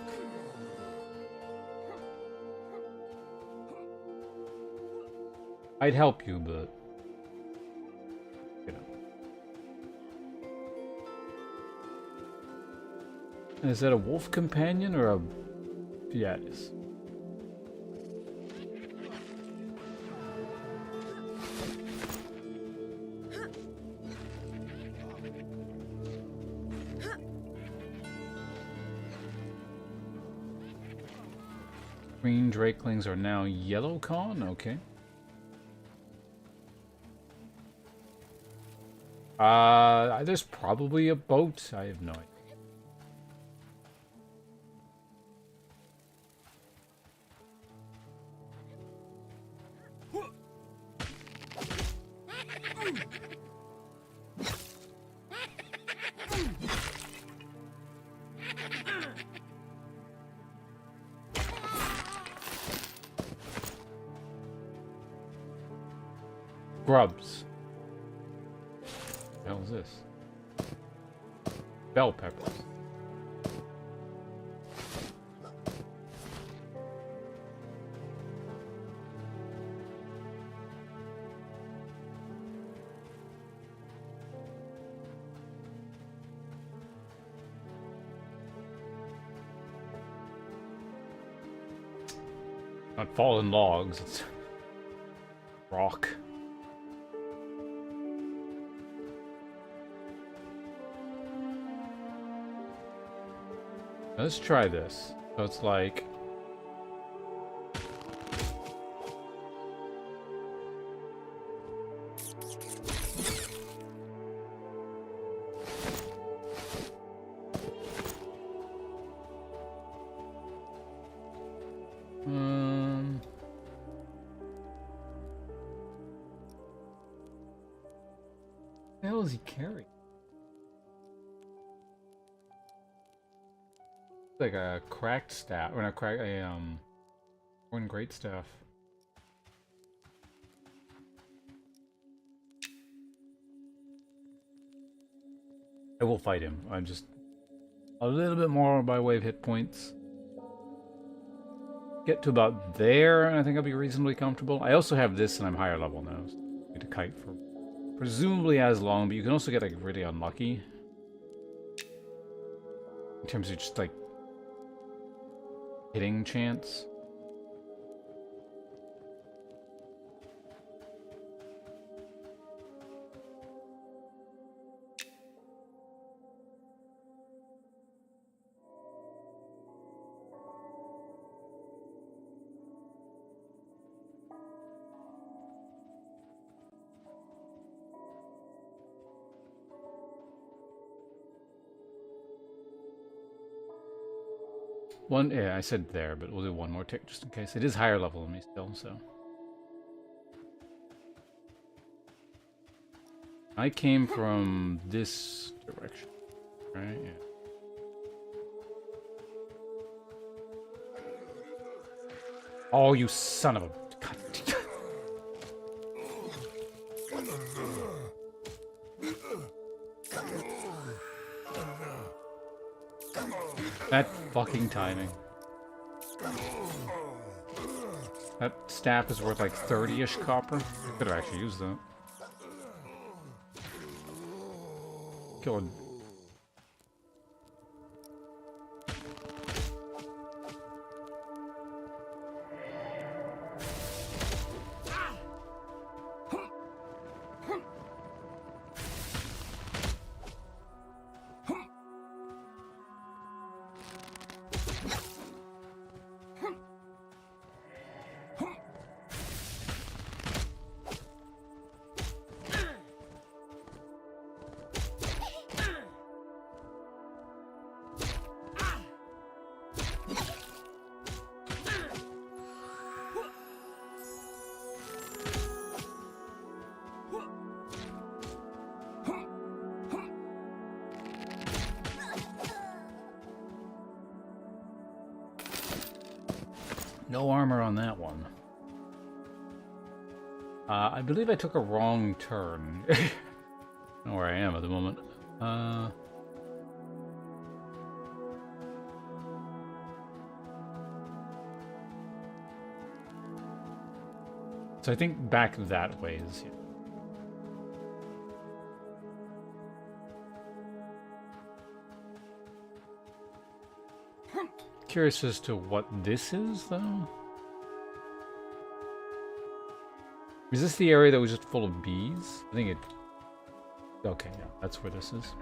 A: I'd help you, but you know. Is that a wolf companion or a? Yeah, it is. Green drakelings are now yellow con. Okay. There's probably a boat. I have no idea. Grubs. What the hell is this? Bell peppers. Not fallen logs, it's rock. Let's try this. So it's like... What the hell is he carrying? Like a cracked staff, or not cracked, one great staff. I will fight him. I'm just a little bit more by way of hit points. Get to about there, and I think I'll be reasonably comfortable. I also have this, and I'm higher level now. So I need to kite for presumably as long, but you can also get like really unlucky in terms of just like hitting chance. One, yeah, I said there, but we'll do one more tick just in case. It is higher level than me still, so. I came from this direction, right? Yeah. Oh, you son of a... God. That fucking timing. That staff is worth like 30-ish copper. Could have actually used that. Killing. No armor on that one. I believe I took a wrong turn. I don't know where I am at the moment. So I think back that way is... Curious as to what this is, though. Is this the area that was just full of bees? I think it... Okay, yeah, that's where this is.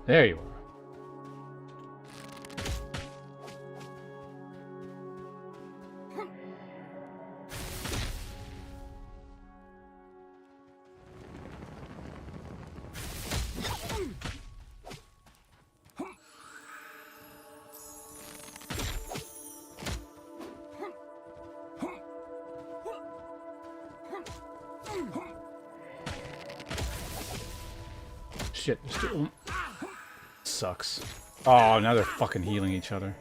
A: There you are. Shit, still sucks. Oh, now they're fucking healing each other.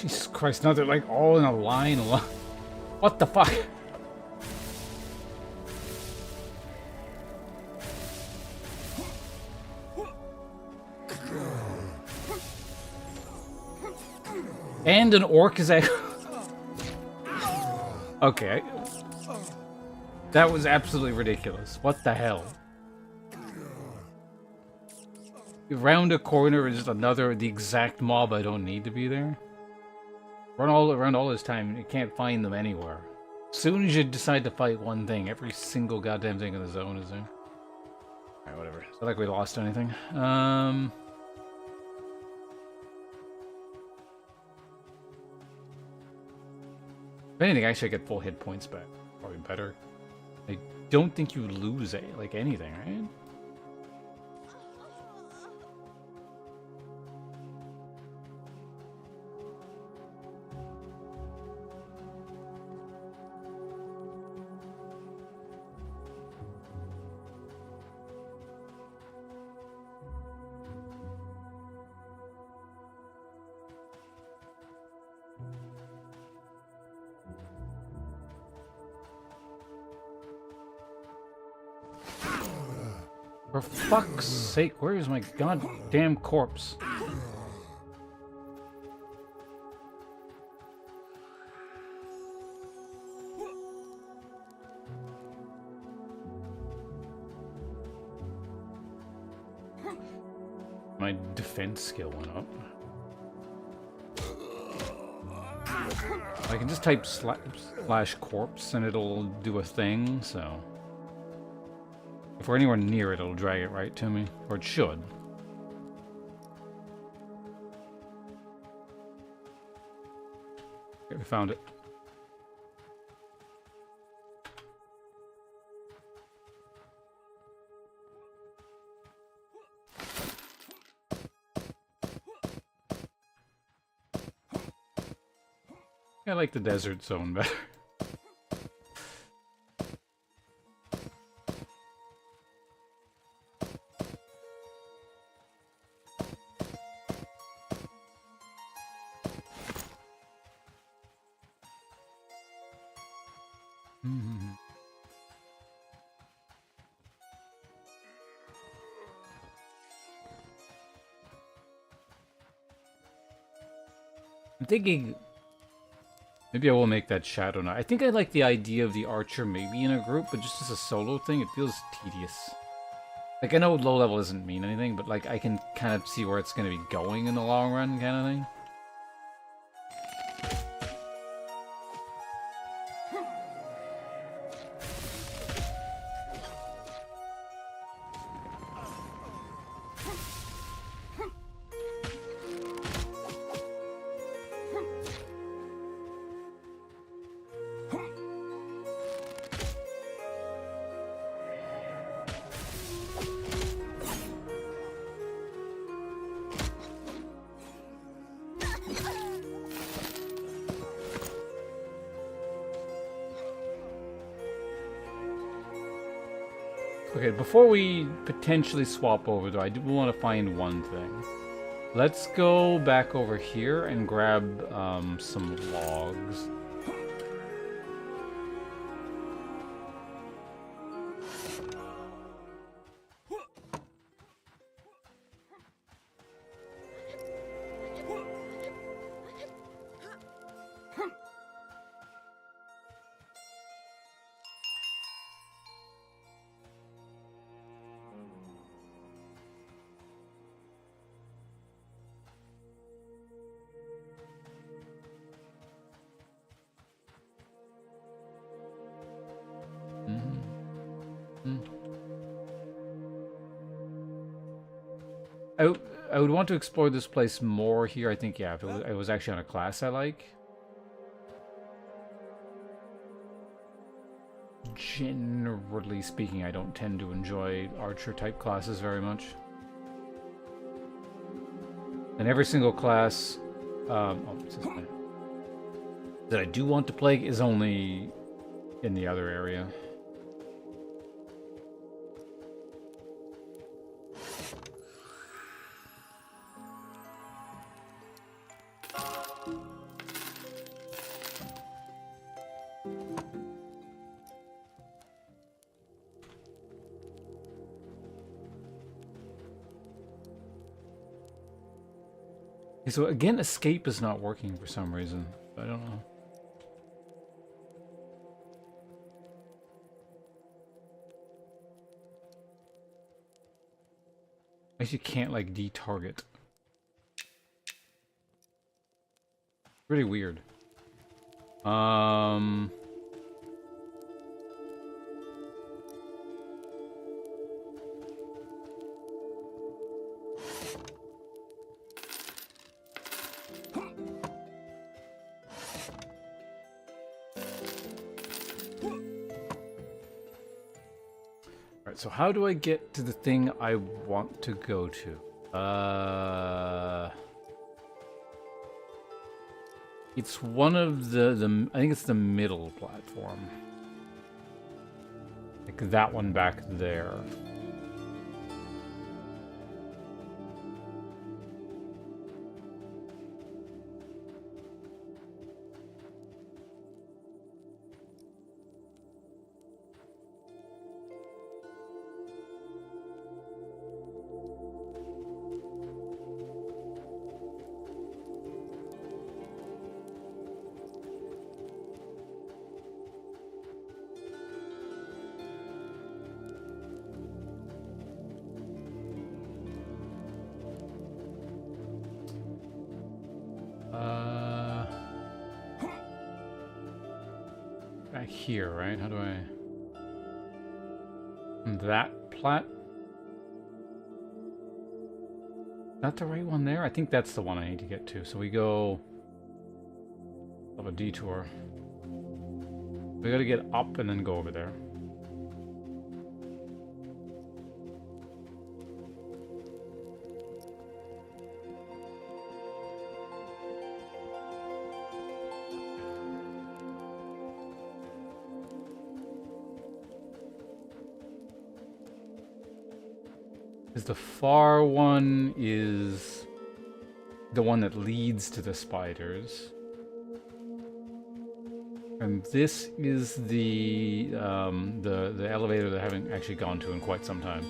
A: Jesus Christ, now they're like all in a line. What the fuck? And an orc is a... Okay. That was absolutely ridiculous. What the hell? Around a corner is another, the exact mob I don't need to be there. Run all around all this time, you can't find them anywhere. As soon as you decide to fight one thing, every single goddamn thing in the zone is there. Alright, whatever. It's not like we lost anything. If anything, actually I get full hit points back. Probably better. I don't think you lose like anything, right? For fuck's sake, where is my goddamn corpse? My defense skill went up. I can just type slash corpse and it'll do a thing, so... If we're anywhere near it, it'll drag it right to me. Or it should. Okay, we found it. I like the desert zone better. I'm thinking maybe I will make that Shadow Knight. I think I like the idea of the archer maybe in a group, but just as a solo thing, it feels tedious. Like, I know low level doesn't mean anything, but like I can kind of see where it's going to be going in the long run kind of thing. Okay, before we potentially swap over, though, I do want to find one thing. Let's go back over here and grab some logs. I would want to explore this place more here. I think, yeah, if it was actually on a class I like. Generally speaking, I don't tend to enjoy archer-type classes very much. And every single class that I do want to play is only in the other area. Okay, so again, escape is not working for some reason. I don't know. I guess you can't like de-target. Pretty weird. Alright, so how do I get to the thing I want to go to? It's one of the I think it's the middle platform. Like that one back there. Back here, right? How do I... That plat? Not the right one there? I think that's the one I need to get to. So we go... Of a detour. We gotta get up and then go over there. Because the far one is the one that leads to the spiders. And this is the elevator that I haven't actually gone to in quite some time.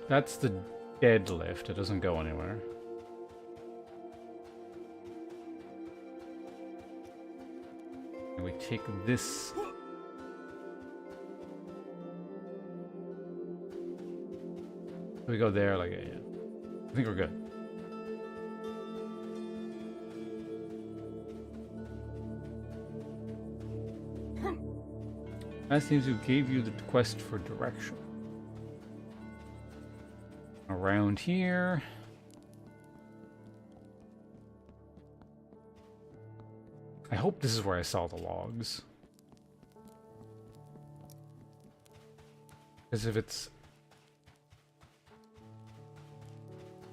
A: That's the dead lift. It doesn't go anywhere. And we take this. We go there, like, yeah. I think we're good. That seems to gave you the quest for direction. Around here. I hope this is where I saw the logs. Because if it's...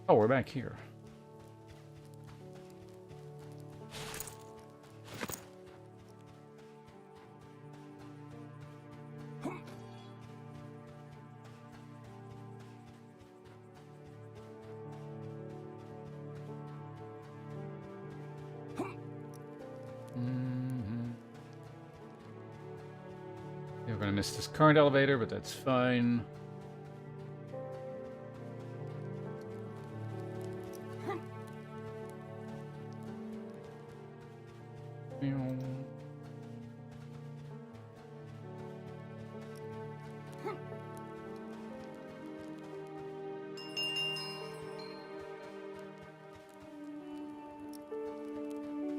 A: Oh, we're back here. We're gonna miss this current elevator, but that's fine.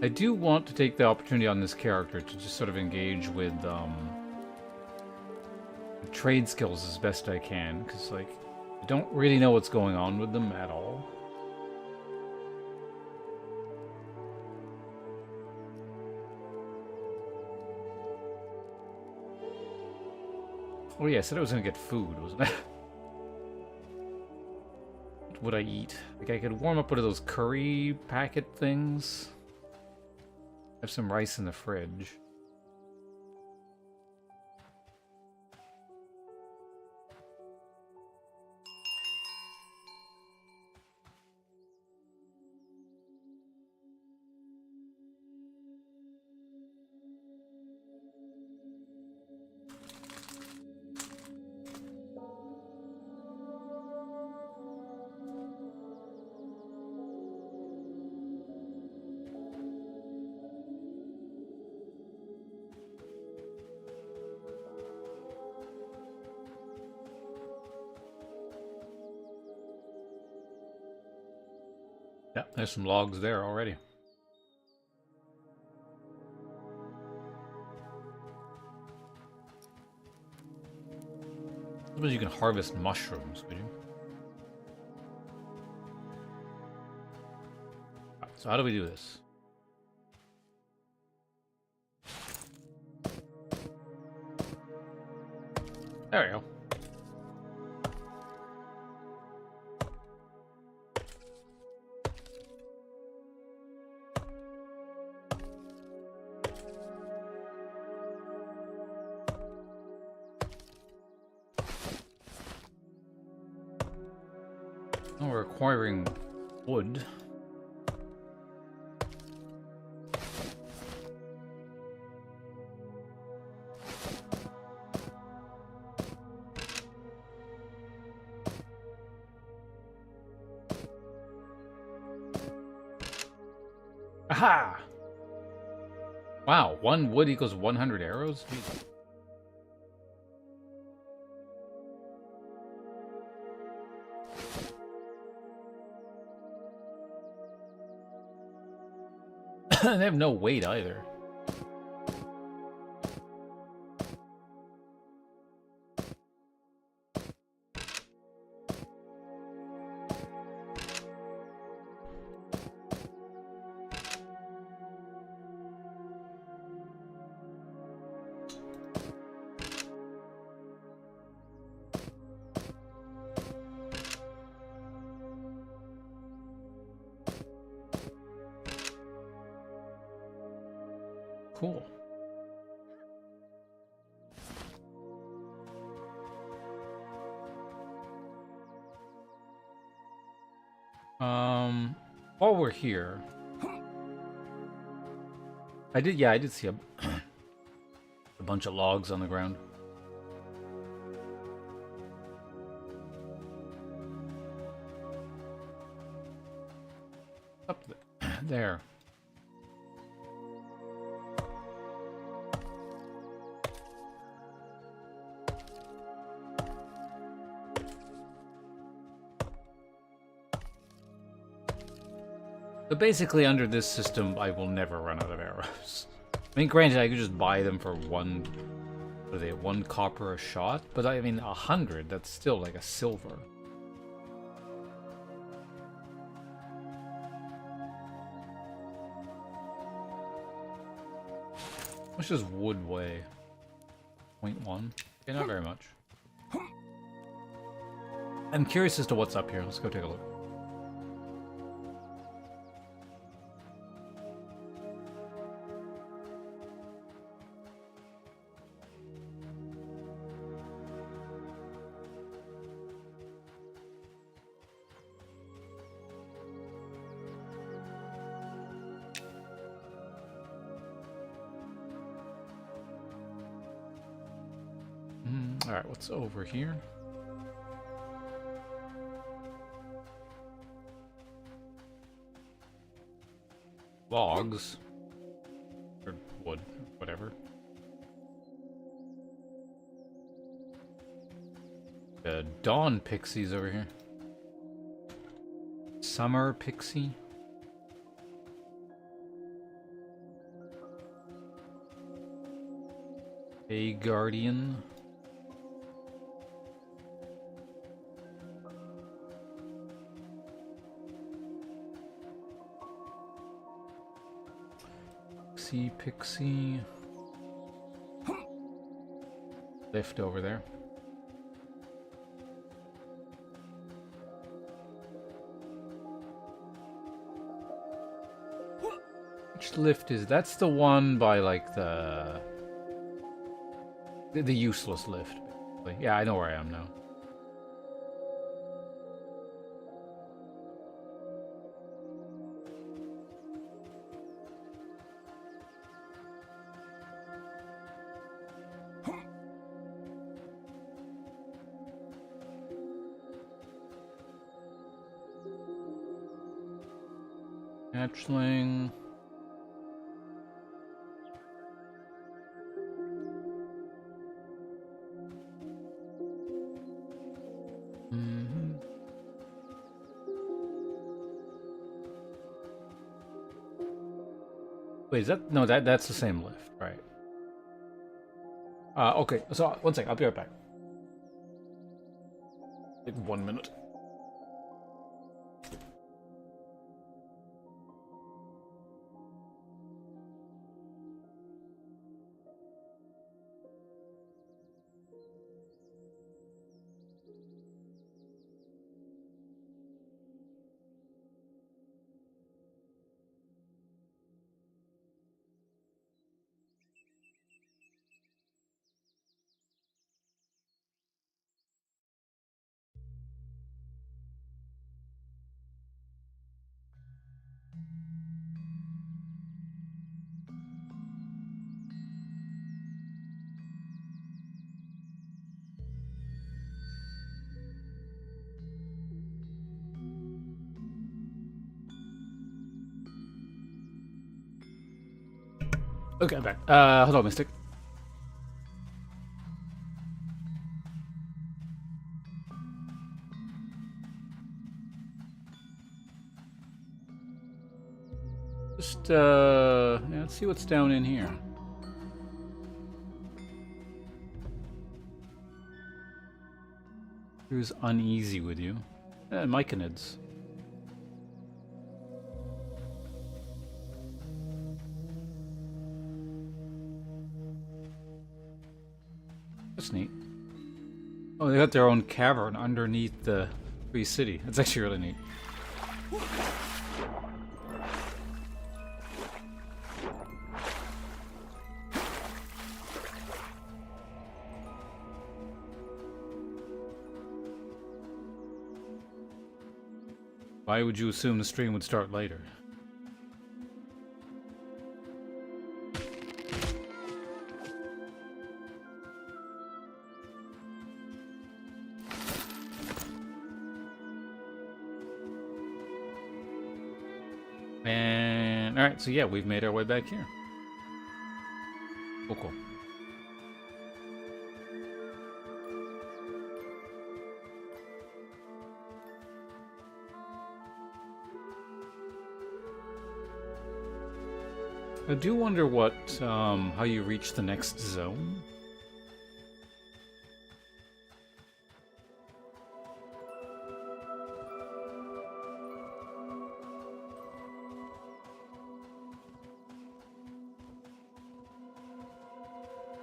A: I do want to take the opportunity on this character to just sort of engage with trade skills as best I can, because like I don't really know what's going on with them at all. Oh yeah, I said I was gonna get food, wasn't I? What would I eat? Like I could warm up one of those curry packet things. Have some rice in the fridge. Yeah, there's some logs there already. I suppose you can harvest mushrooms, could you? Right, so how do we do this? There we go. Oh, we're acquiring wood. Aha! Wow, 1 wood equals 100 arrows? Jeez. They have no weight either. Cool. While we're here, I did see a, a bunch of logs on the ground. Up there. But basically, under this system, I will never run out of arrows. I mean, granted, I could just buy them for one, what are they, 1 copper a shot? But I mean, 100, that's still like a silver. How much does wood weigh? 0.1? Okay, not very much. I'm curious as to what's up here. Let's go take a look. Alright, what's over here? Logs. Or wood, whatever. Dawn pixies over here. Summer pixie. A guardian. Pixie. Lift over there. Which lift is that's the one by like the useless lift, basically. Yeah, I know where I am now. Hatchling. Wait, is that no? That's the same lift, right? Okay. So one sec. I'll be right back. Like 1 minute. Okay, I'm back. Hold on, Mystic. Just yeah, let's see what's down in here. Who's uneasy with you? Myconids. That's neat. Oh, they got their own cavern underneath the free city. That's actually really neat. Why would you assume the stream would start later? And alright, so yeah, we've made our way back here. Cool. I do wonder what, how you reach the next zone.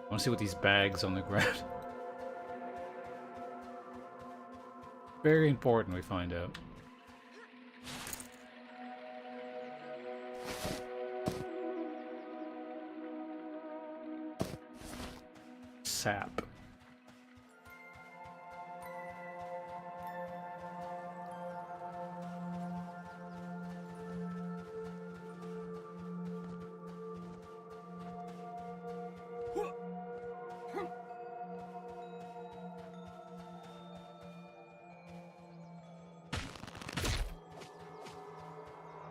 A: I want to see what these bags on the ground. Very important we find out. Sap.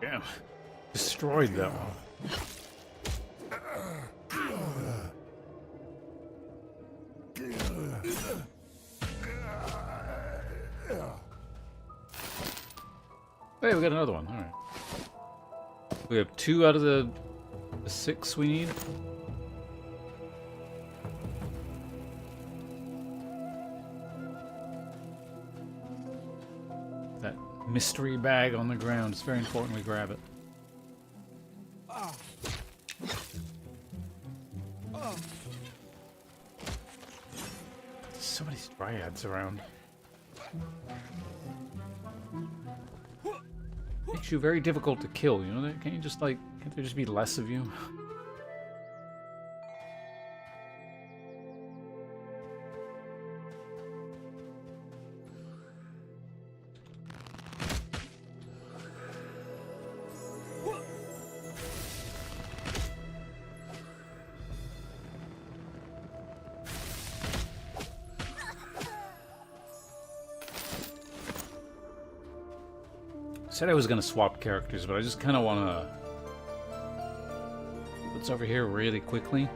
A: Damn. Destroyed that one. Hey, we got another one. Alright. We have 2 out of the 6 we need. That mystery bag on the ground. It's very important we grab it. There's so many dryads around. Makes you very difficult to kill, you know? Can't you just like, can't there just be less of you? Said I was gonna swap characters, but I just kind of want to. What's over here really quickly?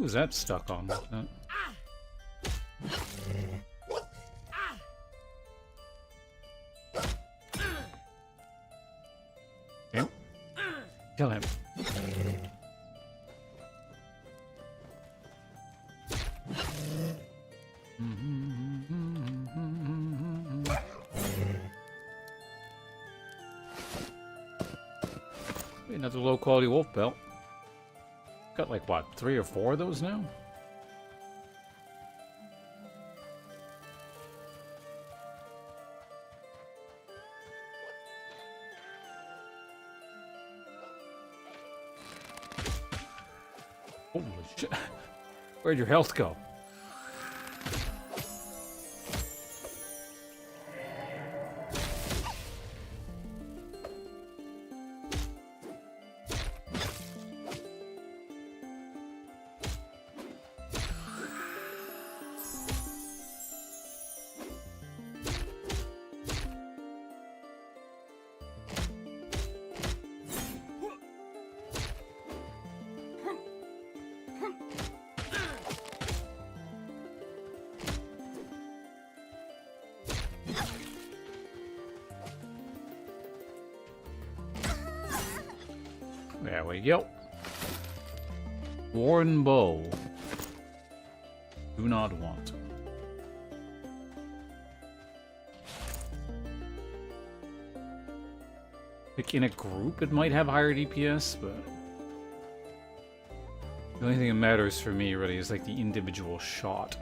A: Who is that stuck on like that? Okay. Kill him. Another low quality wolf belt. Got like what, 3 or 4 of those now? Holy shit. Where'd your health go? There we go. Worn bow. Do not want. Like in a group it might have higher DPS, but the only thing that matters for me really is like the individual shot.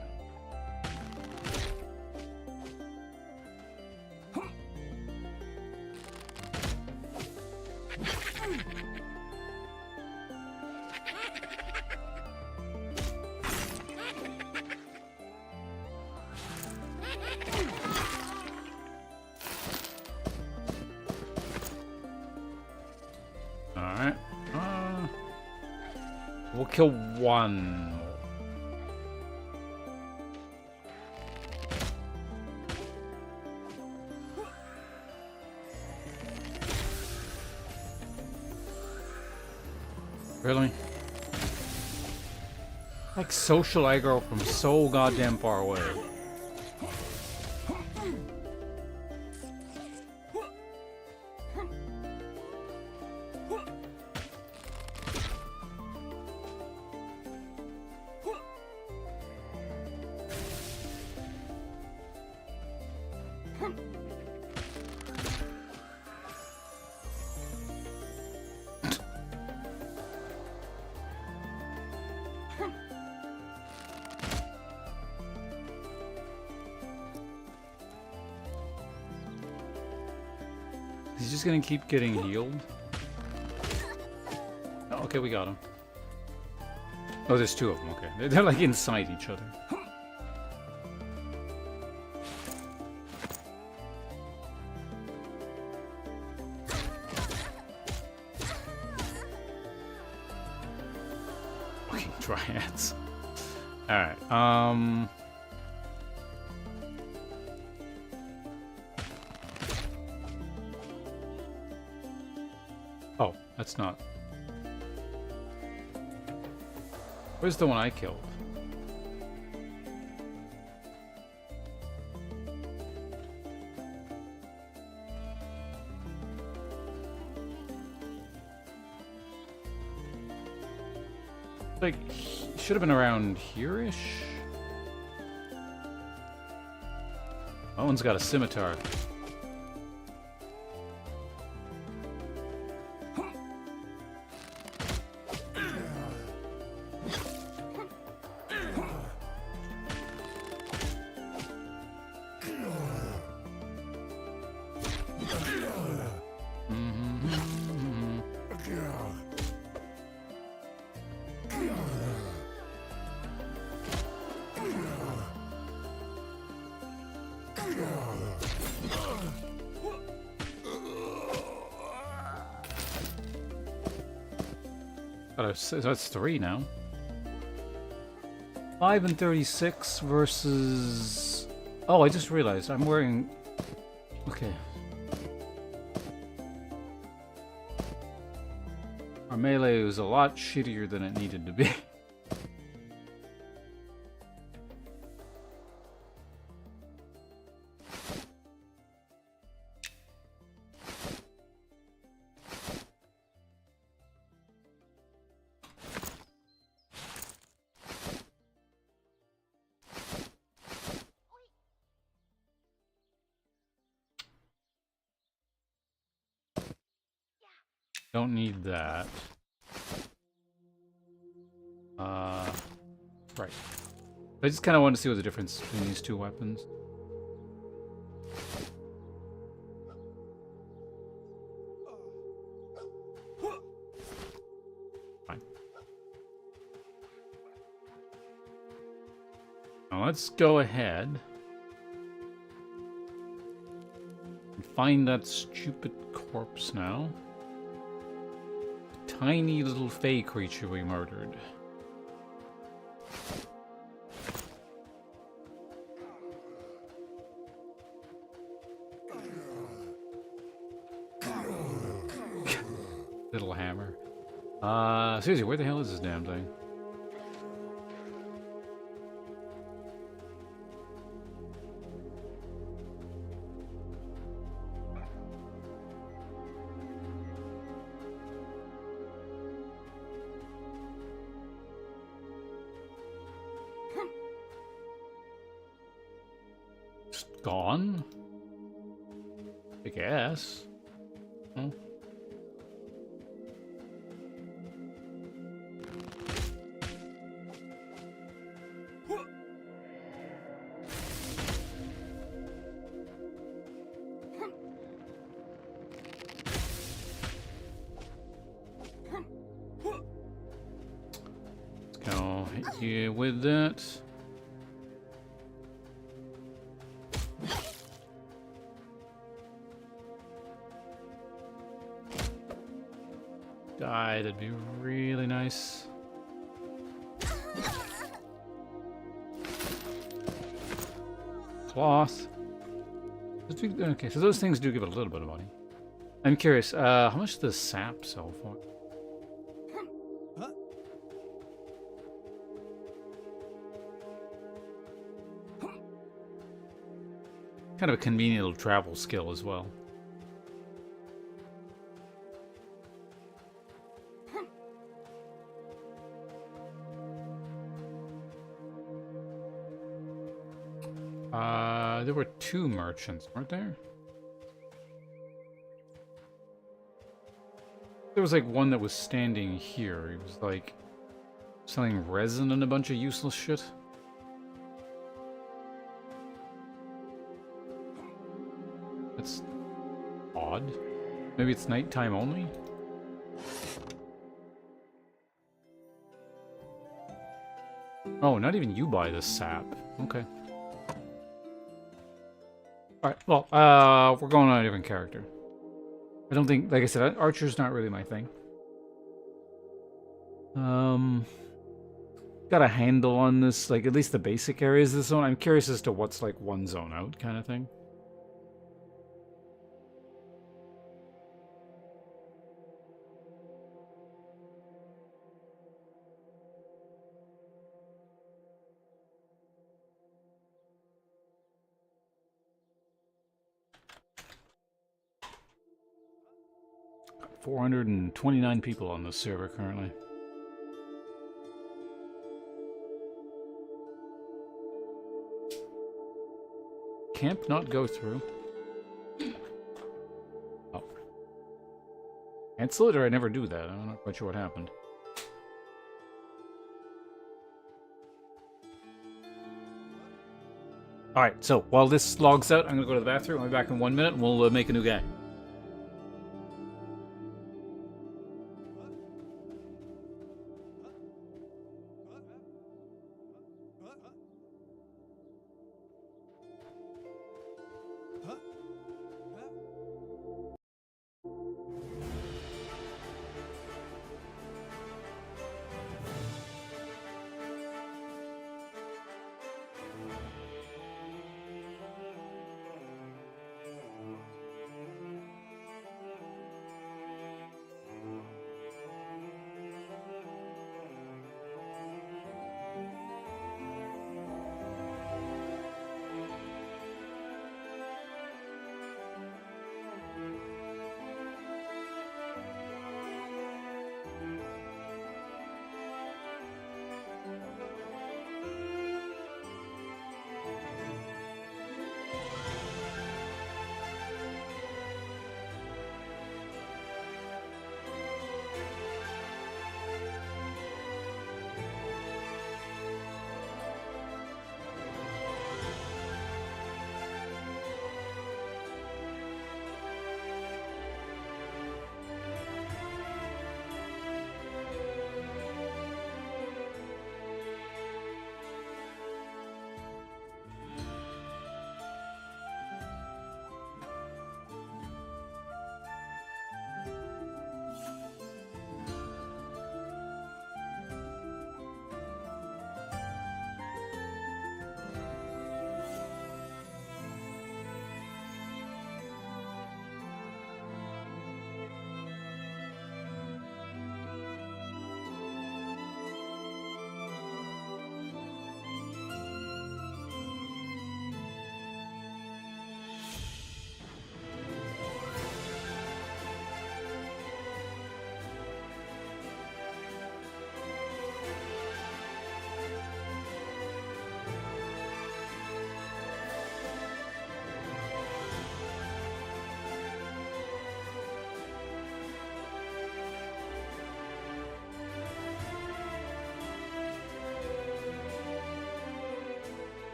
A: Alright. We'll kill one more. Really? Like social aggro from so goddamn far away. He's just gonna keep getting healed. Oh, okay, we got him. Oh, there's 2 of them. Okay, they're like inside each other. Fucking dryads. All right. Oh, that's not. Where's the one I killed? Like, he should have been around here-ish. That one's got a scimitar. So that's 3 now. 5 and 36 versus... Oh, I just realized I'm wearing... Okay. Our melee was a lot shittier than it needed to be. Don't need that. Right. I just kind of want to see what the difference between these two weapons. Fine. Now let's go ahead and find that stupid corpse now. The tiny little fey creature we murdered. Little hammer. Seriously, where the hell is this damn thing? Just gone? I guess. Hmm. Go hit you with that. Die, that'd be really nice. Cloth. Okay, so those things do give it a little bit of money. I'm curious, how much does sap sell for? Kind of a convenient little travel skill as well. There were two merchants, weren't there? There was like one that was standing here. He was like selling resin and a bunch of useless shit. That's odd. Maybe it's nighttime only? Oh, not even you buy this sap. Okay. Alright, well, we're going on a different character. I don't think, like I said, Archer's not really my thing. Got a handle on this, like, at least the basic areas of the zone. I'm curious as to what's, like, one zone out kind of thing. Got 429 people on this server currently. Camp not go through. Oh. Cancel it or I never do that. I'm not quite sure what happened. Alright, so while this logs out, I'm going to go to the bathroom. I'll be back in 1 minute and we'll make a new guy.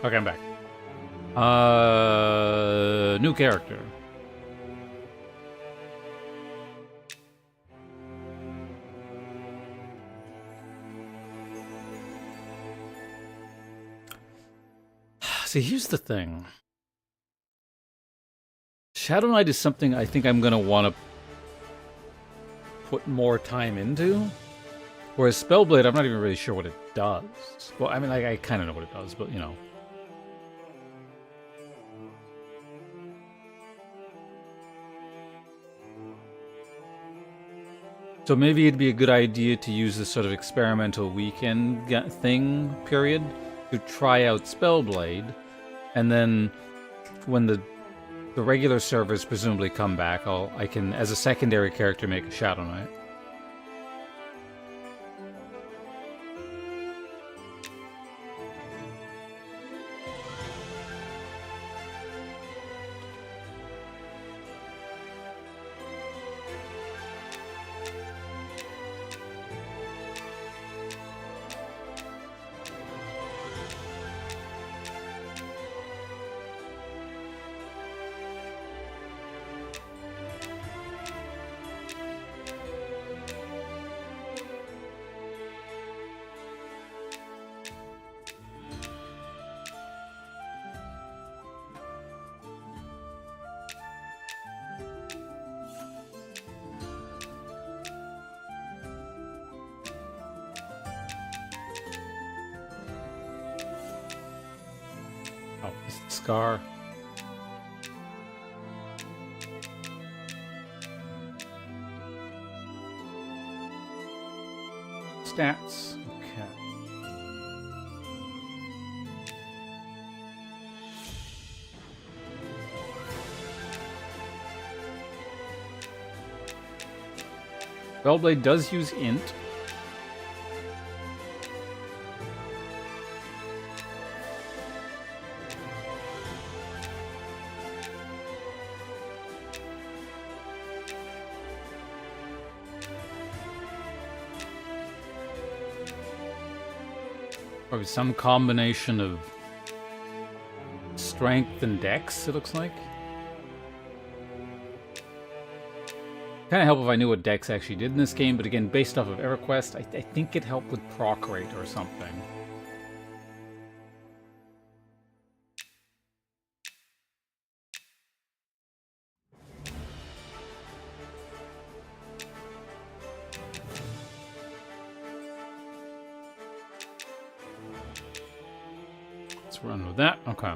A: Okay, I'm back. New character. See, here's the thing. Shadow Knight is something I think I'm gonna want to put more time into. Whereas Spellblade, I'm not even really sure what it does. Well, I mean, I kind of know what it does, but, you know. So maybe it'd be a good idea to use this sort of experimental weekend thing, period, to try out Spellblade, and then when the regular servers presumably come back, I can, as a secondary character, make a Shadow Knight. Oh, Scar. Stats. Okay. Spellblade does use int. Probably some combination of strength and dex, it looks like. Kind of help if I knew what dex actually did in this game, but again, based off of EverQuest, I think it helped with proc rate or something. Let's run with that. Okay.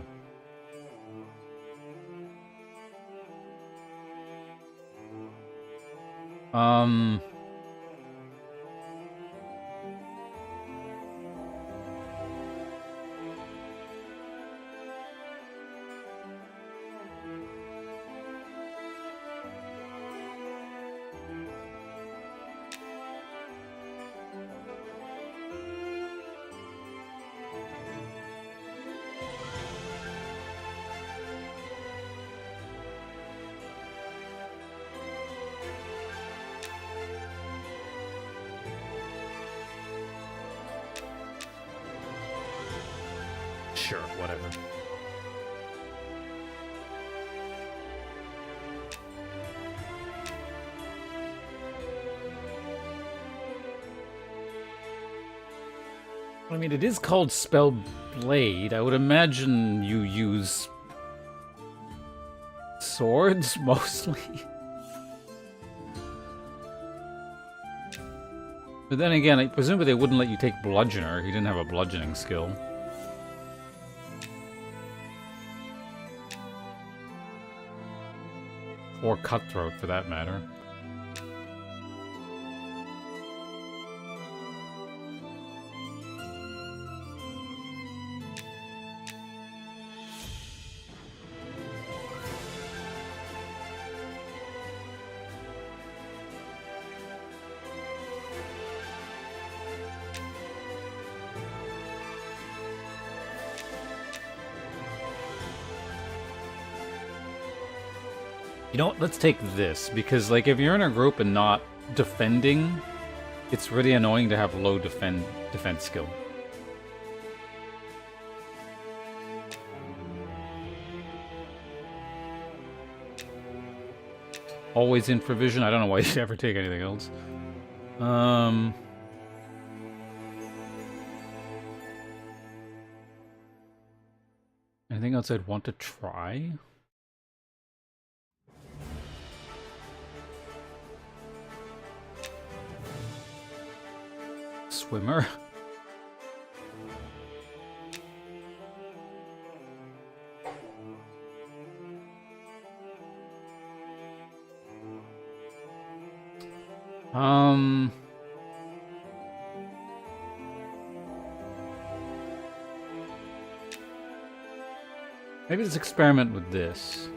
A: Sure, whatever. I mean, it is called Spellblade. I would imagine you use swords mostly. But then again, I presumably they wouldn't let you take Bludgeoner. He didn't have a bludgeoning skill. Or Cutthroat, for that matter. You know what? Let's take this, because, like, if you're in a group and not defending, it's really annoying to have low defense skill. always in for vision. I don't know why you'd ever take anything else. Anything else I'd want to try? Swimmer? Maybe let's experiment with this.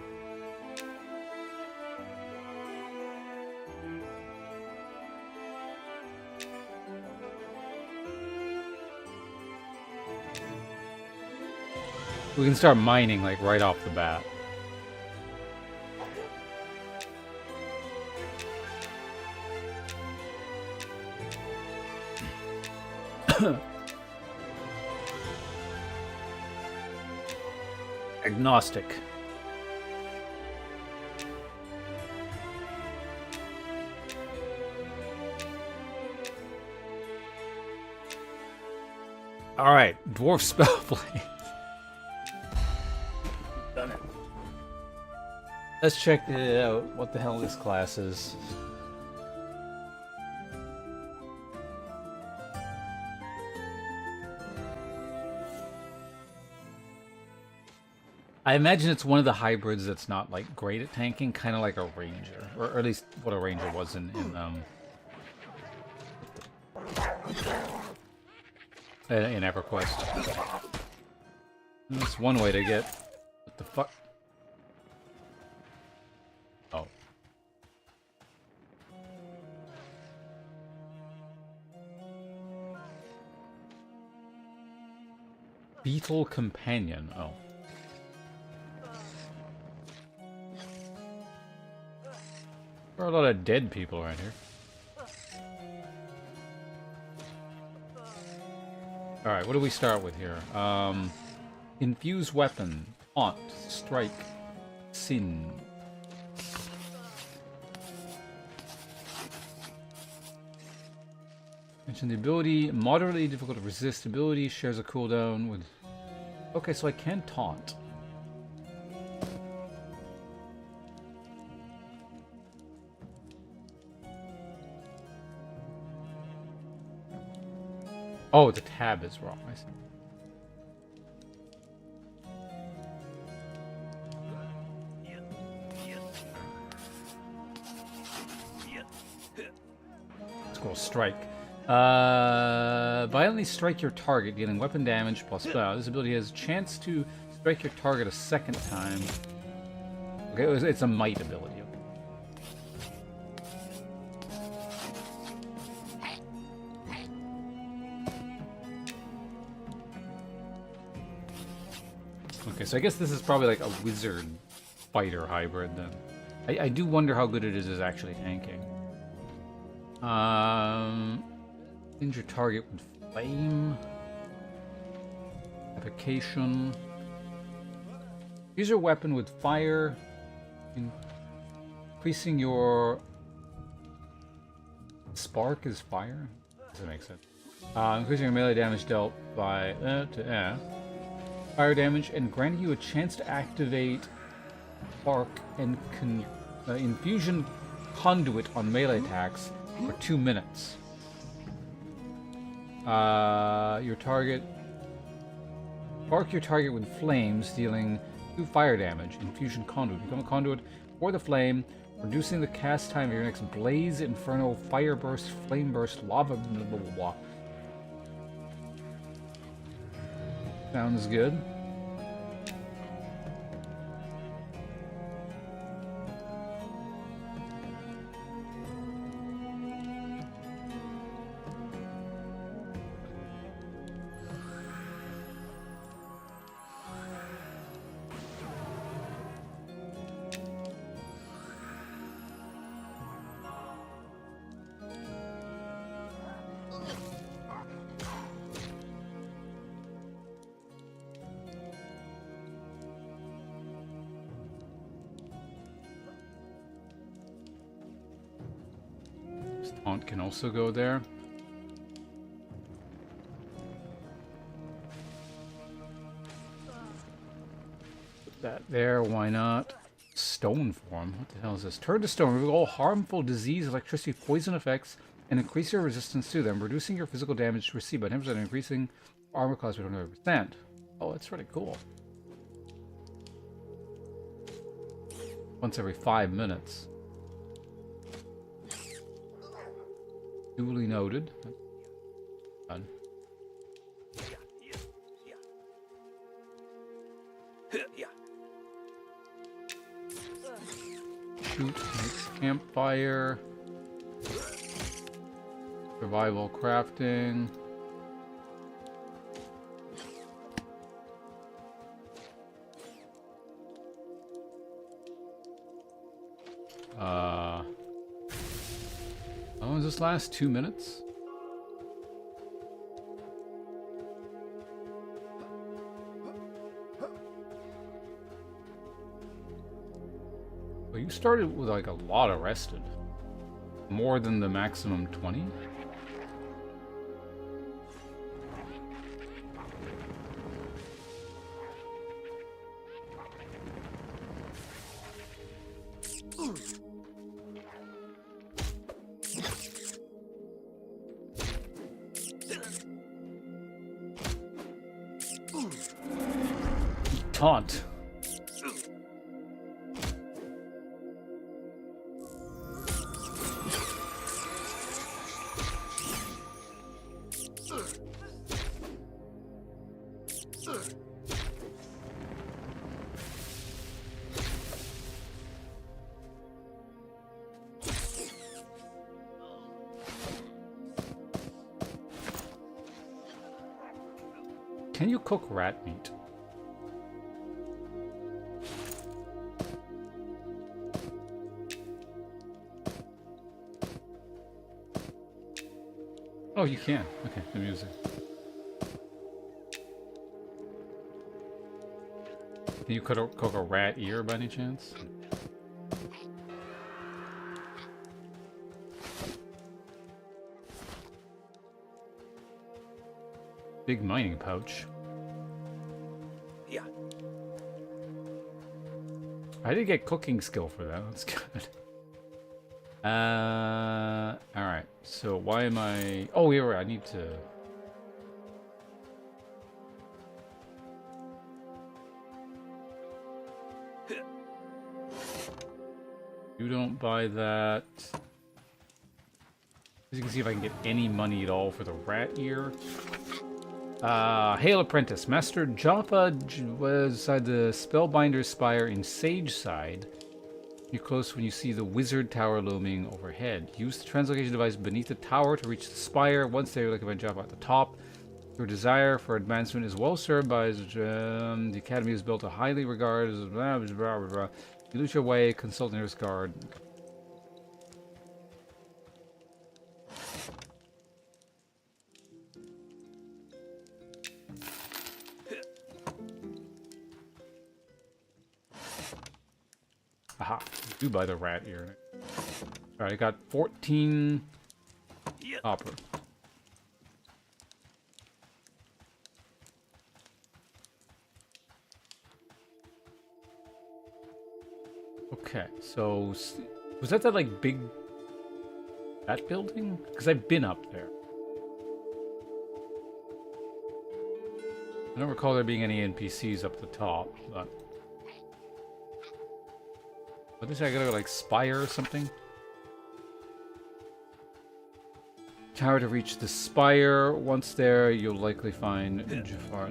A: We can start mining, like, right off the bat. Agnostic. Alright, Dwarf Spellblade. Done it. Let's check it out, what the hell this class is. I imagine it's one of the hybrids that's not, like, great at tanking, kind of like a ranger. Or at least what a ranger was in EverQuest. That's one way to get... What the fuck? Oh. Beetle Companion. Oh. There are a lot of dead people around here. Alright, what do we start with here? Infuse weapon, taunt, strike, sin. Mention the ability, moderately difficult to resist ability, shares a cooldown with... Okay, so I can taunt. Oh, the tab is wrong. I see. Let's go strike. Violently strike your target, dealing weapon damage plus spell. This ability has a chance to strike your target a second time. Okay, it's a might ability. Okay, so I guess this is probably like a wizard fighter hybrid then. I do wonder how good it is actually tanking. Injure target with flame. Evocation. Use your weapon with fire. Increasing your... Spark is fire? Does that make sense? Increasing your melee damage dealt by... fire damage and granting you a chance to activate Spark and Infusion Conduit on melee attacks for 2 minutes. Your target... Spark your target with flames, dealing 2 fire damage. Infusion Conduit. Become a conduit for the flame, reducing the cast time of your next Blaze, Inferno, Fire Burst, Flame Burst, Lava... blah blah blah. Sounds good. Aunt can also go there. Put that there, why not? Stone form? What the hell is this? Turn to stone. Remove all harmful disease, electricity, poison effects, and increase your resistance to them, reducing your physical damage received by 10% and increasing armor class by 25%. Oh, that's pretty cool. Once every 5 minutes. Duly noted. Done. Shoot, makes campfire. Survival crafting. Oh, does this last 2 minutes? Well, you started with like a lot arrested. More than the maximum 20? Taunt. Can you cook rat meat? Oh, you can. Okay, the music. Can you cook a rat ear by any chance? Big mining pouch.
B: Yeah.
A: I did get cooking skill for that. That's good. Alright. So why am I... Oh, yeah, right. I need to... You don't buy that. As you can see, if I can get any money at all for the rat ear. Hail Apprentice. Master Joppa was inside the Spellbinder's Spire in Sageside. You're close when you see the wizard tower looming overhead. Use the translocation device beneath the tower to reach the spire. Once there, like a Joppa at the top. Your desire for advancement is well served by the academy is built a highly regarded. Blah, blah, blah, blah, blah. You lose your way, consult nearest guard. Aha, do buy the rat ear. Alright, I got 14 copper. Okay, so was that like big that building? Because I've been up there. I don't recall there being any NPCs up the top, but what is that? I gotta go like spire or something? Tower to reach the spire. Once there, you'll likely find Jafar.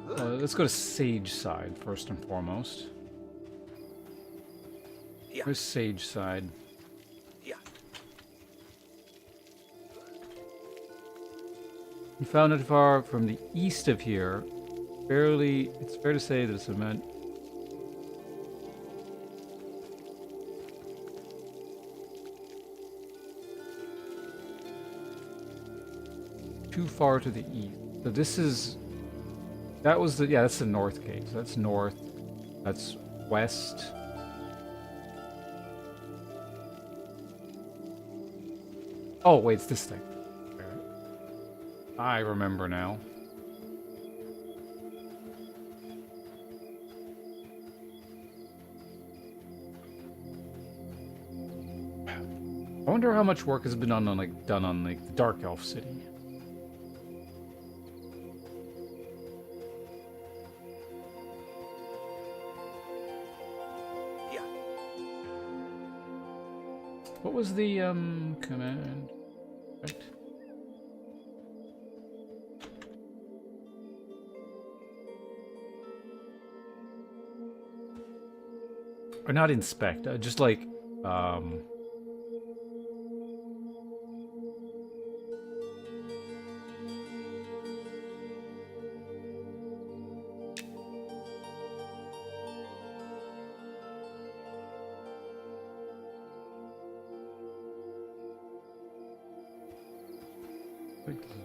A: Let's go to Sageside first and foremost.
B: Yeah.
A: Where's Sageside?
B: Yeah.
A: You found it far from the east of here. It's fair to say that it's meant too far to the east. So this is that's the north gate. So that's north. That's west. Oh, wait, it's this thing. I remember now. I wonder how much work has been done on the Dark Elf City.
B: Yeah.
A: What was the command? Right. Or not inspect, just like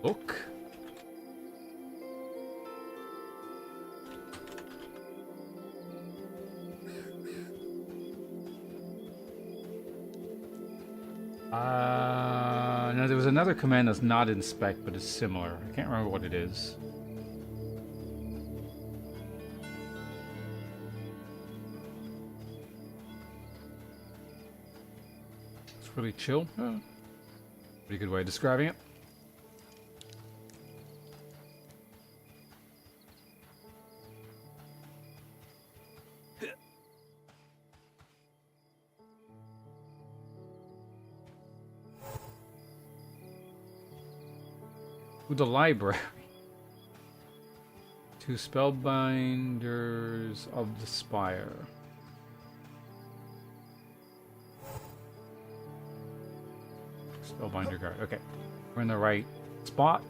A: look. No, there was another command that's not inspect, but is similar. I can't remember what it is. It's really chill. Pretty good way of describing it. With the library. 2 Spellbinders of the Spire. Spellbinder guard. Okay. We're in the right spot.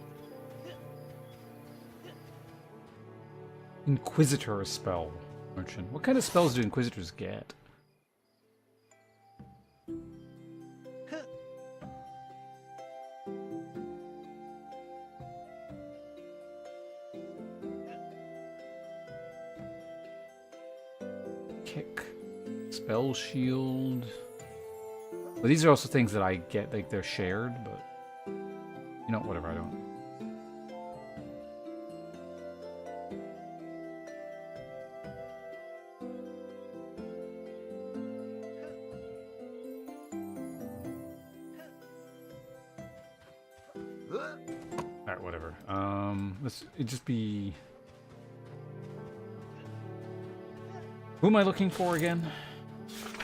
A: Inquisitor spell. Merchant. What kind of spells do Inquisitors get? Kick. Spell shield. Well, these are also things that I get, like they're shared, but you know, whatever, I don't. Alright, whatever. Let's it just be. Who am I looking for again?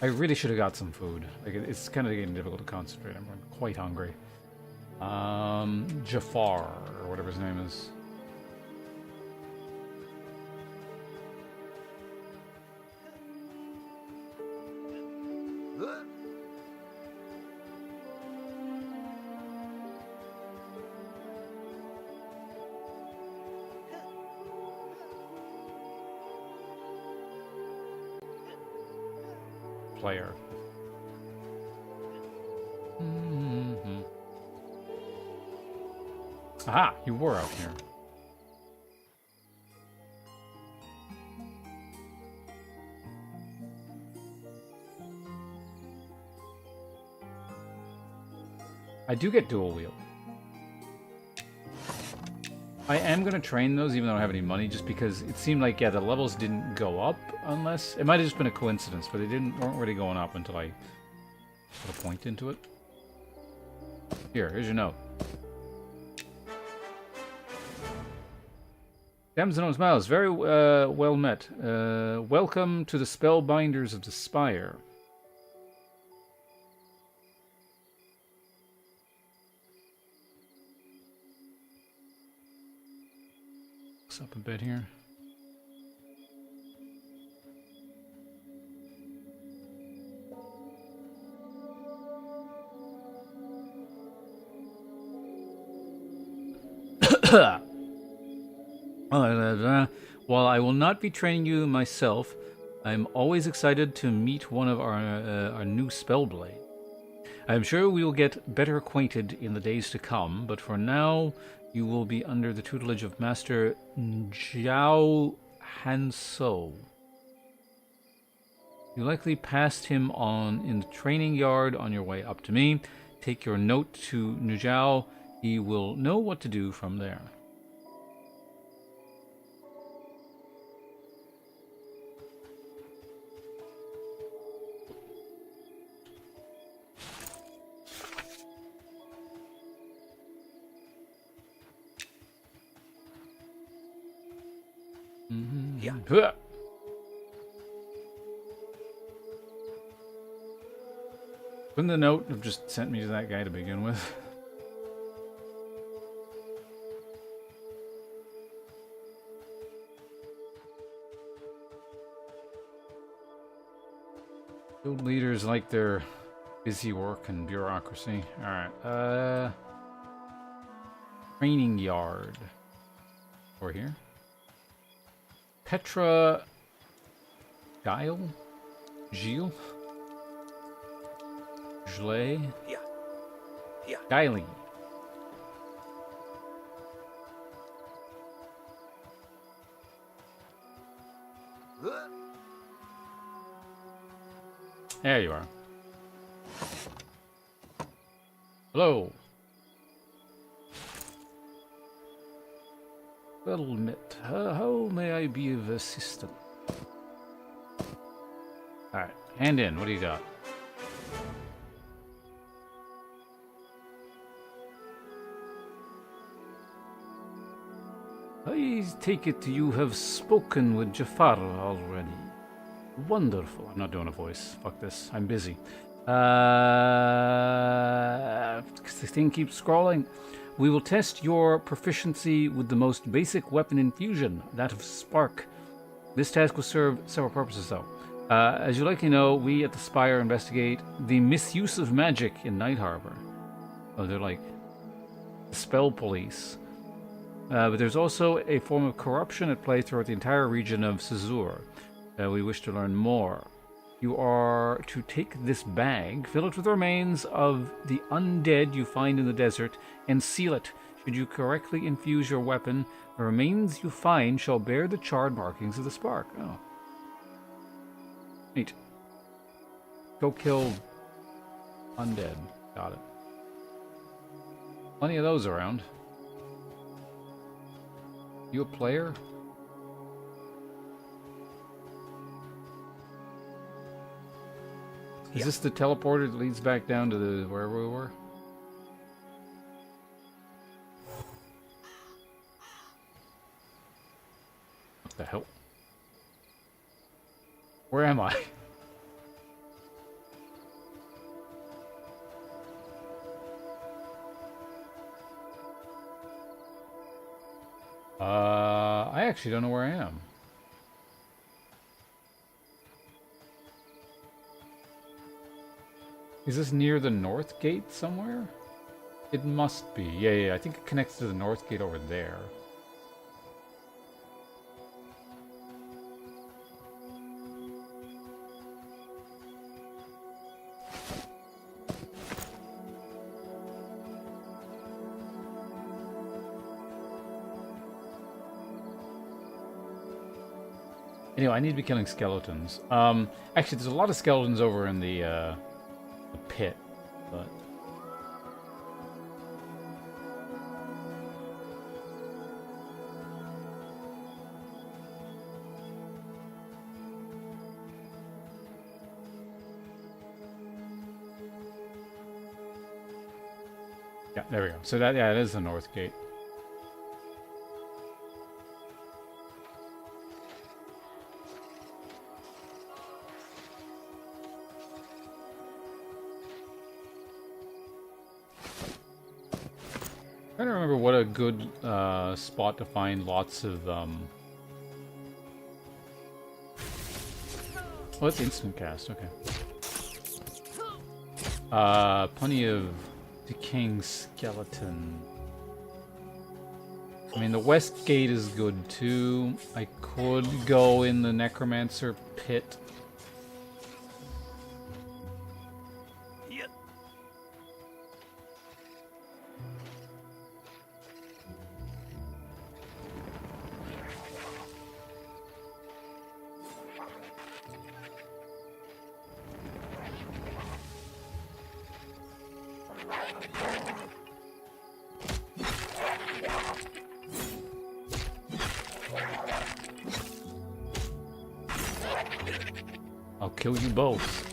A: I really should have got some food. Like it's kind of getting difficult to concentrate. I'm quite hungry. Jafar or whatever his name is. Player. Aha! You were out here. I do get dual wield. I am going to train those even though I don't have any money, just because it seemed like, yeah, the levels didn't go up unless... It might have just been a coincidence, but they weren't really going up until I put a point into it. Here's your note. Damsel and Smiles, very well met. Welcome to the Spellbinders of the Spire. Up a bit here. While I will not be training you myself, I am always excited to meet one of our new Spellblade. I am sure we will get better acquainted in the days to come, but for now, you will be under the tutelage of Master Zhao Hanso. You likely passed him on in the training yard on your way up to me. take your note to Nujao. He will know what to do from there.
B: Yeah.
A: Huh. Wouldn't the note have just sent me to that guy to begin with? Guild leaders like their busy work and bureaucracy. Alright, training yard. Over here. Petra Gile? Gilles? Gile?
B: Yeah. Yeah.
A: Gile. There you are. Hello. Well met. How may I be of assistance? Alright, hand in. What do you got? I take it you have spoken with Jafar already. Wonderful. I'm not doing a voice. Fuck this. I'm busy. The thing keeps scrolling. We will test your proficiency with the most basic weapon infusion, that of Spark. This task will serve several purposes, though. As you likely know, we at the Spire investigate the misuse of magic in Night Harbor. Oh, they're like the spell police. But there's also a form of corruption at play throughout the entire region of Cezur. We wish to learn more. You are to take this bag, fill it with the remains of the undead you find in the desert, and seal it. Should you correctly infuse your weapon, the remains you find shall bear the charred markings of the spark. Oh. Neat. Go kill undead. Got it. Plenty of those around. You a player? Is this the teleporter that leads back down to the where we were? What the hell? Where am I? I actually don't know where I am. Is this near the north gate somewhere? It must be. Yeah, I think it connects to the north gate over there. Anyway, I need to be killing skeletons. Actually, there's a lot of skeletons over in the pit, but... Yeah, there we go. So that, yeah, it is the north gate. I don't remember what a good spot to find lots of oh, it's instant cast, okay. Plenty of decaying skeleton. I mean, the west gate is good too. I could go in the necromancer pit. I'll kill you both.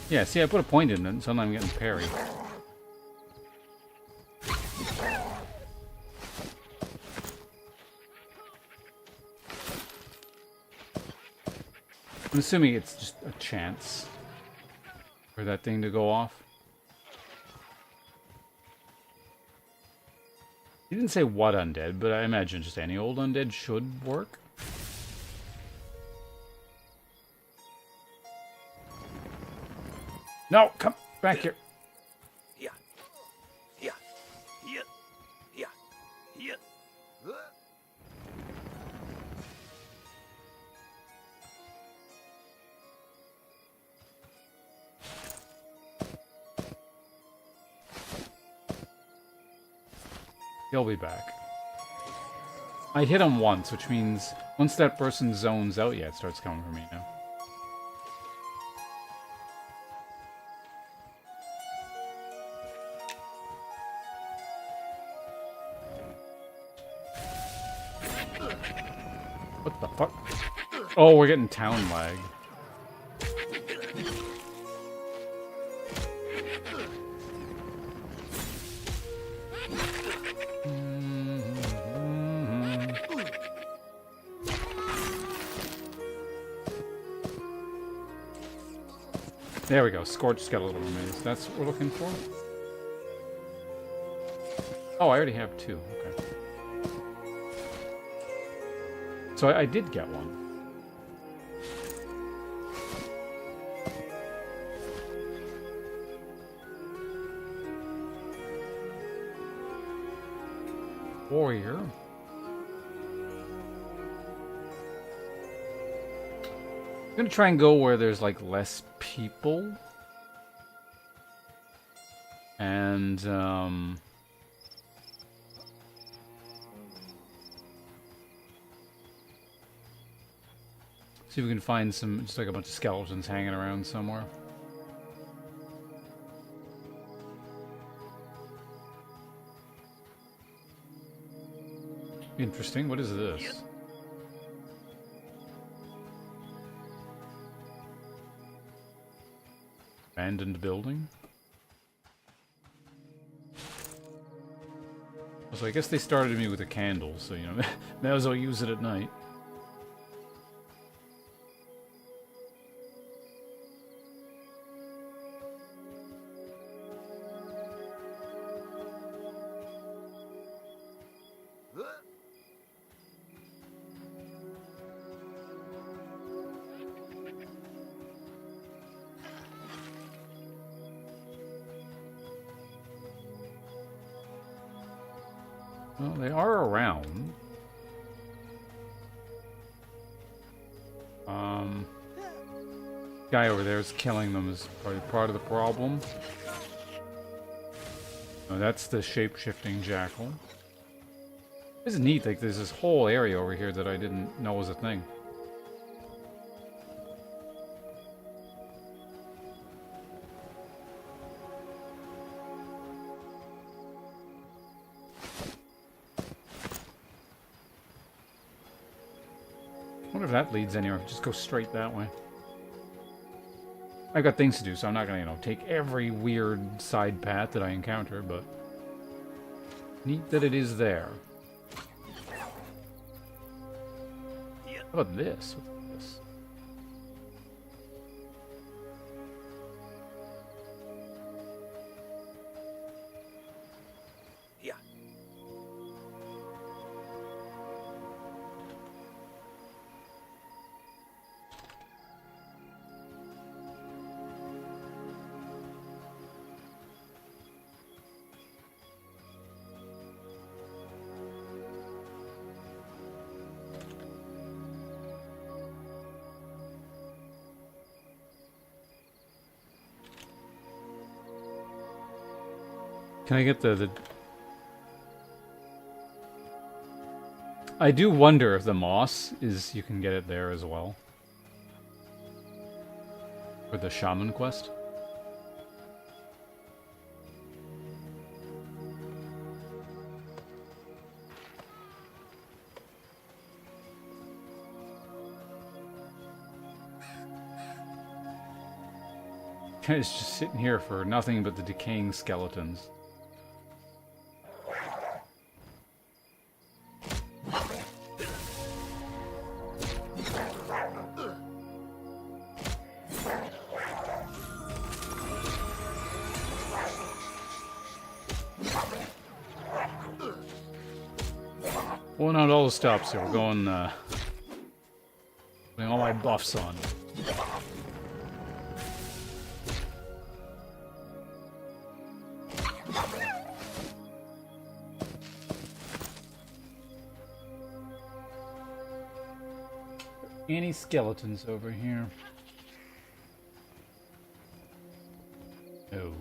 A: Yeah, see, I put a point in it, so now I'm getting parry. I'm assuming it's just a chance for that thing to go off. He didn't say what undead, but I imagine just any old undead should work. No, come back here.
B: Yeah. Yeah. Yeah. Yeah. Yeah.
A: He'll be back. I hit him once, which means once that person zones out, yeah, it starts coming for me now. What the fuck? Oh, we're getting town lag. There we go. Scorched skeletal remains. That's what we're looking for. Oh, I already have two. Okay. So I did get one. Warrior. I'm gonna try and go where there's like less people. And see if we can find some, just like a bunch of skeletons hanging around somewhere. Interesting. What is this? Abandoned building? So I guess they started me with a candle, so, you know, may as well use it at night. Well, they are around. Guy over there is killing them is probably part of the problem. Oh, that's the shape-shifting jackal. This is neat, like there's this whole area over here that I didn't know was a thing. I wonder if that leads anywhere. Just go straight that way. I've got things to do, so I'm not gonna, you know, take every weird side path that I encounter, but neat that it is there. How about this? What's this?
B: Yeah.
A: Can I get the I do wonder if the moss is you can get it there as well. For the shaman quest. It's just sitting here for nothing but the decaying skeletons. Pulling out all the stops here. We're going, putting all my buffs on. Any skeletons over here? No.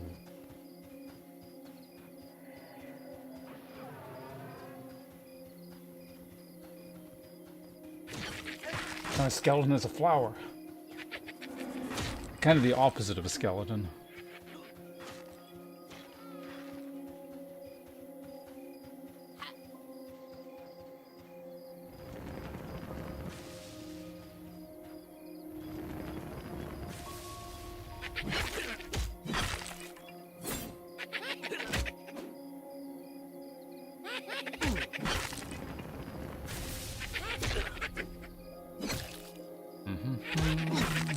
A: A skeleton is a flower. Kind of the opposite of a skeleton.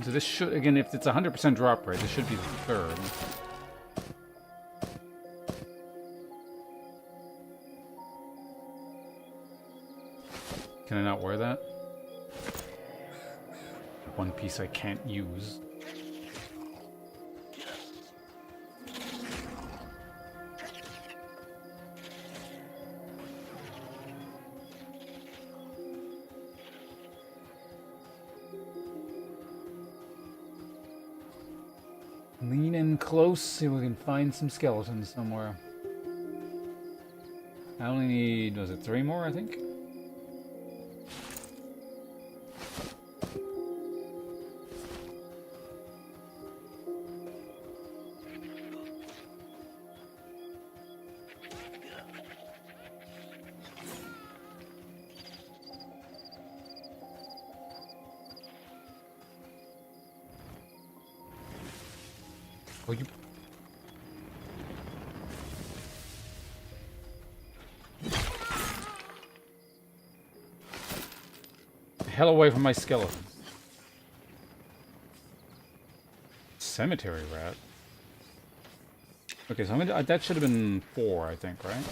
A: So this should, again, if it's 100% drop rate, this should be the third. Can I not wear that? One piece I can't use. Lean in close, see if we can find some skeletons somewhere. I only need, was it 3 more, I think? Oh, you... hell away from my skeleton. Cemetery rat. Okay, so I'm gonna, that should have been 4, I think, right?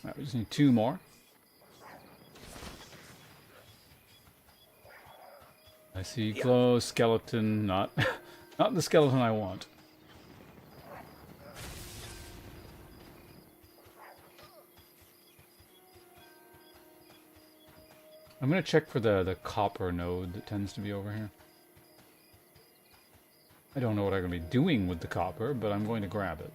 A: Right, we just need 2 more. I see close skeleton, not not the skeleton I want. I'm gonna check for the copper node that tends to be over here. I don't know what I'm gonna be doing with the copper, but I'm going to grab it.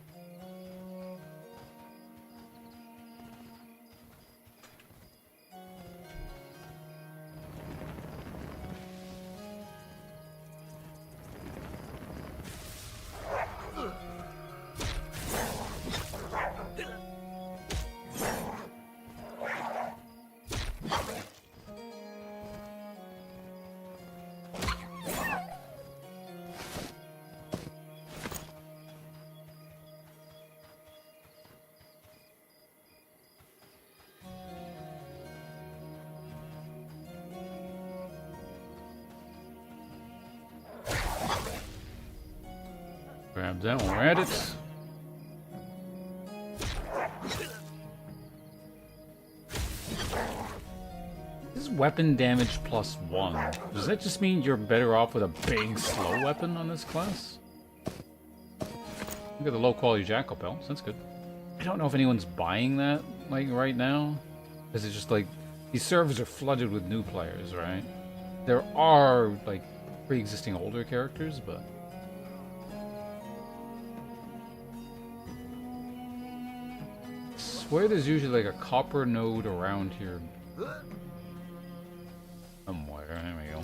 A: Grab that one, we're at it. This is weapon damage +1. Does that just mean you're better off with a big, slow weapon on this class? Look at the low quality jackal pelts, that's good. I don't know if anyone's buying that, like, right now. Is it just like, these servers are flooded with new players, right? There are, like, pre-existing older characters, but... swear there's usually like a copper node around here somewhere. There we go.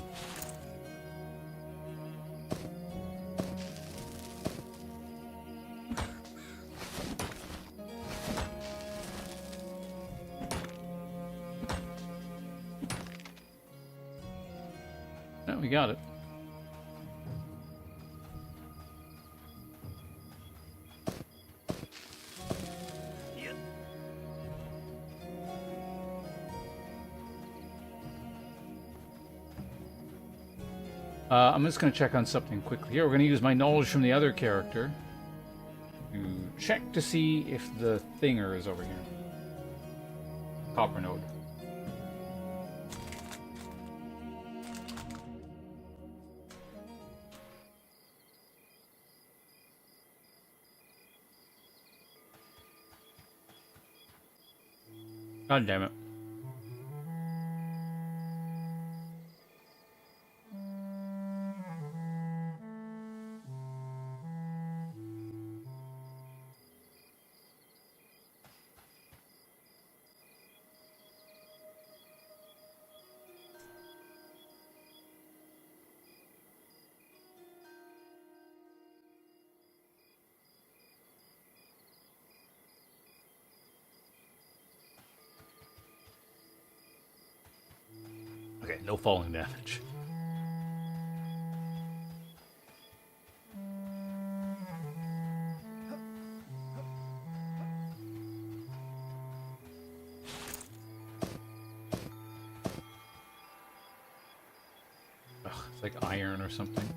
A: No, we got it. I'm just going to check on something quickly here. We're going to use my knowledge from the other character to check to see if the thinger is over here. Copper node. God damn it. Okay, no falling damage. Ugh, it's like iron or something.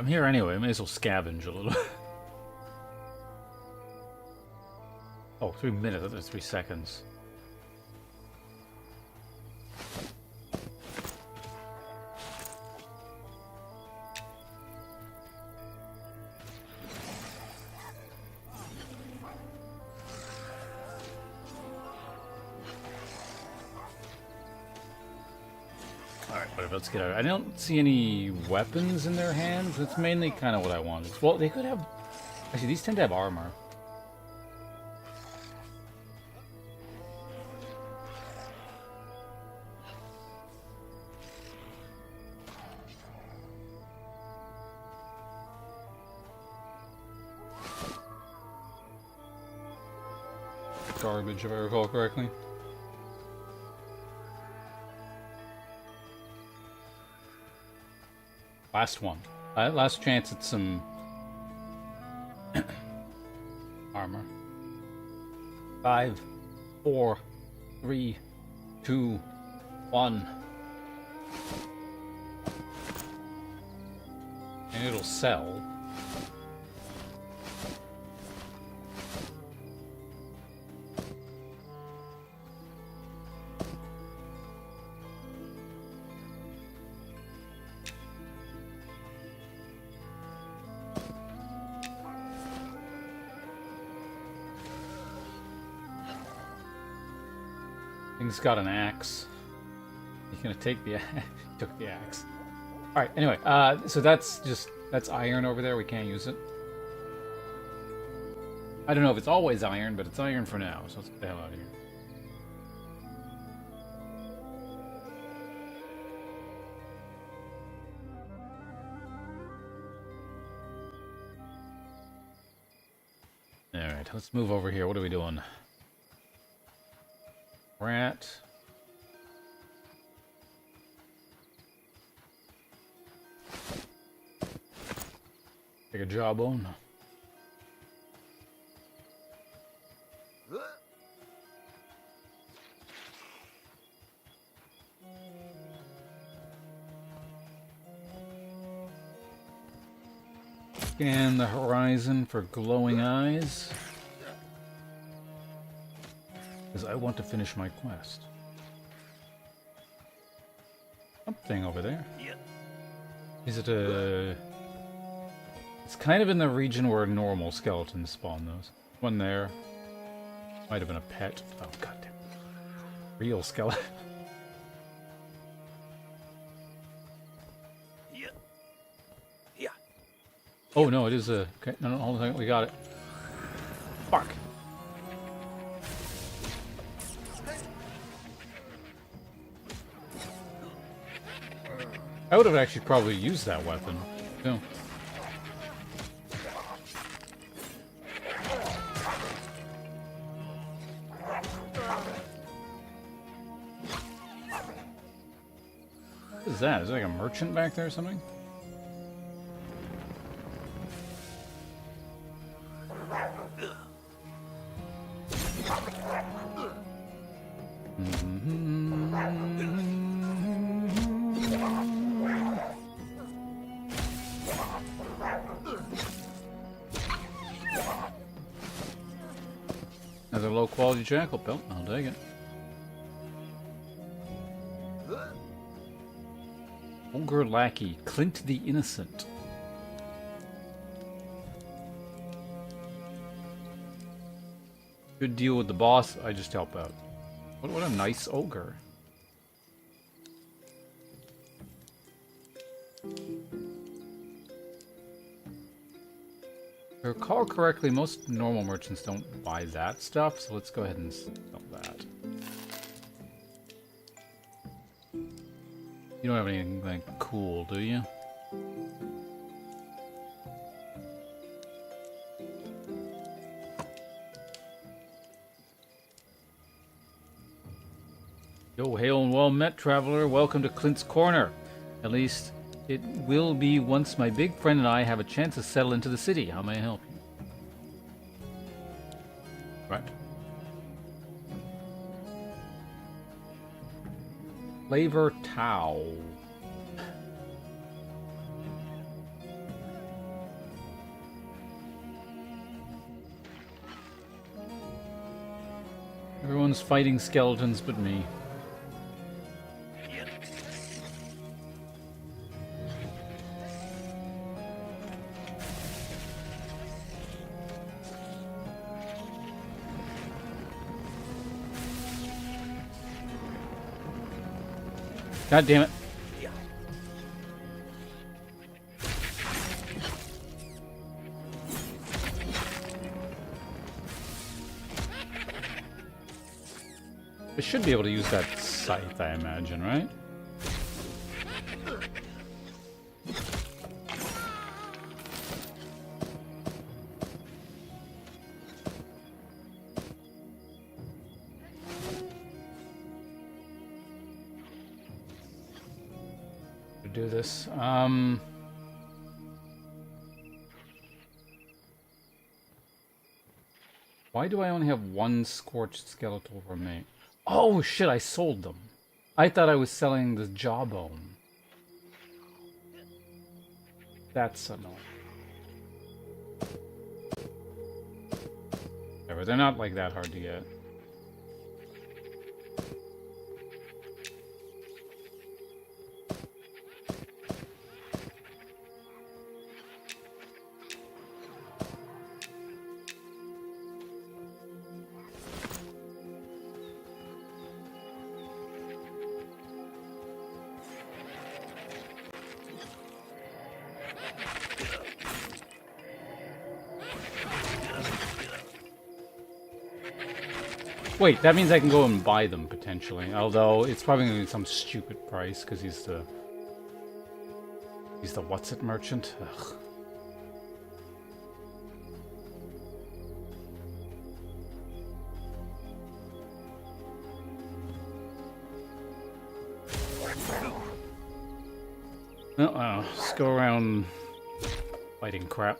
A: I'm here anyway, I may as well scavenge a little. Oh, 3 minutes, that's 3 seconds. Alright, whatever, let's get out. I don't see any weapons in their hands. That's mainly kind of what I wanted. Well, they could have... Actually, these tend to have armor. Garbage, if I recall correctly. Last one. Last chance at some armor. 5, 4, 3, 2, 1. And it'll sell. Thing's got an axe. He's gonna take the took the axe. All right. Anyway, so that's iron over there. We can't use it. I don't know if it's always iron, but it's iron for now. So let's get the hell out of here. All right. Let's move over here. What are we doing? Rat. Take a jawbone. Scan the horizon for glowing eyes. Because I want to finish my quest. Something over there. Is it a... It's kind of in the region where normal skeletons spawn those. One there. Might have been a pet. Oh, goddamn. Real skeleton.
B: Yeah. Yeah.
A: Oh, no, it is a... Okay, no, hold on a second. We got it. Fuck. I would have actually probably used that weapon. No. What is that? Is there like a merchant back there or something? Another low-quality jackal pelt. I'll take it. Ogre Lackey, Clint the Innocent. Good deal with the boss, I just help out. What a nice ogre. If I recall correctly, most normal merchants don't buy that stuff, so let's go ahead and sell that. You don't have anything like cool, do you? Yo, hail and well met, traveler. Welcome to Clint's Corner. At least it will be once my big friend and I have a chance to settle into the city. How may I help you? Right. Flavor Tau. Everyone's fighting skeletons but me. God damn it. I should be able to use that scythe, I imagine, right? Do this. Why do I only have one scorched skeletal remain? Oh shit, I sold them. I thought I was selling the jawbone. That's annoying. Whatever, they're not like that hard to get. Wait, that means I can go and buy them, potentially. Although, it's probably going to be some stupid price, because he's the what's-it merchant? Ugh. No, let's go around fighting crap.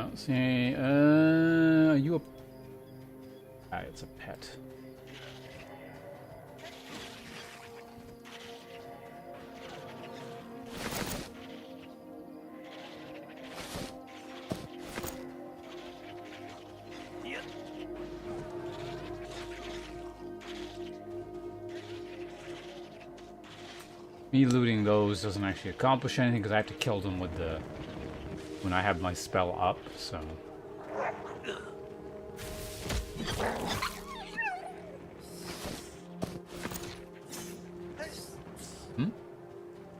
A: don't see any. Are you a... Ah, it's a pet.
B: Yep.
A: Me looting those doesn't actually accomplish anything because I have to kill them with the... when I have my spell up, so...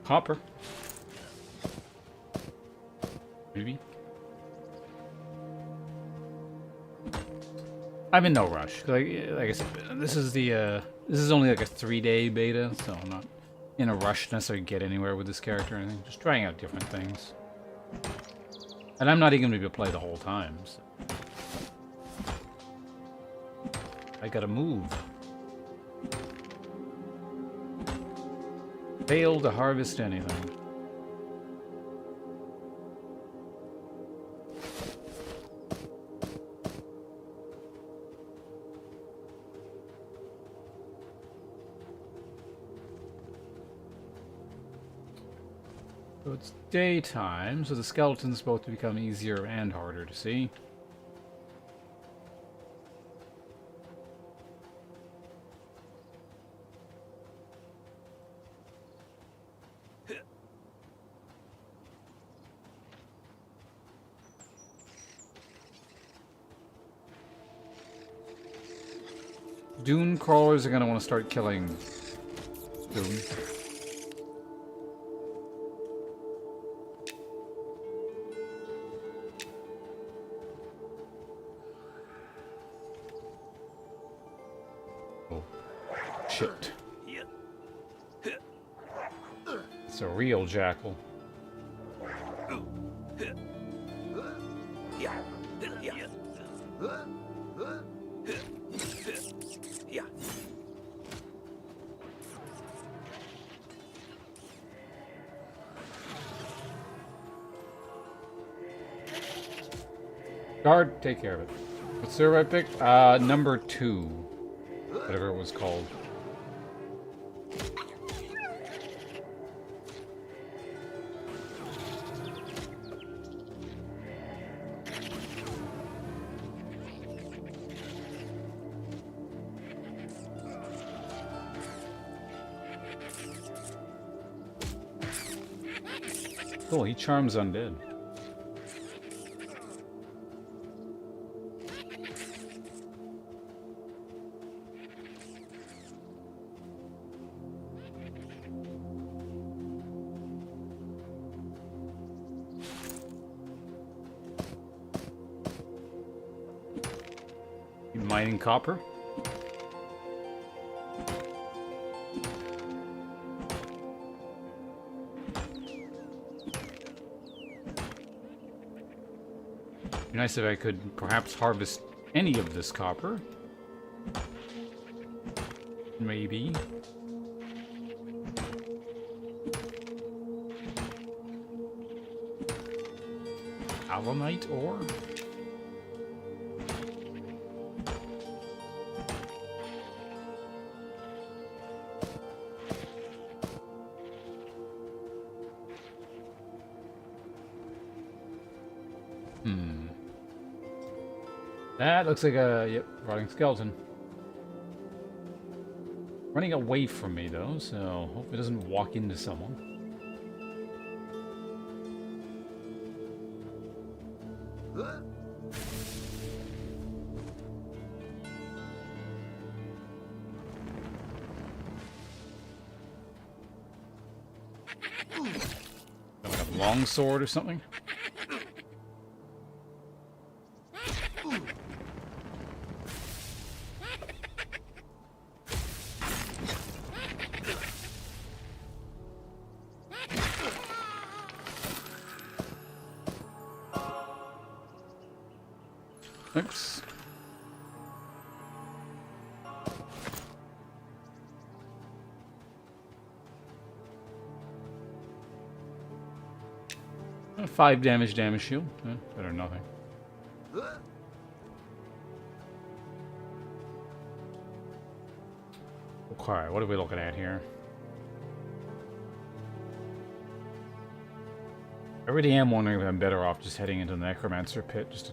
A: Hopper. Maybe. I'm in no rush. Like I said, this is the this is only like a 3-day beta, so I'm not in a rush to necessarily get anywhere with this character or anything. Just trying out different things. And I'm not even going to be able to play the whole time. So. I gotta move. Fail to harvest anything. So it's daytime, so the skeletons both become easier and harder to see. Dune crawlers are going to want to start killing Dune. Oh, shit. It's a real jackal. Guard, take care of it. What server I picked? Number 2. Whatever it was called. Cool, he charms undead. Mining copper. Be nice if I could perhaps harvest any of this copper. Maybe. Allanite ore? That looks like a, yep, rotting skeleton. Running away from me, though, so hope it doesn't walk into someone. Like a long sword or something? Oops. A 5 damage shield. Better than nothing. Okay, what are we looking at here? I really am wondering if I'm better off just heading into the Necromancer pit just to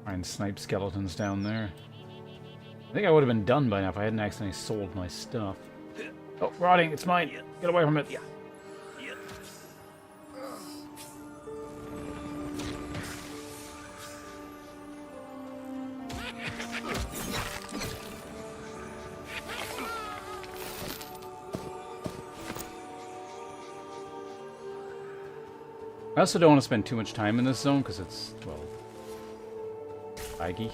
A: try and snipe skeletons down there. I think I would have been done by now if I hadn't accidentally sold my stuff. Oh, rotting! It's mine! Get away from it!
B: Yeah. Yeah.
A: I also don't want to spend too much time in this zone because it's, well, laggy.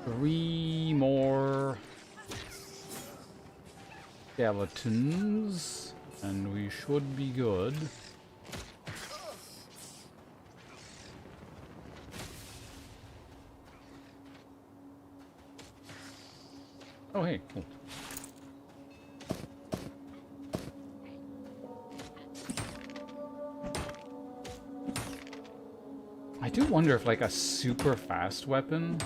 A: Three more skeletons, and we should be good. Oh, hey, cool. I do wonder if, like, a super fast weapon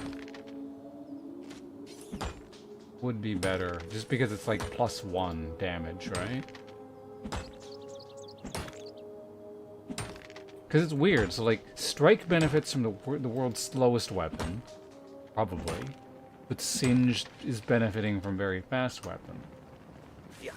A: would be better, just because it's like +1 damage, right? Because it's weird. So, like, strike benefits from the world's slowest weapon, probably, but Singed is benefiting from very fast weapon.
B: Yeah.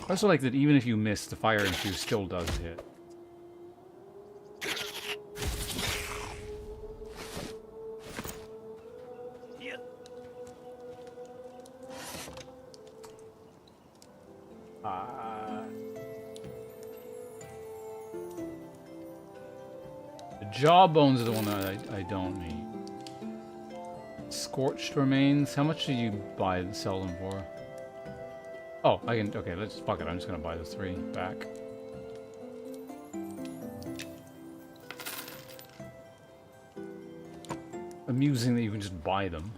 A: I also like that even if you miss, the fire infuse still does hit.
B: Yeah.
A: The jawbones are the one that I don't need. Scorched remains. How much do you buy and sell them for? Oh, I can. Okay, let's fuck it. I'm just gonna buy the 3 back. Amusing that you can just buy them.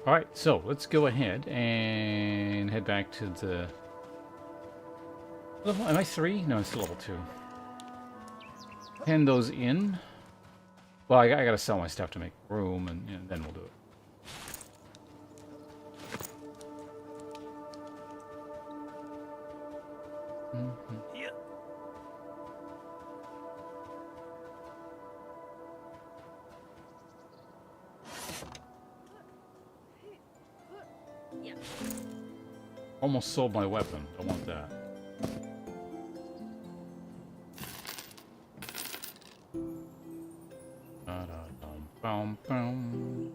A: Alright, so let's go ahead and head back to the... Level, am I 3? No, it's still level 2. Hand those in. Well, I gotta sell my stuff to make room, and then we'll do it.
B: Yeah.
A: Almost sold my weapon. Don't want that. Ba-da-dum-bum-bum.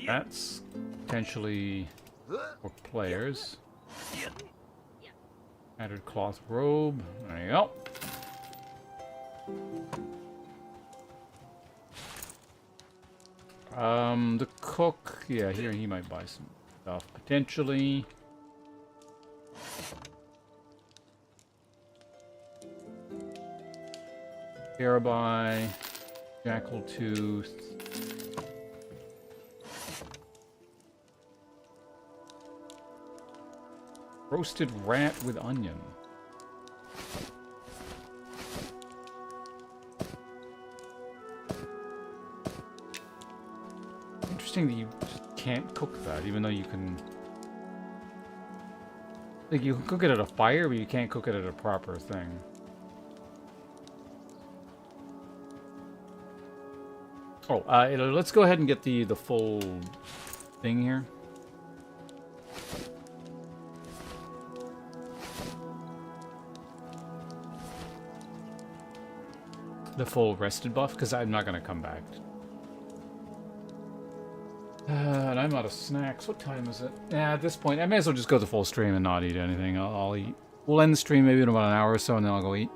A: That's potentially for players.
B: Yeah.
A: Added cloth robe. There you go. The cook, yeah, here he might buy some stuff potentially. Carabai, Jackal Tooth. Roasted rat with onion. Interesting that you just can't cook that, even though you can... Like, you can cook it at a fire, but you can't cook it at a proper thing. Oh, let's go ahead and get the full thing here. the full rested buff, because I'm not going to come back. And I'm out of snacks. What time is it? Yeah, at this point, I may as well just go the full stream and not eat anything. I'll eat. We'll end the stream maybe in about an hour or so, and then I'll go eat.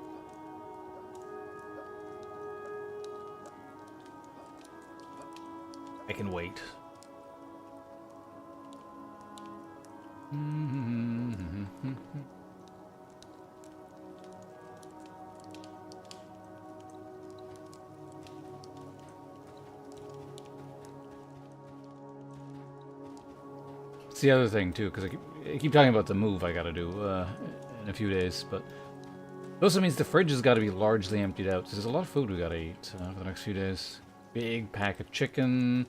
A: I can wait. It's the other thing too, because I keep talking about the move I gotta do in a few days, but it also means the fridge has got to be largely emptied out. So there's a lot of food we gotta eat for the next few days. Big pack of chicken,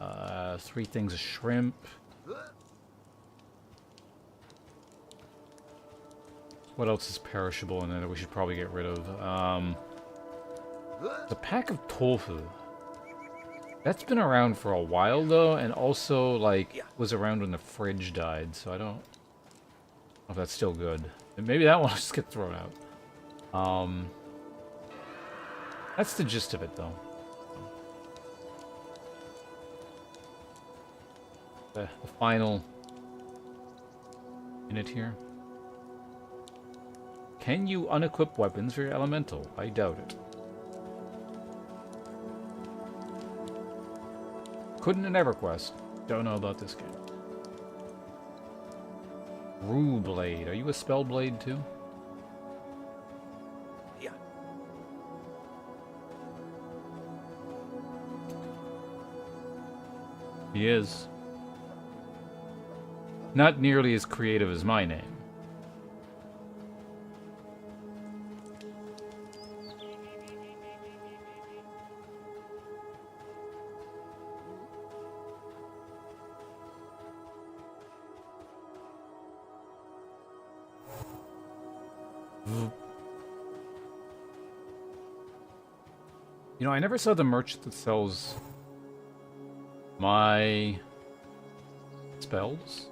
A: 3 things of shrimp. What else is perishable in there that we should probably get rid of? The pack of tofu. That's been around for a while though, and also like was around when the fridge died, so I don't know if that's still good. And maybe that one will just get thrown out. That's the gist of it though. The final minute here. Can you unequip weapons for your elemental? I doubt it. Couldn't in EverQuest. Don't know about this game. Rue Blade. Are you a spell blade too?
B: Yeah.
A: He is. Not nearly as creative as my name. You know, I never saw the merchant that sells my spells.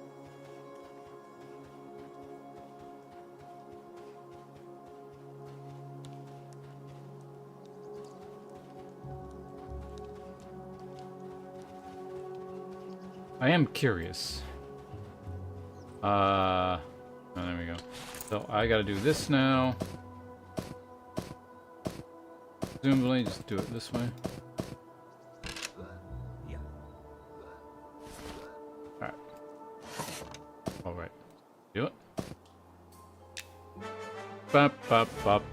A: I am curious. Oh, there we go. So I gotta do this now. Presumably, just do it this way.
B: Yeah.
A: Alright. Alright. Do it. Bop, bop, bop.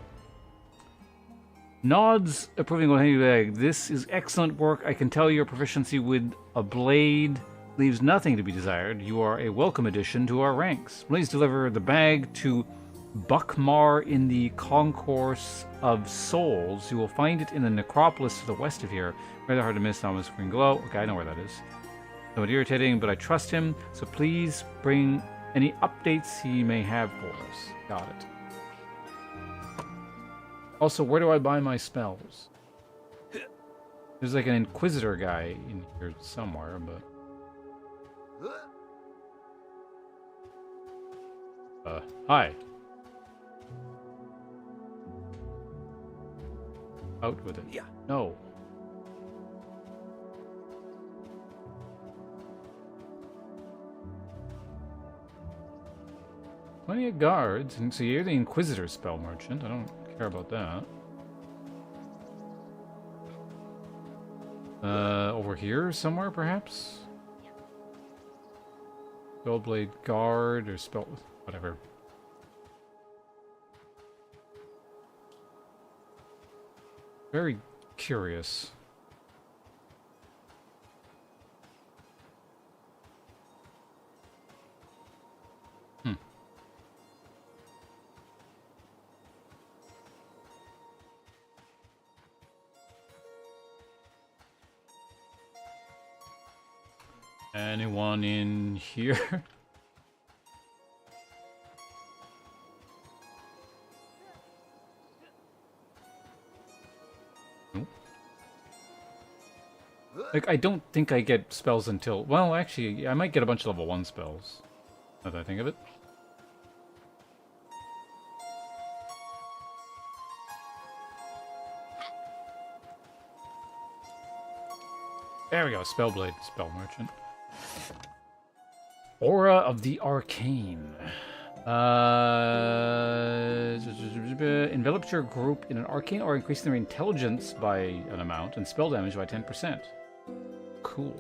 A: Nods approving on Henry Bag. This is excellent work. I can tell your proficiency with a blade leaves nothing to be desired. You are a welcome addition to our ranks. Please deliver the bag to Buckmar in the Concourse of Souls. You will find it in the necropolis to the west of here. Rather hard to miss, Thomas Green Glow. Okay, I know where that is. Somewhat irritating, but I trust him, so please bring any updates he may have for us. Got it. Also, where do I buy my spells? There's like an Inquisitor guy in here somewhere, but... hi. Out with it.
B: Yeah.
A: No. Plenty of guards, and so you're the Inquisitor spell merchant. I don't care about that. Over here somewhere, perhaps? Spellblade guard or spell... whatever. Very curious. Anyone in here? Nope. Like, I don't think I get spells until... Well, actually, I might get a bunch of level 1 spells. Now that I think of it. There we go. Spellblade, spell merchant. Aura of the Arcane. Envelops your group in an arcane aura, increasing their intelligence by an amount and spell damage by 10%. Cool.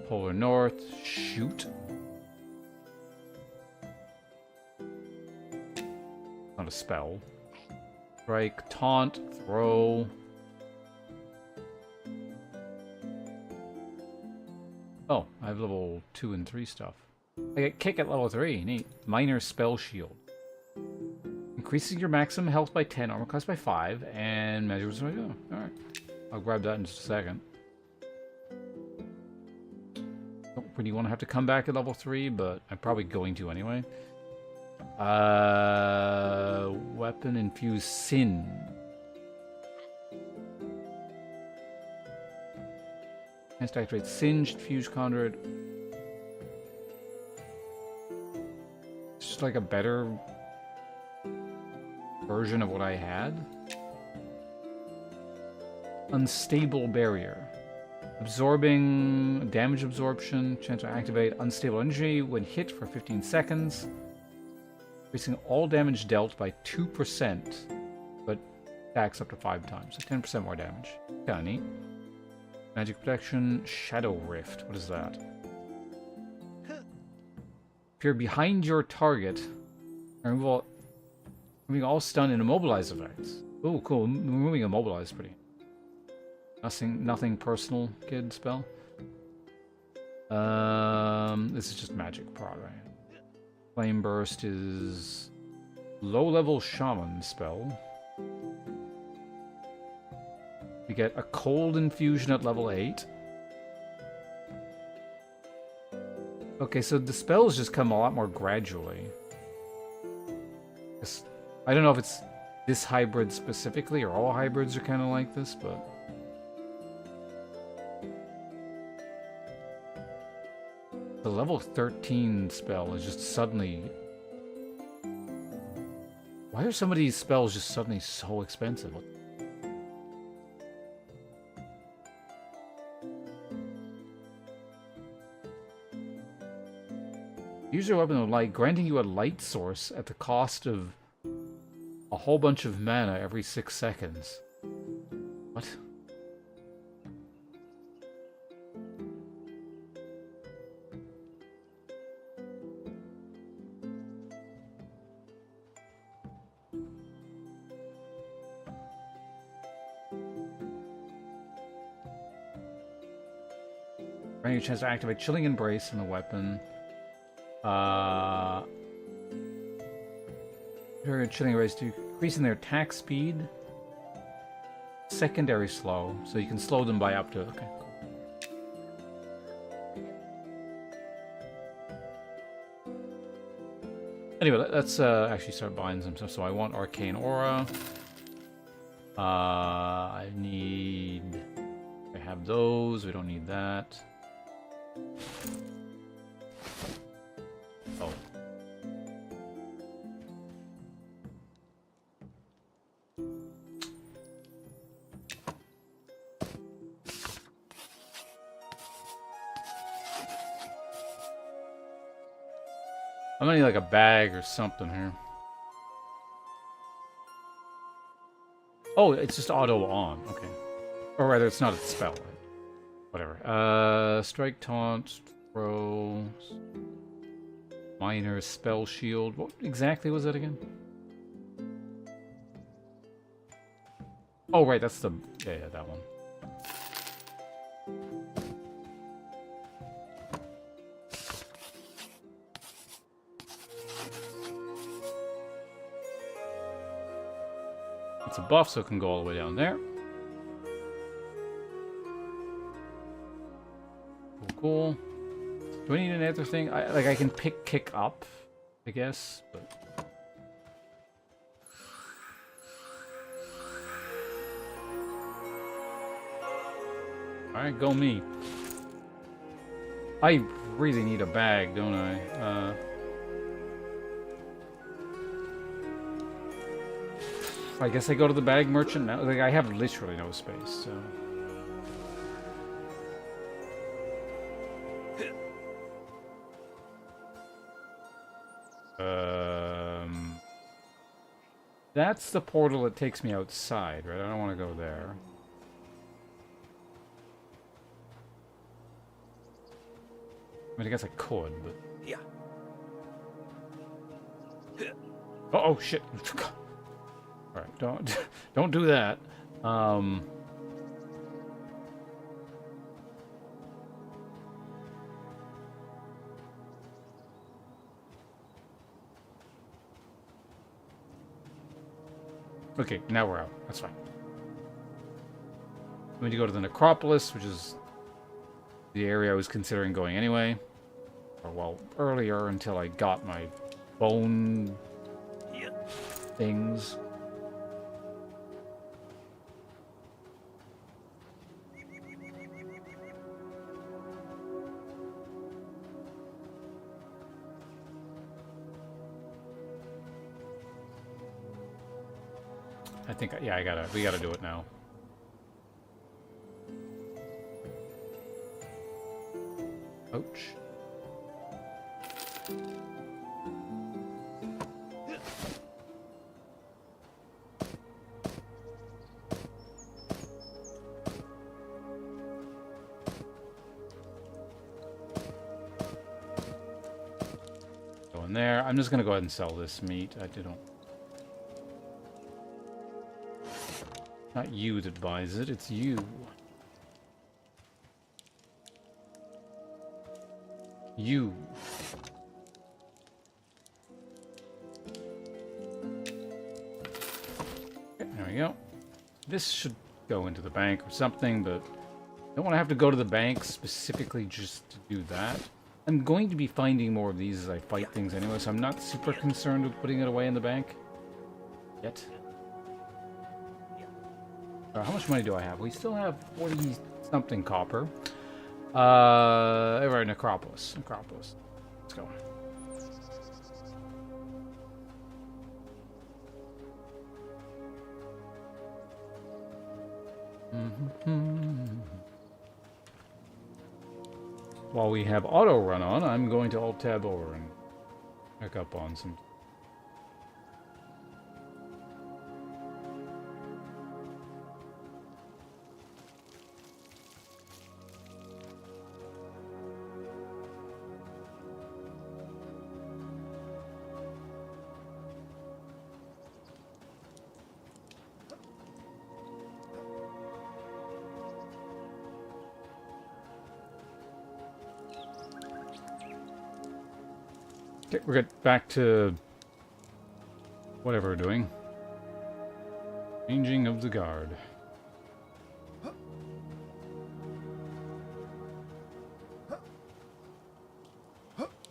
A: Polar North. Shoot. Not a spell. Strike, taunt, throw. Oh, I have level 2 and 3 stuff. I get kick at level 3. Neat. Minor spell shield. Increasing your maximum health by 10, armor class by 5, and magic resistance by 2. Alright. I'll grab that in just a second. Don't really want to have to come back at level 3, but I'm probably going to anyway. Weapon infused sin. Chance to activate Singed, Fuse Conduit. It's just like a better version of what I had. Unstable Barrier. Absorbing damage absorption. Chance to activate Unstable Energy when hit for 15 seconds. Increasing all damage dealt by 2%, but stacks up to 5 times. So 10% more damage. Kinda neat. Magic Protection, Shadow Rift. What is that? If you're behind your target, removing all stun and immobilize effects. Oh, cool. Removing immobilize is pretty. Nothing personal, kid spell. This is just magic prod, right? Flame Burst is low-level shaman spell. You get a cold infusion at level 8. Okay, so the spells just come a lot more gradually. I don't know if it's this hybrid specifically, or all hybrids are kind of like this, but... The level 13 spell is just suddenly... Why are some of these spells just suddenly so expensive? Use your weapon of light, granting you a light source at the cost of a whole bunch of mana every 6 seconds. What? Granting you a chance to activate Chilling Embrace on the weapon. Chilling Embrace to increasing their attack speed. Secondary slow, so you can slow them by up to... Okay, cool. Anyway, let's actually start buying some stuff. So I want Arcane Aura. I need... I have those, we don't need that. Oh. I'm gonna need like a bag or something here. Oh, it's just auto on. Okay. Or rather, it's not a spell. Whatever. Strike, taunt, throw, minor spell shield. What exactly was that again? Oh, right, that's the... Yeah, that one. It's a buff, so it can go all the way down there. Cool. Do I need another thing? I can pick kick up, I guess, but... Alright, go me. I really need a bag, don't I? I guess I go to the bag merchant now. Like, I have literally no space, so... That's the portal that takes me outside, right? I don't want to go there. I mean, I guess I could, but...
B: Yeah.
A: Oh, shit. Alright, don't do that. Okay, now we're out. That's fine. I'm going to go to the Necropolis, which is the area I was considering going anyway. Or, well, earlier until I got my bone
B: Yeah.
A: things. I think, yeah, we gotta do it now. Ouch. Go in there. I'm just gonna go ahead and sell this meat. I don't. Not you that buys it, it's you. You. Okay, there we go. This should go into the bank or something, but I don't want to have to go to the bank specifically just to do that. I'm going to be finding more of these as I fight things anyway, so I'm not super concerned with putting it away in the bank. Yet. How much money do I have? We still have 40-something copper. Right, Necropolis. Necropolis. Let's go. While we have auto run on, I'm going to alt tab over and pick up on some. Okay, we're good. Back to whatever we're doing. Changing of the guard.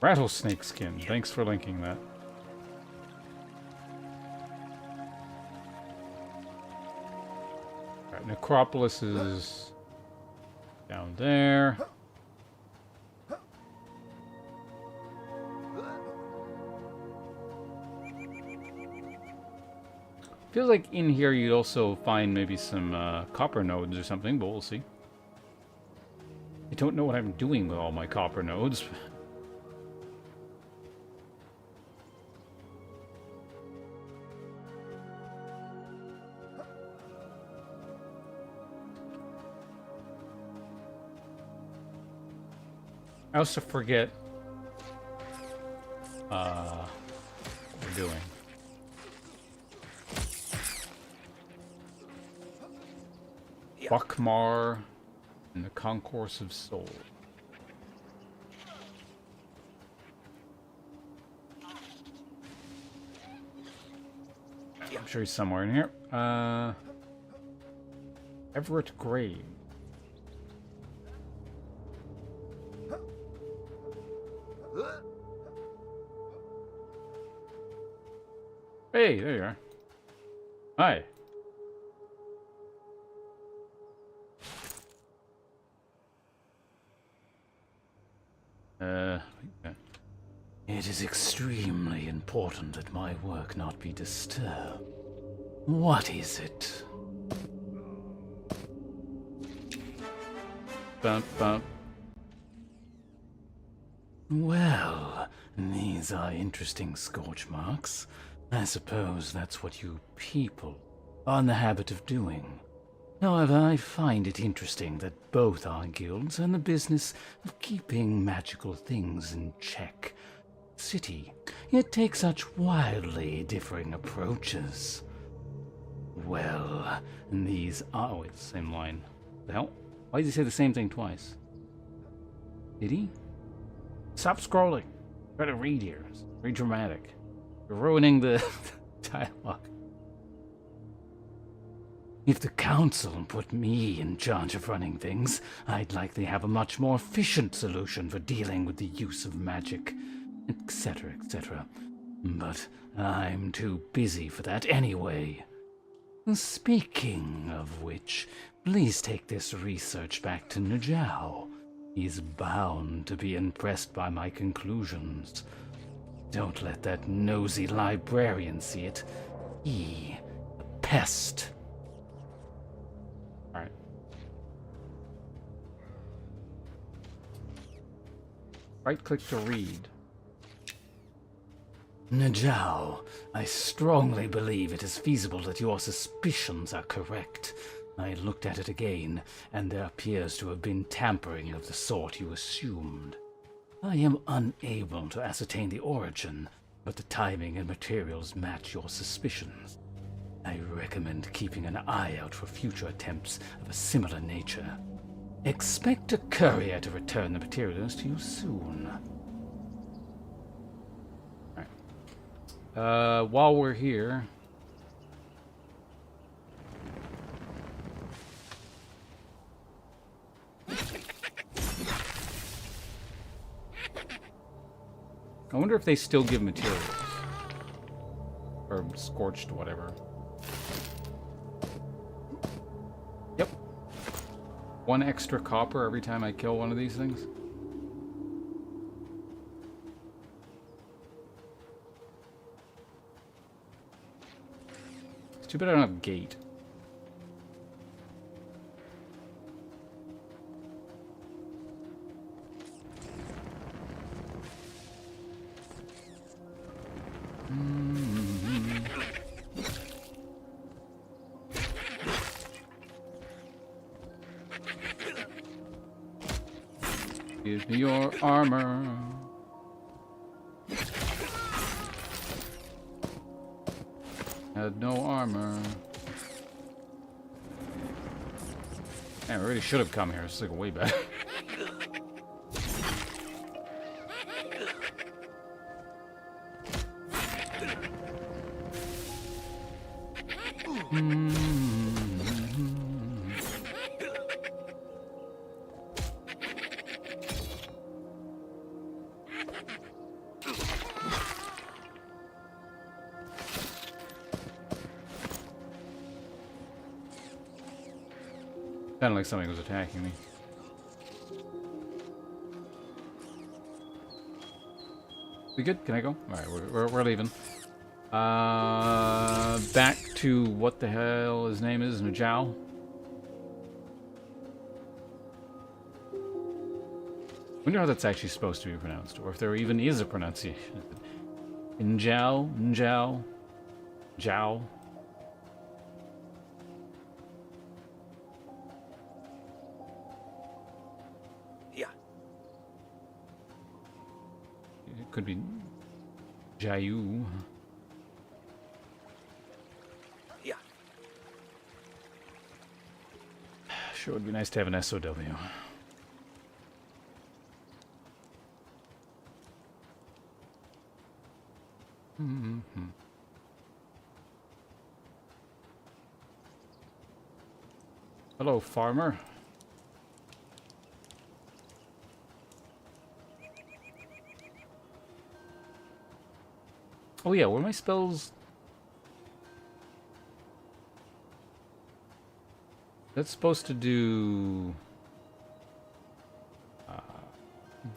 A: Rattlesnake skin. Thanks for linking that. Alright, Necropolis is down there. Feels like in here you'd also find maybe some copper nodes or something, but we'll see. I don't know what I'm doing with all my copper nodes. I also forget what we're doing. Bakmar and the Concourse of Soul. I'm sure he's somewhere in here. Everett Grave. Hey, there you are. Hi. It is extremely important that my work not be disturbed. What is it? Bump, bump. Well, These are interesting scorch marks. I suppose that's what you people are in the habit of doing. However, I find it interesting that both our guilds are in the business of keeping magical things in check. City, yet take such wildly differing approaches. Well, these are... Oh, wait, the same line. The hell? Why did he say the same thing twice? Did he? Stop scrolling. Try to read here. It's very dramatic. You're ruining the dialogue. If the council put me in charge of running things, I'd likely have a much more efficient solution for dealing with the use of magic, etc., etc. But I'm too busy for that anyway. Speaking of which, please take this research back to Najao. He's bound to be impressed by my conclusions. Don't let that nosy librarian see it. He, a pest. Alright. Right-click to read. Najao, I strongly believe it is feasible that your suspicions are correct. I looked at it again, and there appears to have been tampering of the sort you assumed. I am unable to ascertain the origin, but the timing and materials match your suspicions. I recommend keeping an eye out for future attempts of a similar nature. Expect a courier to return the materials to you soon. Alright. While we're here... I wonder if they still give materials. Or scorched, whatever. Yep. 1 extra copper every time I kill one of these things. It's too bad I don't have gate. Give me your armor. Had no armor. Man, we really should have come here. It's like way better. Sounded like something was attacking me. We good? Can I go? Alright, we're leaving. Back to what the hell his name is, Najao. Wonder how that's actually supposed to be pronounced, or if there even is a pronunciation. Njao? Njao? Jiao? Could be Jayu.
B: Yeah.
A: Sure would be nice to have an SOW. Hello, farmer. Oh yeah, were my spells... That's supposed to do...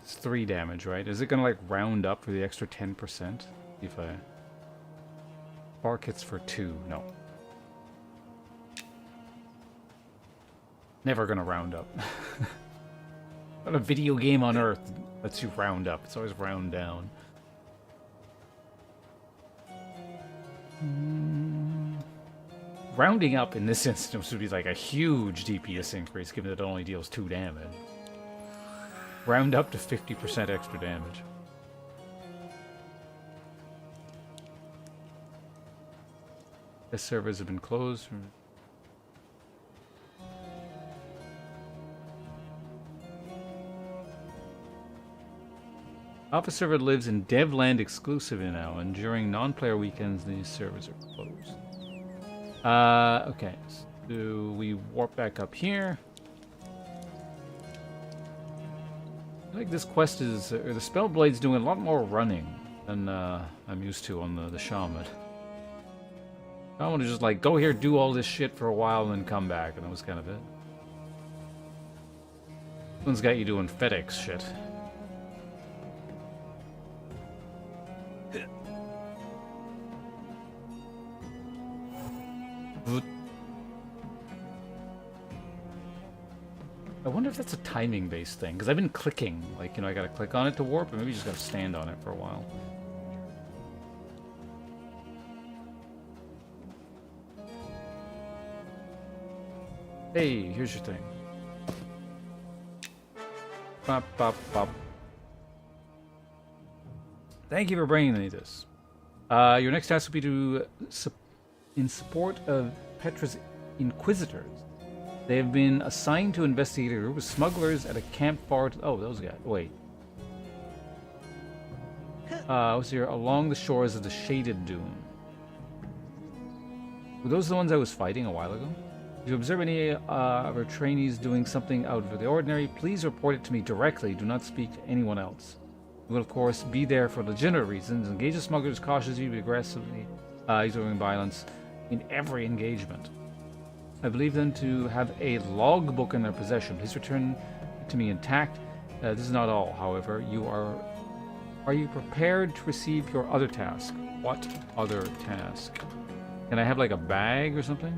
A: it's 3 damage, right? Is it gonna like round up for the extra 10%? See if I... Spark hits for 2, no. Never gonna round up. Not a video game on Earth lets you round up. It's always round down. Rounding up in this instance would be like a huge DPS increase, given that it only deals 2 damage. Round up to 50% extra damage. Test servers have been closed. Alpha server lives in Devland exclusively now, and during non-player weekends, these servers are closed. Okay. So we warp back up here. I think this quest is, or the Spellblade's doing a lot more running than I'm used to on the Shaman. I want to just like go here, do all this shit for a while, and then come back, and that was kind of it. This one's got you doing FedEx shit. I wonder if that's a timing-based thing, because I've been clicking. Like, you know, I gotta click on it to warp, or maybe you just gotta stand on it for a while. Hey, here's your thing. Bop, bop, bop. Thank you for bringing me this. Your next task will be to in support of Petra's Inquisitors. They have been assigned to investigate a group of smugglers at a camp far to... Oh, those guys. Wait. What's here? Along the shores of the Shaded Dune. Were those the ones I was fighting a while ago? If you observe any of our trainees doing something out of the ordinary, please report it to me directly. Do not speak to anyone else. We will, of course, be there for legitimate reasons. Engage the smugglers cautiously, but aggressively, exerting violence in every engagement. I believe them to have a logbook in their possession. Please return it to me intact. This is not all, however. Are you prepared to receive your other task? What other task? Can I have like a bag or something?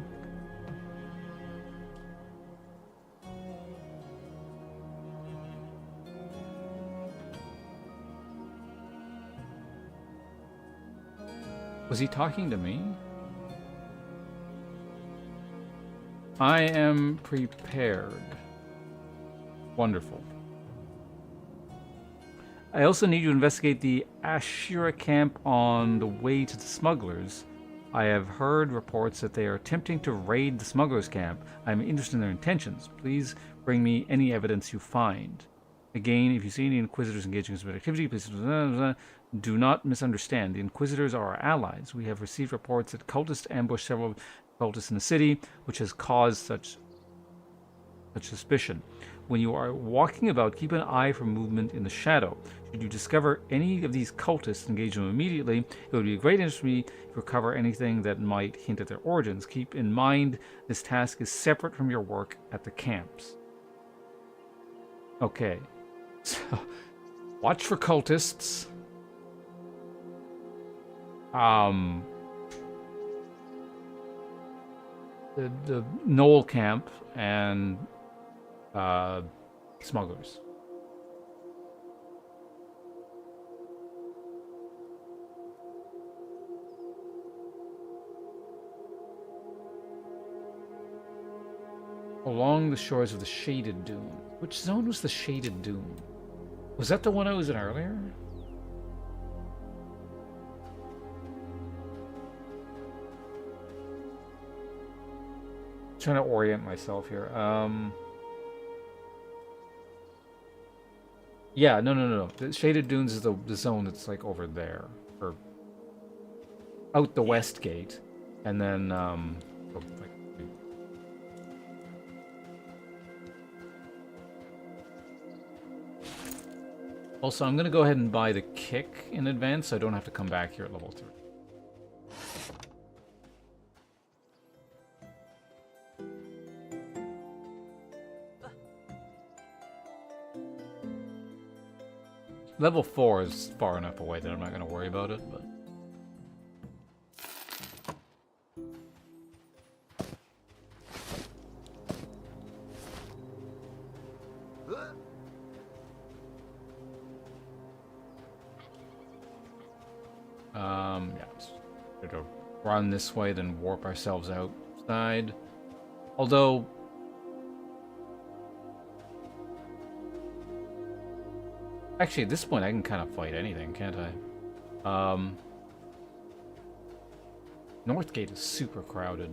A: Was he talking to me? I am prepared. Wonderful. I also need you to investigate the Ashura camp on the way to the smugglers. I have heard reports that they are attempting to raid the smugglers' camp. I am interested in their intentions. Please bring me any evidence you find. Again, if you see any Inquisitors engaging in some activity, please do not misunderstand. The Inquisitors are our allies. We have received reports that cultists ambushed several cultists in the city, which has caused such suspicion. When you are walking about, keep an eye for movement in the shadow. Should you discover any of these cultists, engage them immediately. It would be a great interest to me to recover anything that might hint at their origins. Keep in mind, this task is separate from your work at the camps. Okay. So, watch for cultists. The Knoll camp and smugglers. Along the shores of the Shaded Dune. Which zone was the Shaded Dune? Was that the one I was in earlier? Trying to orient myself here. Yeah, no. The Shaded Dunes is the zone that's like over there, or out the west gate, and then also, I'm gonna go ahead and buy the kick in advance, so I don't have to come back here at level 3. Level 4 is far enough away that I'm not going to worry about it, but... yeah, let's go run this way, then warp ourselves outside. Although... Actually, at this point, I can kind of fight anything, can't I? Northgate is super crowded.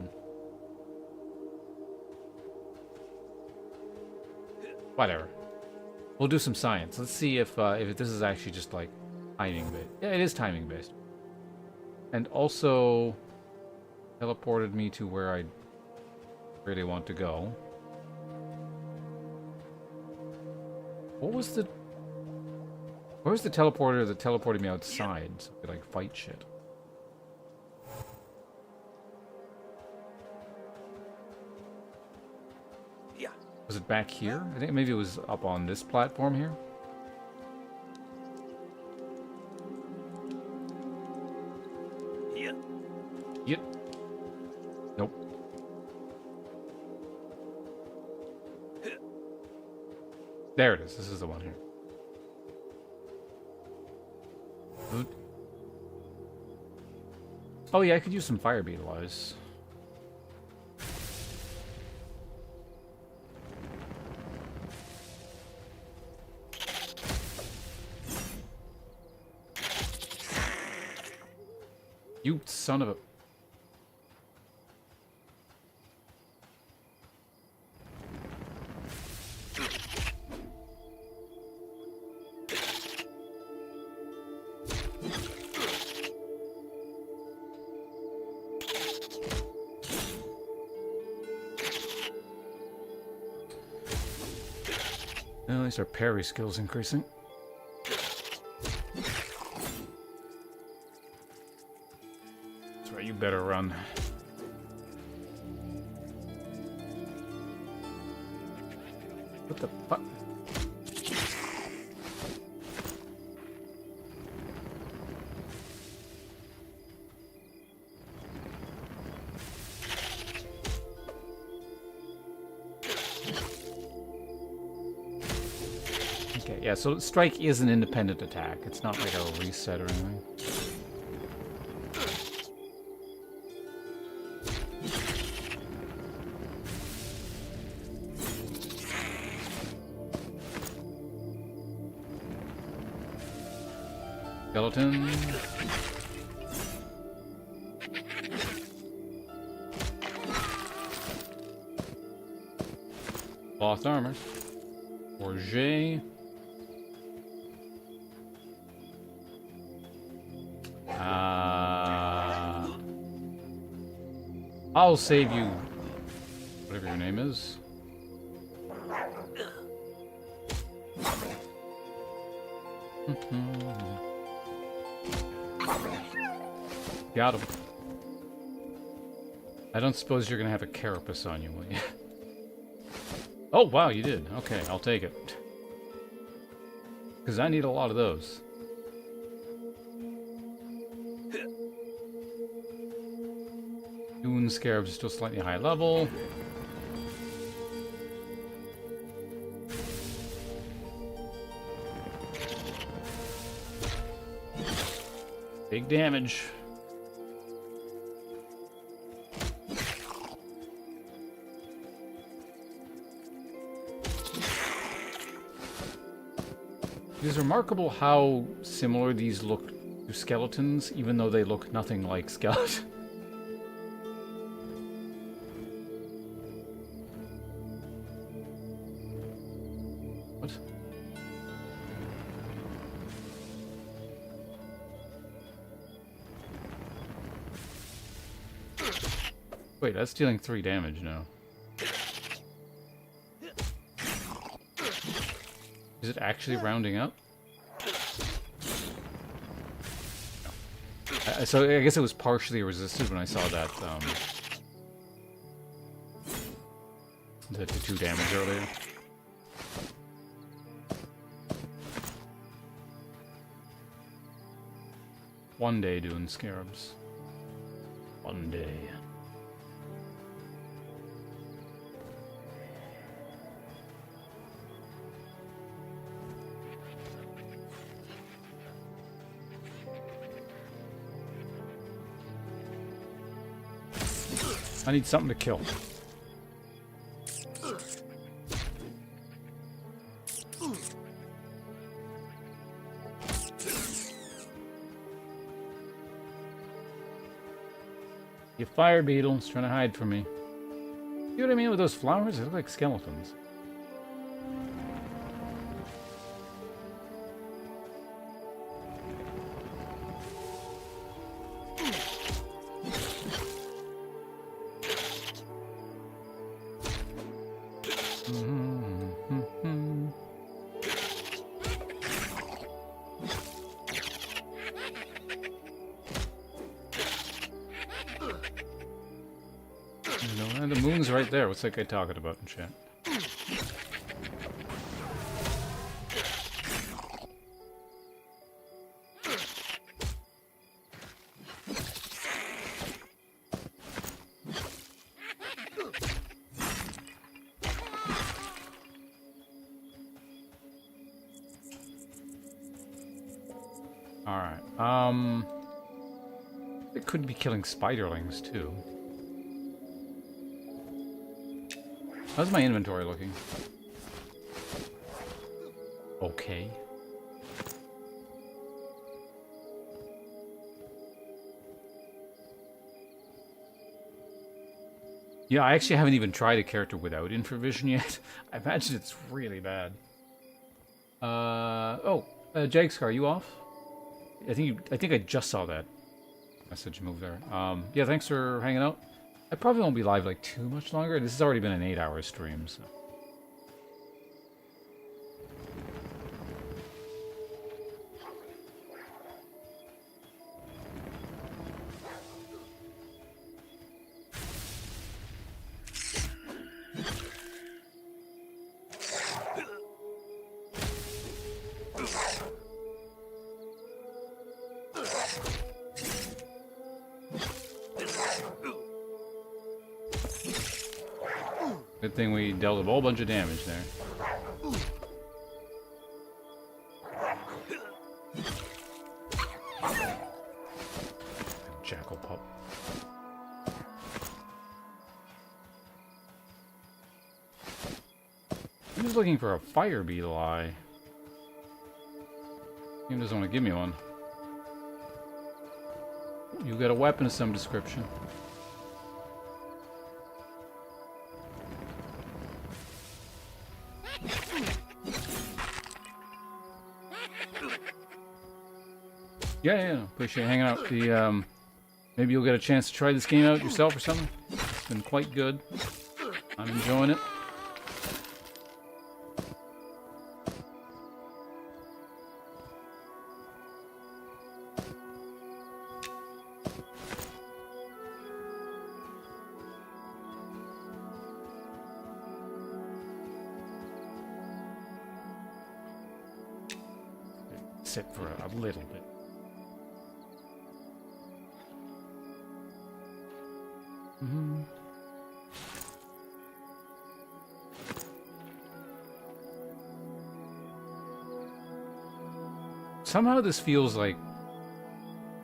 A: Whatever. We'll do some science. Let's see if this is actually just like timing based. Yeah, it is timing based. And also teleported me to where I really want to go. What was the... Where was the teleporter that teleported me outside so I could like fight shit?
B: Yeah.
A: Was it back here? I think maybe it was up on this platform here.
B: Yeah.
A: Yep. Nope. There it is. This is the one here. Oot. Oh yeah, I could use some fire beetle eyes. You son of a... At least our parry skill's increasing. That's right, you better run. What the fuck? Okay, yeah, so strike is an independent attack. It's not like a reset or anything. Skeleton. Lost armor. Forger. I'll save you, whatever your name is. Got him. I don't suppose you're gonna have a carapace on you, will you? Oh, wow, you did. Okay, I'll take it. Because I need a lot of those. Dune Scarabs are still slightly high level. Big damage. It is remarkable how similar these look to skeletons, even though they look nothing like skeletons. What? Wait, that's dealing 3 damage now. Is it actually rounding up? No. So I guess it was partially resisted when I saw that, the 2 damage earlier. One day doing scarabs. One day. I need something to kill. You fire beetles trying to hide from me. You know what I mean with those flowers? They look like skeletons. The moon's right there. What's that guy talking about in chat? Alright, it could be killing spiderlings too. How's my inventory looking? Okay. Yeah, I actually haven't even tried a character without infravision yet. I imagine it's really bad. Jagscar, are you off? I think I just saw that message move there. Yeah, thanks for hanging out. I probably won't be live like too much longer. This has already been an 8-hour stream, so. Good thing we dealt a whole bunch of damage there. Jackal pup. I'm just looking for a fire beetle eye. He doesn't want to give me one. You got a weapon of some description. Yeah, appreciate hanging out. The maybe you'll get a chance to try this game out yourself or something. It's been quite good. I'm enjoying it. Sit for a little bit. Somehow this feels like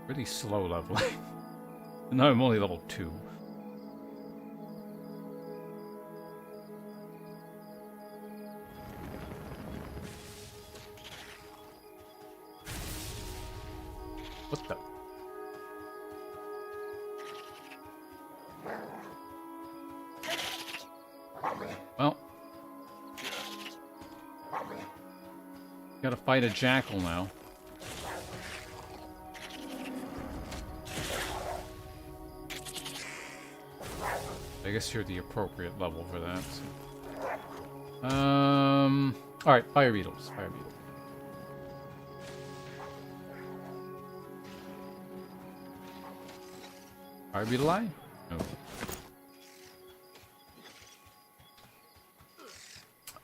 A: really slow leveling. No, I'm only level 2. What the? Well, gotta fight a jackal now. I guess you're the appropriate level for that. So. Alright, fire beetles. Fire beetles. Fire beetle eye?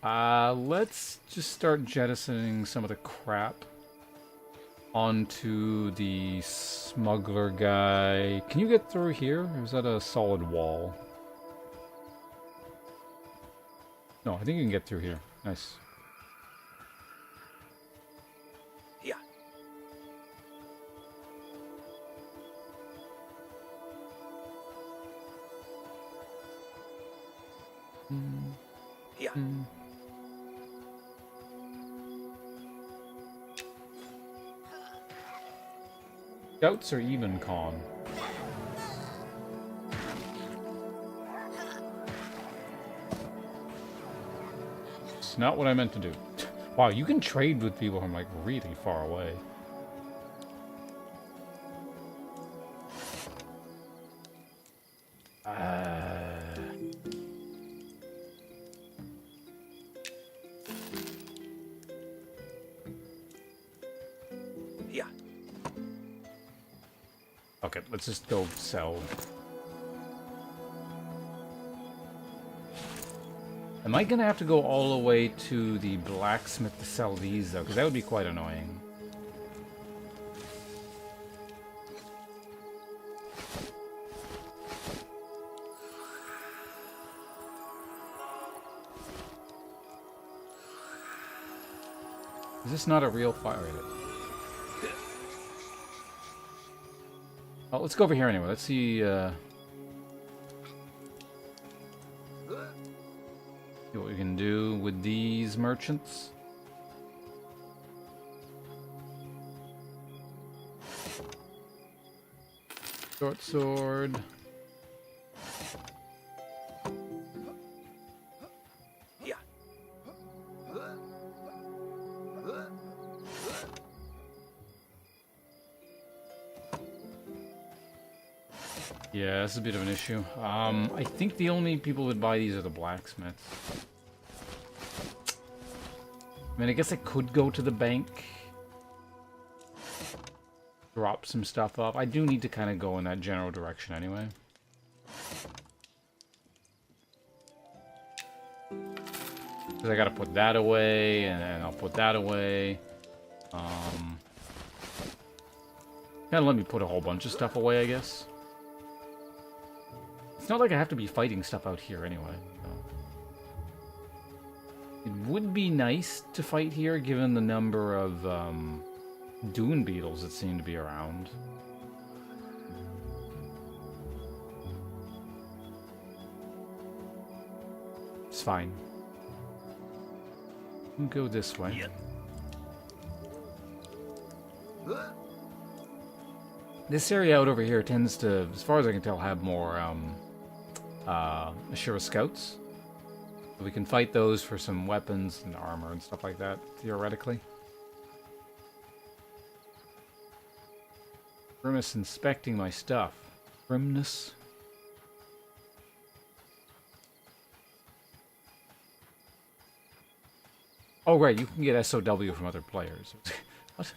A: No. Let's just start jettisoning some of the crap onto the smuggler guy. Can you get through here? Or is that a solid wall? No, I think you can get through here. Nice.
B: Yeah.
A: Scouts or even con? It's not what I meant to do. Wow, you can trade with people from like really far away.
B: Yeah.
A: Okay, let's just go sell. Am I gonna have to go all the way to the blacksmith to sell these though? Because that would be quite annoying. Is this not a real fire? Oh, let's go over here anyway. Let's see, see what we can do with these merchants. Short sword.
B: Yeah.
A: Yeah, this is a bit of an issue. I think the only people who would buy these are the blacksmiths. I mean, I guess I could go to the bank. Drop some stuff off. I do need to kind of go in that general direction anyway. Because I gotta put that away, and then I'll put that away. Kinda let me put a whole bunch of stuff away, I guess. It's not like I have to be fighting stuff out here anyway. So. It would be nice to fight here, given the number of dune beetles that seem to be around. It's fine. We'll go this way.
B: Yeah.
A: This area out over here tends to, as far as I can tell, have more Ashura scouts. We can fight those for some weapons and armor and stuff like that, theoretically. Grimace inspecting my stuff. Grimness. Oh, right, you can get SOW from other players. What?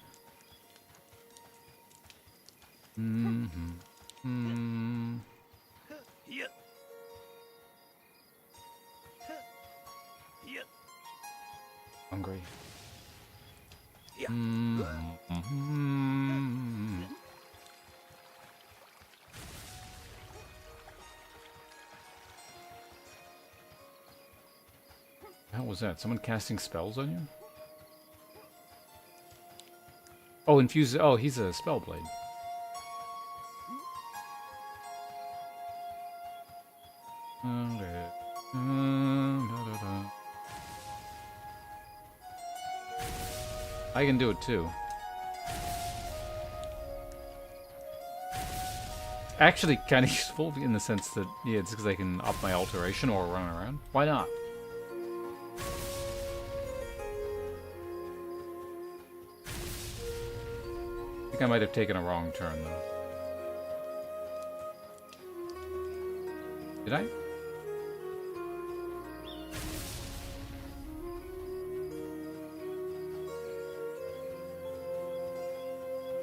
B: Yeah. Yeah.
A: Hungry.
B: Yeah.
A: How was that? Someone casting spells on you? Oh, infuse. Oh, he's a spellblade. I can do it too. Actually, kind of useful in the sense that, yeah, it's because I can up my alteration or run around. Why not? I think I might have taken a wrong turn, though. Did I?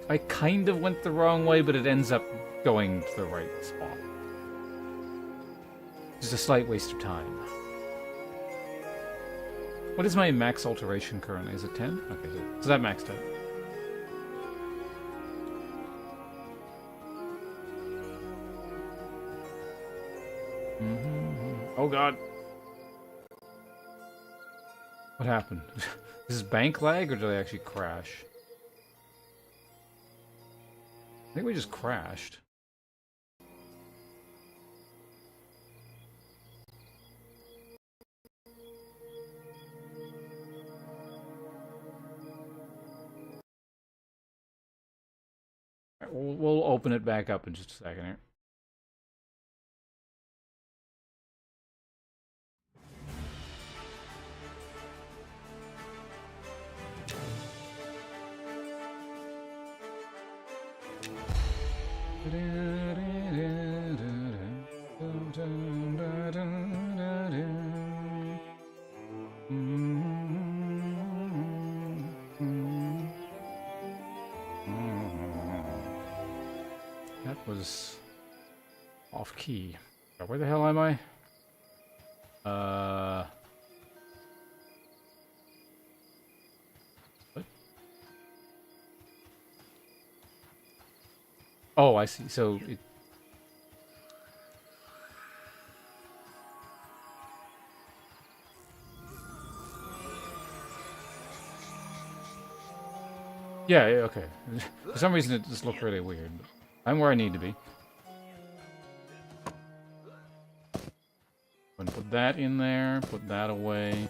A: I kind of went the wrong way, but it ends up going to the right spot. Just a slight waste of time. What is my max alteration currently? Is it 10? Okay, so that maxed out. Oh god. What happened? Is this bank lag or did I actually crash? I think we just crashed. we'll open it back up in just a second here. That was off key. Where the hell am I? What? Oh, I see. So it. Yeah, okay. For some reason it just looked really weird. But I'm where I need to be. I'm gonna put that in there, put that away.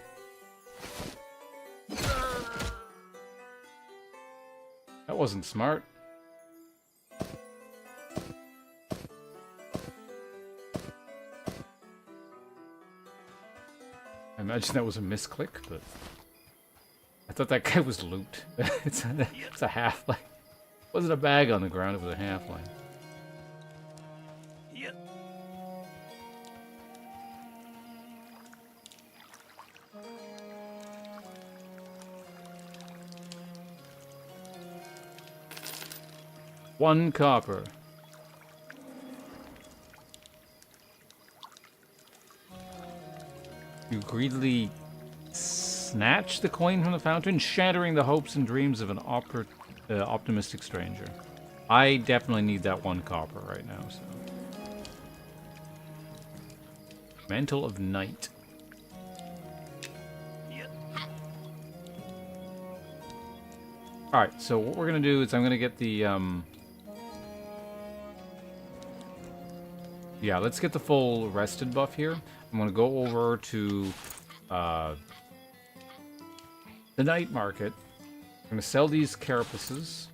A: That wasn't smart. I imagine that was a misclick, but I thought that guy was loot. it's a halfling. It wasn't a bag on the ground, it was a halfling.
B: Yeah.
A: One copper. You greedily snatch the coin from the fountain, shattering the hopes and dreams of an optimistic stranger. I definitely need that one copper right now. So, Mantle of Night.
B: Yeah.
A: All right. So what we're gonna do is I'm gonna get the yeah. Let's get the full rested buff here. I'm gonna go over to the night market. I'm gonna sell these carapaces.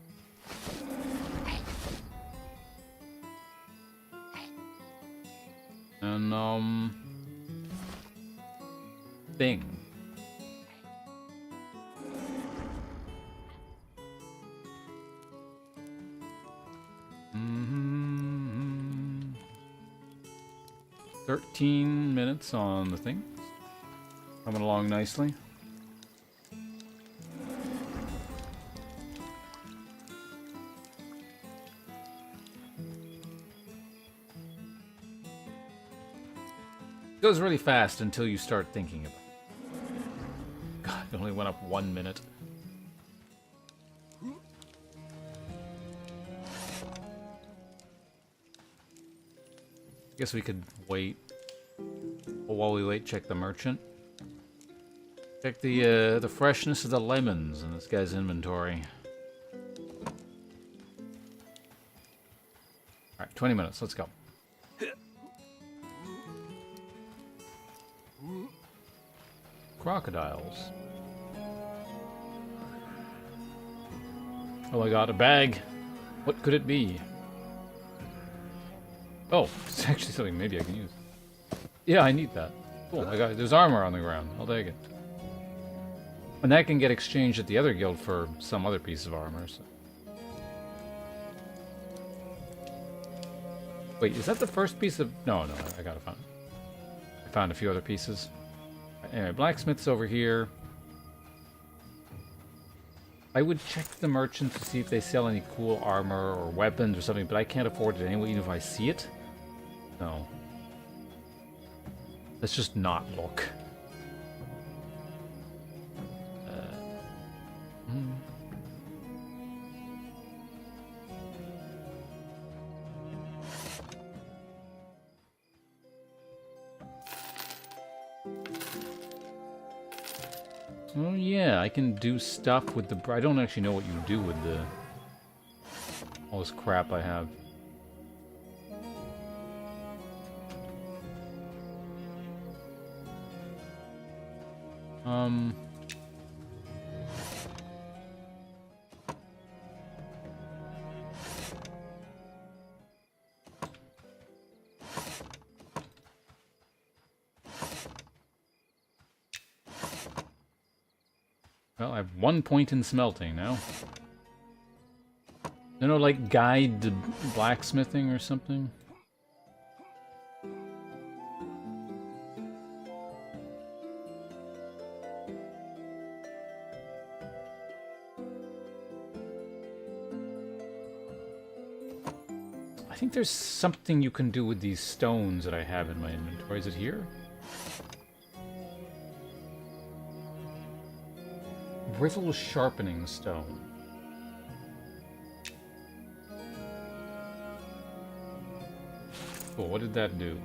A: And thing. Mm-hmm. 13 minutes on the thing. Coming along nicely. It goes really fast until you start thinking about it. God, it only went up 1 minute. Guess we could wait. Well, while we wait, check the merchant. Check the freshness of the lemons in this guy's inventory. Alright, 20 minutes, let's go. Crocodiles. Oh my god, a bag! What could it be? Oh, it's actually something maybe I can use. Yeah, I need that. Cool, I got there's armor on the ground. I'll take it. And that can get exchanged at the other guild for some other piece of armor, so. Wait, is that the first piece of... No, I gotta find... I found a few other pieces. Anyway, blacksmith's over here. I would check the merchant to see if they sell any cool armor or weapons or something, but I can't afford it anyway, even if I see it. No. Let's just not look. Oh yeah, I can do stuff with the... I don't actually know what you do with the... all this crap I have. Well, I have 1 point in smelting now. No, like guide to blacksmithing or something. I think there's something you can do with these stones that I have in my inventory. Is it here? Brittle sharpening stone. Cool, what did that do?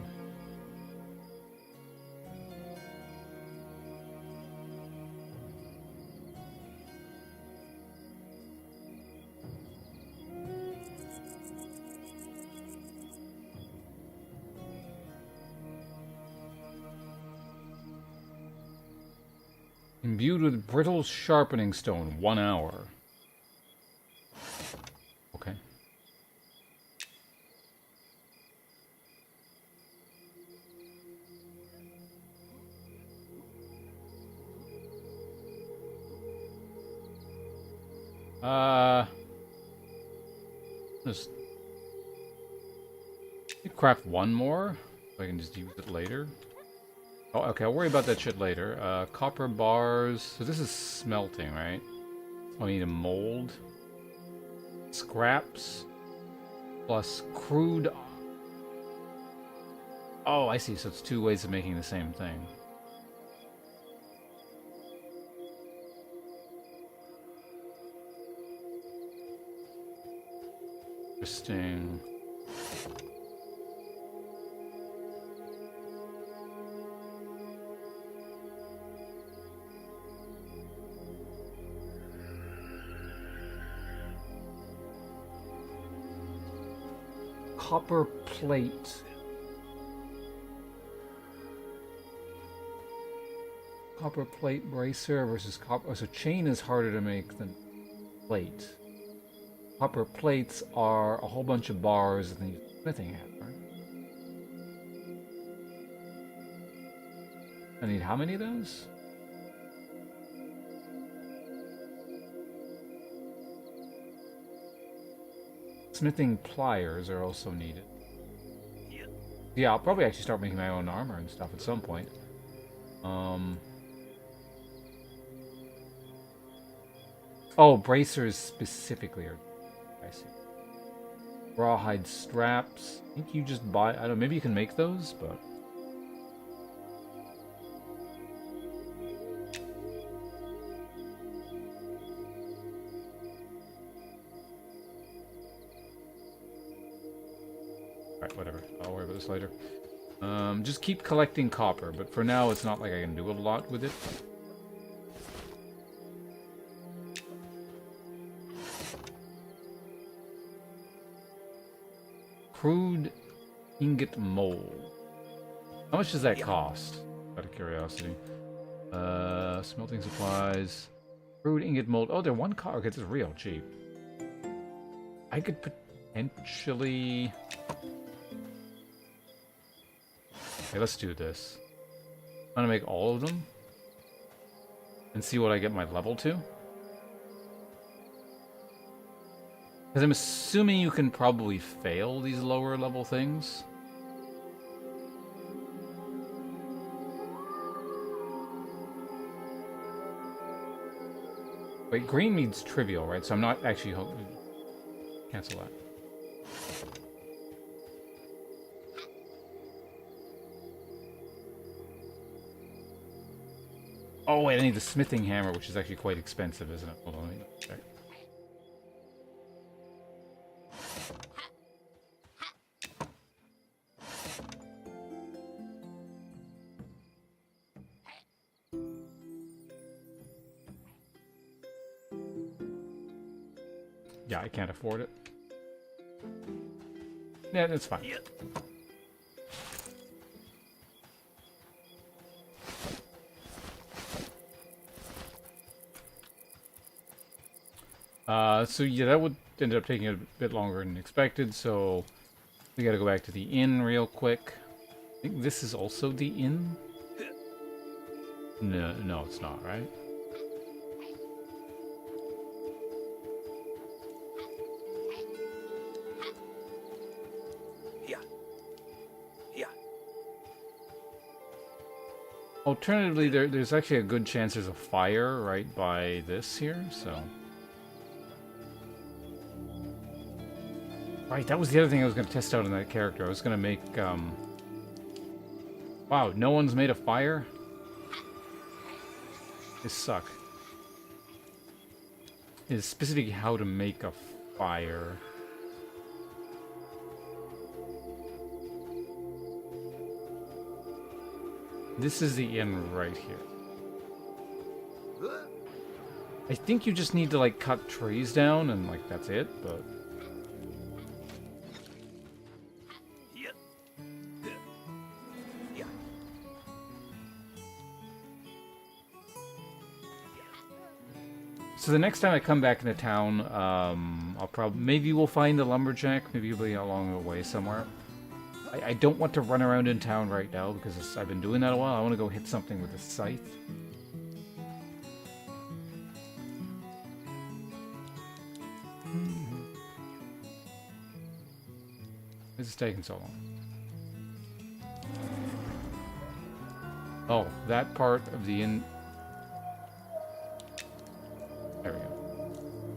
A: Imbued with brittle sharpening stone, 1 hour. Okay. Just craft one more, so I can just use it later. Oh, okay, I'll worry about that shit later. Copper bars. So this is smelting, right? I need a mold. Scraps. Plus crude. Oh, I see. So it's 2 ways of making the same thing. Interesting. Copper plate. Copper plate bracer versus copper. Oh, so chain is harder to make than plate. Copper plates are a whole bunch of bars and then you smithing hammer. I need how many of those? Smithing pliers are also needed. Yeah, I'll probably actually start making my own armor and stuff at some point. Oh, bracers specifically are... I see. Rawhide straps. I think you just buy... I don't know, maybe you can make those, but... Alright, whatever. I'll worry about this later. Just keep collecting copper, but for now it's not like I can do a lot with it. Crude ingot mold. How much does that cost? Out of curiosity. Smelting supplies. Crude ingot mold. Oh, they're 1 car. Okay, this is real cheap. I could potentially... Okay, let's do this. I'm gonna make all of them. And see what I get my level to. Because I'm assuming you can probably fail these lower level things. Wait, green means trivial, right? So I'm not actually hoping... Cancel that. Oh wait, I need the smithing hammer, which is actually quite expensive, isn't it? Hold on, let me check. Yeah, I can't afford it. Yeah, that's fine. So yeah, that would end up taking a bit longer than expected, so we gotta go back to the inn real quick. I think this is also the inn? No, it's not, right? Alternatively, there's actually a good chance there's a fire right by this here, so... Right, that was the other thing I was going to test out in that character. I was going to make, Wow, no one's made a fire? This suck. Is specifically how to make a fire. This is the inn right here. I think you just need to, like, cut trees down and, like, that's it, but...
B: Yeah. Yeah.
A: So the next time I come back into town, I'll probably... Maybe we'll find the lumberjack. Maybe he'll be along the way somewhere. I don't want to run around in town right now because I've been doing that a while. I want to go hit something with a scythe. This is taking so long. Oh, that part of the inn... There we go.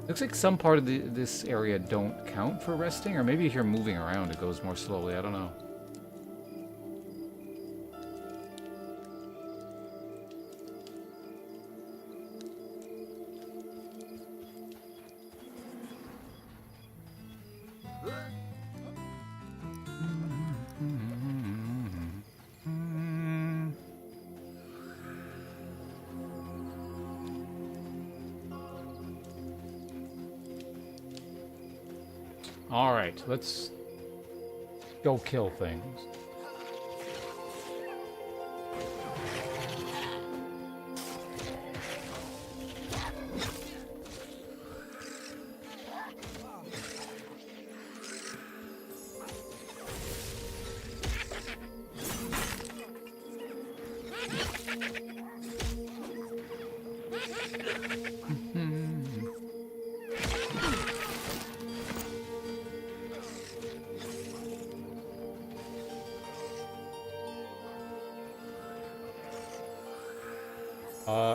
A: Looks like some part of this area don't count for resting, or maybe if you're moving around it goes more slowly, I don't know. Alright, let's go kill things.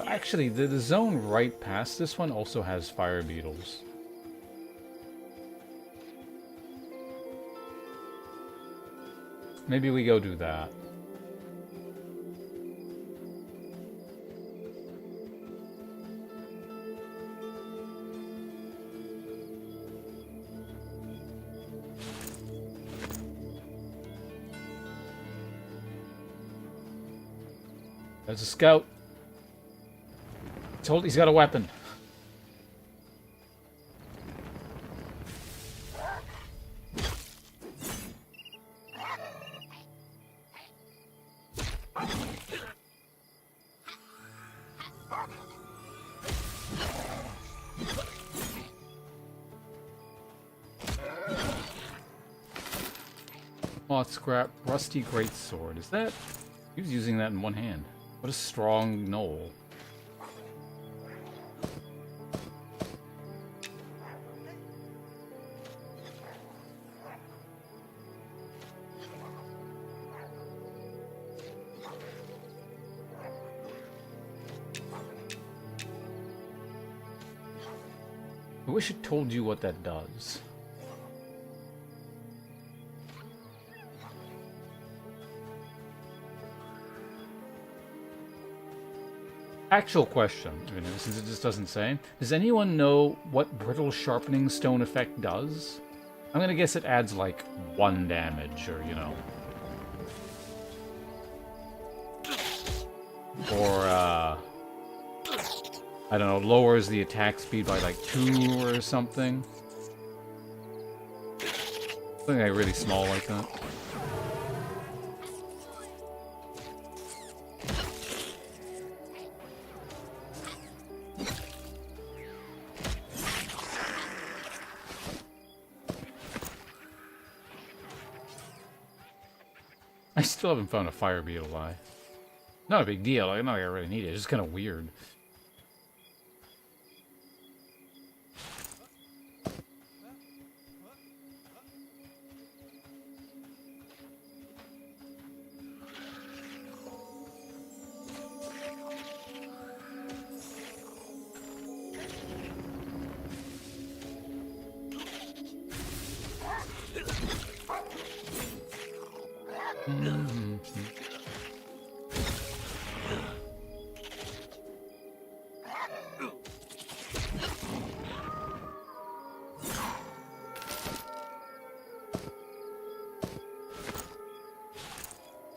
A: Actually, the zone right past this one also has fire beetles. Maybe we go do that. There's a scout. Told he's got a weapon. Moth scrap, rusty greatsword. Is that? He was using that in one hand. What a strong knoll. I wish it told you what that does. Actual question, since it just doesn't say. Does anyone know what brittle sharpening stone effect does? I'm gonna guess it adds like 1 damage, or you know. Or I don't know, lowers the attack speed by like 2 or something. Something like really small like that. I still haven't found a fire beetle eye. Not a big deal, not like I really need it, it's just kind of weird. Mhm.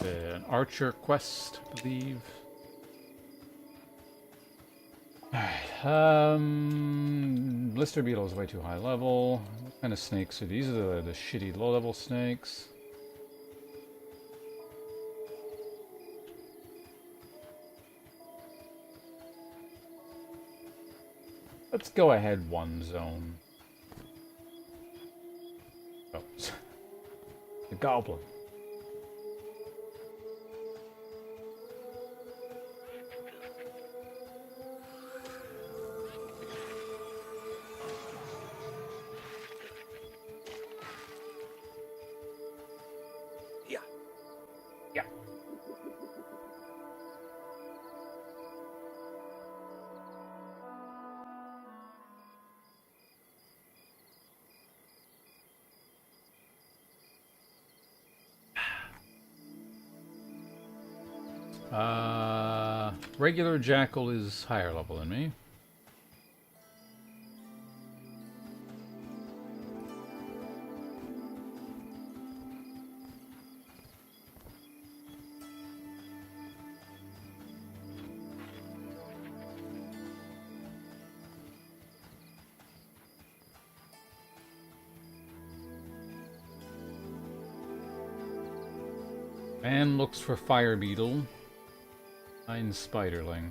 A: An archer quest, I believe. Alright, blister beetle is way too high level. What kind of snakes are these? These are the shitty low-level snakes. Let's go ahead one zone. Oh, the goblin.
B: Yeah.
A: Yeah. Regular jackal is higher level than me. Man looks for fire beetle. Finds spiderling.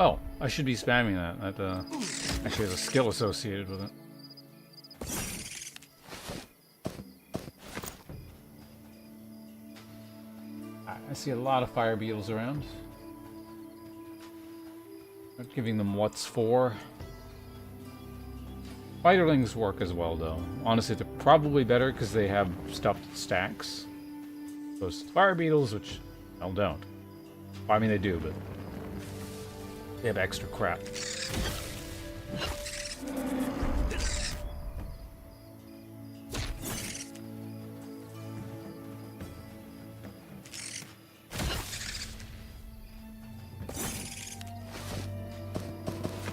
A: Oh, I should be spamming that. That actually has a skill associated with it. I see a lot of fire beetles around. Not giving them what's for. Spiderlings work as well, though. Honestly, they're probably better because they have stuffed stacks. Those fire beetles, which, well, don't. Well, I mean, they do, but they have extra crap.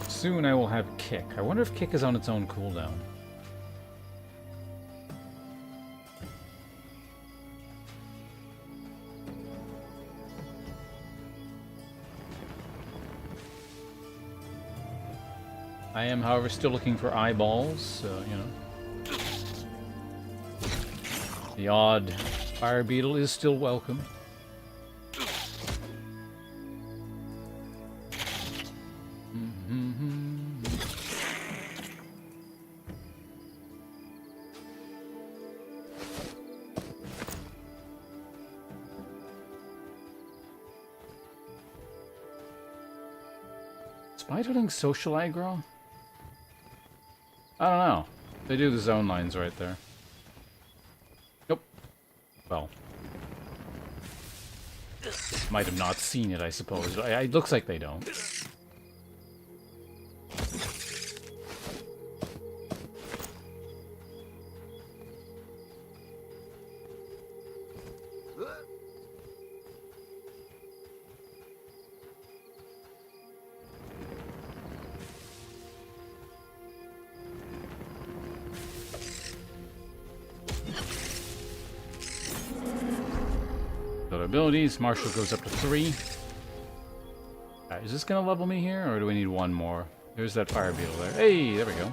A: Soon I will have kick. I wonder if kick is on its own cooldown. I am, however, still looking for eyeballs, so, you know. The odd fire beetle is still welcome. Spiderling social aggro? I don't know. They do the zone lines right there. Nope. Well. Might have not seen it, I suppose. It looks like they don't. Other abilities, Marshall goes up to 3. Is this gonna level me here, or do we need one more? There's that fire beetle there. Hey, there we go.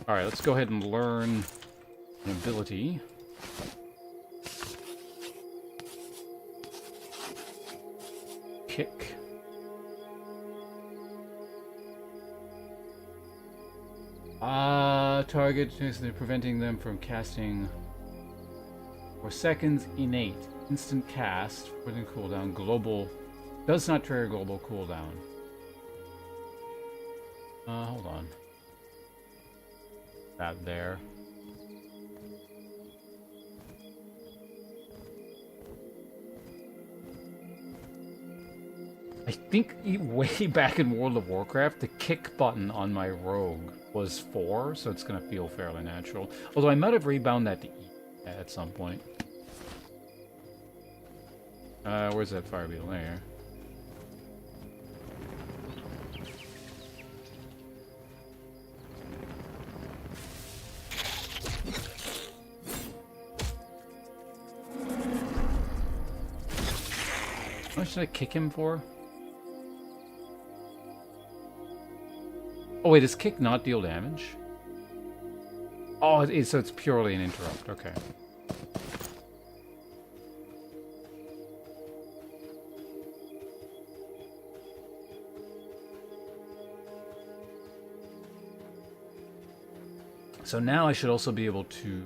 A: Alright, let's go ahead and learn an ability. Kick. Target, preventing them from casting for seconds innate. Instant cast, within cooldown, global Does not trigger global cooldown. Hold on. That there. I think way back in World of Warcraft, the kick button on my rogue was 4, so it's going to feel fairly natural. Although I might have rebound that to E at some point. Where's that fire beetle? There. How much did I kick him for? Oh wait, does kick not deal damage? Oh, it is, so it's purely an interrupt. Okay. So now I should also be able to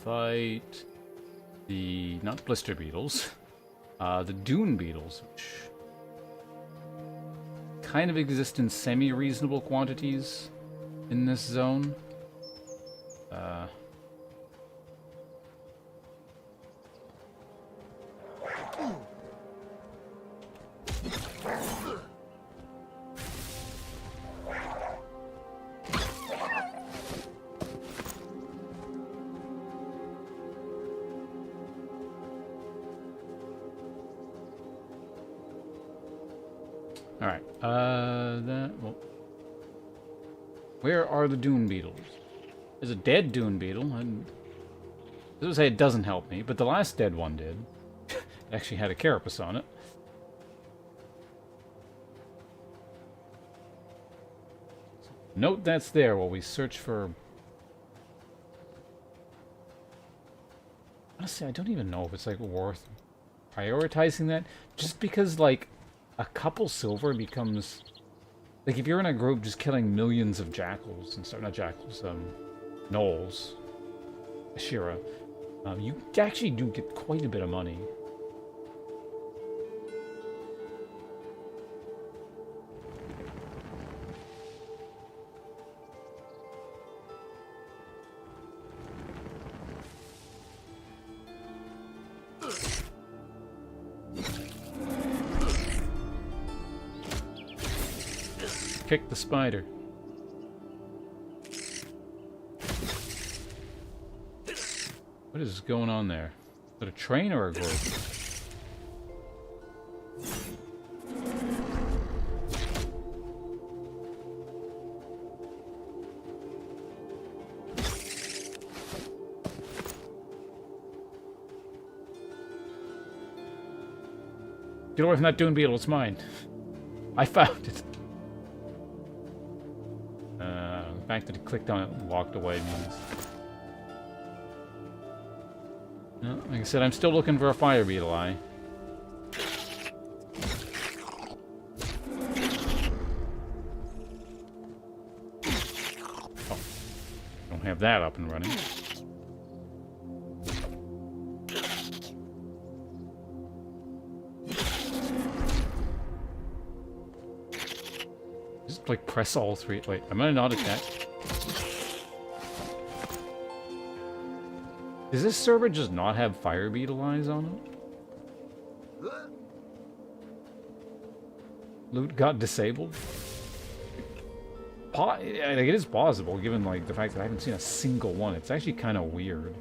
A: fight the, not blister beetles, the dune beetles, which kind of exist in semi-reasonable quantities in this zone. Alright, well, where are the dune beetles? There's a dead dune beetle, and I was gonna say it doesn't help me, but the last dead one did. It actually had a carapace on it. Note that's there while we search for... Honestly, I don't even know if it's, like, worth prioritizing that. Just because, like, a couple silver becomes... Like, if you're in a group just killing millions of jackals and stuff... Not jackals, gnolls. Ashira. You actually do get quite a bit of money. Kick the spider. What is going on there? Is it a train or a group? Get away from that dune beetle, it's mine. I found it. The fact that he clicked on it and walked away means... No, like I said, I'm still looking for a fire beetle eye. Oh, don't have that up and running. Just like press all three. Wait, am I not attack? Does this server just not have fire beetle eyes on it? Loot got disabled? Like, it is possible, given like the fact that I haven't seen a single one. It's actually kind of weird.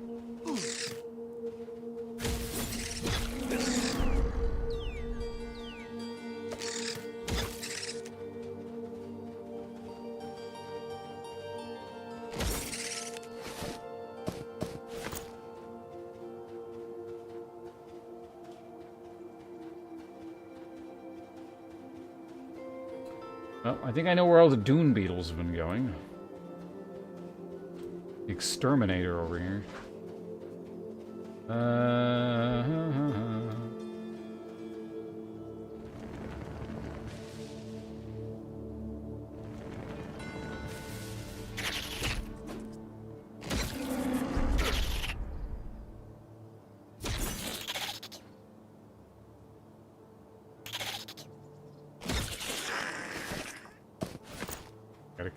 A: Well, I think I know where all the dune beetles have been going. The exterminator over here.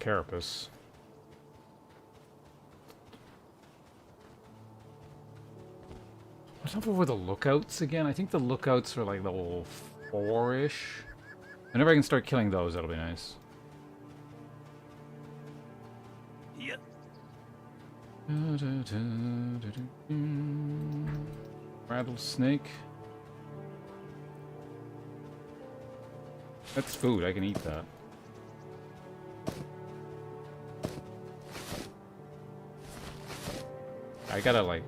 A: carapace. What's up with the lookouts again? I think the lookouts are like level 4-ish. Whenever I can start killing those, that'll be nice.
B: Yep.
A: Rattlesnake. That's food, I can eat that. I gotta like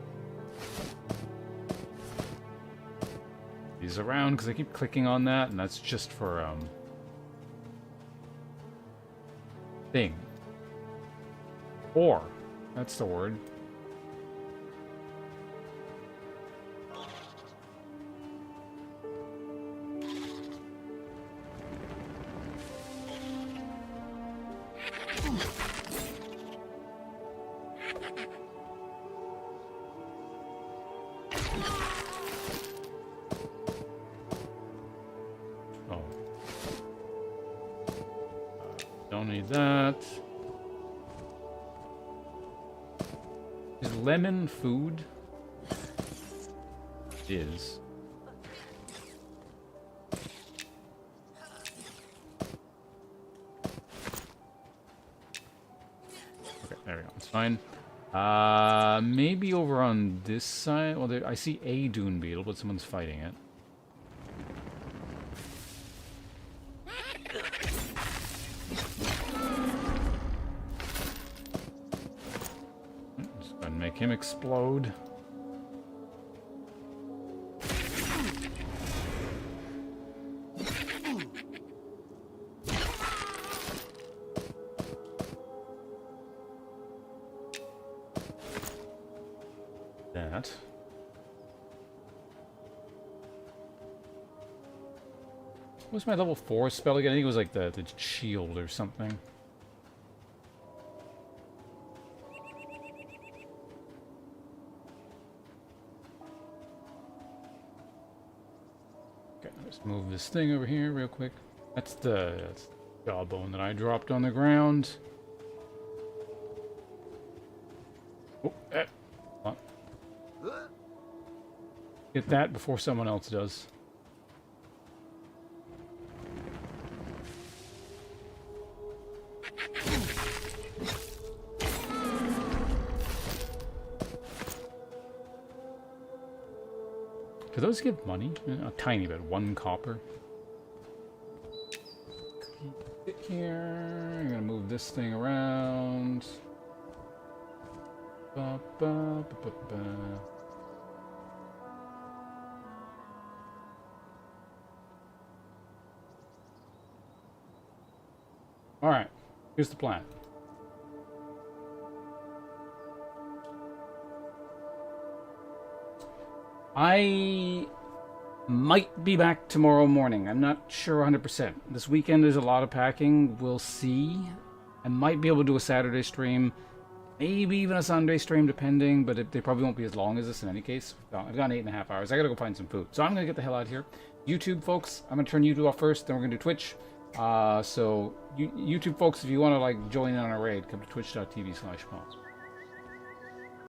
A: these around because I keep clicking on that, and that's just for thing. Or that's the word. Oh. Don't need that. Is lemon food? It is. Okay, there we go. It's fine. Maybe over on this side. Well, I see a dune beetle, but someone's fighting it. Just go ahead and make him explode. That. What was my level 4 spell again? I think it was like the shield or something. Okay, let's move this thing over here real quick. That's the jawbone that I dropped on the ground. Oh, hold on. Get that before someone else does. Do those give money? A tiny bit. 1 copper. Get here. I'm gonna move this thing around. Ba, ba, ba, ba, ba. Alright, here's the plan. I might be back tomorrow morning. I'm not sure 100%. This weekend there's a lot of packing. We'll see. I might be able to do a Saturday stream. Maybe even a Sunday stream, depending. But they probably won't be as long as this in any case. I've got 8.5 hours. I gotta go find some food. So I'm gonna get the hell out of here. YouTube, folks. I'm gonna turn YouTube off first. Then we're gonna do Twitch. So YouTube folks, if you want to like join in on a raid, come to twitch.tv/pawns.